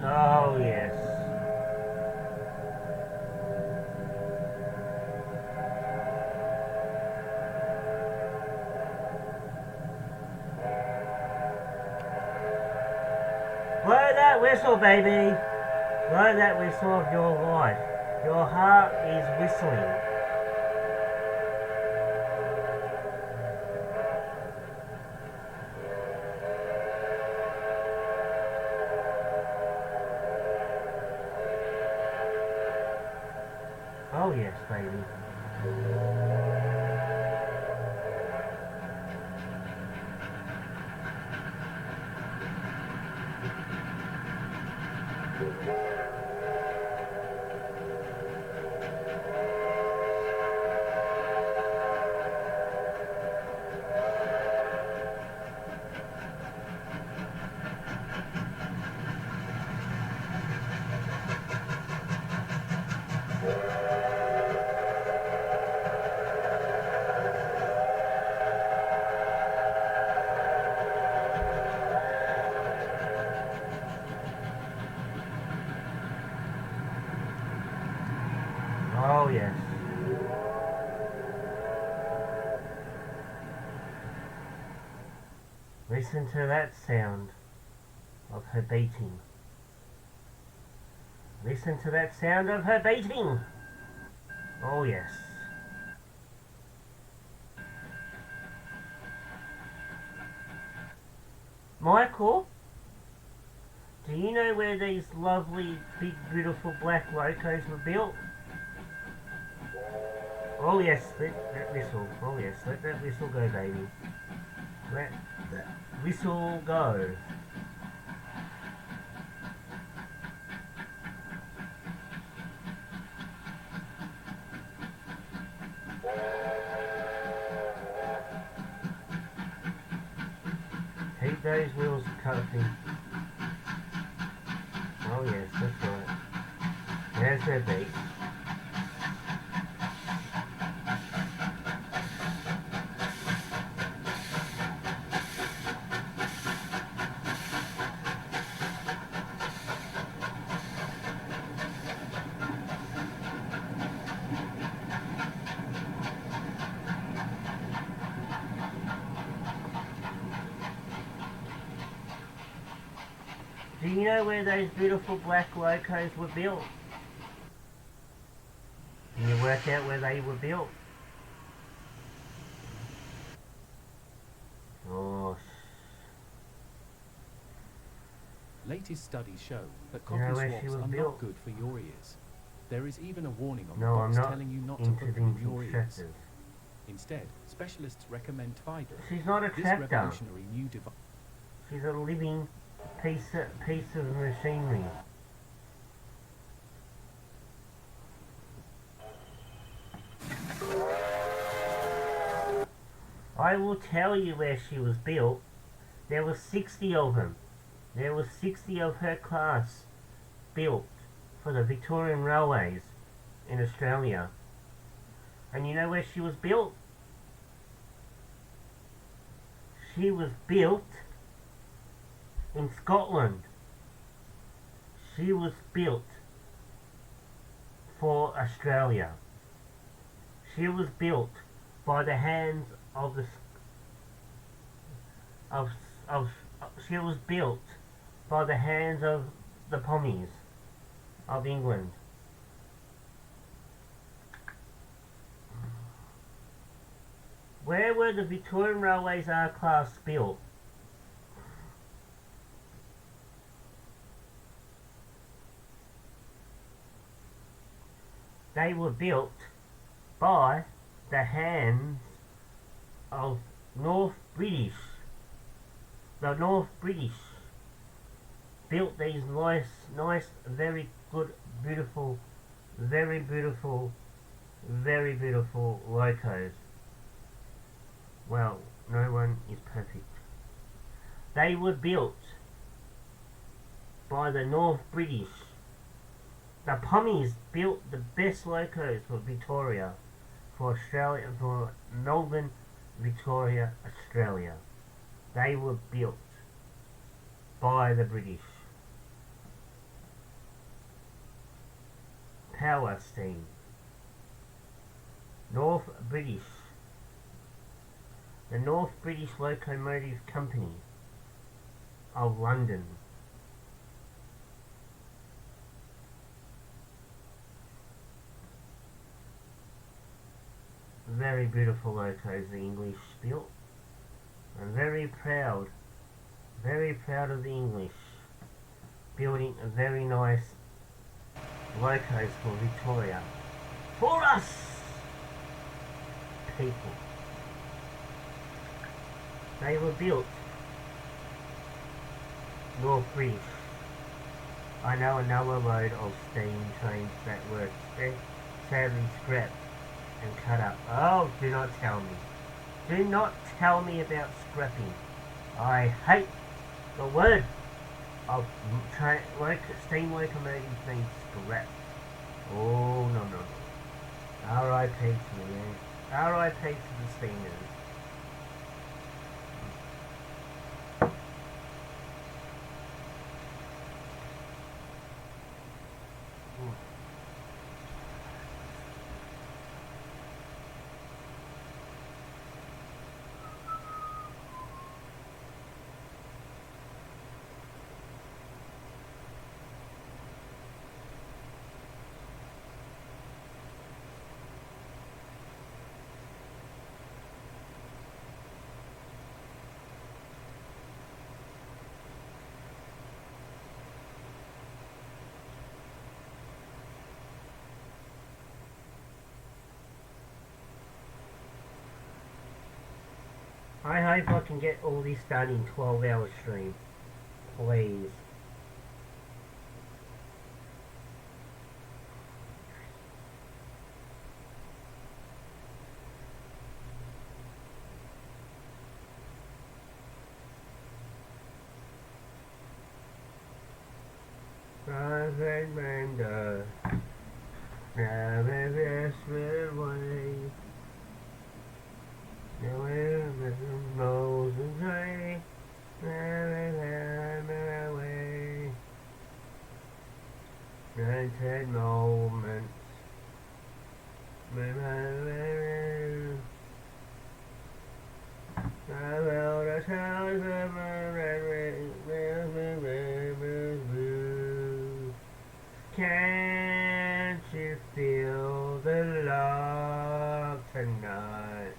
Oh yes. Blow that whistle, baby. Blow that whistle of your life. Your heart is whistling. Oh yes, baby. Oh yes. Listen to that sound of her beating. Listen to that sound of her beating. Oh yes. Michael, do you know where these lovely, big, beautiful black locos were built? Oh yes, let that whistle. Oh yes, let that whistle go, baby. Let that whistle go. Keep those wheels cupping. Oh yes, that's right. There's her beat. Do you know where those beautiful black locos were built? Can you work out where they were built? Oh, Latest studies show that You know coffee where she swaps was are built? not good for your ears. There is even a warning on no, the I'm box not telling you not to into put them in vintage your ears. tractors. Instead, specialists recommend Fido. She's not a This tractor. revolutionary new device. She's a living piece of machinery. I will tell you where she was built. There were 60 of them. There were 60 of her class built for the Victorian Railways in Australia. And you know where she was built? She was built in Scotland. She was built for Australia. She was built by the hands of the she was built by the hands of the Pommies of England. Where were the Victorian Railways R-Class built? They were built by the hands of North British. The North British built these nice, very good, beautiful, very beautiful locos. Well, no one is perfect. They were built by the North British. The Pommies built the best locos for Victoria, for Australia, for Melbourne, Victoria, Australia. They were built by the British. Power steam. North British. The North British Locomotive Company of London. Very beautiful locos the English built. I'm very proud of the English building a very nice locos for Victoria. For us people. They were built North British. I know another load of steam trains that were sadly scrapped and cut up. Oh, do not tell me. Do not tell me about scrapping. I hate the word of steam locomotives being scrapped. Oh, no. R.I.P. to me, man. R.I.P. to the steamers. I hope I can get all this done in 12-hour stream. Please. Private Manda, never desperate way. Never knows the way, never away. 19 moments. I will return to Can't you feel the love tonight?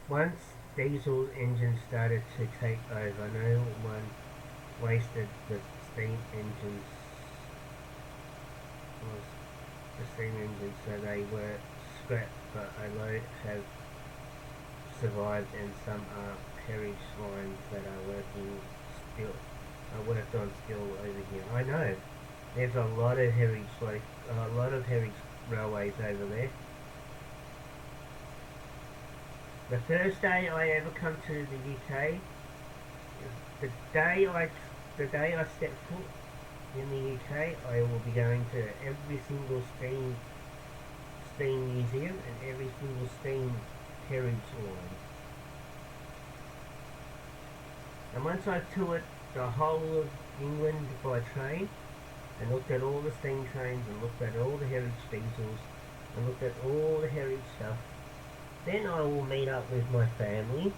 Once diesel engines started to take over, no one wasted the steam engines. So they were scrapped, but a load have survived, and some are heritage lines that are worked on still over here. I know there's a lot of heritage railways over there. The first day I ever come to the UK, the day I step foot in the UK, I will be going to every single steam museum and every single steam heritage line. And once I toured the whole of England by train and looked at all the steam trains and looked at all the heritage diesels and looked at all the heritage stuff, then I will meet up with my family.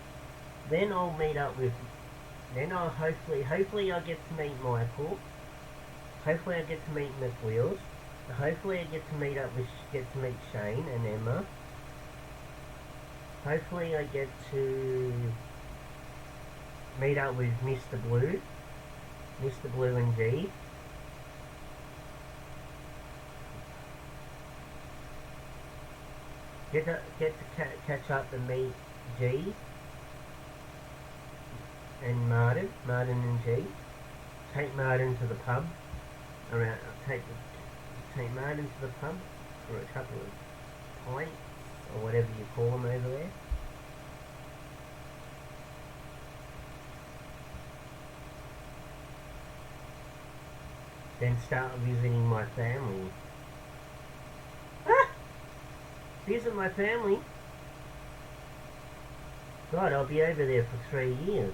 Then I'll hopefully I'll get to meet Michael. Hopefully I get to meet McWheels. Hopefully I get to meet Shane and Emma. Hopefully I get to meet up with Mr. Blue and G. Get to catch up and meet G and Martin and G. Take Martin to the pub. Take Martin to the pub for a couple of pints or whatever you call them over there. Then start visiting my family. Visit my family? God, I'll be over there for 3 years.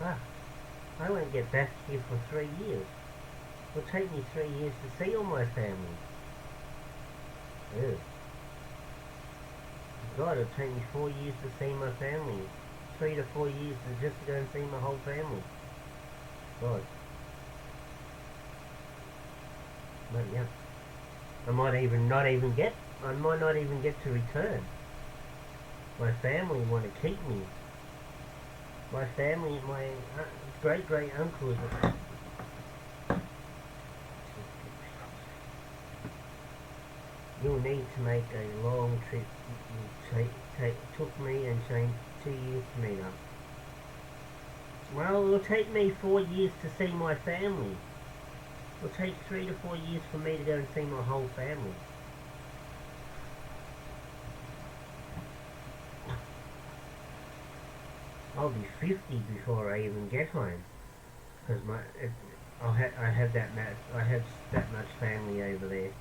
I won't get back here for 3 years. It'll take me 3 years to see all my family. Ew. God, it'll take me 4 years to see my family. 3 to 4 years just to go and see my whole family. God. But yeah. I might not even get to return. My family want to keep me. My family, my great uncles. You'll need to make a long trip. It took me and Shane 2 years to meet up. Well, it'll take me 4 years to see my family. It'll take 3 to 4 years for me to go and see my whole family. I'll be 50 before I even get home. Because I have that much family over there.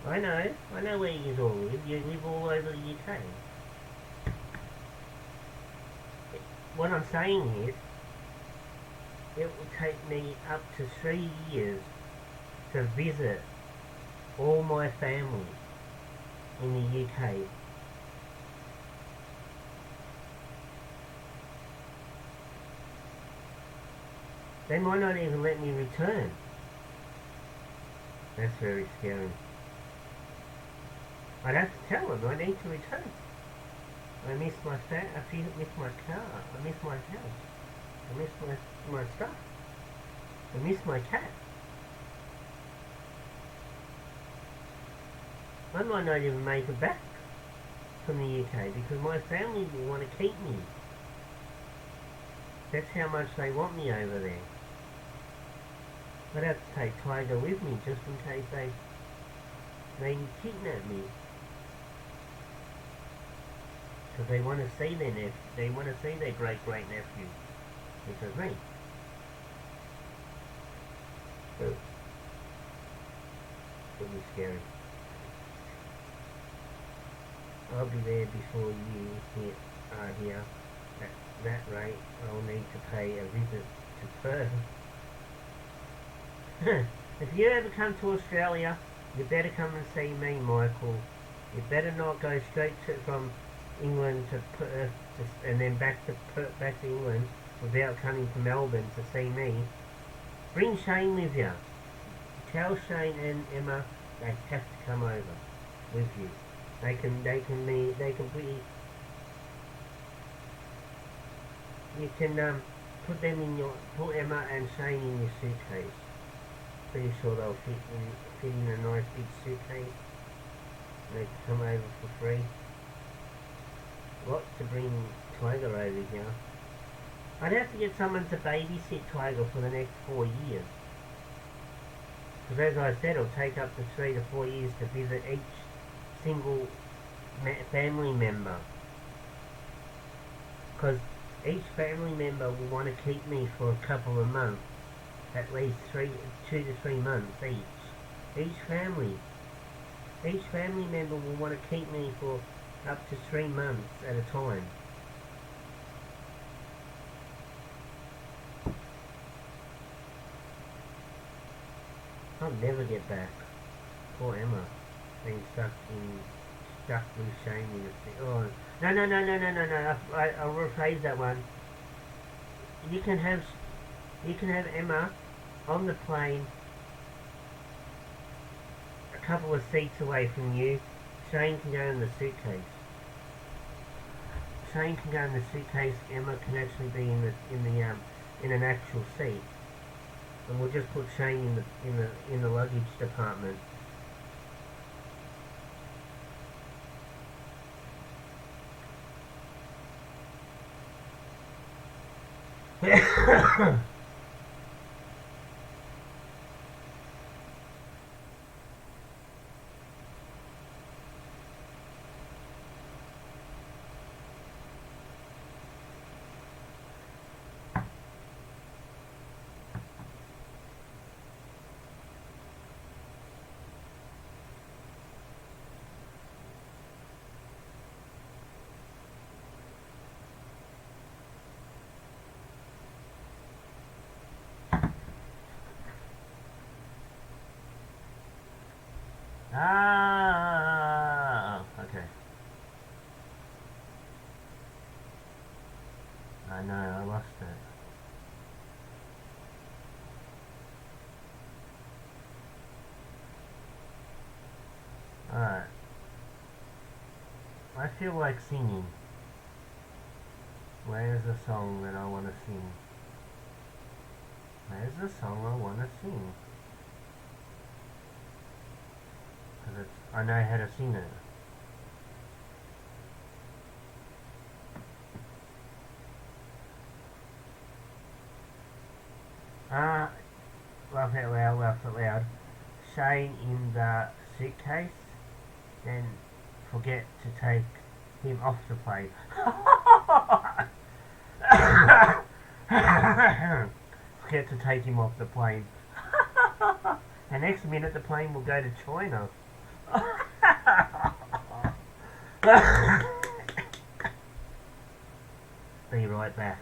I know where you all live. You live all over the UK. What I'm saying is, it will take me up to 3 years to visit all my family in the UK. They might not even let me return. That's very scary. I'd have to tell them I need to return. I miss my miss my car. I miss my house. I miss my stuff. I miss my cat. I might not even make it back from the UK because my family will want to keep me. That's how much they want me over there. I'd have to take Tiger with me just in case they kidnap me. Because they want to see they want to see their great nephew, which is me. So, it'll be scary. I'll be there before you are here. At that rate, I'll need to pay a visit to Perth. If you ever come to Australia, you better come and see me, Michael. You better not go straight from England to Perth and then back to England without coming to Melbourne to see me. Bring Shane with you. Tell Shane and Emma they have to come over with you. They can be. You can put Emma and Shane in your suitcase. Pretty sure they'll fit in a nice big suitcase. They can come over for free. What to bring Tiger over here? I'd have to get someone to babysit Tiger for the next 4 years. Because as I said, it'll take up to 3 to 4 years to visit each single family member. Because each family member will want to keep me for a couple of months. At least 2 to 3 months each. Each family member will want to keep me for up to 3 months at a time. I'll never get back. Poor Emma, being stuck with Shane in the oh no. I'll rephrase that one. You can have Emma on the plane a couple of seats away from you. Shane can go in the suitcase. Shane can go in the suitcase. Emma can actually be in an actual seat, and we'll just put Shane in the luggage department. Okay. I know, I lost it. Alright. I feel like singing. Where's the song that I want to sing? Where's the song I want to sing? Because I know how to sing it. Laugh out loud. Shane in the suitcase. Then forget to take him off the plane. Forget to take him off the plane. The next minute the plane will go to China. Be right back.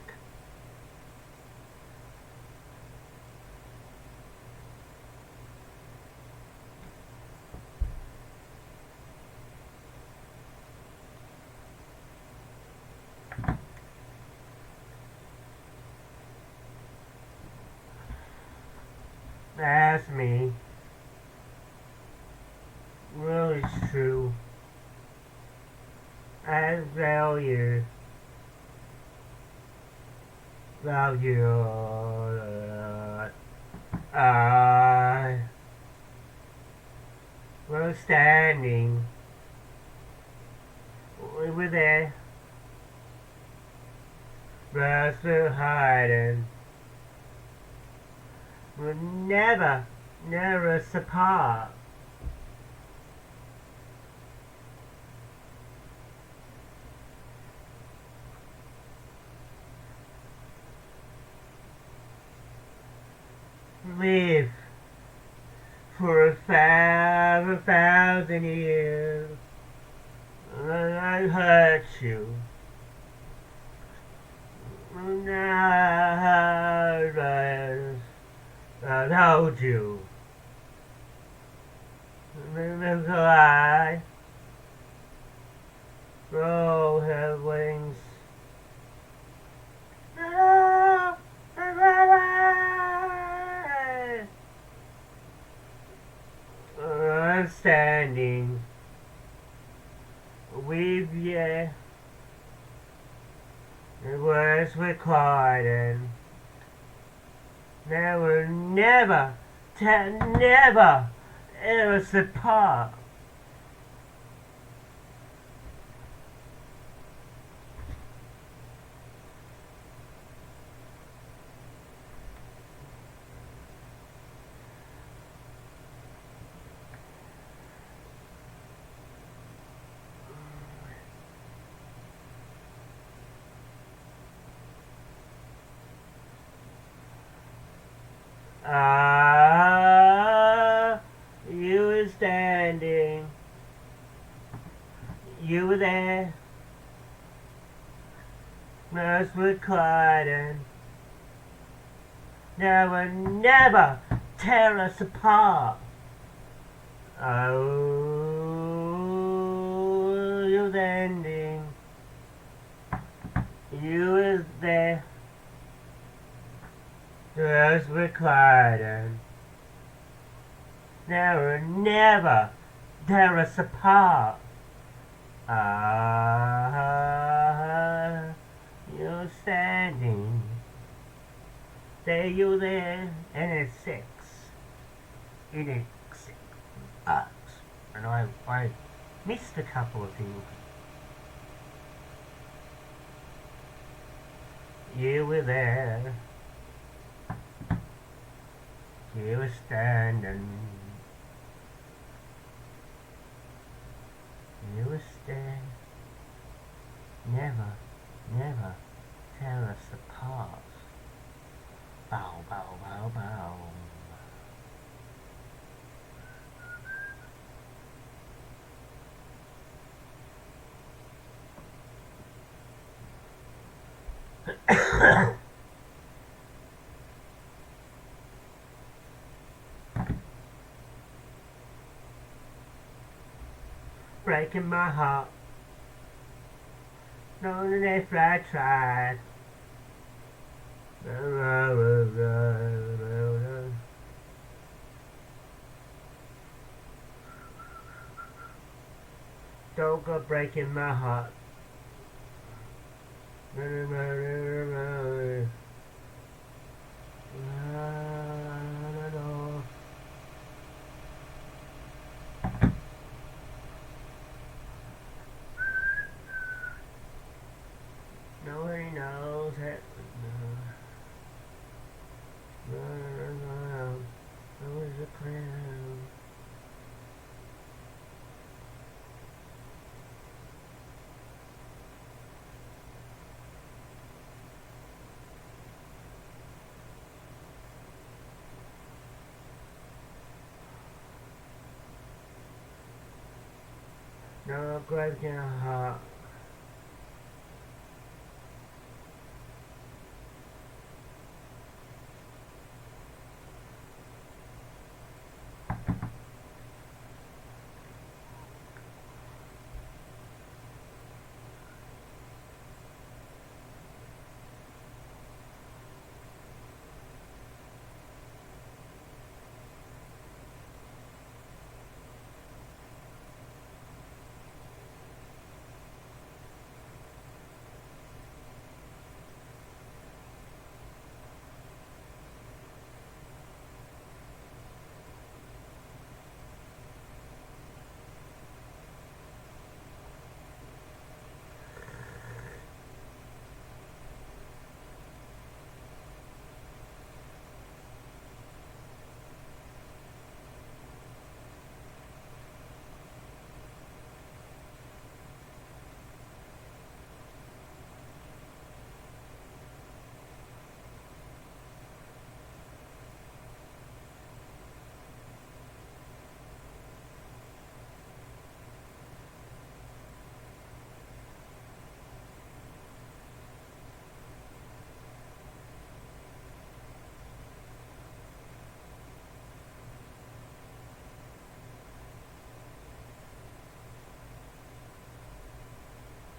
That's me. Well, it's true. I value I was standing. We were there. But so hiding. We're never us apart. Live for a 1,000 years. I hurt you. I told you. Look alive. Roll her wings. I'm standing with you. The words were quiet. They were never ever apart. You were standing. You were there. Us were quiet. They would never tear us apart. Oh, you were ending. You were there. Us were quiet. They would never tear us apart. You're standing. There you there, and it's 6. It is 6 bucks. And I missed a couple of things. You were there. You were standing. You were standing. Never tear us apart. Bow, bow, bow, bow. Breaking my heart. Knowing if I tried. Don't go breaking my heart. Nobody knows it. I was a clown. No, Graveyard Heart.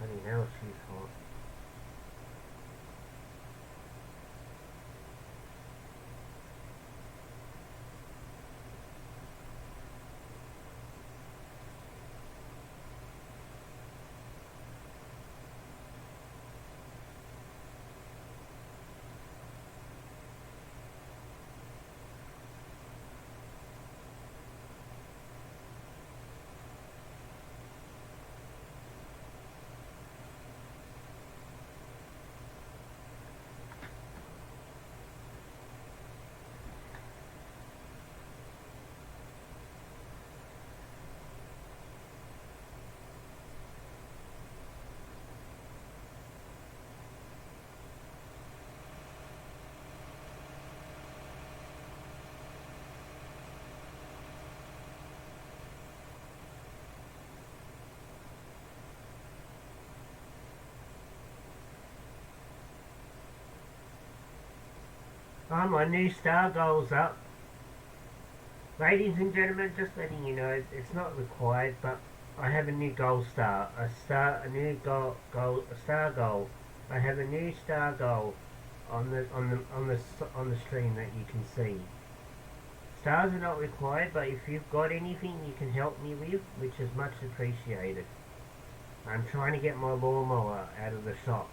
Bloody hell, she's hot. Oh, my new star goal's up. Ladies and gentlemen, just letting you know, it's not required, but I have a new goal star. A new a star goal. I have a new star goal on the stream that you can see. Stars are not required, but if you've got anything you can help me with, which is much appreciated. I'm trying to get my lawnmower out of the shop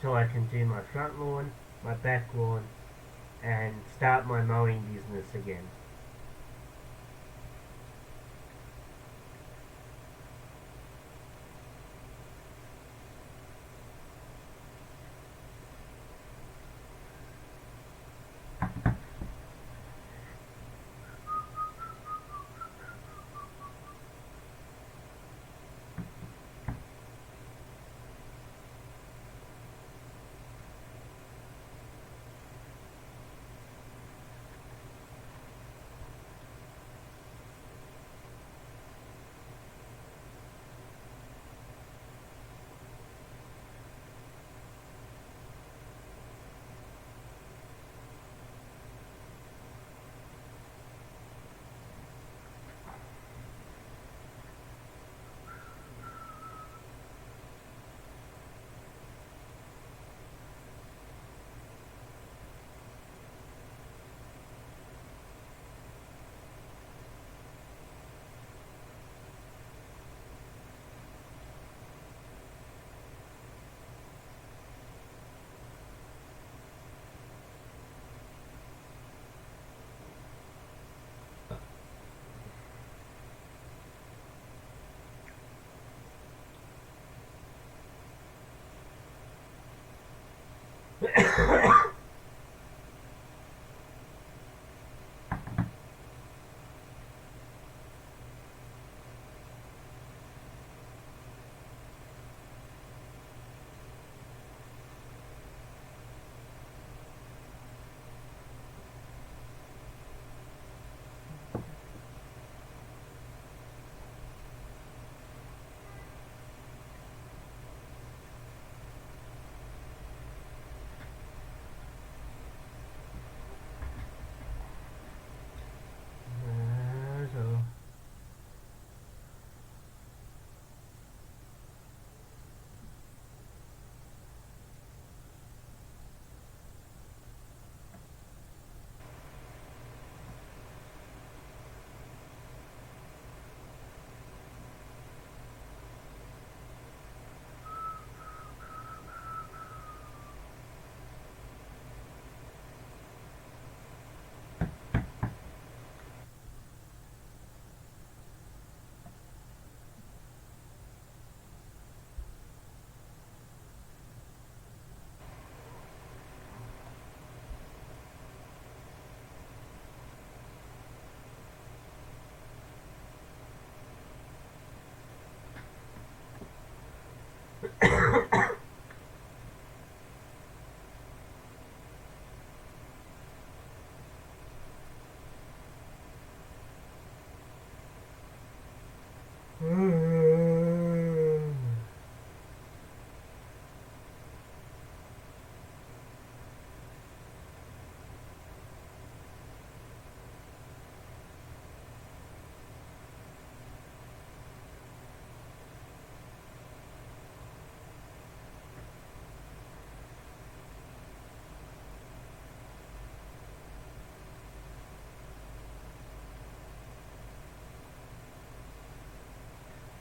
so I can do my front lawn, my back lawn, and start my mowing business again.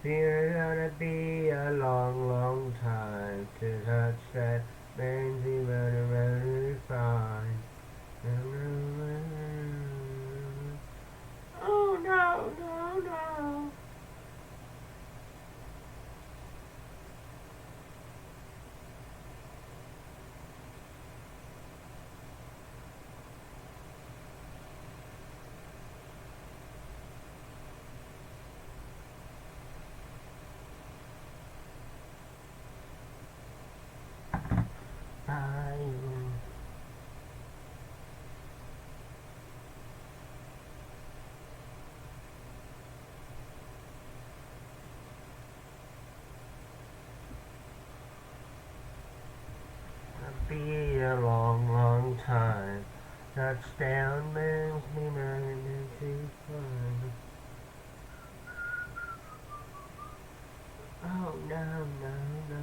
It's gonna be a long, long time to touch that man's even fine. Oh no, no, no. Fine. Be a long, long time. Touchdown brings me running to fun. Oh no, no, no.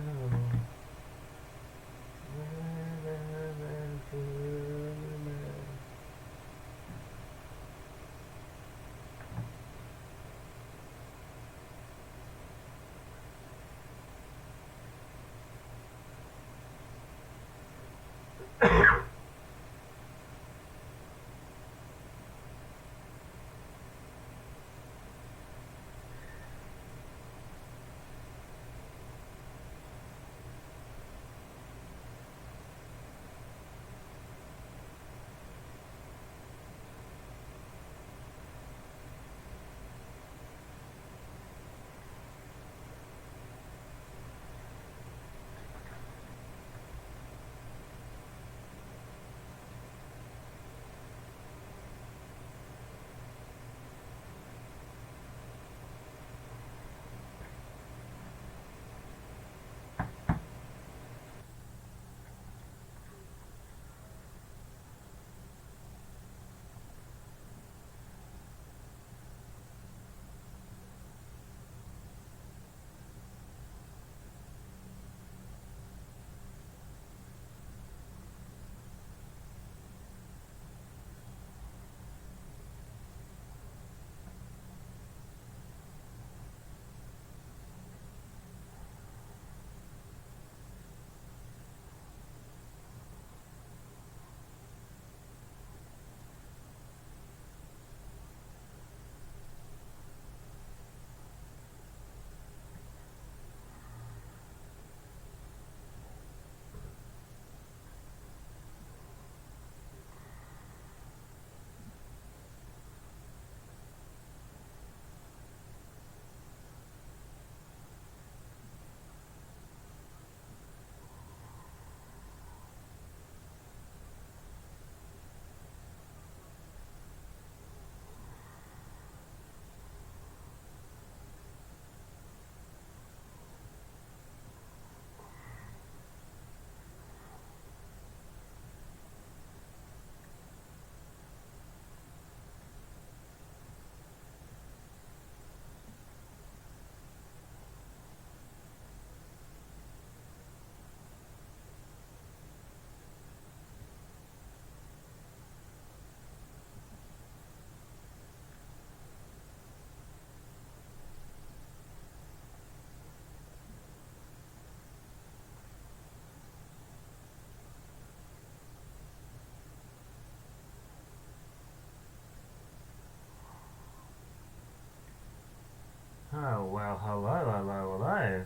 Oh, well, hello, hello, hello.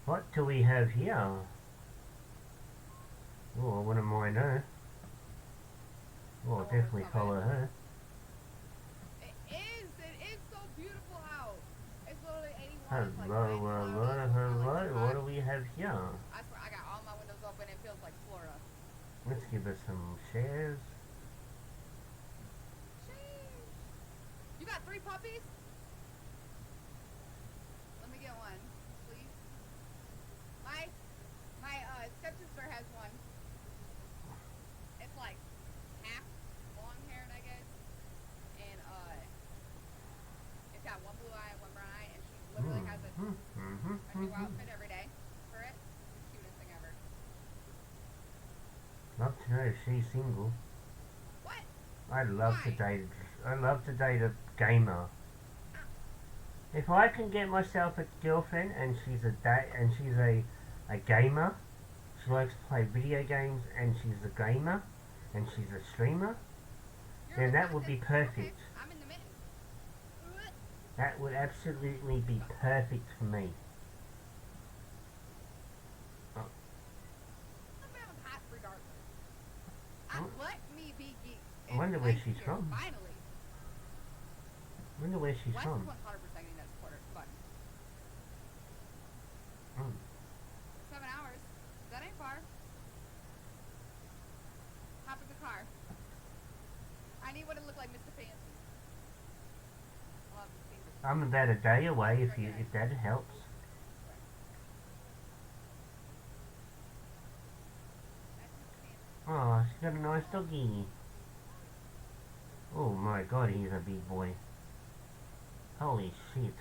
What do we have here? Oh, I wouldn't mind her. Oh, definitely follow her. It is so beautiful out. It's literally 81. Hello, It's like hello, hello. What do we have here? I swear, I got all my windows open. It feels like Florida. Let's give us some shares. You got 3 puppies? Let me get one, please. My stepsister has one. It's like half long-haired, I guess, and it's got one blue eye and one brown eye, and she literally has a new outfit every day for it. It's the cutest thing ever. Love to know if she's single. What? I'd love to Why? date a gamer. If I can get myself a girlfriend and she's a gamer, she likes to play video games and she's a gamer and she's a streamer, You're then in that would be Wisconsin. perfect. Okay, I'm in the mitten. That would absolutely be perfect for me. Alabama's hot regardless. Let me be geek. I wonder where she's Here, from. Finally. I wonder where she's West from. is 100% getting that supporter. But Mm. 7 hours. That ain't far. Hop in the car. I need what it looked like, Mr. Fancy. I'll have to see this. I'm about a day away if that helps. That's Mr. Fancy. Oh, she's got a nice doggy. Oh my god, he's a big boy. Holy shit.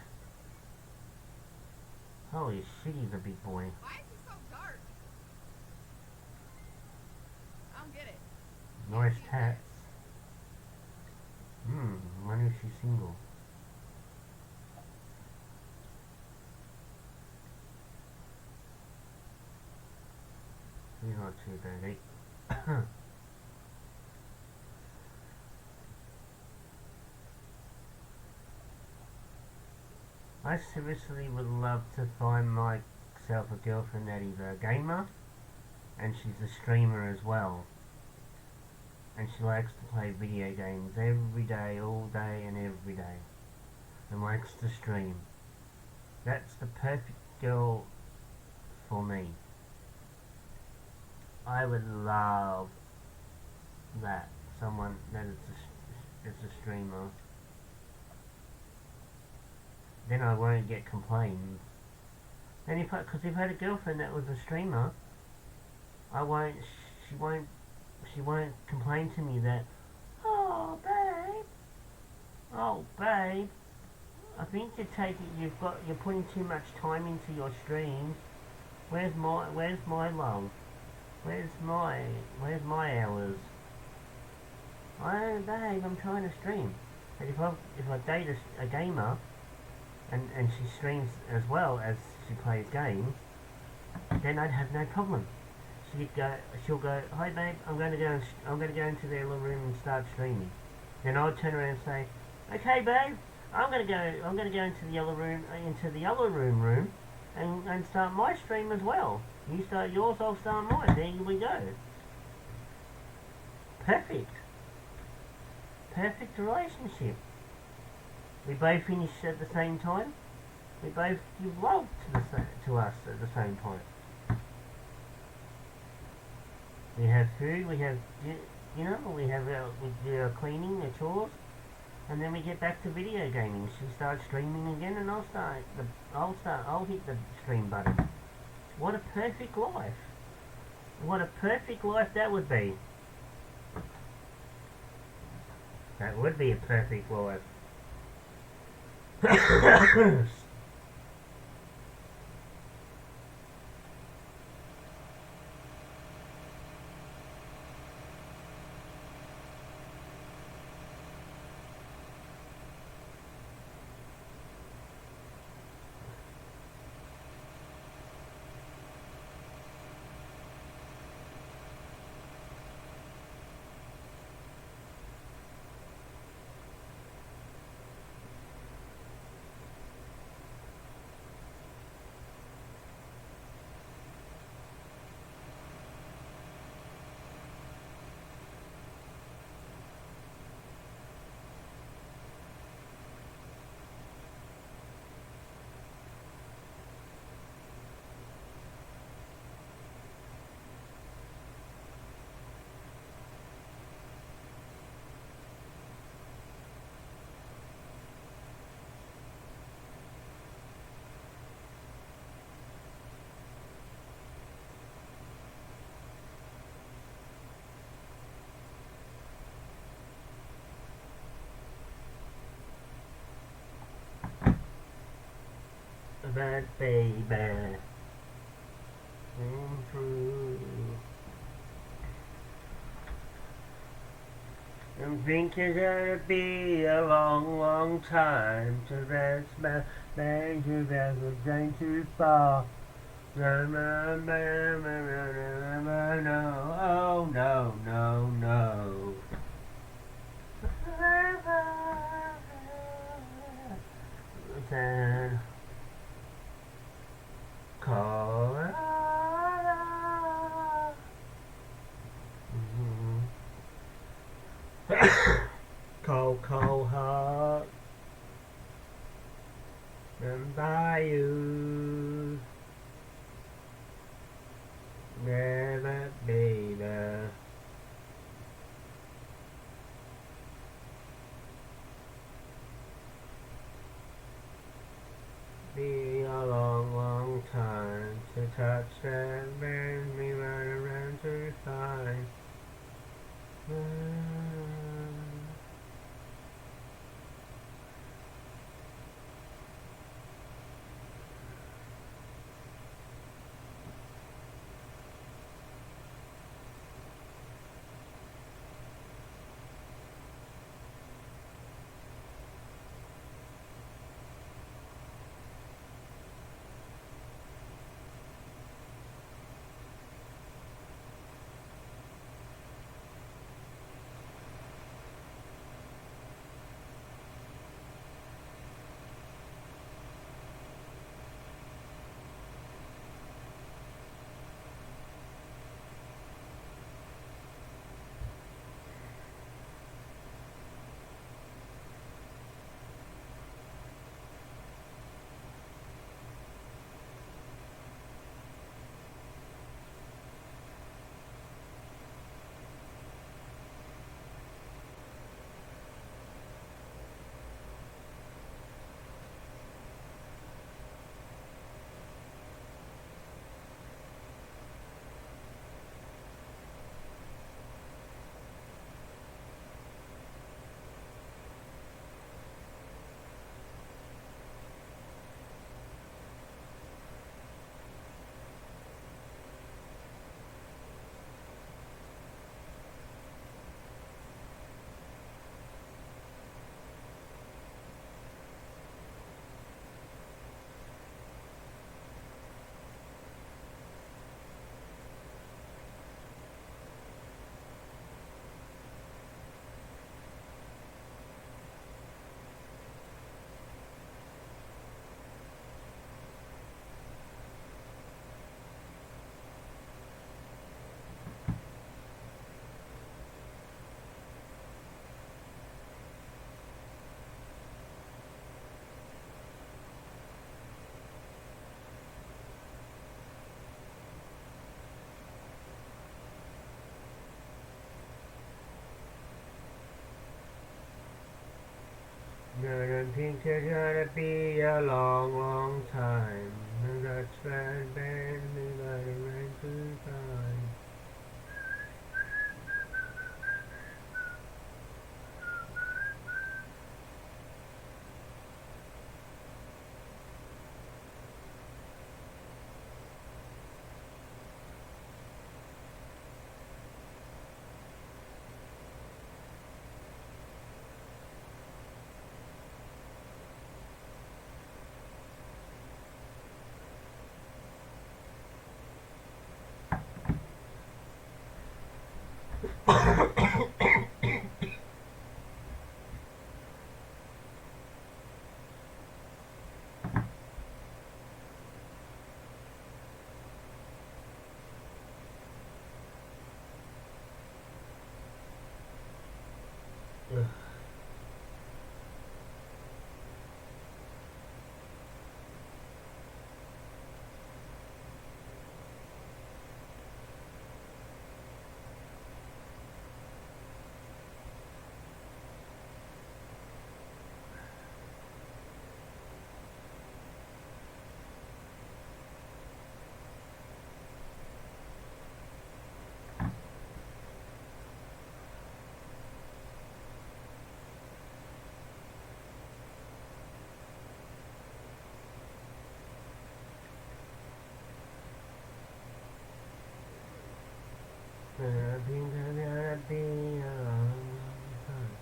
Holy shit, he's a big boy. Why is he so dark? I don't get it. Nice tats. Wonder if she's single. He's not too bad, eh? I seriously would love to find myself a girlfriend that is a gamer and she's a streamer as well. And she likes to play video games every day, all day and every day. And likes to stream. That's the perfect girl for me. I would love that. Someone that is a streamer. Then I won't get complaints. And because if I had a girlfriend that was a streamer, she won't complain to me that, oh babe, I think you're putting too much time into your streams. Where's my love? Where's my hours? Oh babe, I'm trying to stream. But if I date a gamer, and she streams as well as she plays games, then I'd have no problem. She'll go, hi babe, I'm going to go into the yellow room and start streaming. Then I'd turn around and say, okay babe, I'm going to go into the yellow room, and start my stream as well. You start yours, I'll start mine. There we go. Perfect relationship. We both finish at the same time. We both give love to us at the same time. We have food, we have, we do our cleaning, our chores, and then we get back to video gaming. She starts streaming again, and I'll hit the stream button. What a perfect life! What a perfect life that would be. That would be a perfect life. That baby came through. I'm Didn't think it's gonna be a long, long time to rest my mind to ever going too far. No, no, no, no, no, no, no, oh no, no, no. Then Colorado. Cold, cold heart and bayou never be there. Be a long, long time to touch and bend me right around to find. I don't think it's gonna be a long, long time. That's right, bend me right around to find. I think it's gonna be a long, long time.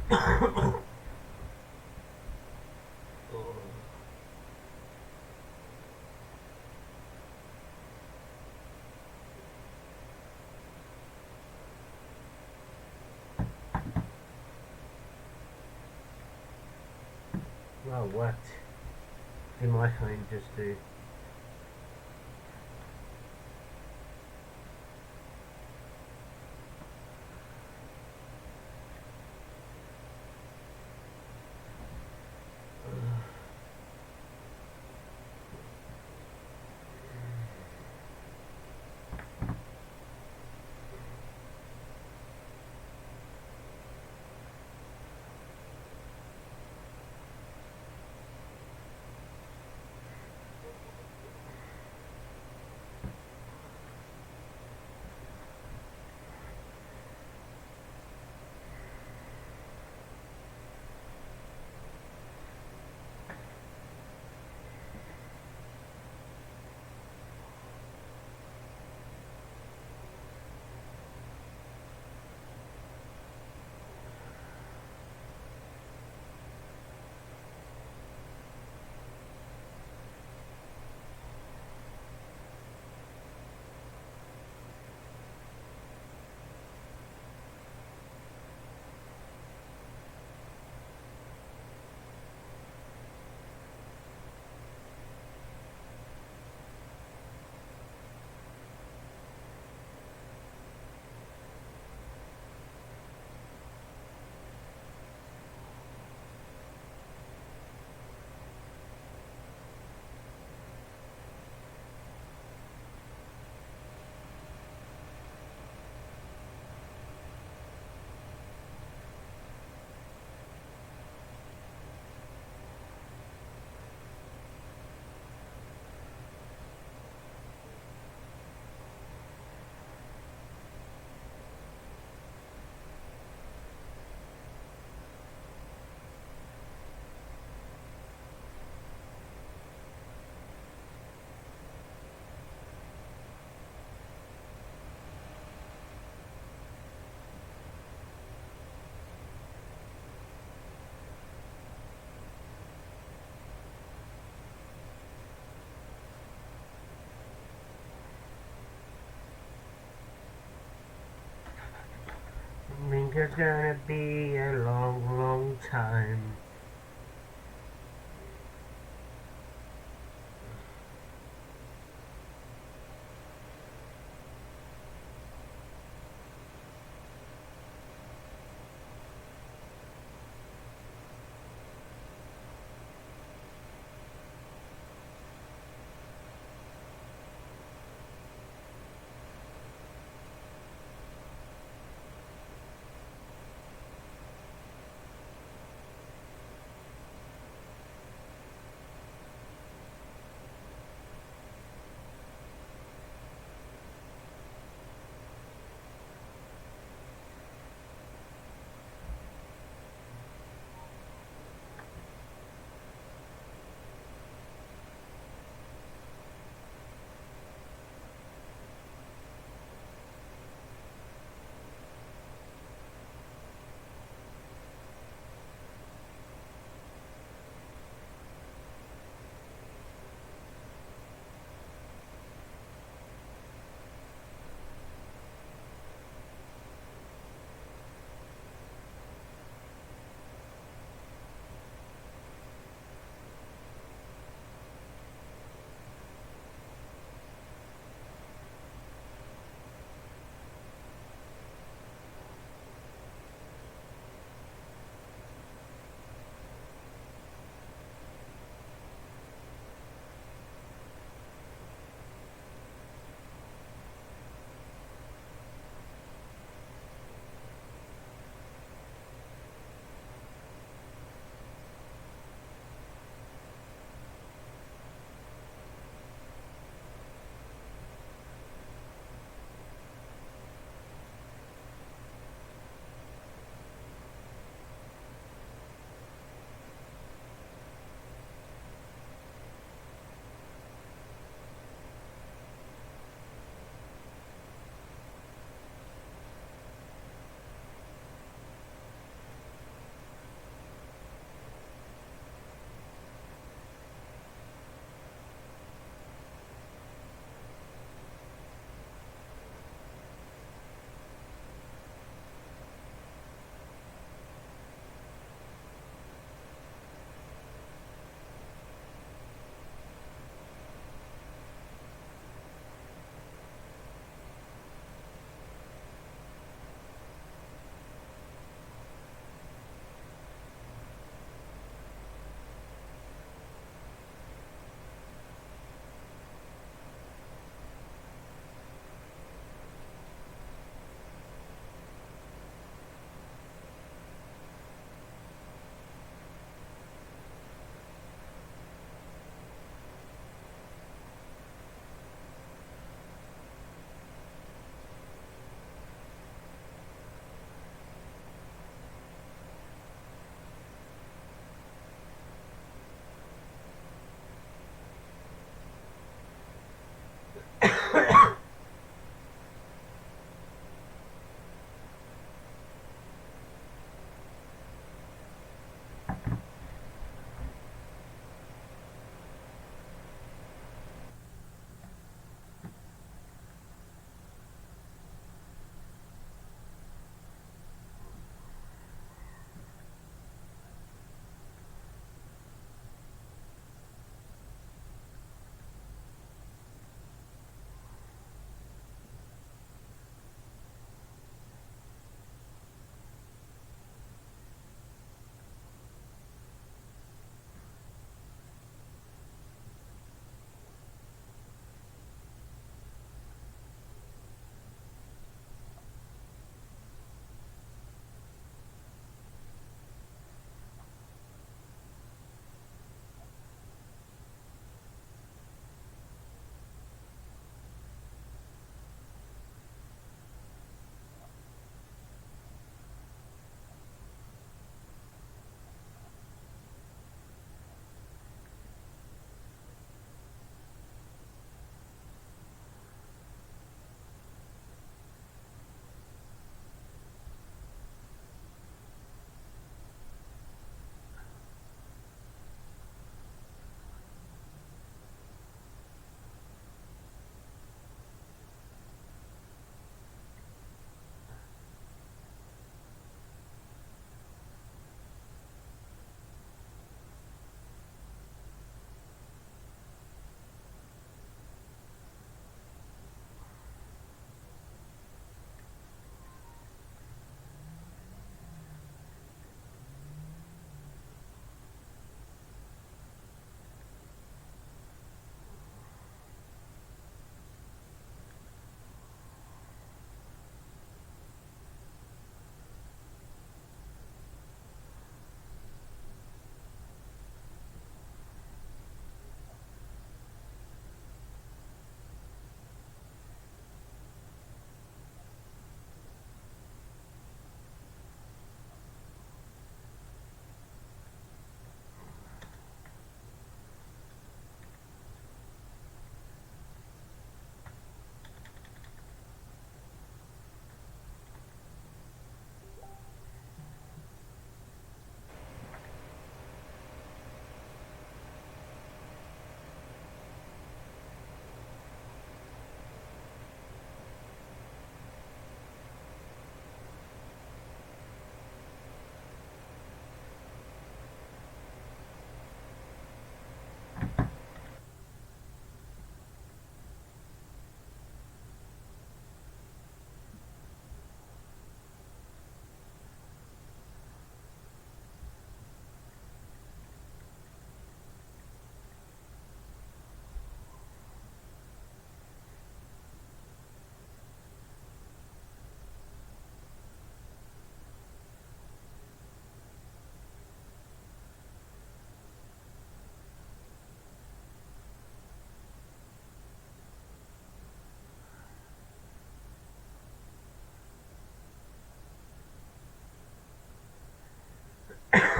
Well, what did my phone just do? I think it's gonna be a long, long time.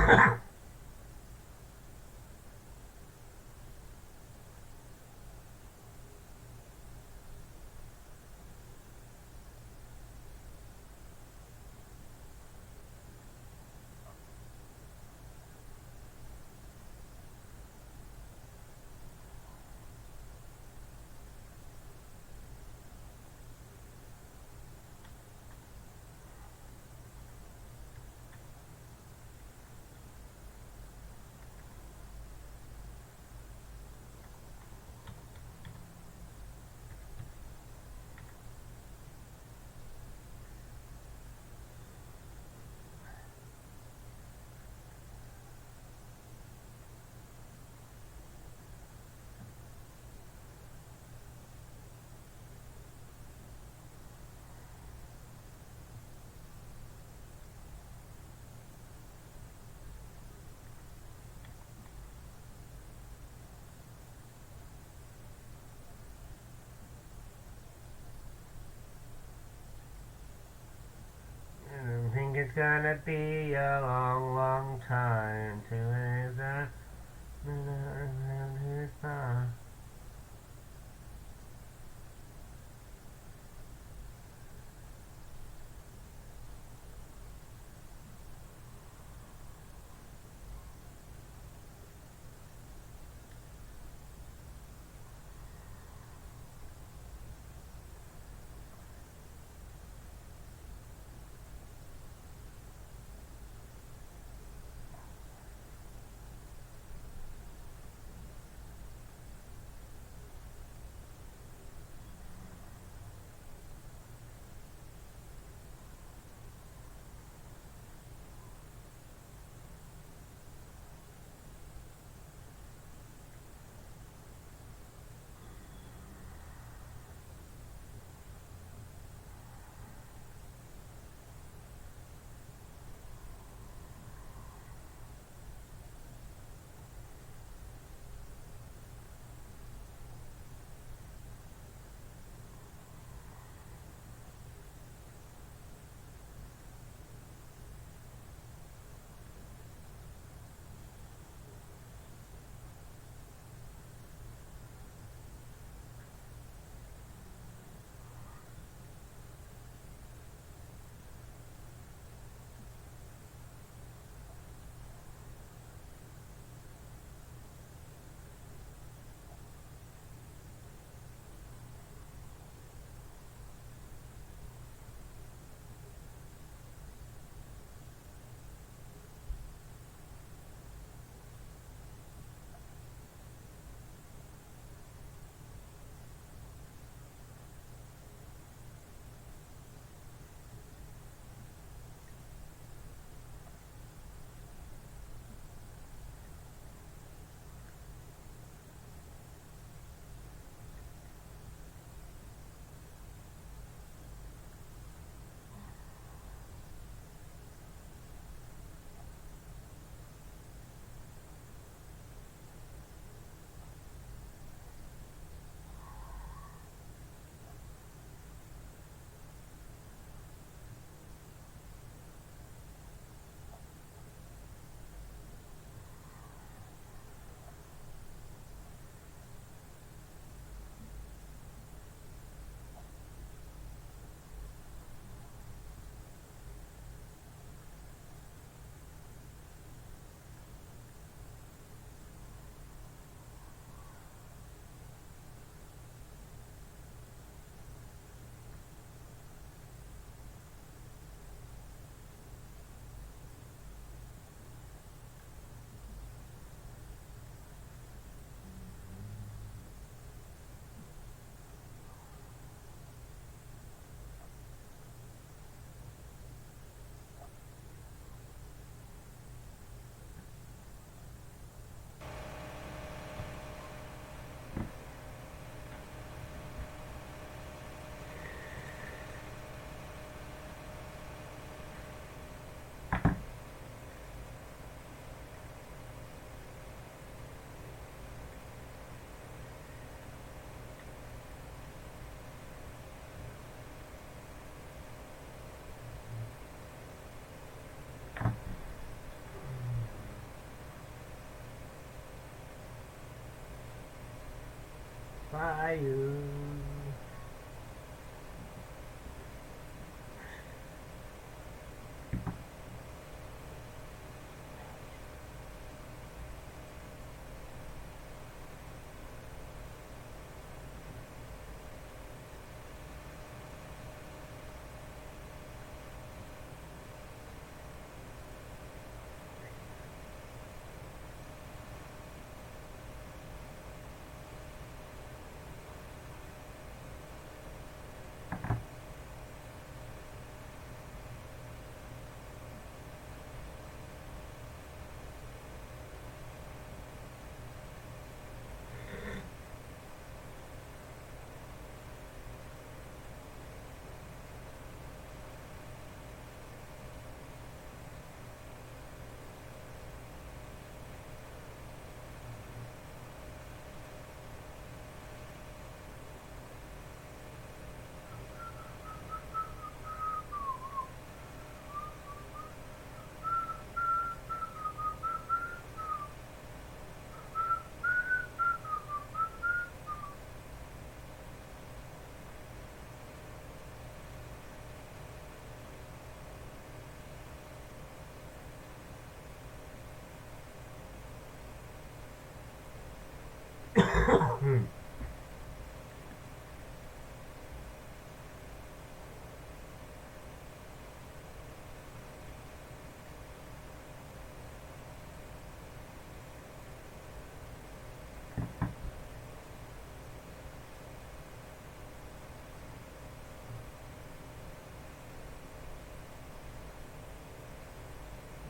I think it's gonna be a long, long time till there's a minute his bar. fire.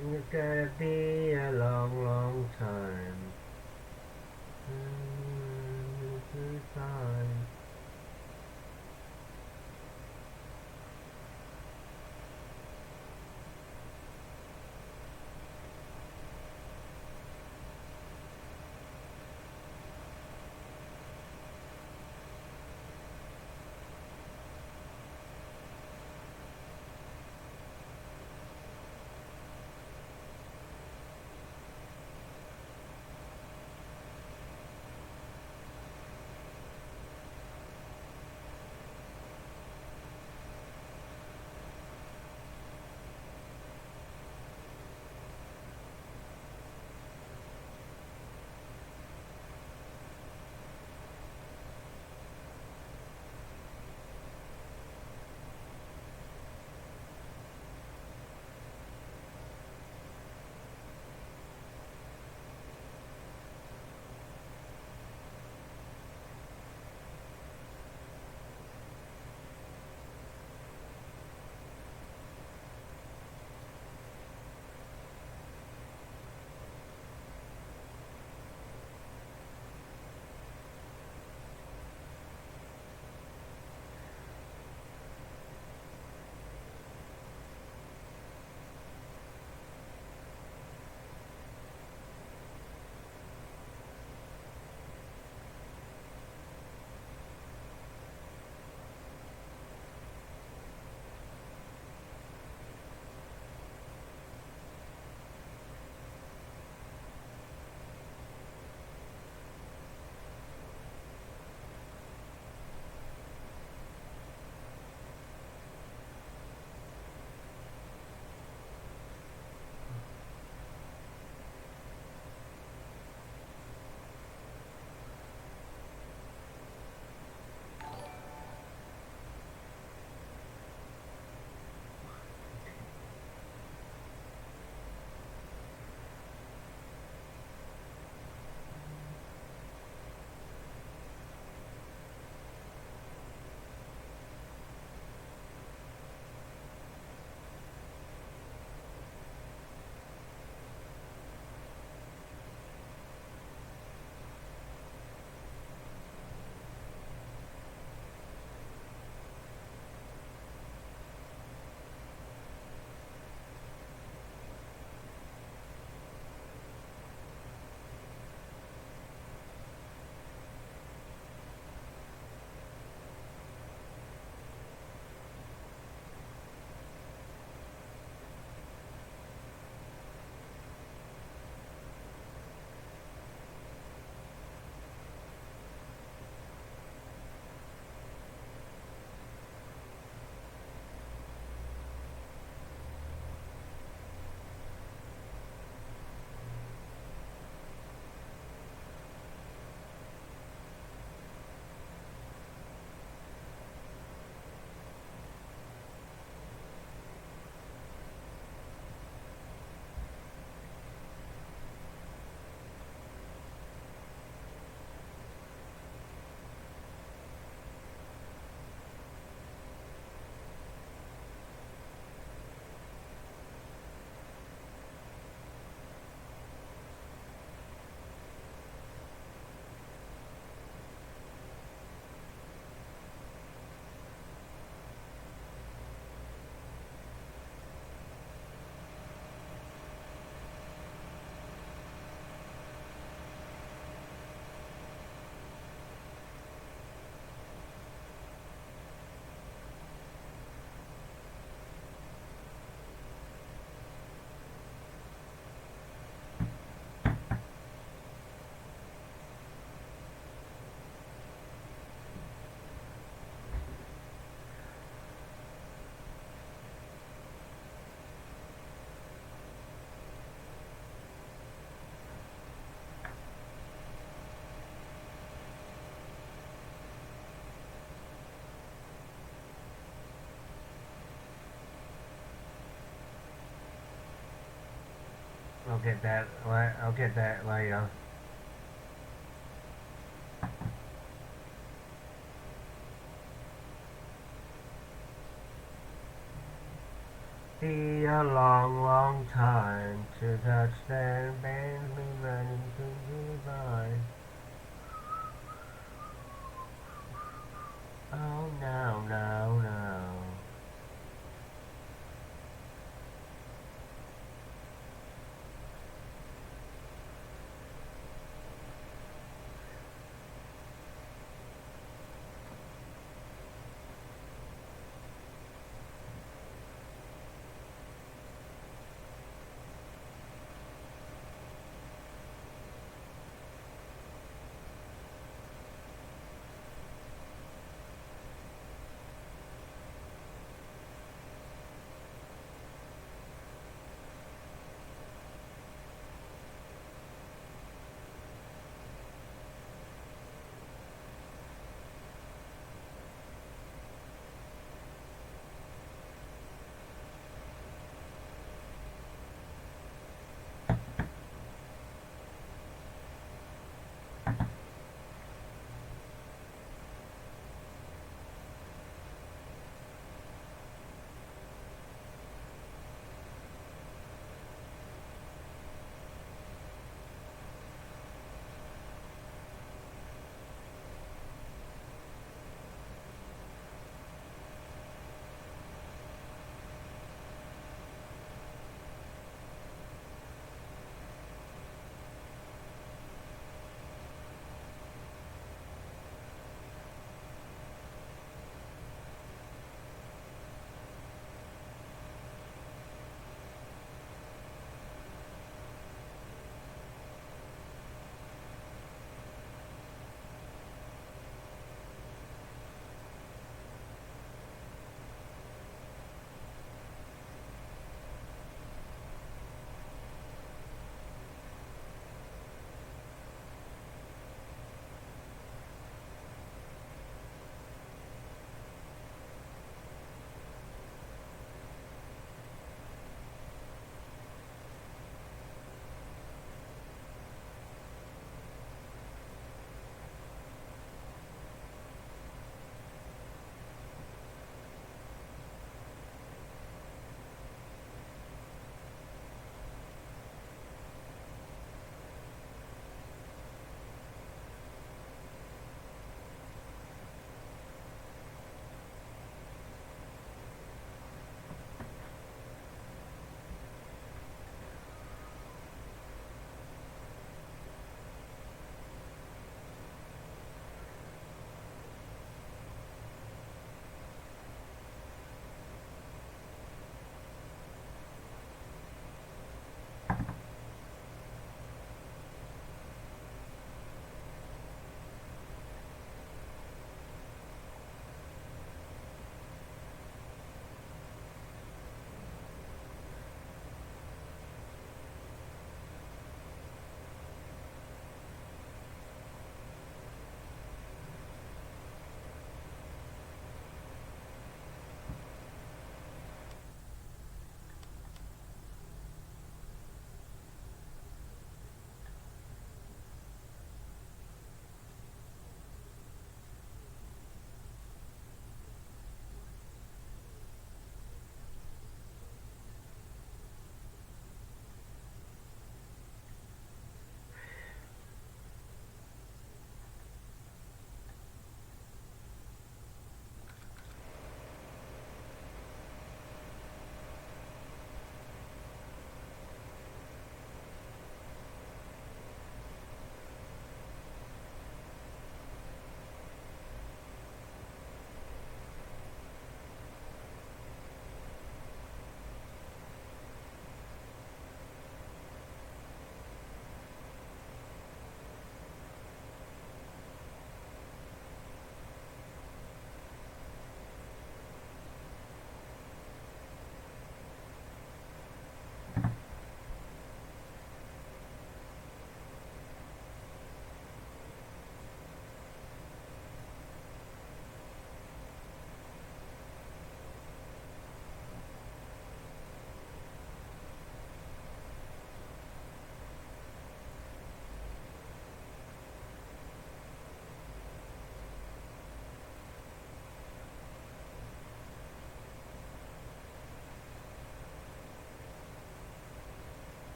It's gonna be a long, long time. Time. get that. I'll get that later. Be a long, long time to touchdown bands me running to goodbye. Oh no, no, no.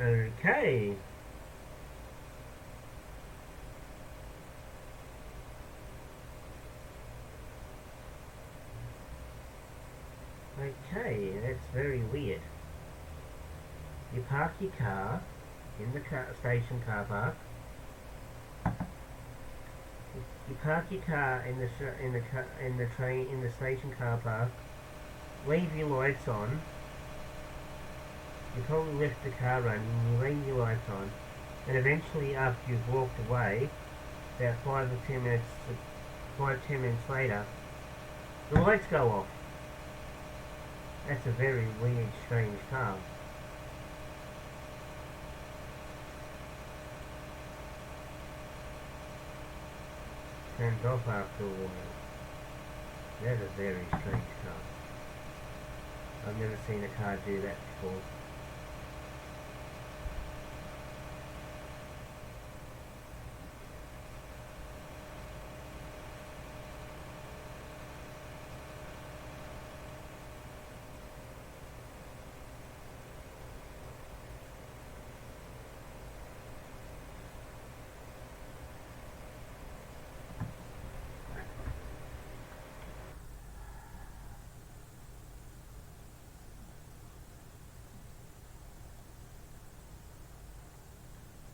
Okay. Okay, that's very weird. You park your car in the station car park. You park your car in the station car park. Leave your lights on. You probably left the car running. You leave your lights on, and eventually, after you've walked away, about 5 or 10 minutes later, the lights go off. That's a very weird, strange car. Turns off after a while. That's a very strange car. I've never seen a car do that before.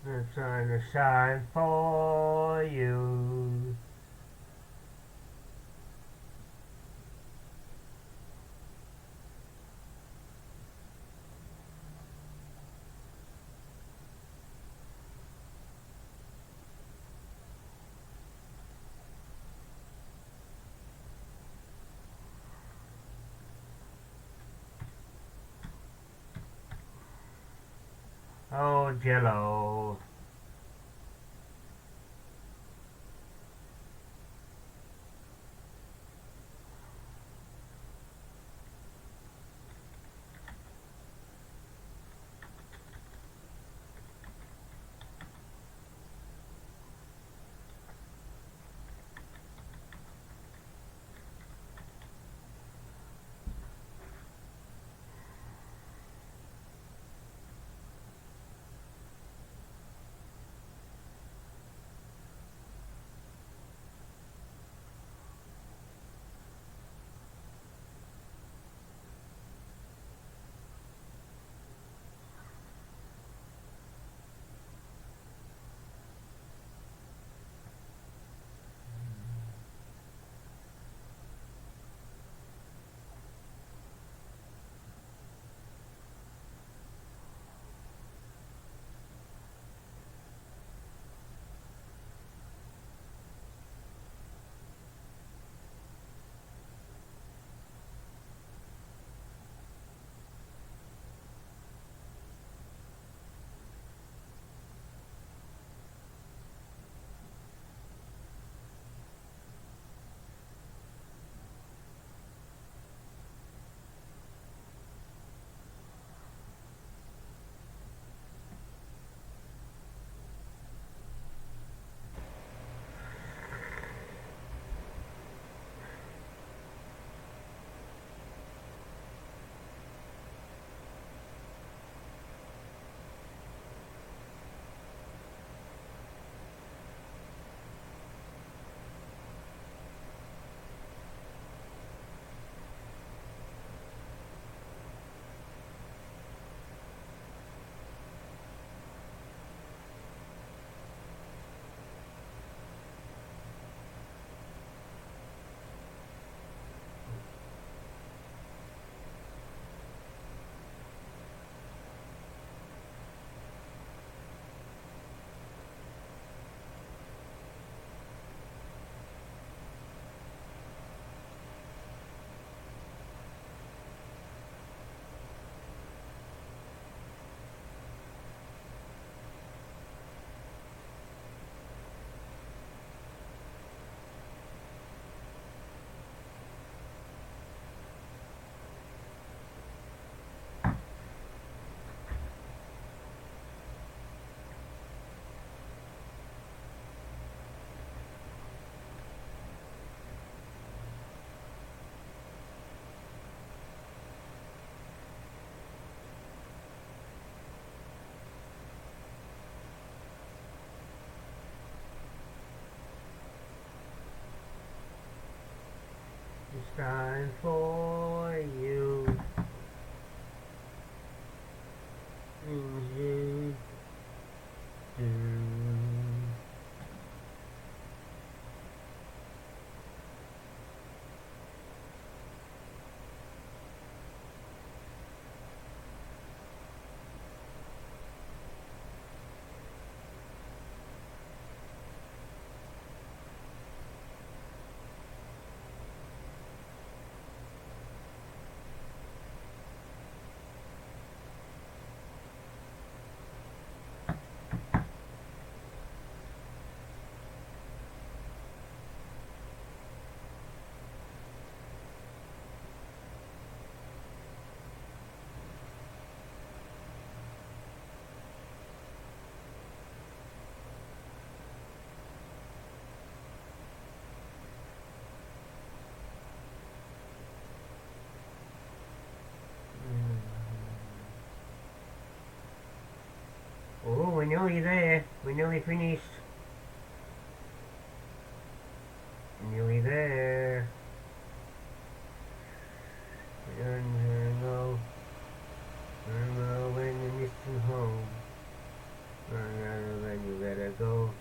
The sun will shine for you. Oh, Jello. time for you. Things you do. Oh, we're nearly there. We're nearly finished. Nearly there. And go when you're missing home. When you gotta go.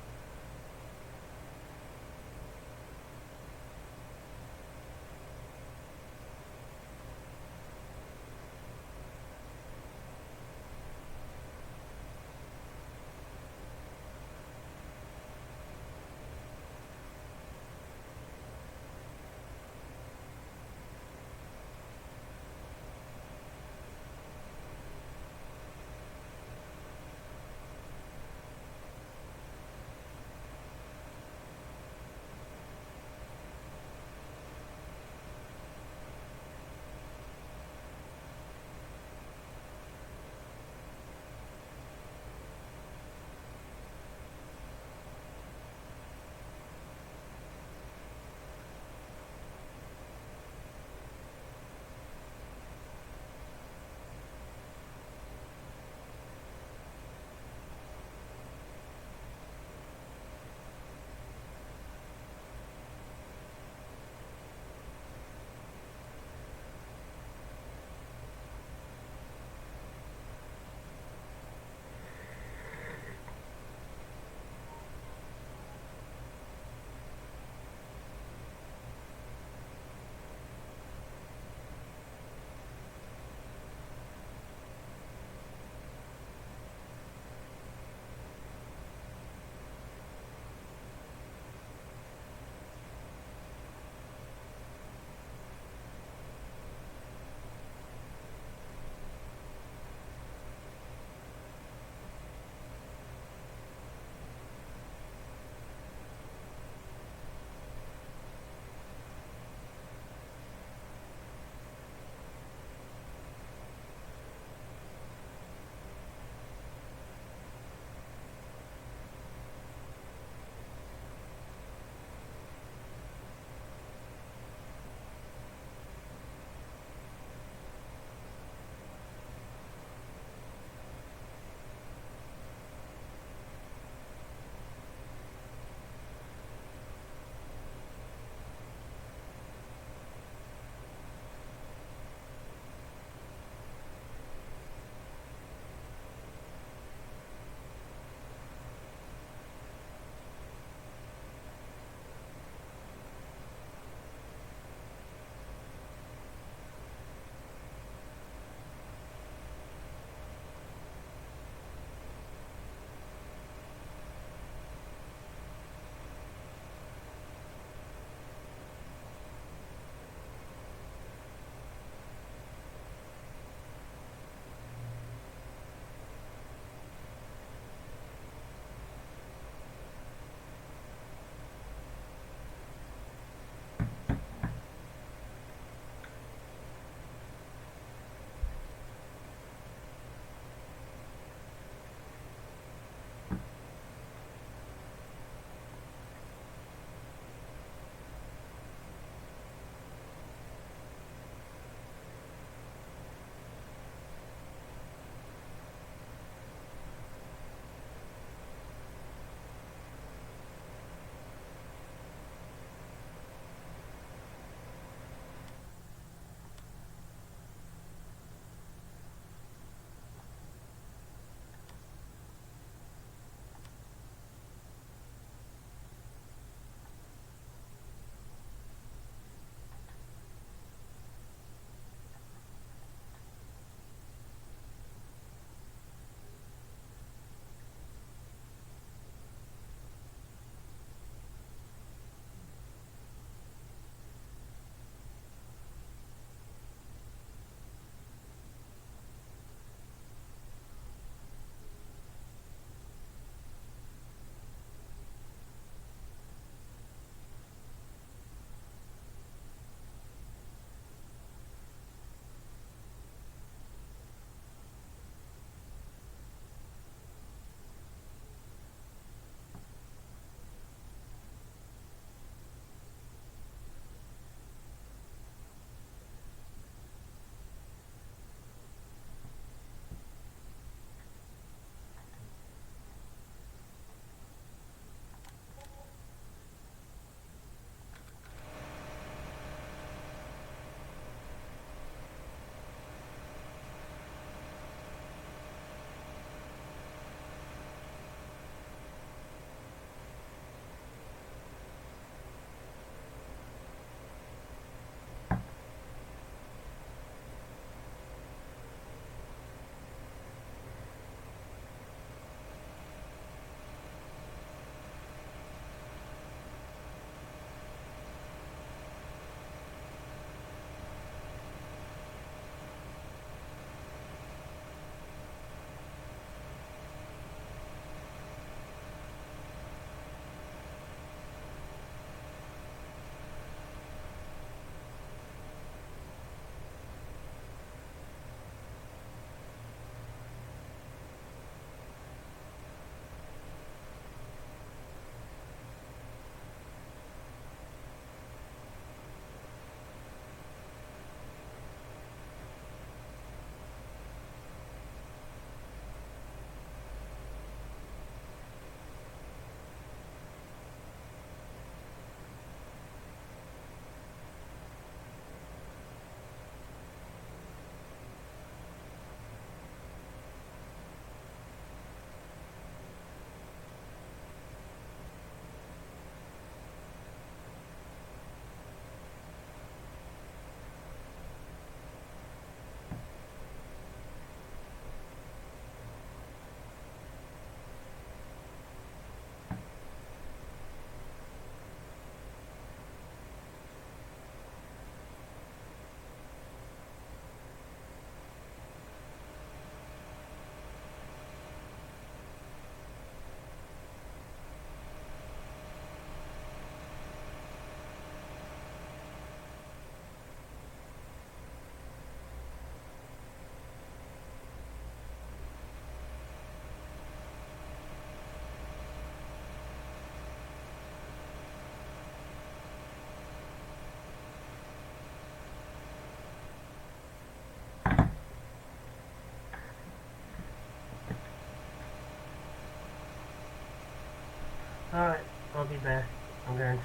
Alright, I'll be back. I'm going to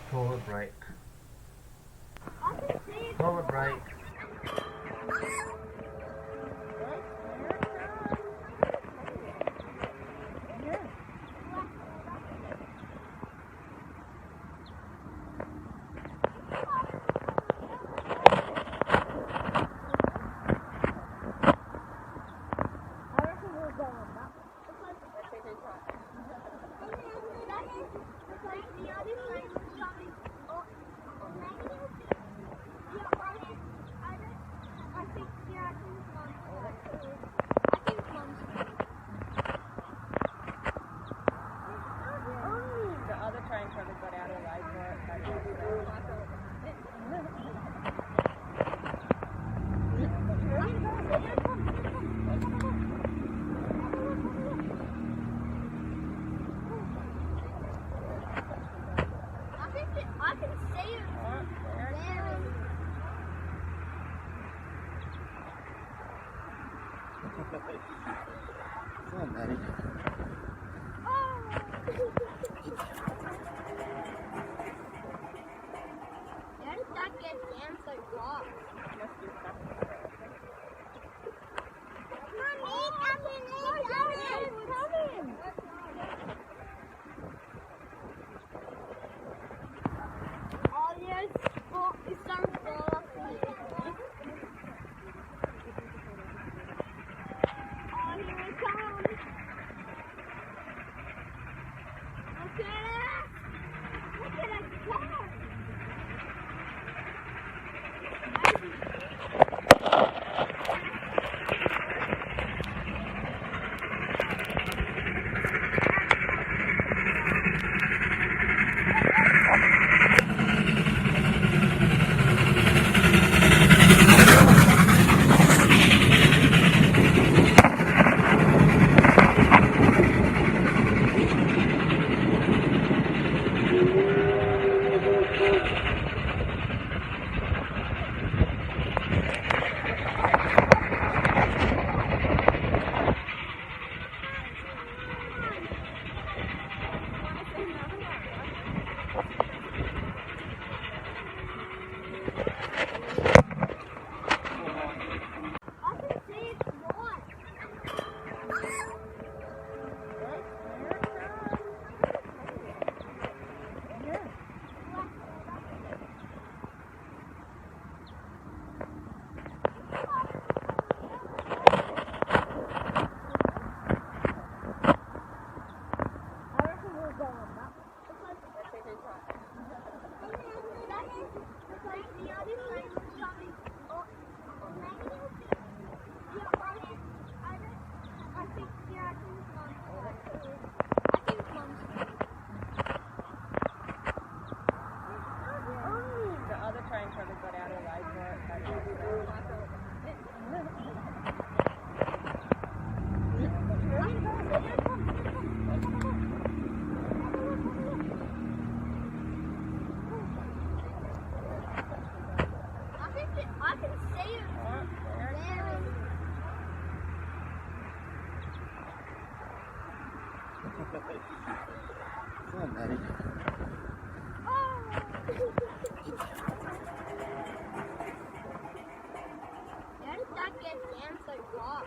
toilet break. I can see it. Toilet break. I reckon we'll go on that. That is because the other friend was coming or negative. Yeah, I think yeah, I think Mom's right. I think Mom's right. The other train probably got out of line for it. I can see it there. Come on, Daddy. How did that get down so far? Mommy, coming. Oh yes, it's starting to fall off here. Oh, here it comes. Look at that car. I can see it's white. I reckon we'll go on that. That is because the other friend was coming or negative. Yeah, I think yeah, I think Mom's right. I think Mom's right. The other train probably got out of line for it. I can see it there. Come on, Daddy. How did that get down so far?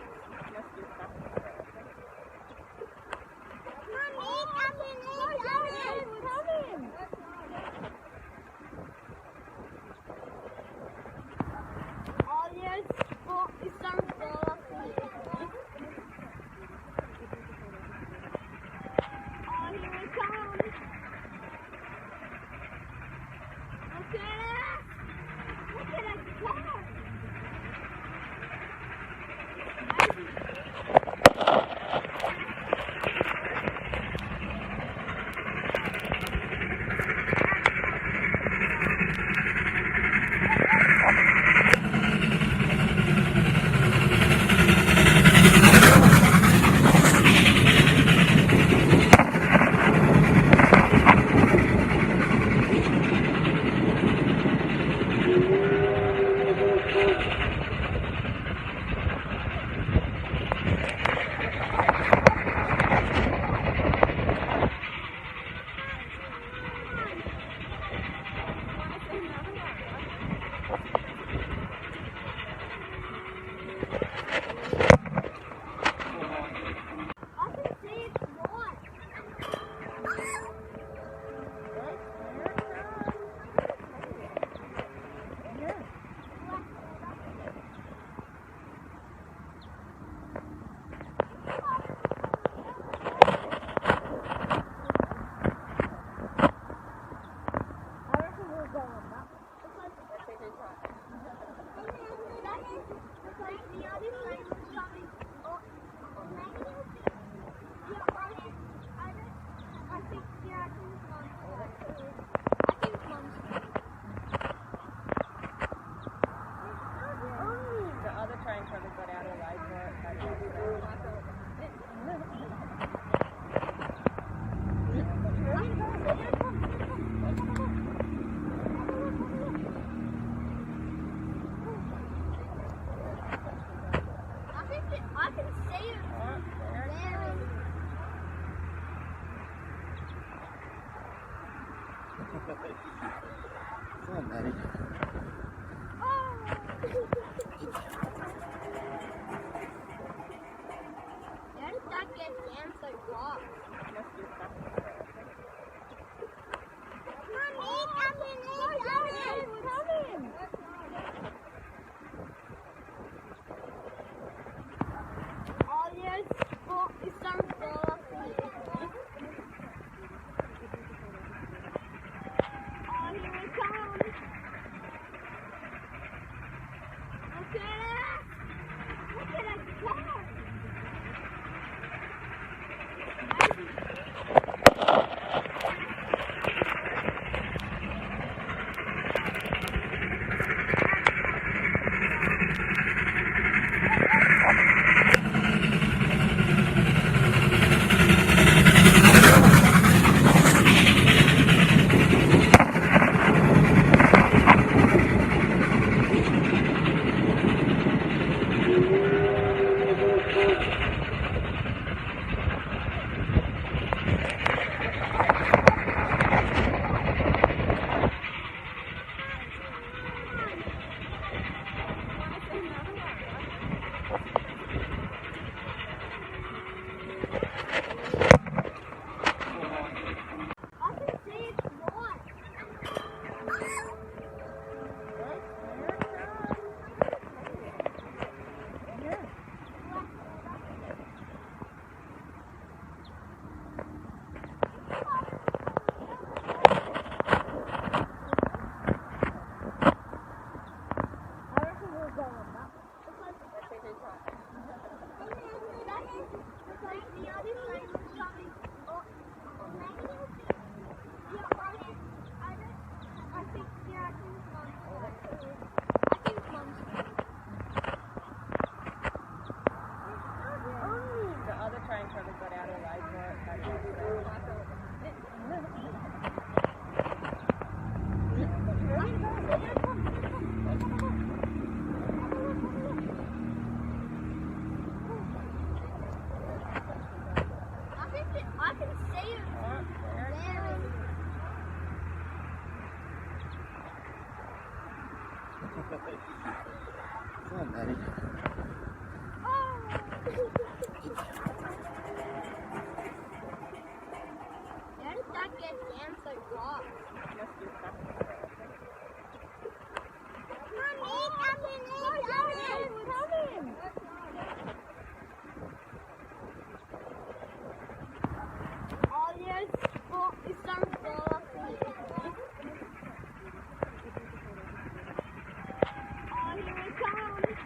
Mommy, coming. Oh yes, it's starting to fall off here. Oh, here it comes. Come on, Eddie. Where did that get damn so blocked? Must be stuck. Mommy, coming! Oh yes, it's starting to fall off the Oh, here it comes! Look at it! Look at that car! I can see it's more. The other train probably got out of the way for it. I can see it. Come on, Eddie. Where did that get damn so blocked? Must be stuck. Coming! Oh yes, it's starting to fall off the Oh, here it comes!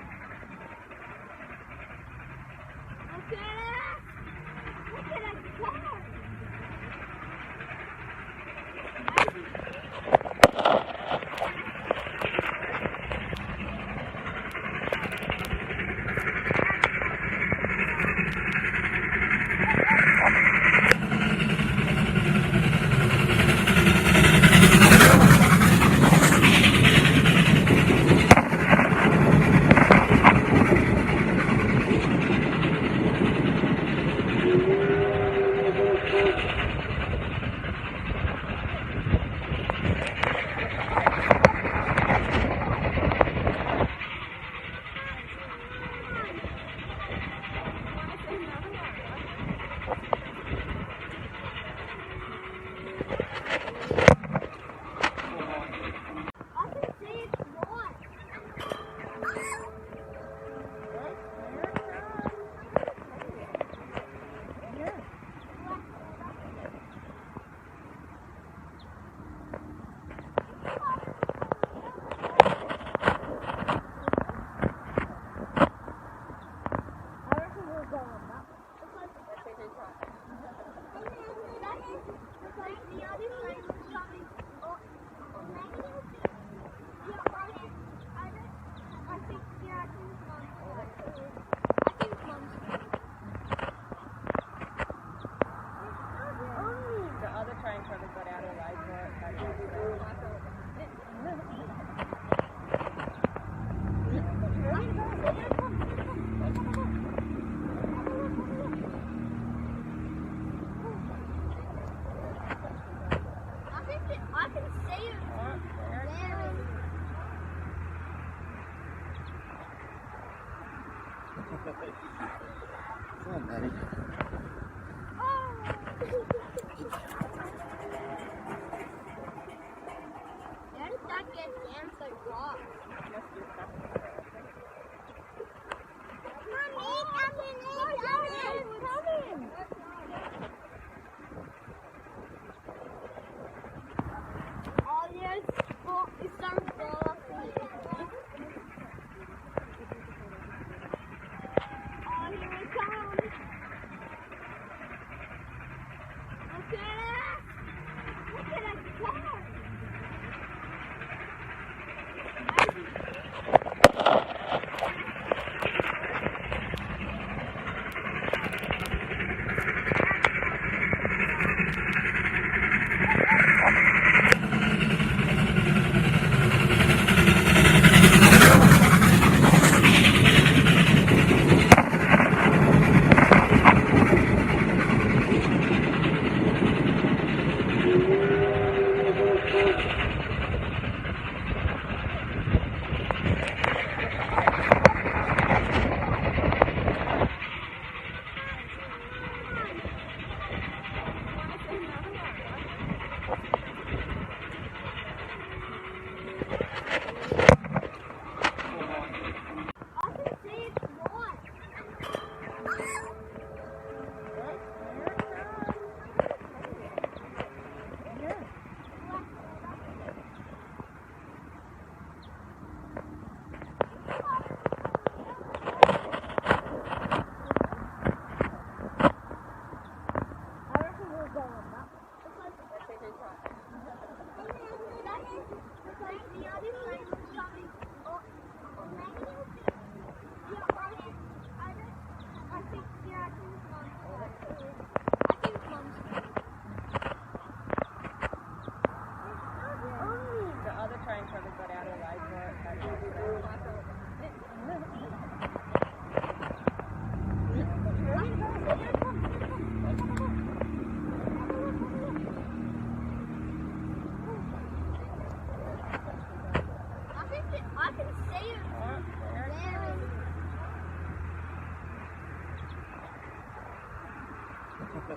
Come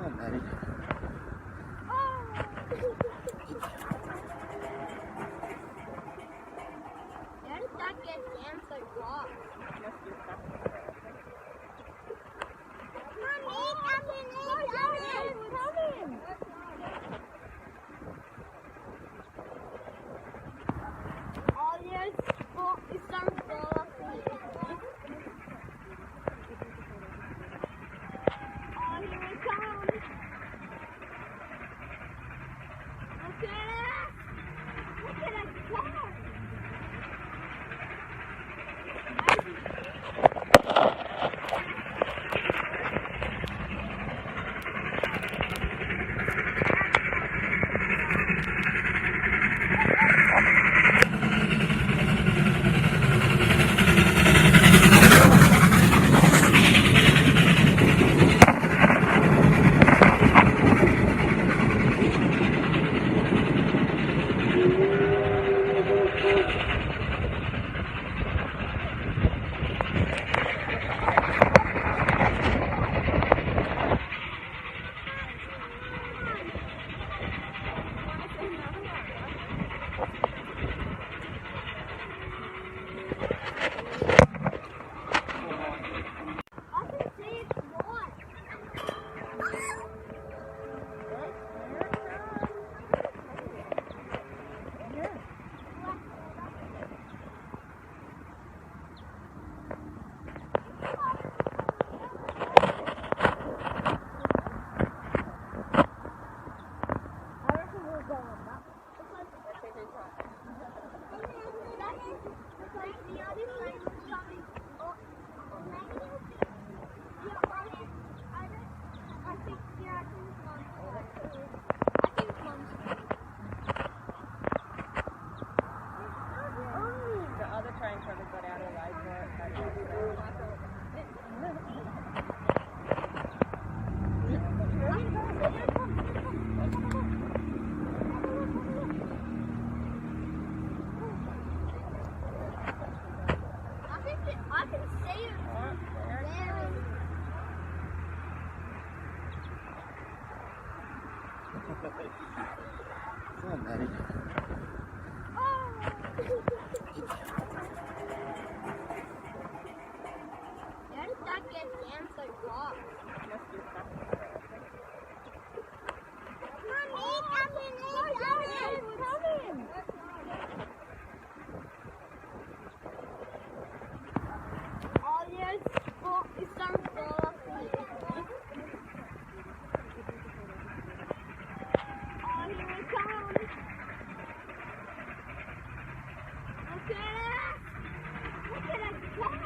on, Eddie. How did that get damn so rough? Mommy, coming! Oh yes, oh, it's some stuff. Oh, here it comes. Look at that car. I can see it's more. I reckon we'll go on that. The other train probably got out of line for it. I can see it. Come on, Eddie. How did that get damn so rough? Mommy, coming! Oh yes, oh, it's some stuff. Oh, here it comes. Look at that car.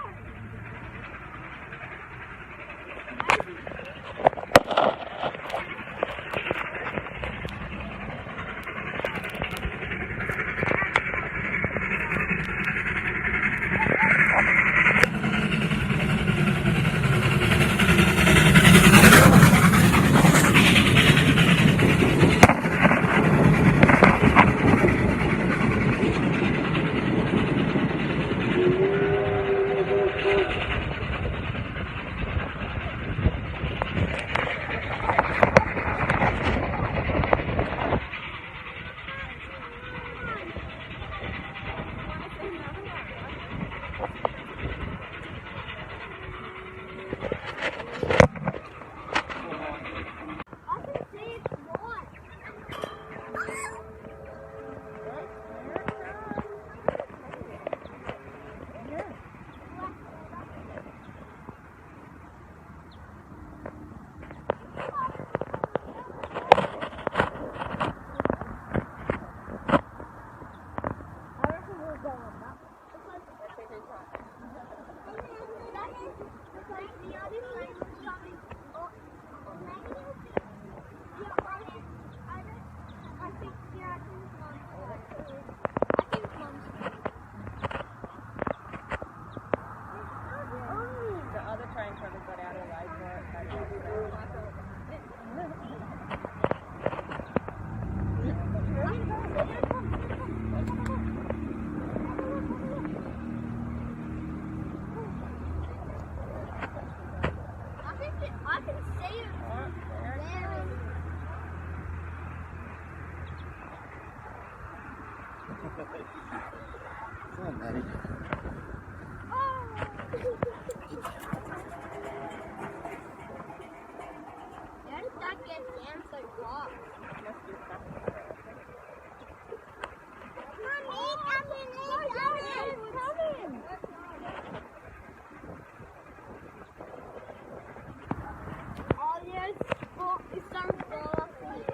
Come on, Eddie. How did that get down so far? Must be stuck. Mommy, come in. Oh, yes. Oh, it's starting to fall off here.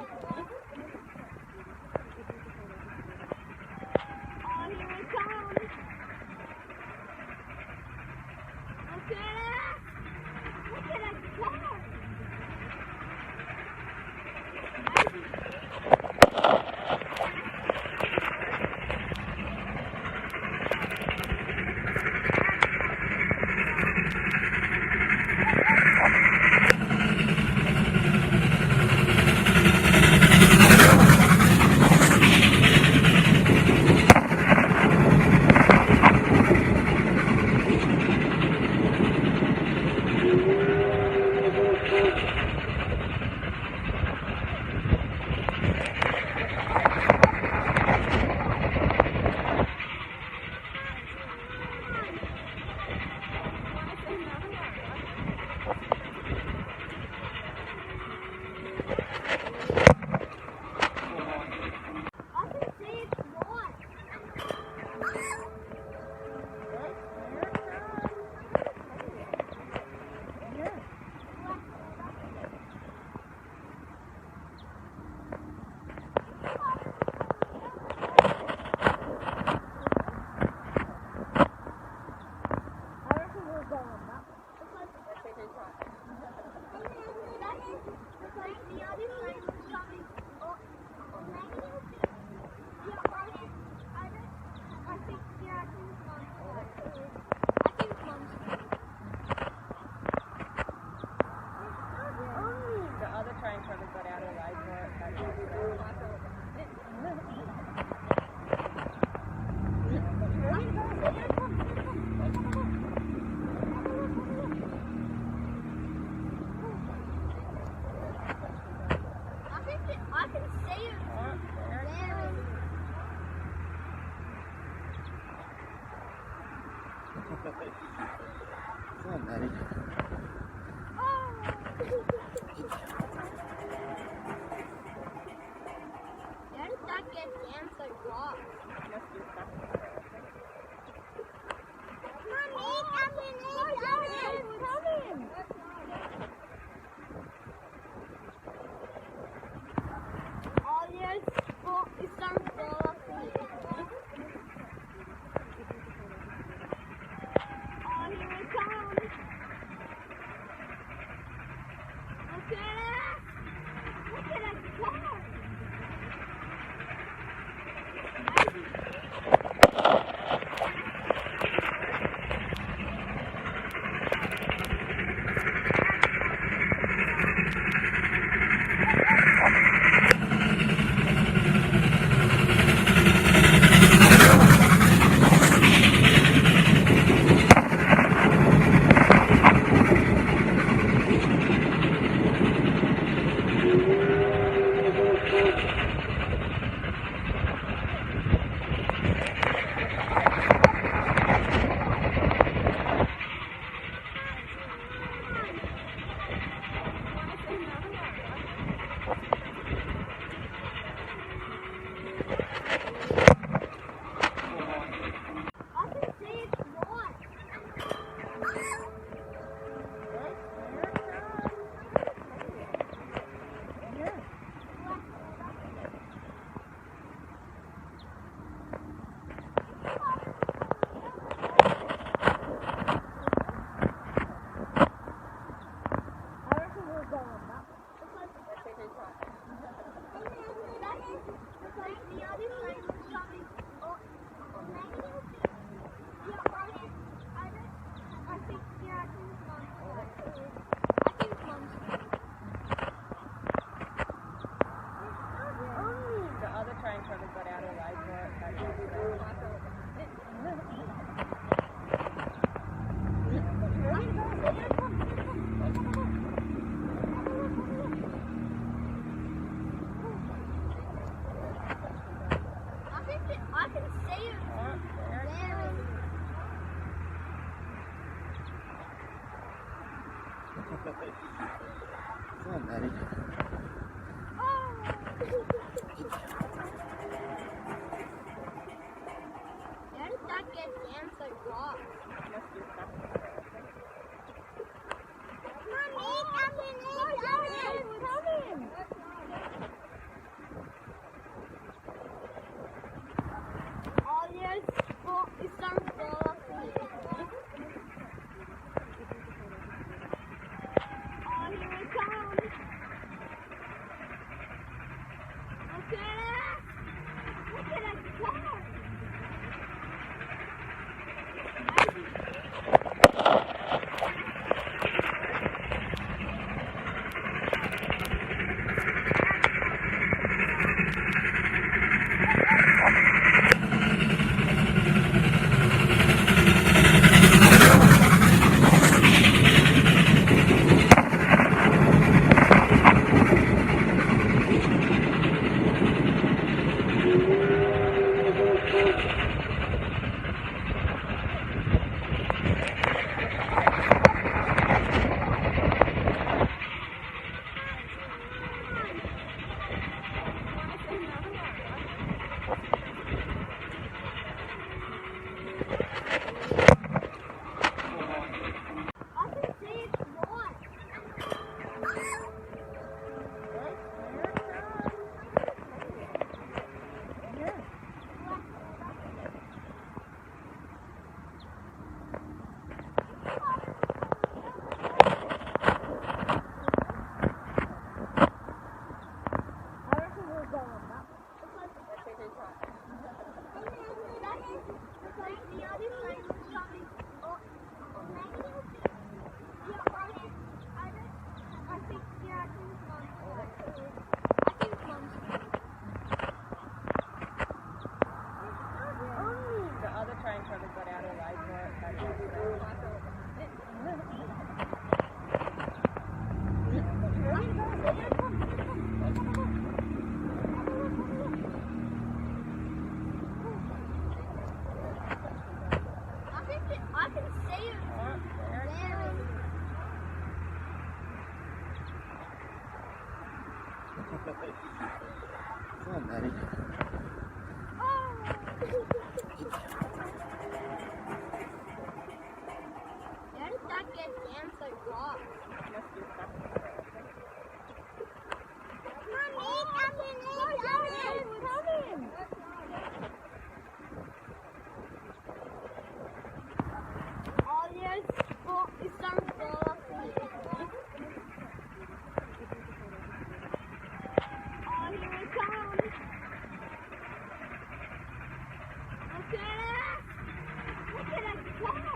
Oh, here it comes. Look at it. Look at that car. I can see it's gone. I reckon we're going up. The other train probably got out of the way for it. I can see it. Come on, Eddie. How did that get down so far? Must be stuck. Mommy, come in. Oh, yes. Oh, it's starting to fall off here. Oh, here it comes. Come on, Eddie. Where did that get answer from? Mommy, coming. Oh yes, it's some fall off here. Oh, here it comes. Look at that car. I can see it's one. I reckon we'll go on that. The other train probably got out of line for it. I can see it. There. Come on, Eddie. Where did that get answer from? Mommy, coming. Oh yes, it's some fall off here. Oh, here it comes. Look at that car.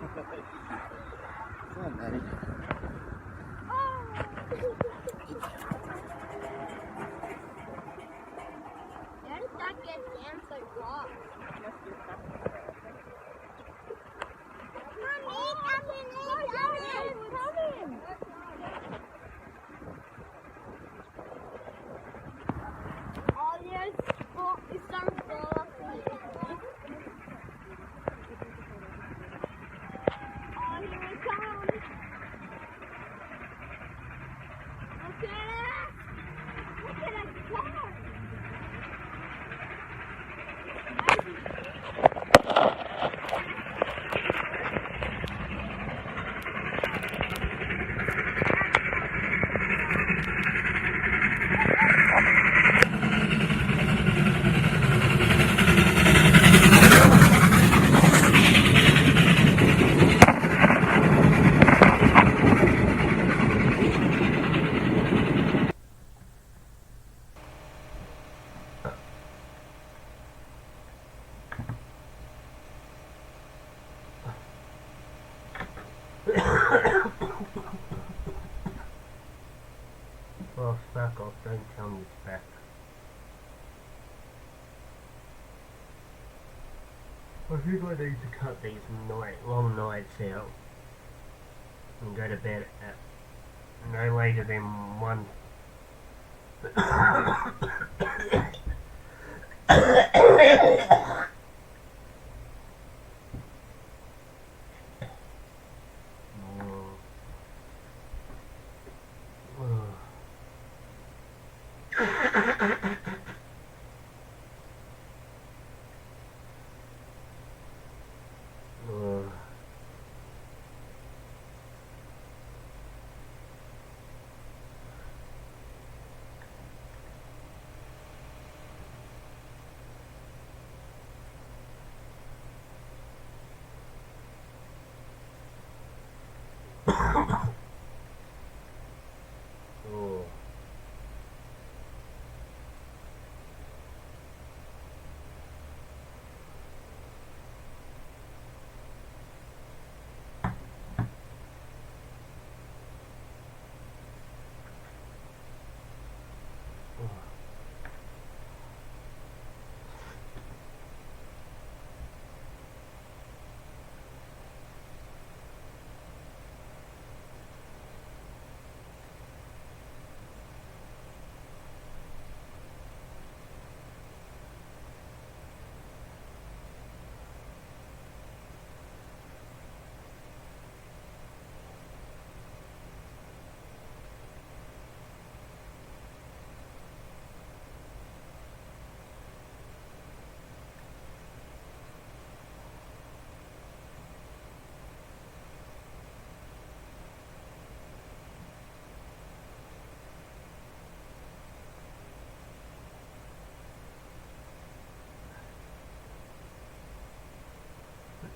Come on, Eddie. There's that good dancer rock. Mommy, coming. Oh, yes. Oh, it's some stuff. Oh, here it comes. Look at it. Look at that car. Well, fuck off, don't tell me it's back. I think I need to cut these long nights out and go to bed at no later than 1.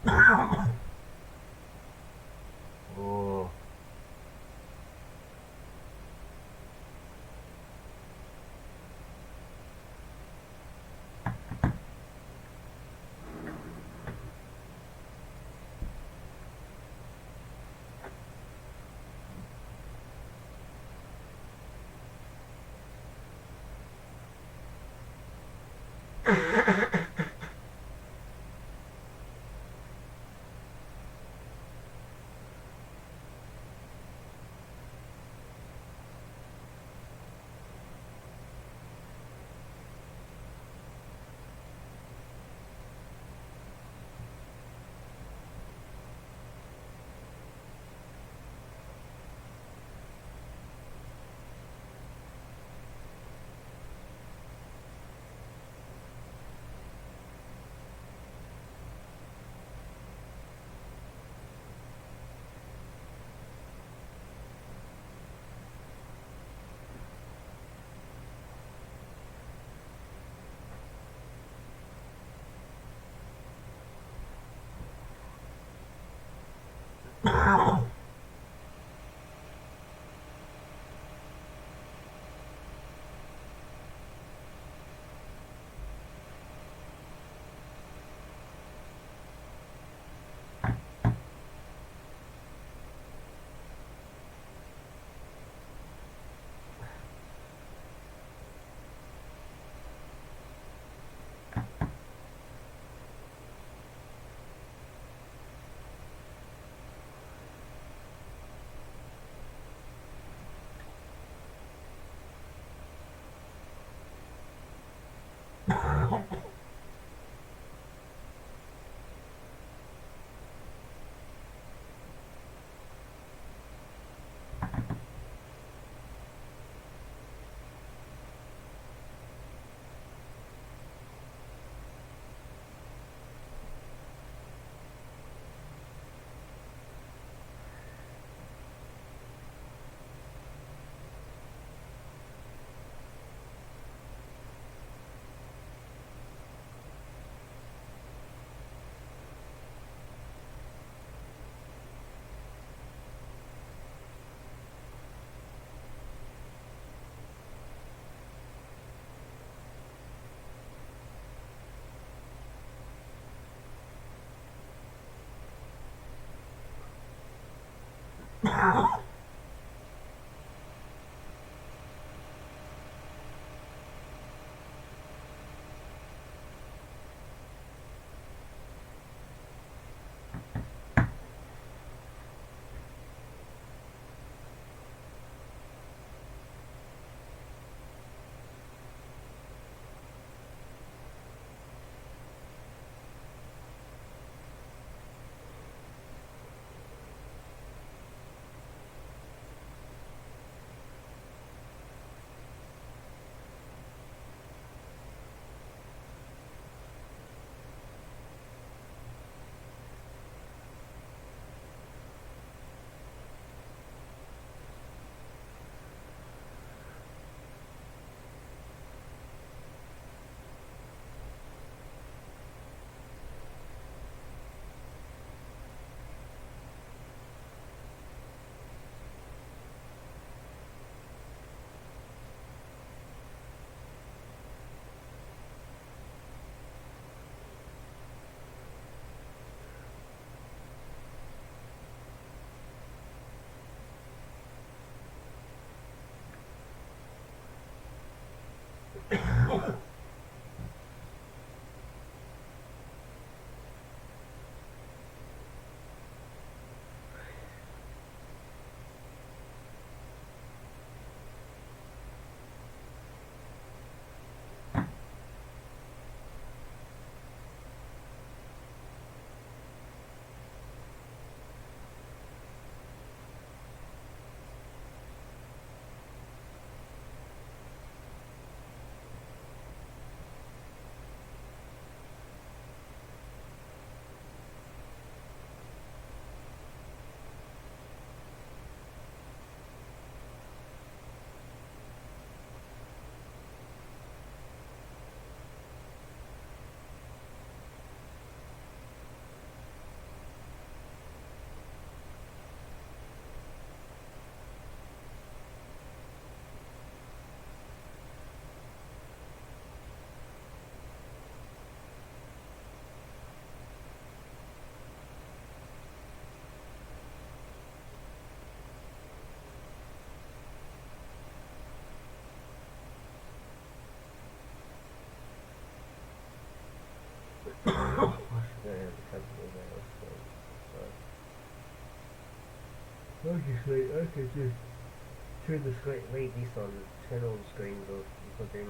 Oh. Oh. I should go ahead and cancel that. So, obviously, I could just turn the screen, leave this on, turn all the screens off, but then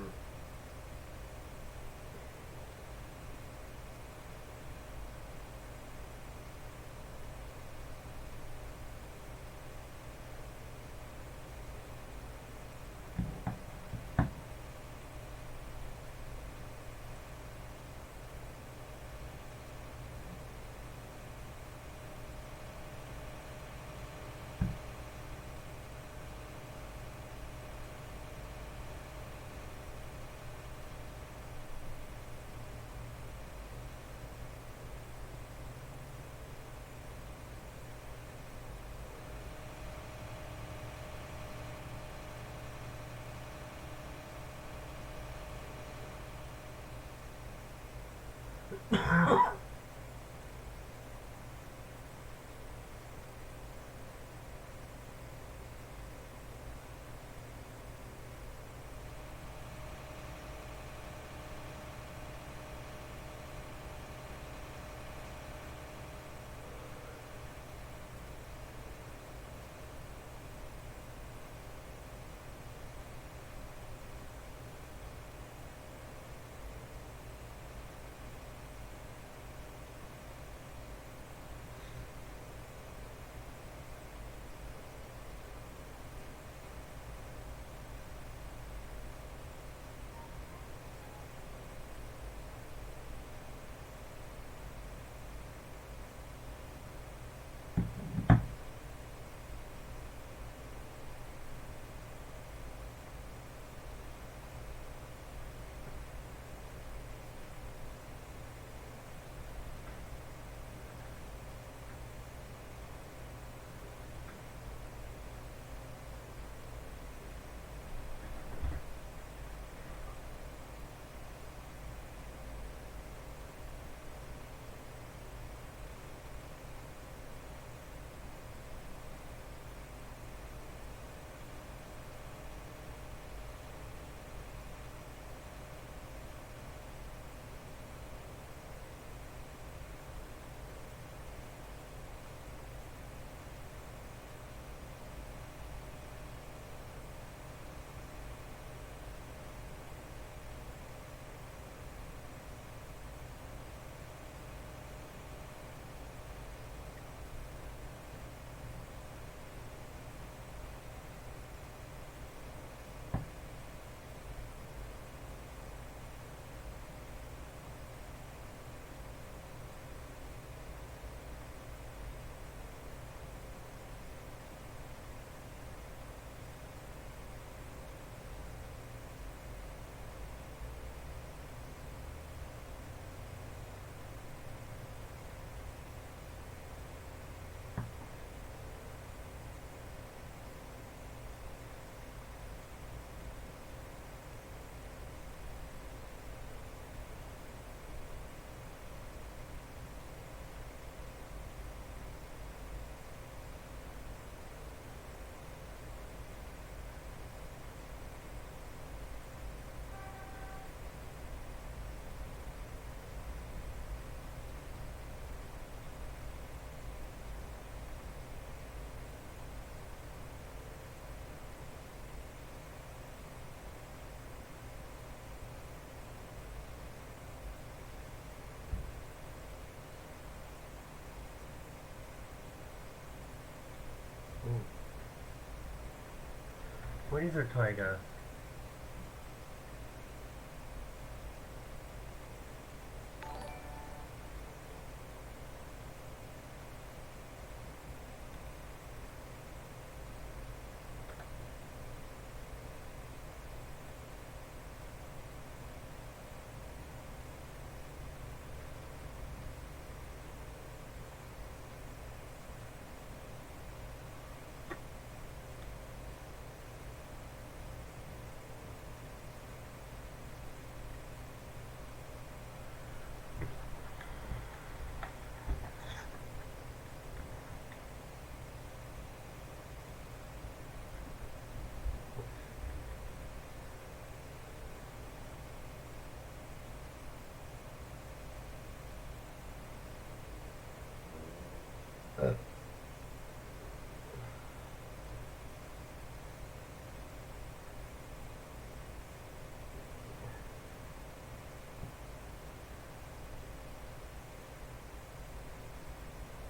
What is a tiger?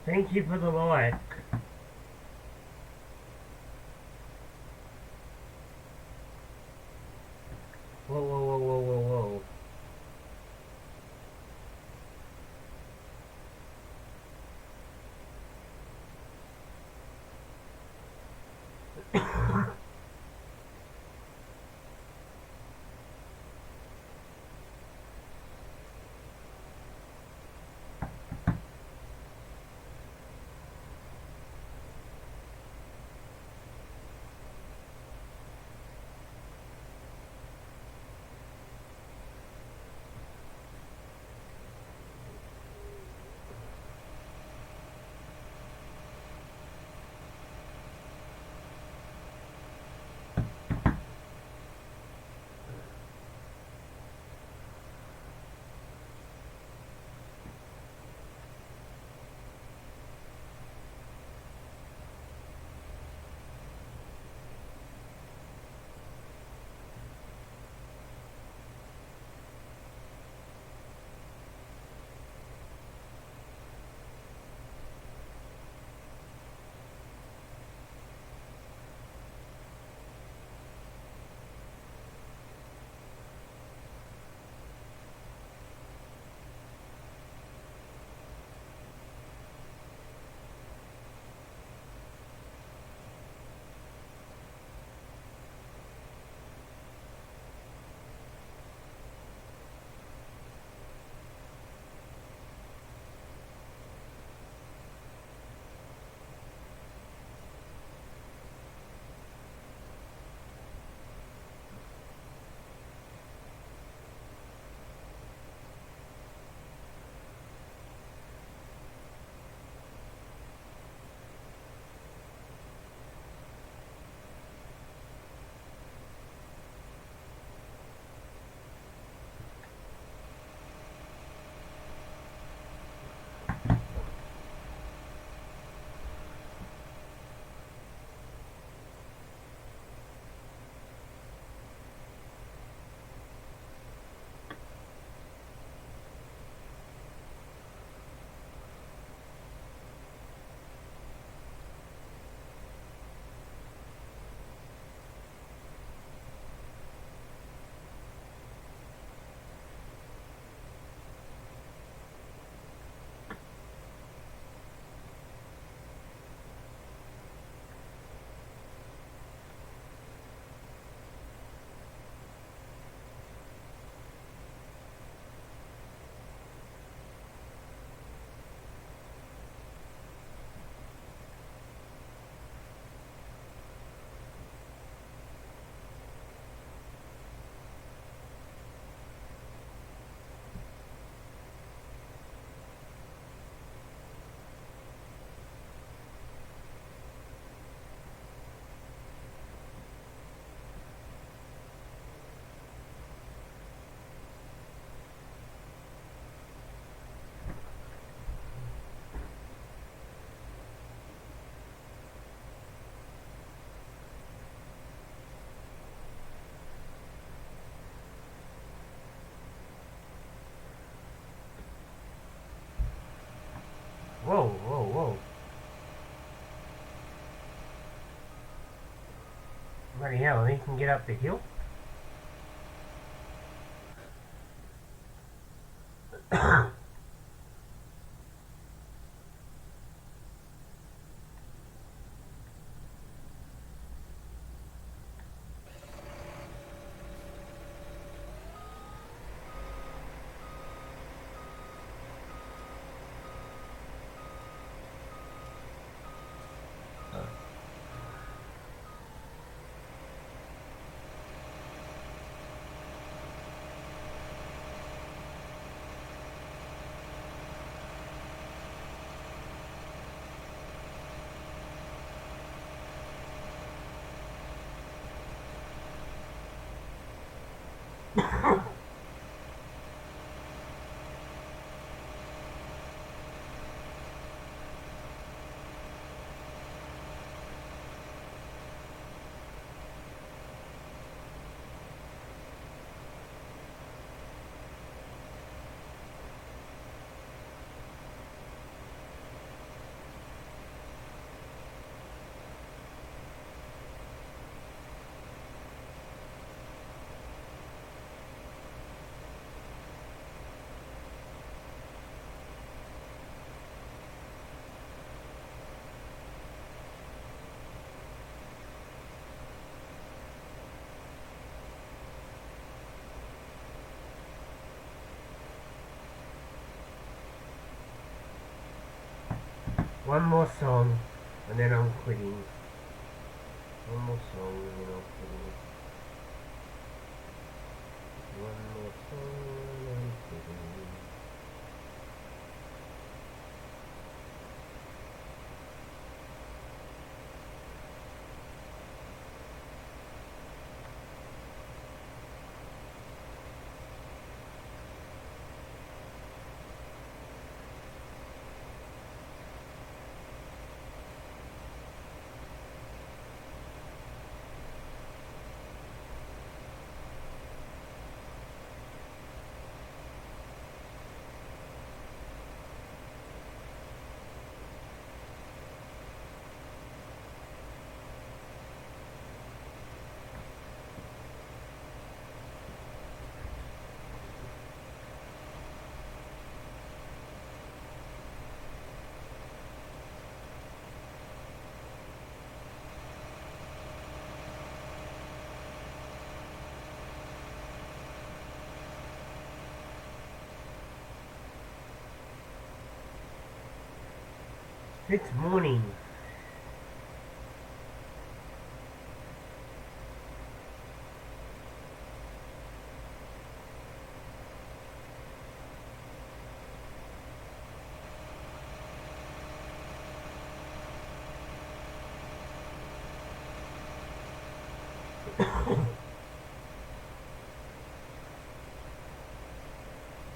Thank you for the like. Whoa, whoa, whoa, whoa, whoa, whoa. Whoa, whoa, whoa. Bloody hell, I think you can get up the hill. One more song, and then I'm quitting. One more song, and then I'm quitting. One more song, and I'm quitting. It's morning.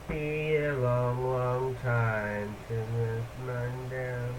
Be a long, long time to this man down.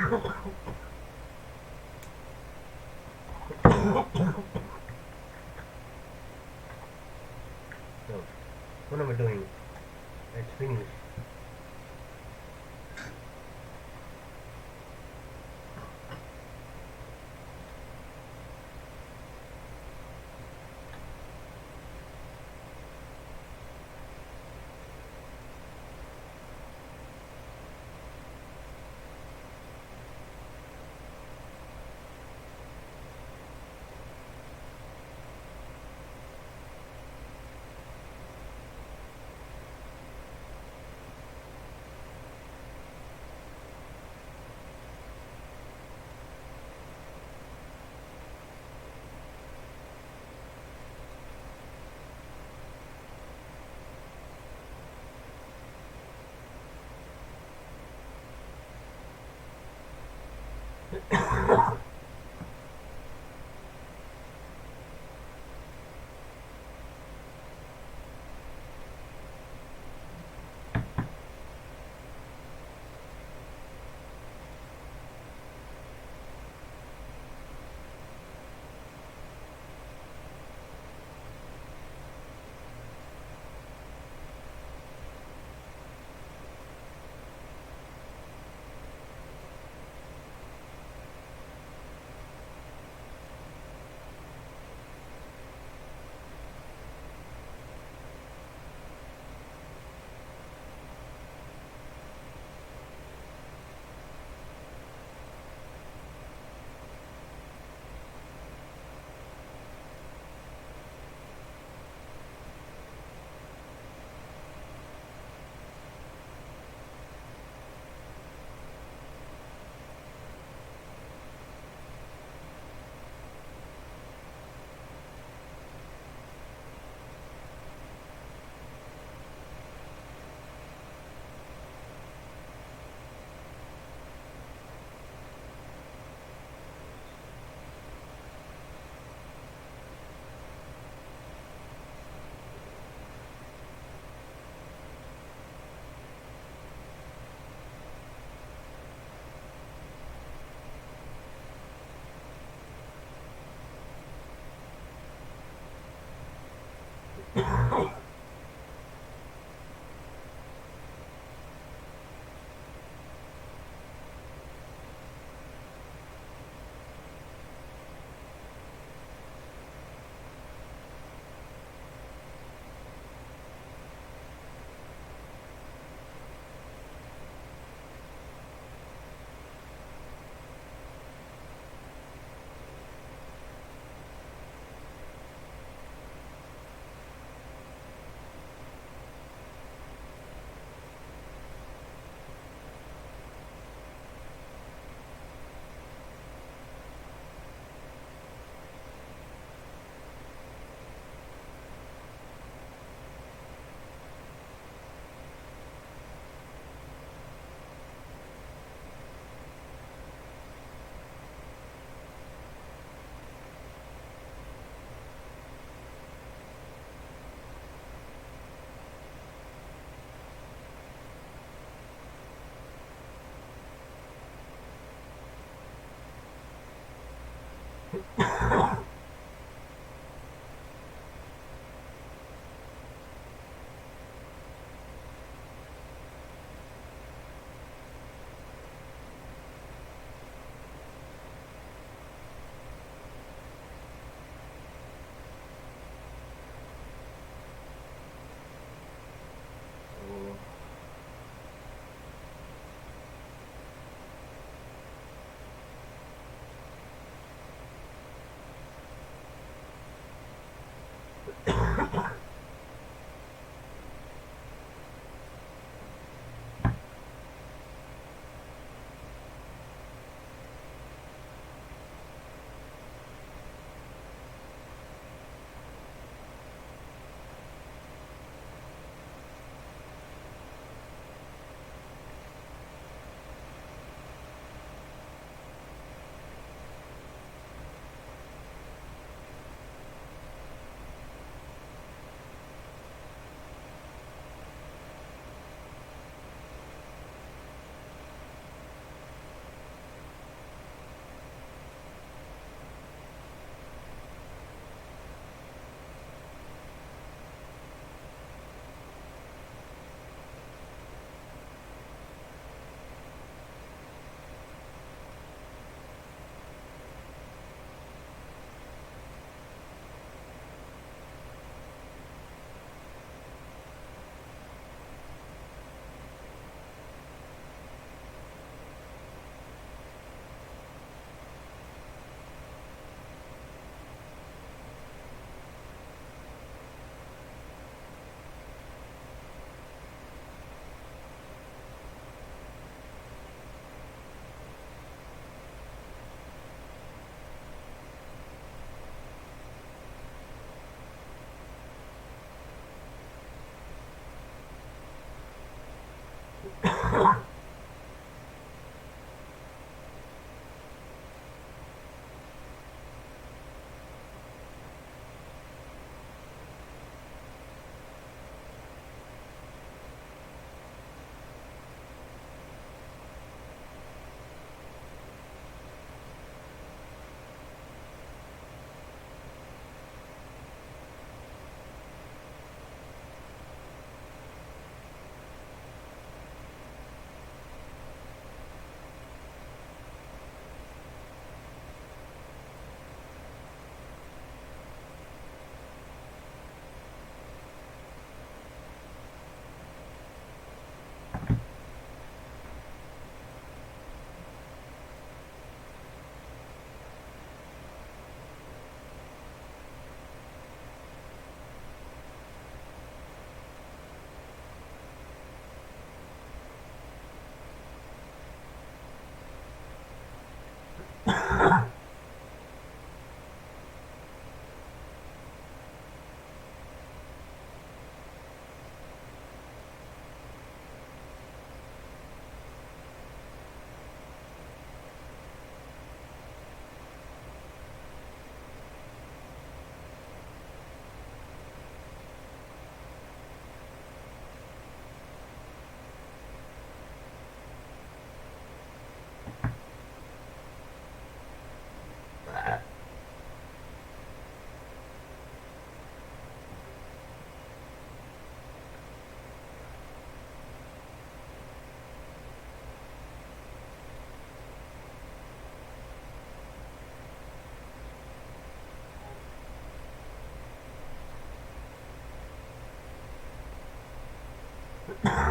So, what am I doing? Let's finish.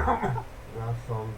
Last song.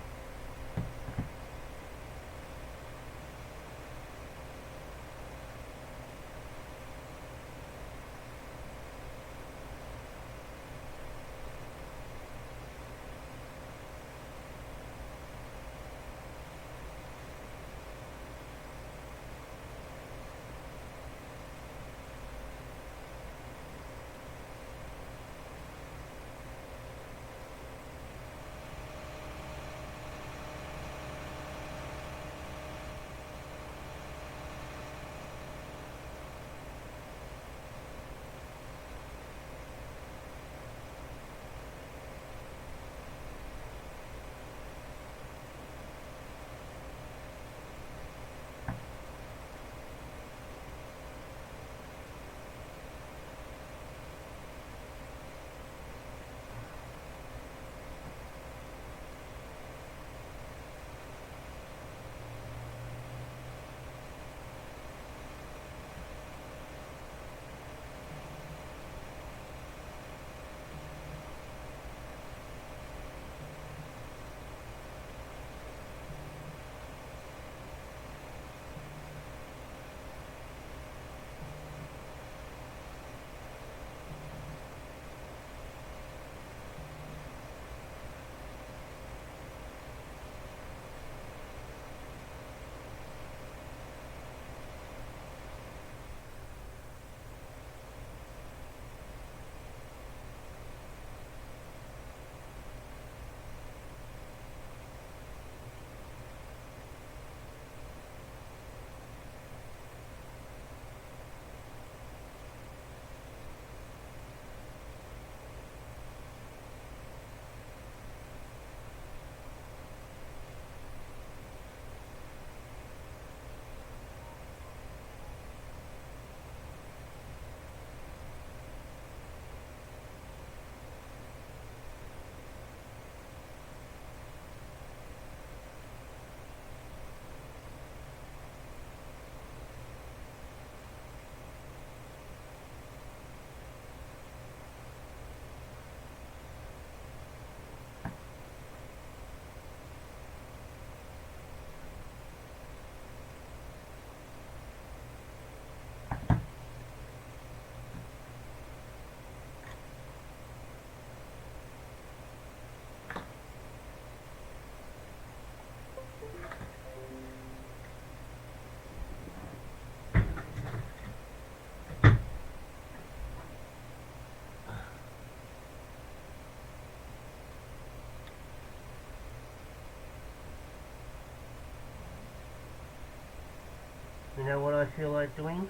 You know what I feel like doing?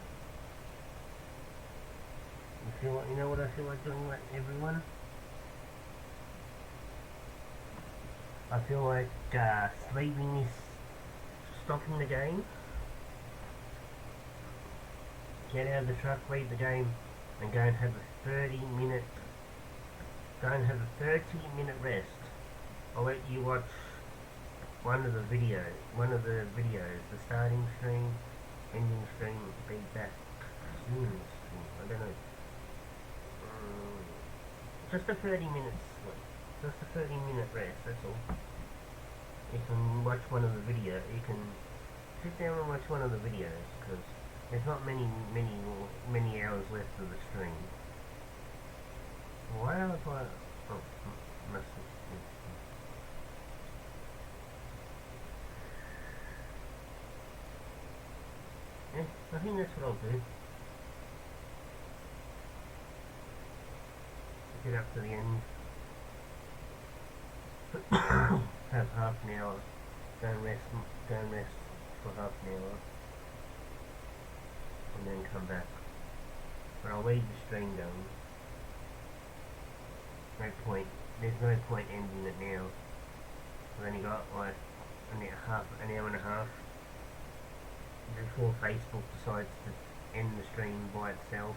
You know what I feel like doing, like everyone? I feel like leaving this, stopping the game, get out of the truck, leave the game, and go and have a 30-minute rest. I'll let you watch one of the videos, the starting stream, ending stream, be back soon. I don't know. Just a 30 minutes sleep. Just a 30-minute rest, that's all. You can watch one of the videos. You can sit down and watch one of the videos, because there's not many hours left of the stream. Why else I... Oh, must have... Yeah, I think that's what I'll do. Get up to the end. Have half an hour. Go and rest for half an hour. And then come back. But I'll leave the stream going. There's no point ending it now. I've only got like an hour and a half before Facebook decides to end the stream by itself.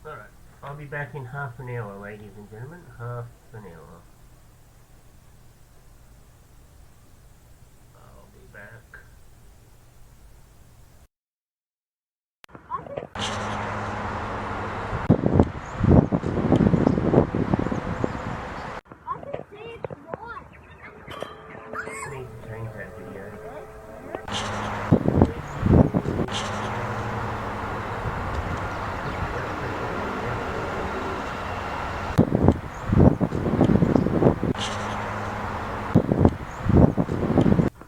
Alright. I'll be back in half an hour, ladies and gentlemen. Half an hour. I'll be back. I can see it's not. I need to change that video.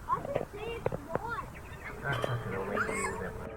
I can see it's not. Ah, fuck it, I'll leave you with that one.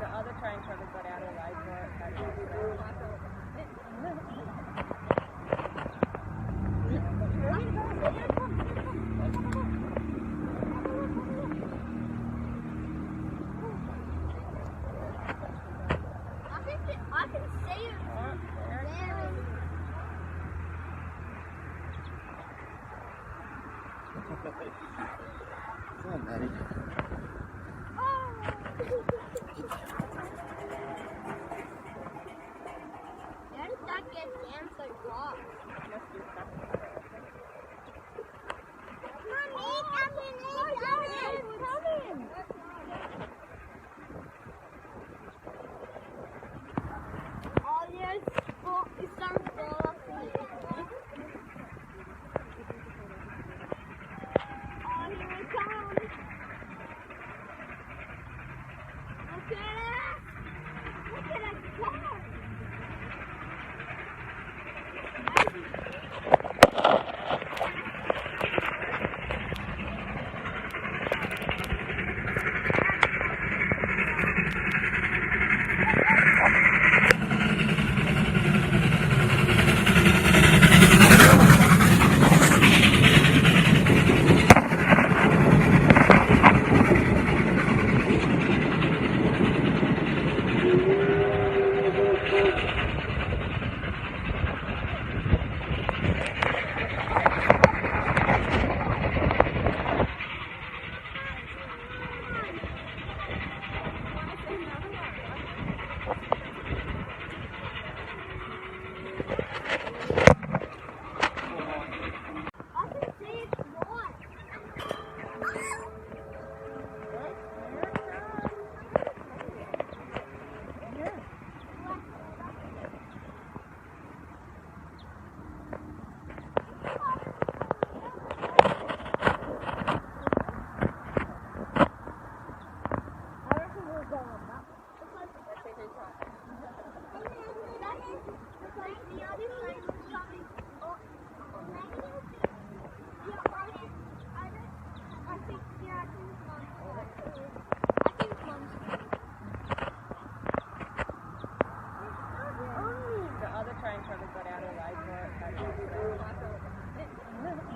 The other train probably got out of line for it. But I can see it. There. Come on, Maddie. How did that get down so far? Mommy, coming. Oh yes, oh, it's starting to fall off the Oh, here it comes. Look at it. Look at it go. I can see it's not. the other train probably got out of line for it. I can see it. There.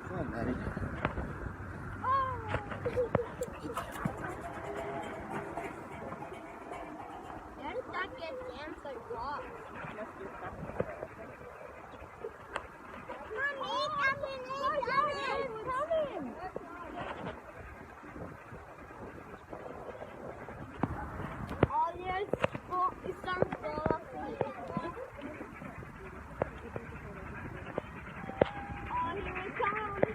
Come on, Maddie. How did that get down so far? Mommy, coming. Oh yes, oh, it's starting to fall off the Oh, here it comes.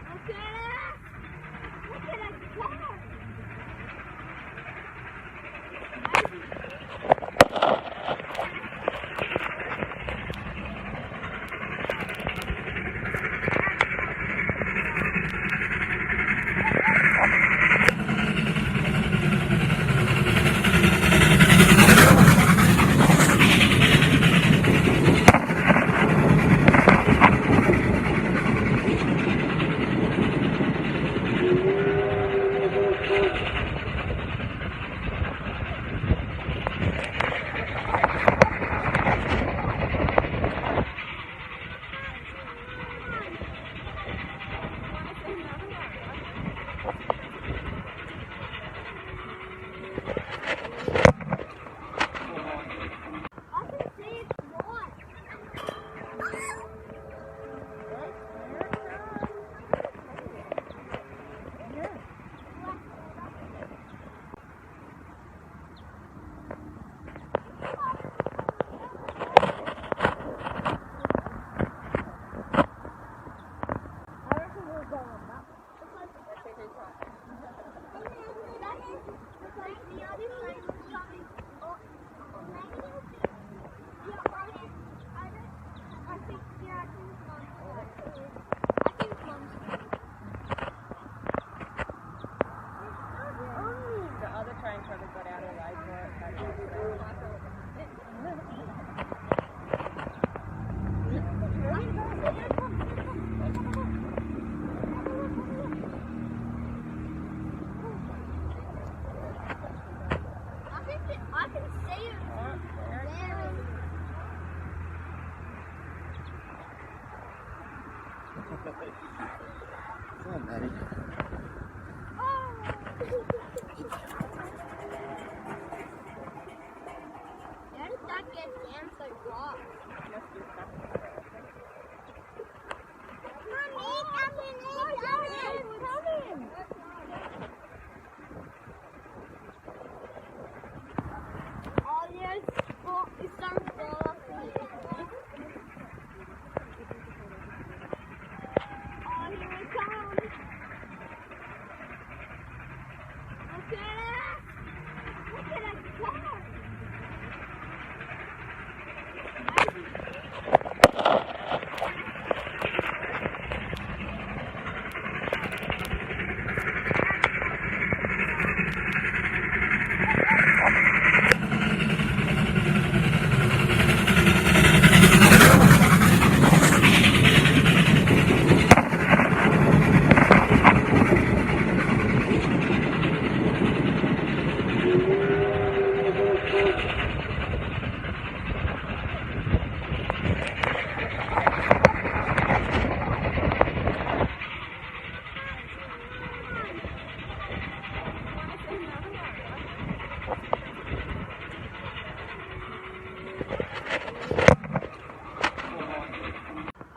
Look at it. Look at it go. Come on, Eddie. Where did that get damn so wrong? Must be stuck. Mommy, come in. All your school is some full of people. Oh, here it comes. Look at it. Look at that car.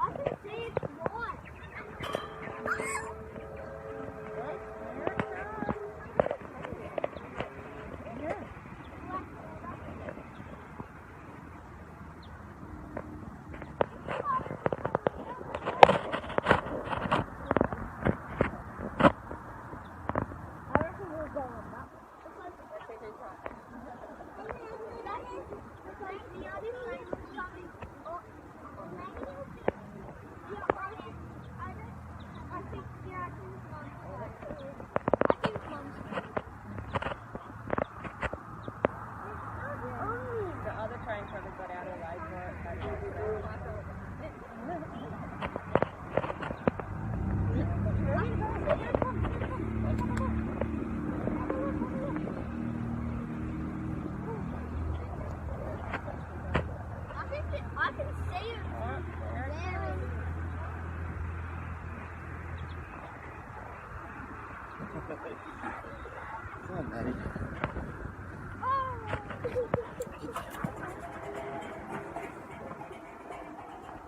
I can see it's one. I reckon we'll go on that. That is like the other side was showing negative. Yeah, I think it's one. I think one's The other train probably got out of line for it. I can see it. There. Come on, Eddie.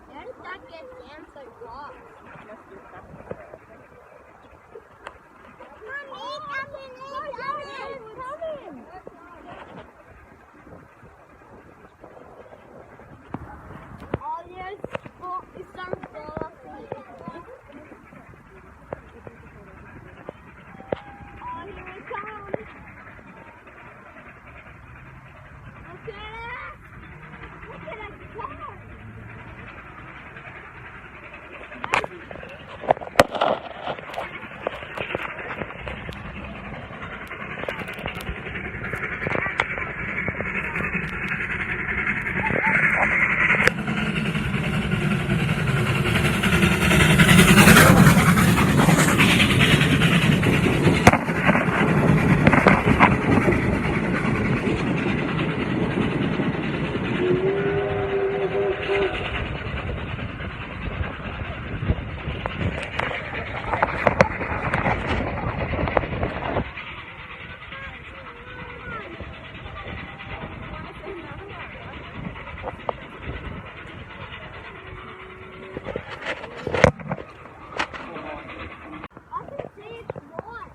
Where did that get damn so wrong? Must be stuck. Mommy, come in. All your school is some full of people. Oh, here it comes. Look at it. Look at that car. I can see it's one.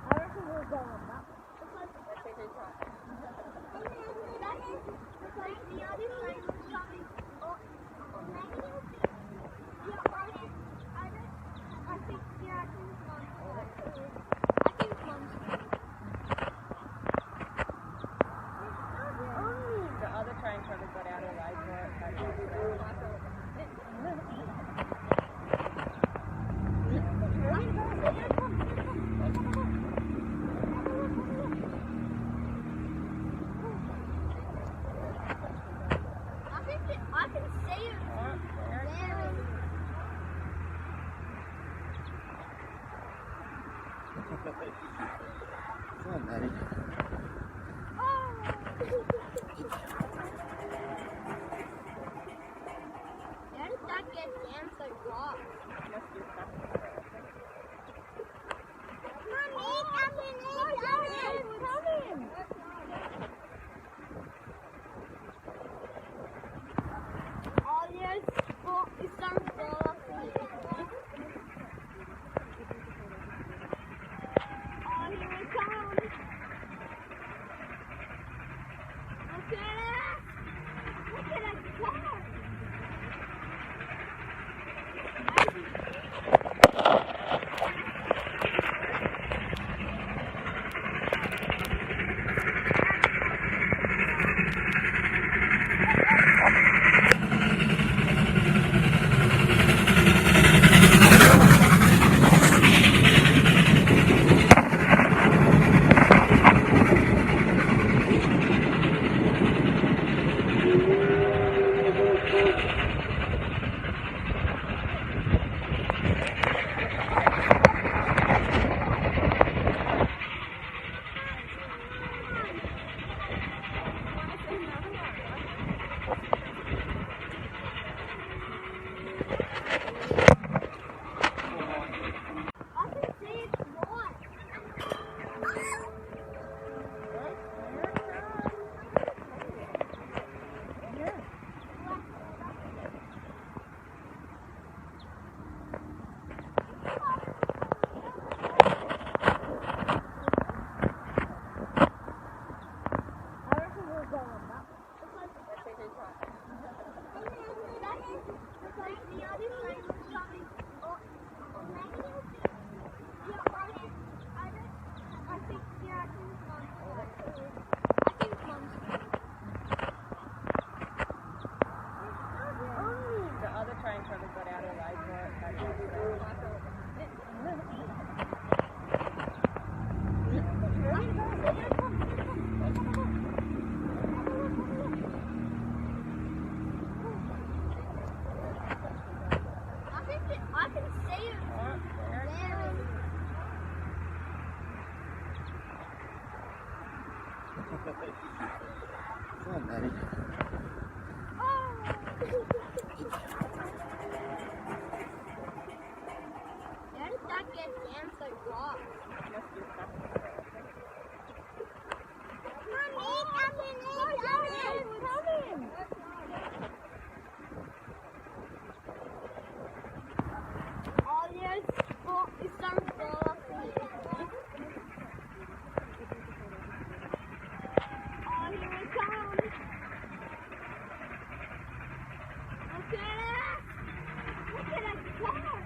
I reckon we'll go on that. That is like the other side was showing negative. Yeah, I think it's one. I think one's The other train probably got out of line for it. Come on, Eddie. How did that get damn so rough? Must be stuck. Mommy, coming! Oh, yes. Oh, it's starting to fall off the edge. Oh, here it comes. Look at it. Look at that car.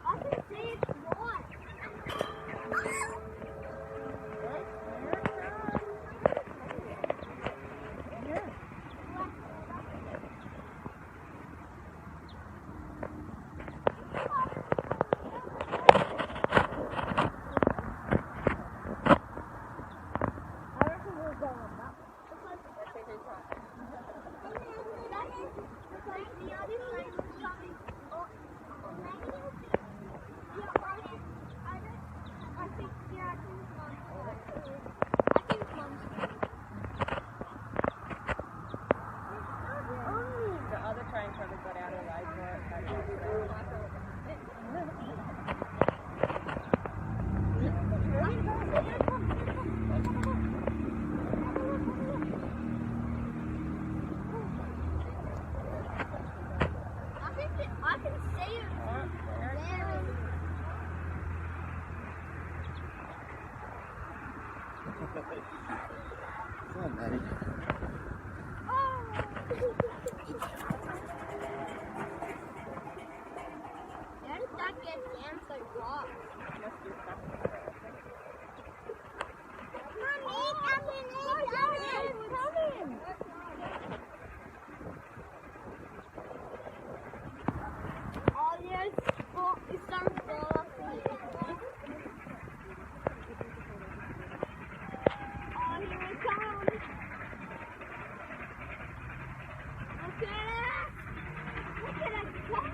I can see it's one. I reckon we'll go on that. That is like the other side of the shopping. I think, yeah, I think it's Mom's side. I think it's Mom's side. The other train probably got out of line for it. I can see it. Come on, Eddie. How did that get damn so rough? Must be stuck. Mommy, coming! Oh, yes. Oh, it's starting to fall off the edge. Oh, here it comes. Look at it. Look at that car.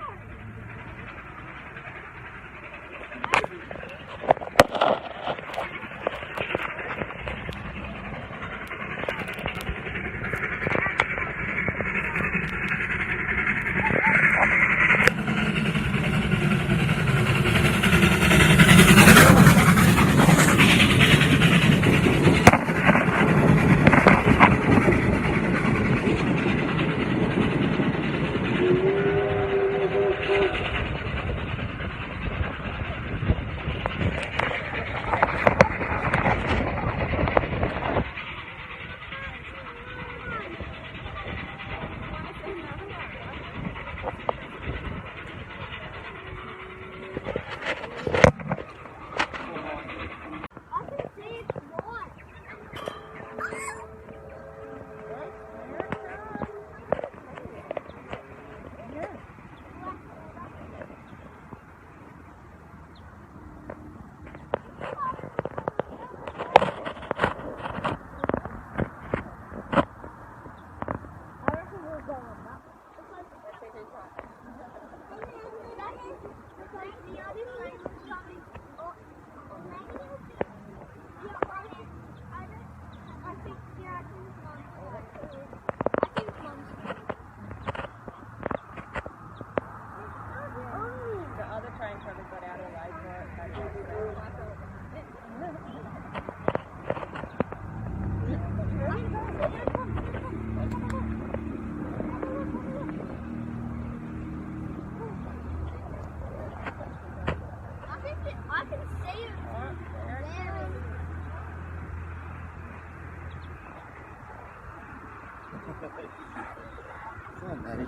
Come on, Daddy.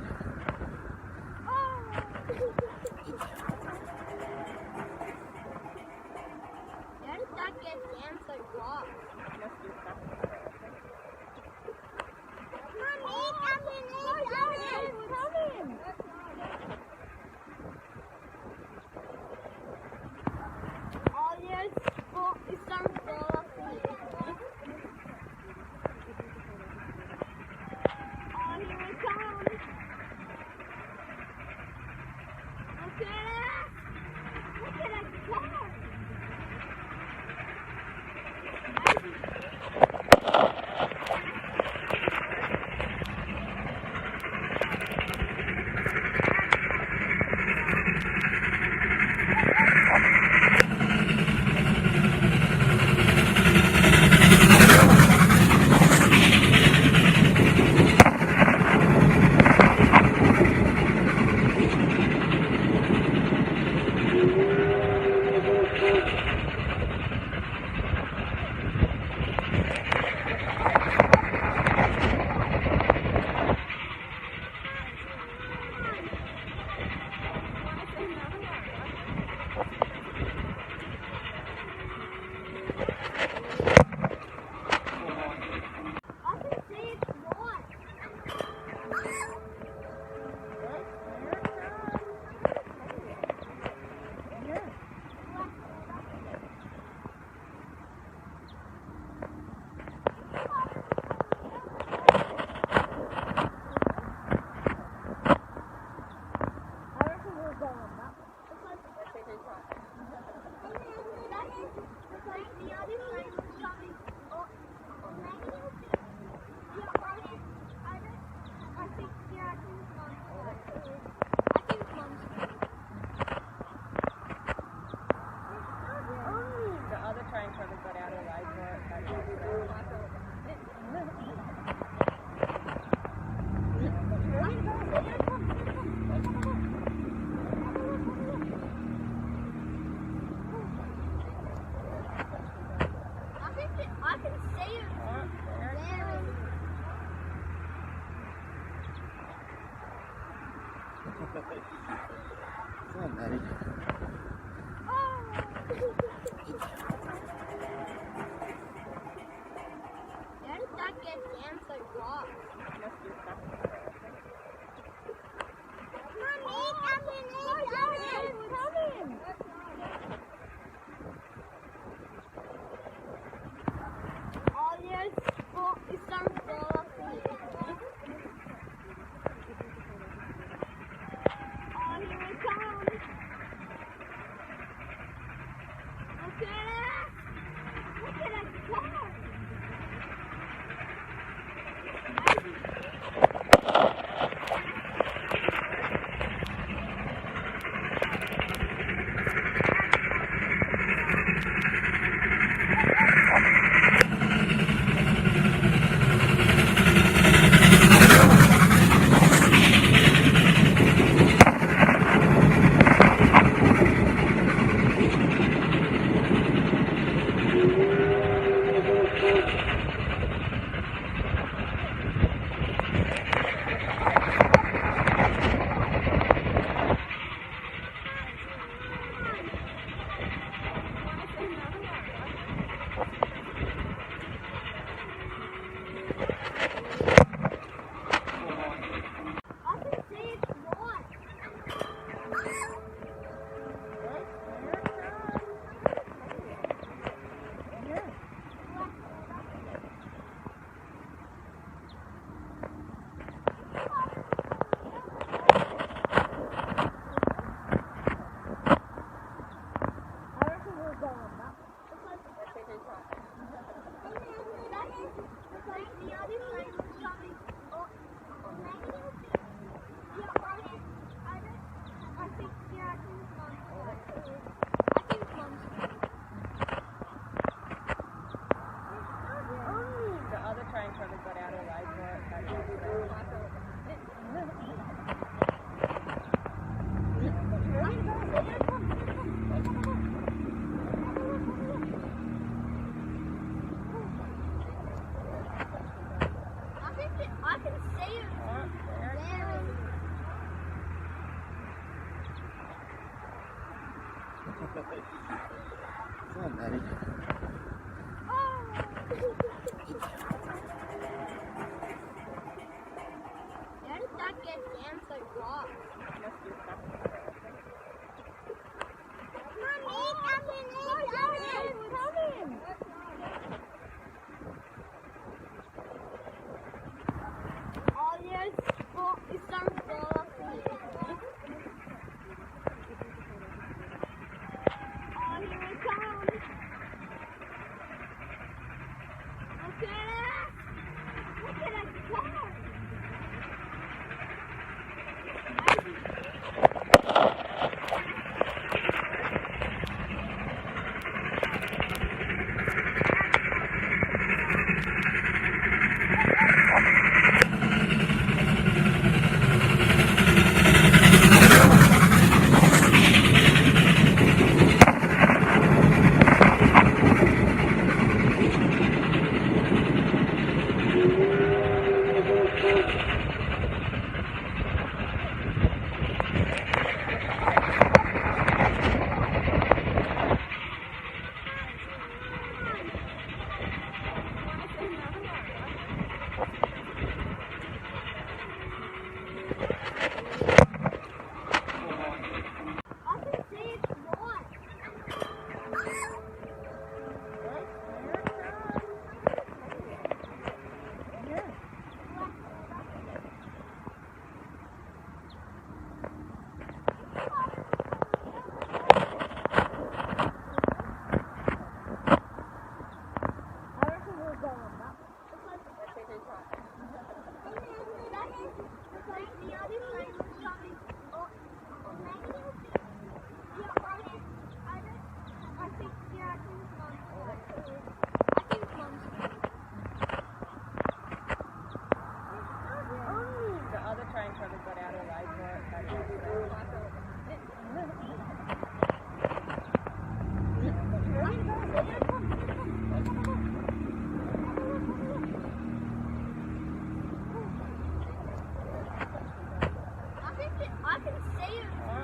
How did that get down so far? Mommy, come in. Oh, yes. Oh, it's starting to fall off the edge. Oh, here it comes. Look at that. Look at that car. I can see it's white. I reckon we'll go on that. That is like the other side of shopping. Or maybe I think yeah, I think it's Mom's. I think it's Mom's. The other train probably got out of line for it. I can see it there. Come on, Daddy. How did that get down so far? Mommy, come in. Oh, yes. Oh, it's starting to fall off the edge. Oh, here it comes. Look at that. Look at that car. Come on, Daddy. How did that get down so far? Must be stuck. Mommy, come in, come in. Oh yes, oh, it's some fall off here. Oh, here it comes. Look at that car. I can see it's not. I reckon we'll go on that. That is because the other plane was coming. Or maybe it'll be. Yeah, I think, yeah, I think Mom's right. I think Mom's right. The other train probably got out of line for it. But I can see it there.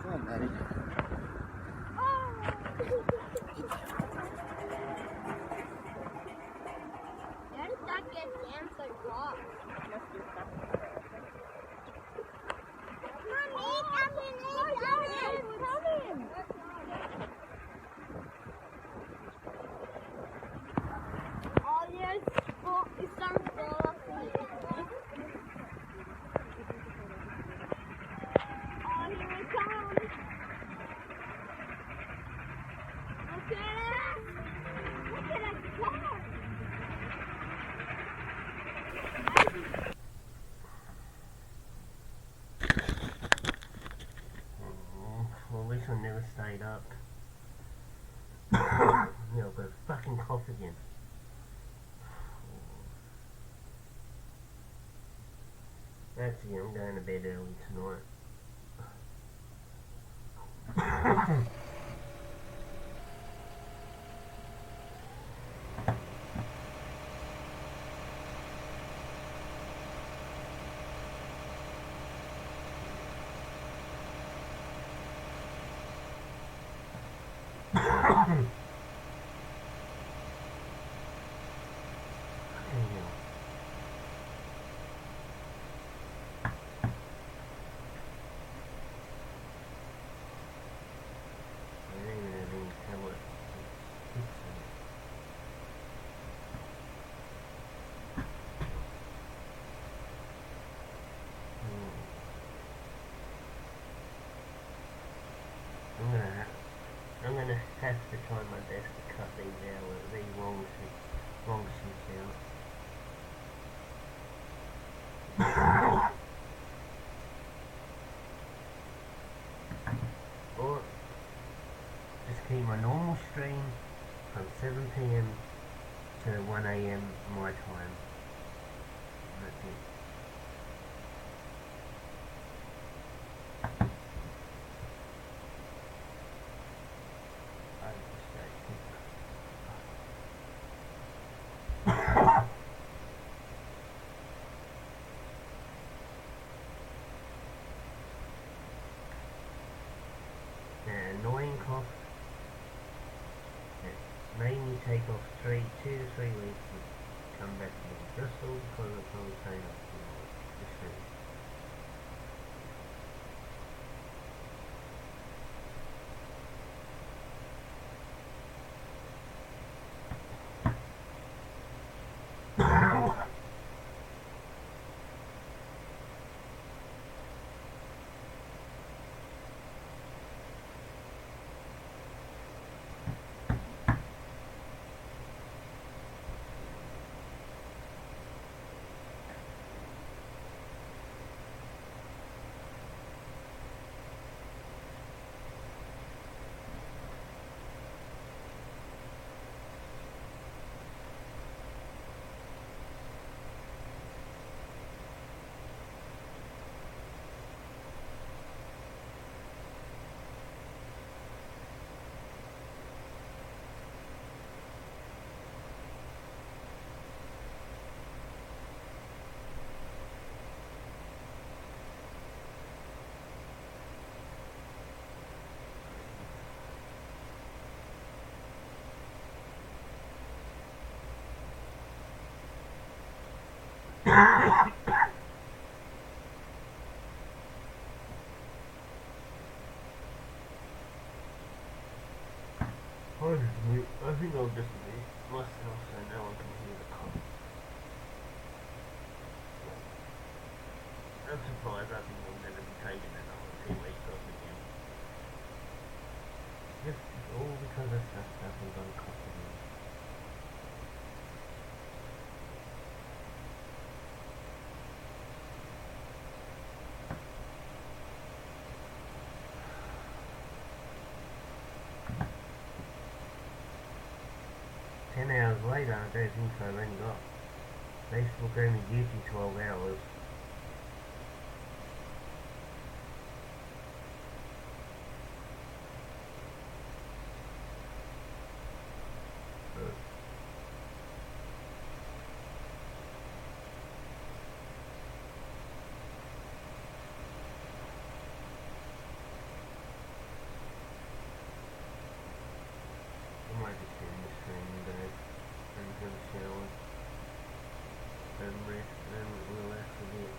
Come on, Daddy. How did that get down so far? must be stuck. Mommy, come in, come in. Oh yes, oh, it's some fall off here. Oh, here it comes. Look at that car. Well, this one never stayed up. Yeah, I've got a fucking cough again. That's it, I'm going to bed early tonight. I'm gonna have to try my best to cut these long shits out. Or just keep my normal stream from 7 PM to 1 AM my time. That's it. take off 2 to 3 weeks and come back again. Just all because of the train off the street. I think I'll just mute myself so no one can hear the call. I'm surprised. I think I'll never be taking another 2 weeks off again. Just all because of stuff happens on custody. Hours later, I don't think so. I've only got Facebook only gives you 12 hours. I might just end the stream today and have a shower and rest and relax a bit.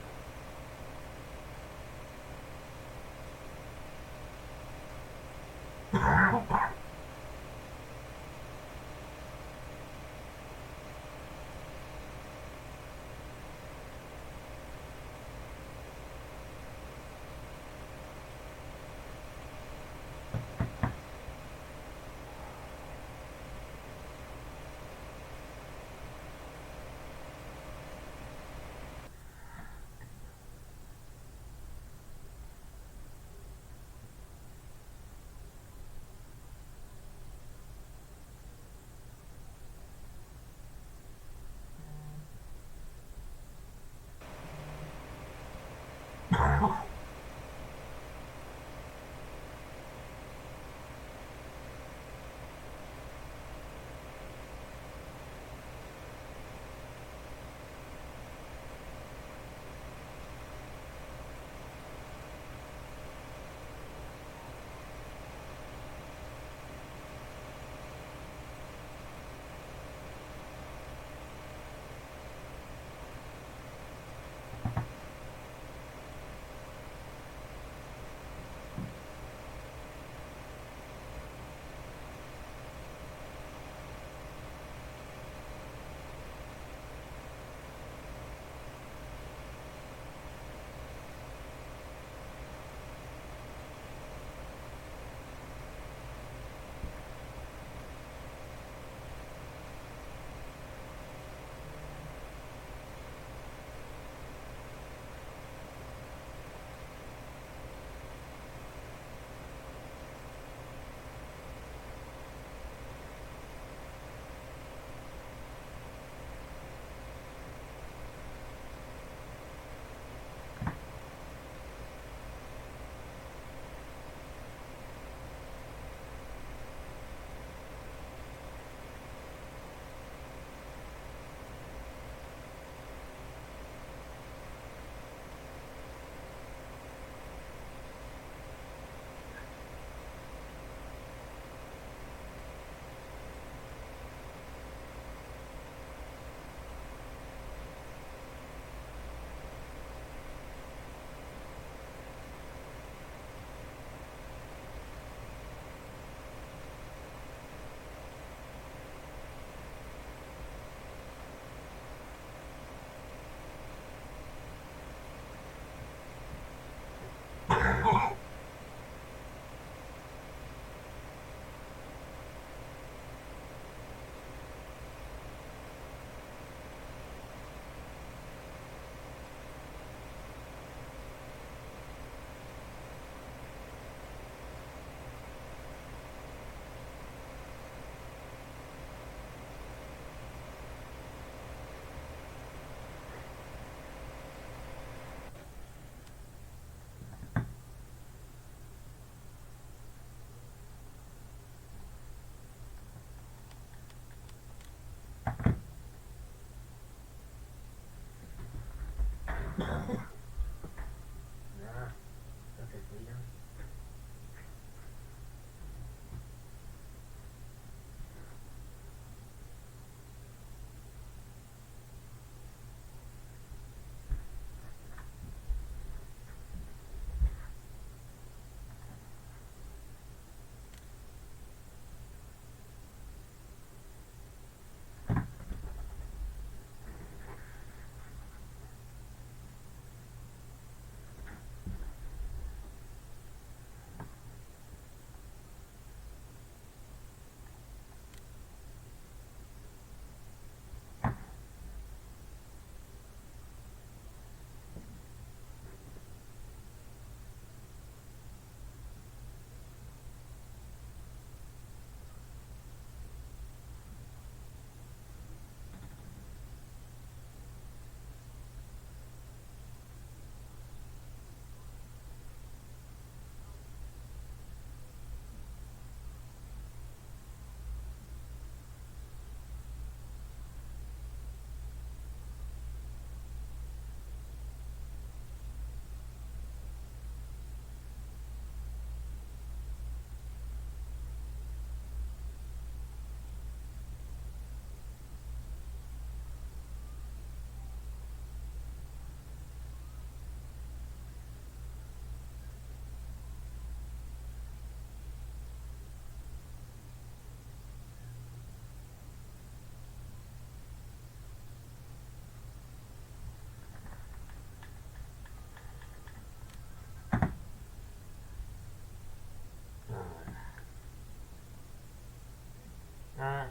Nah, that's it, we done.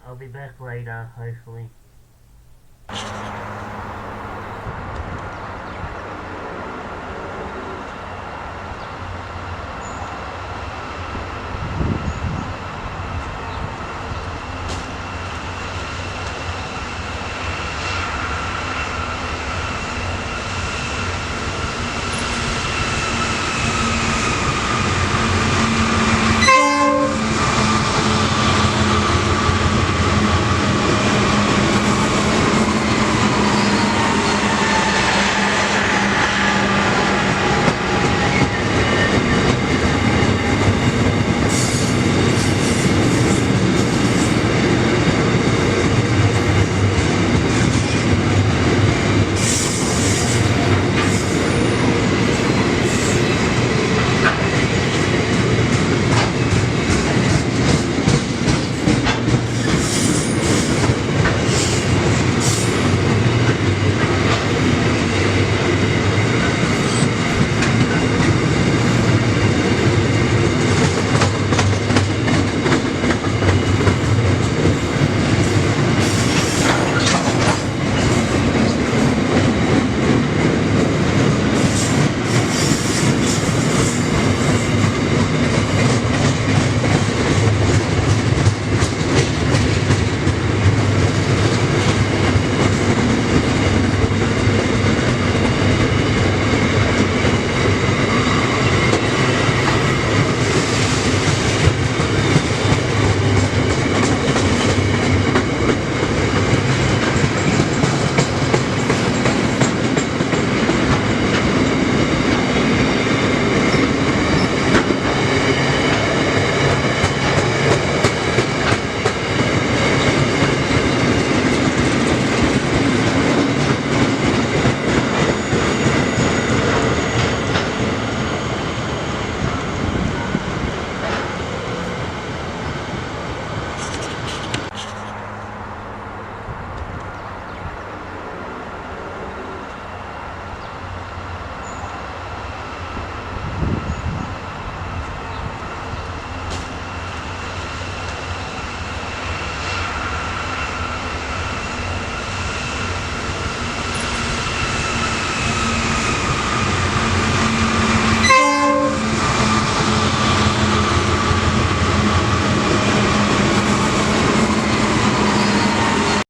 I'll be back later, hopefully.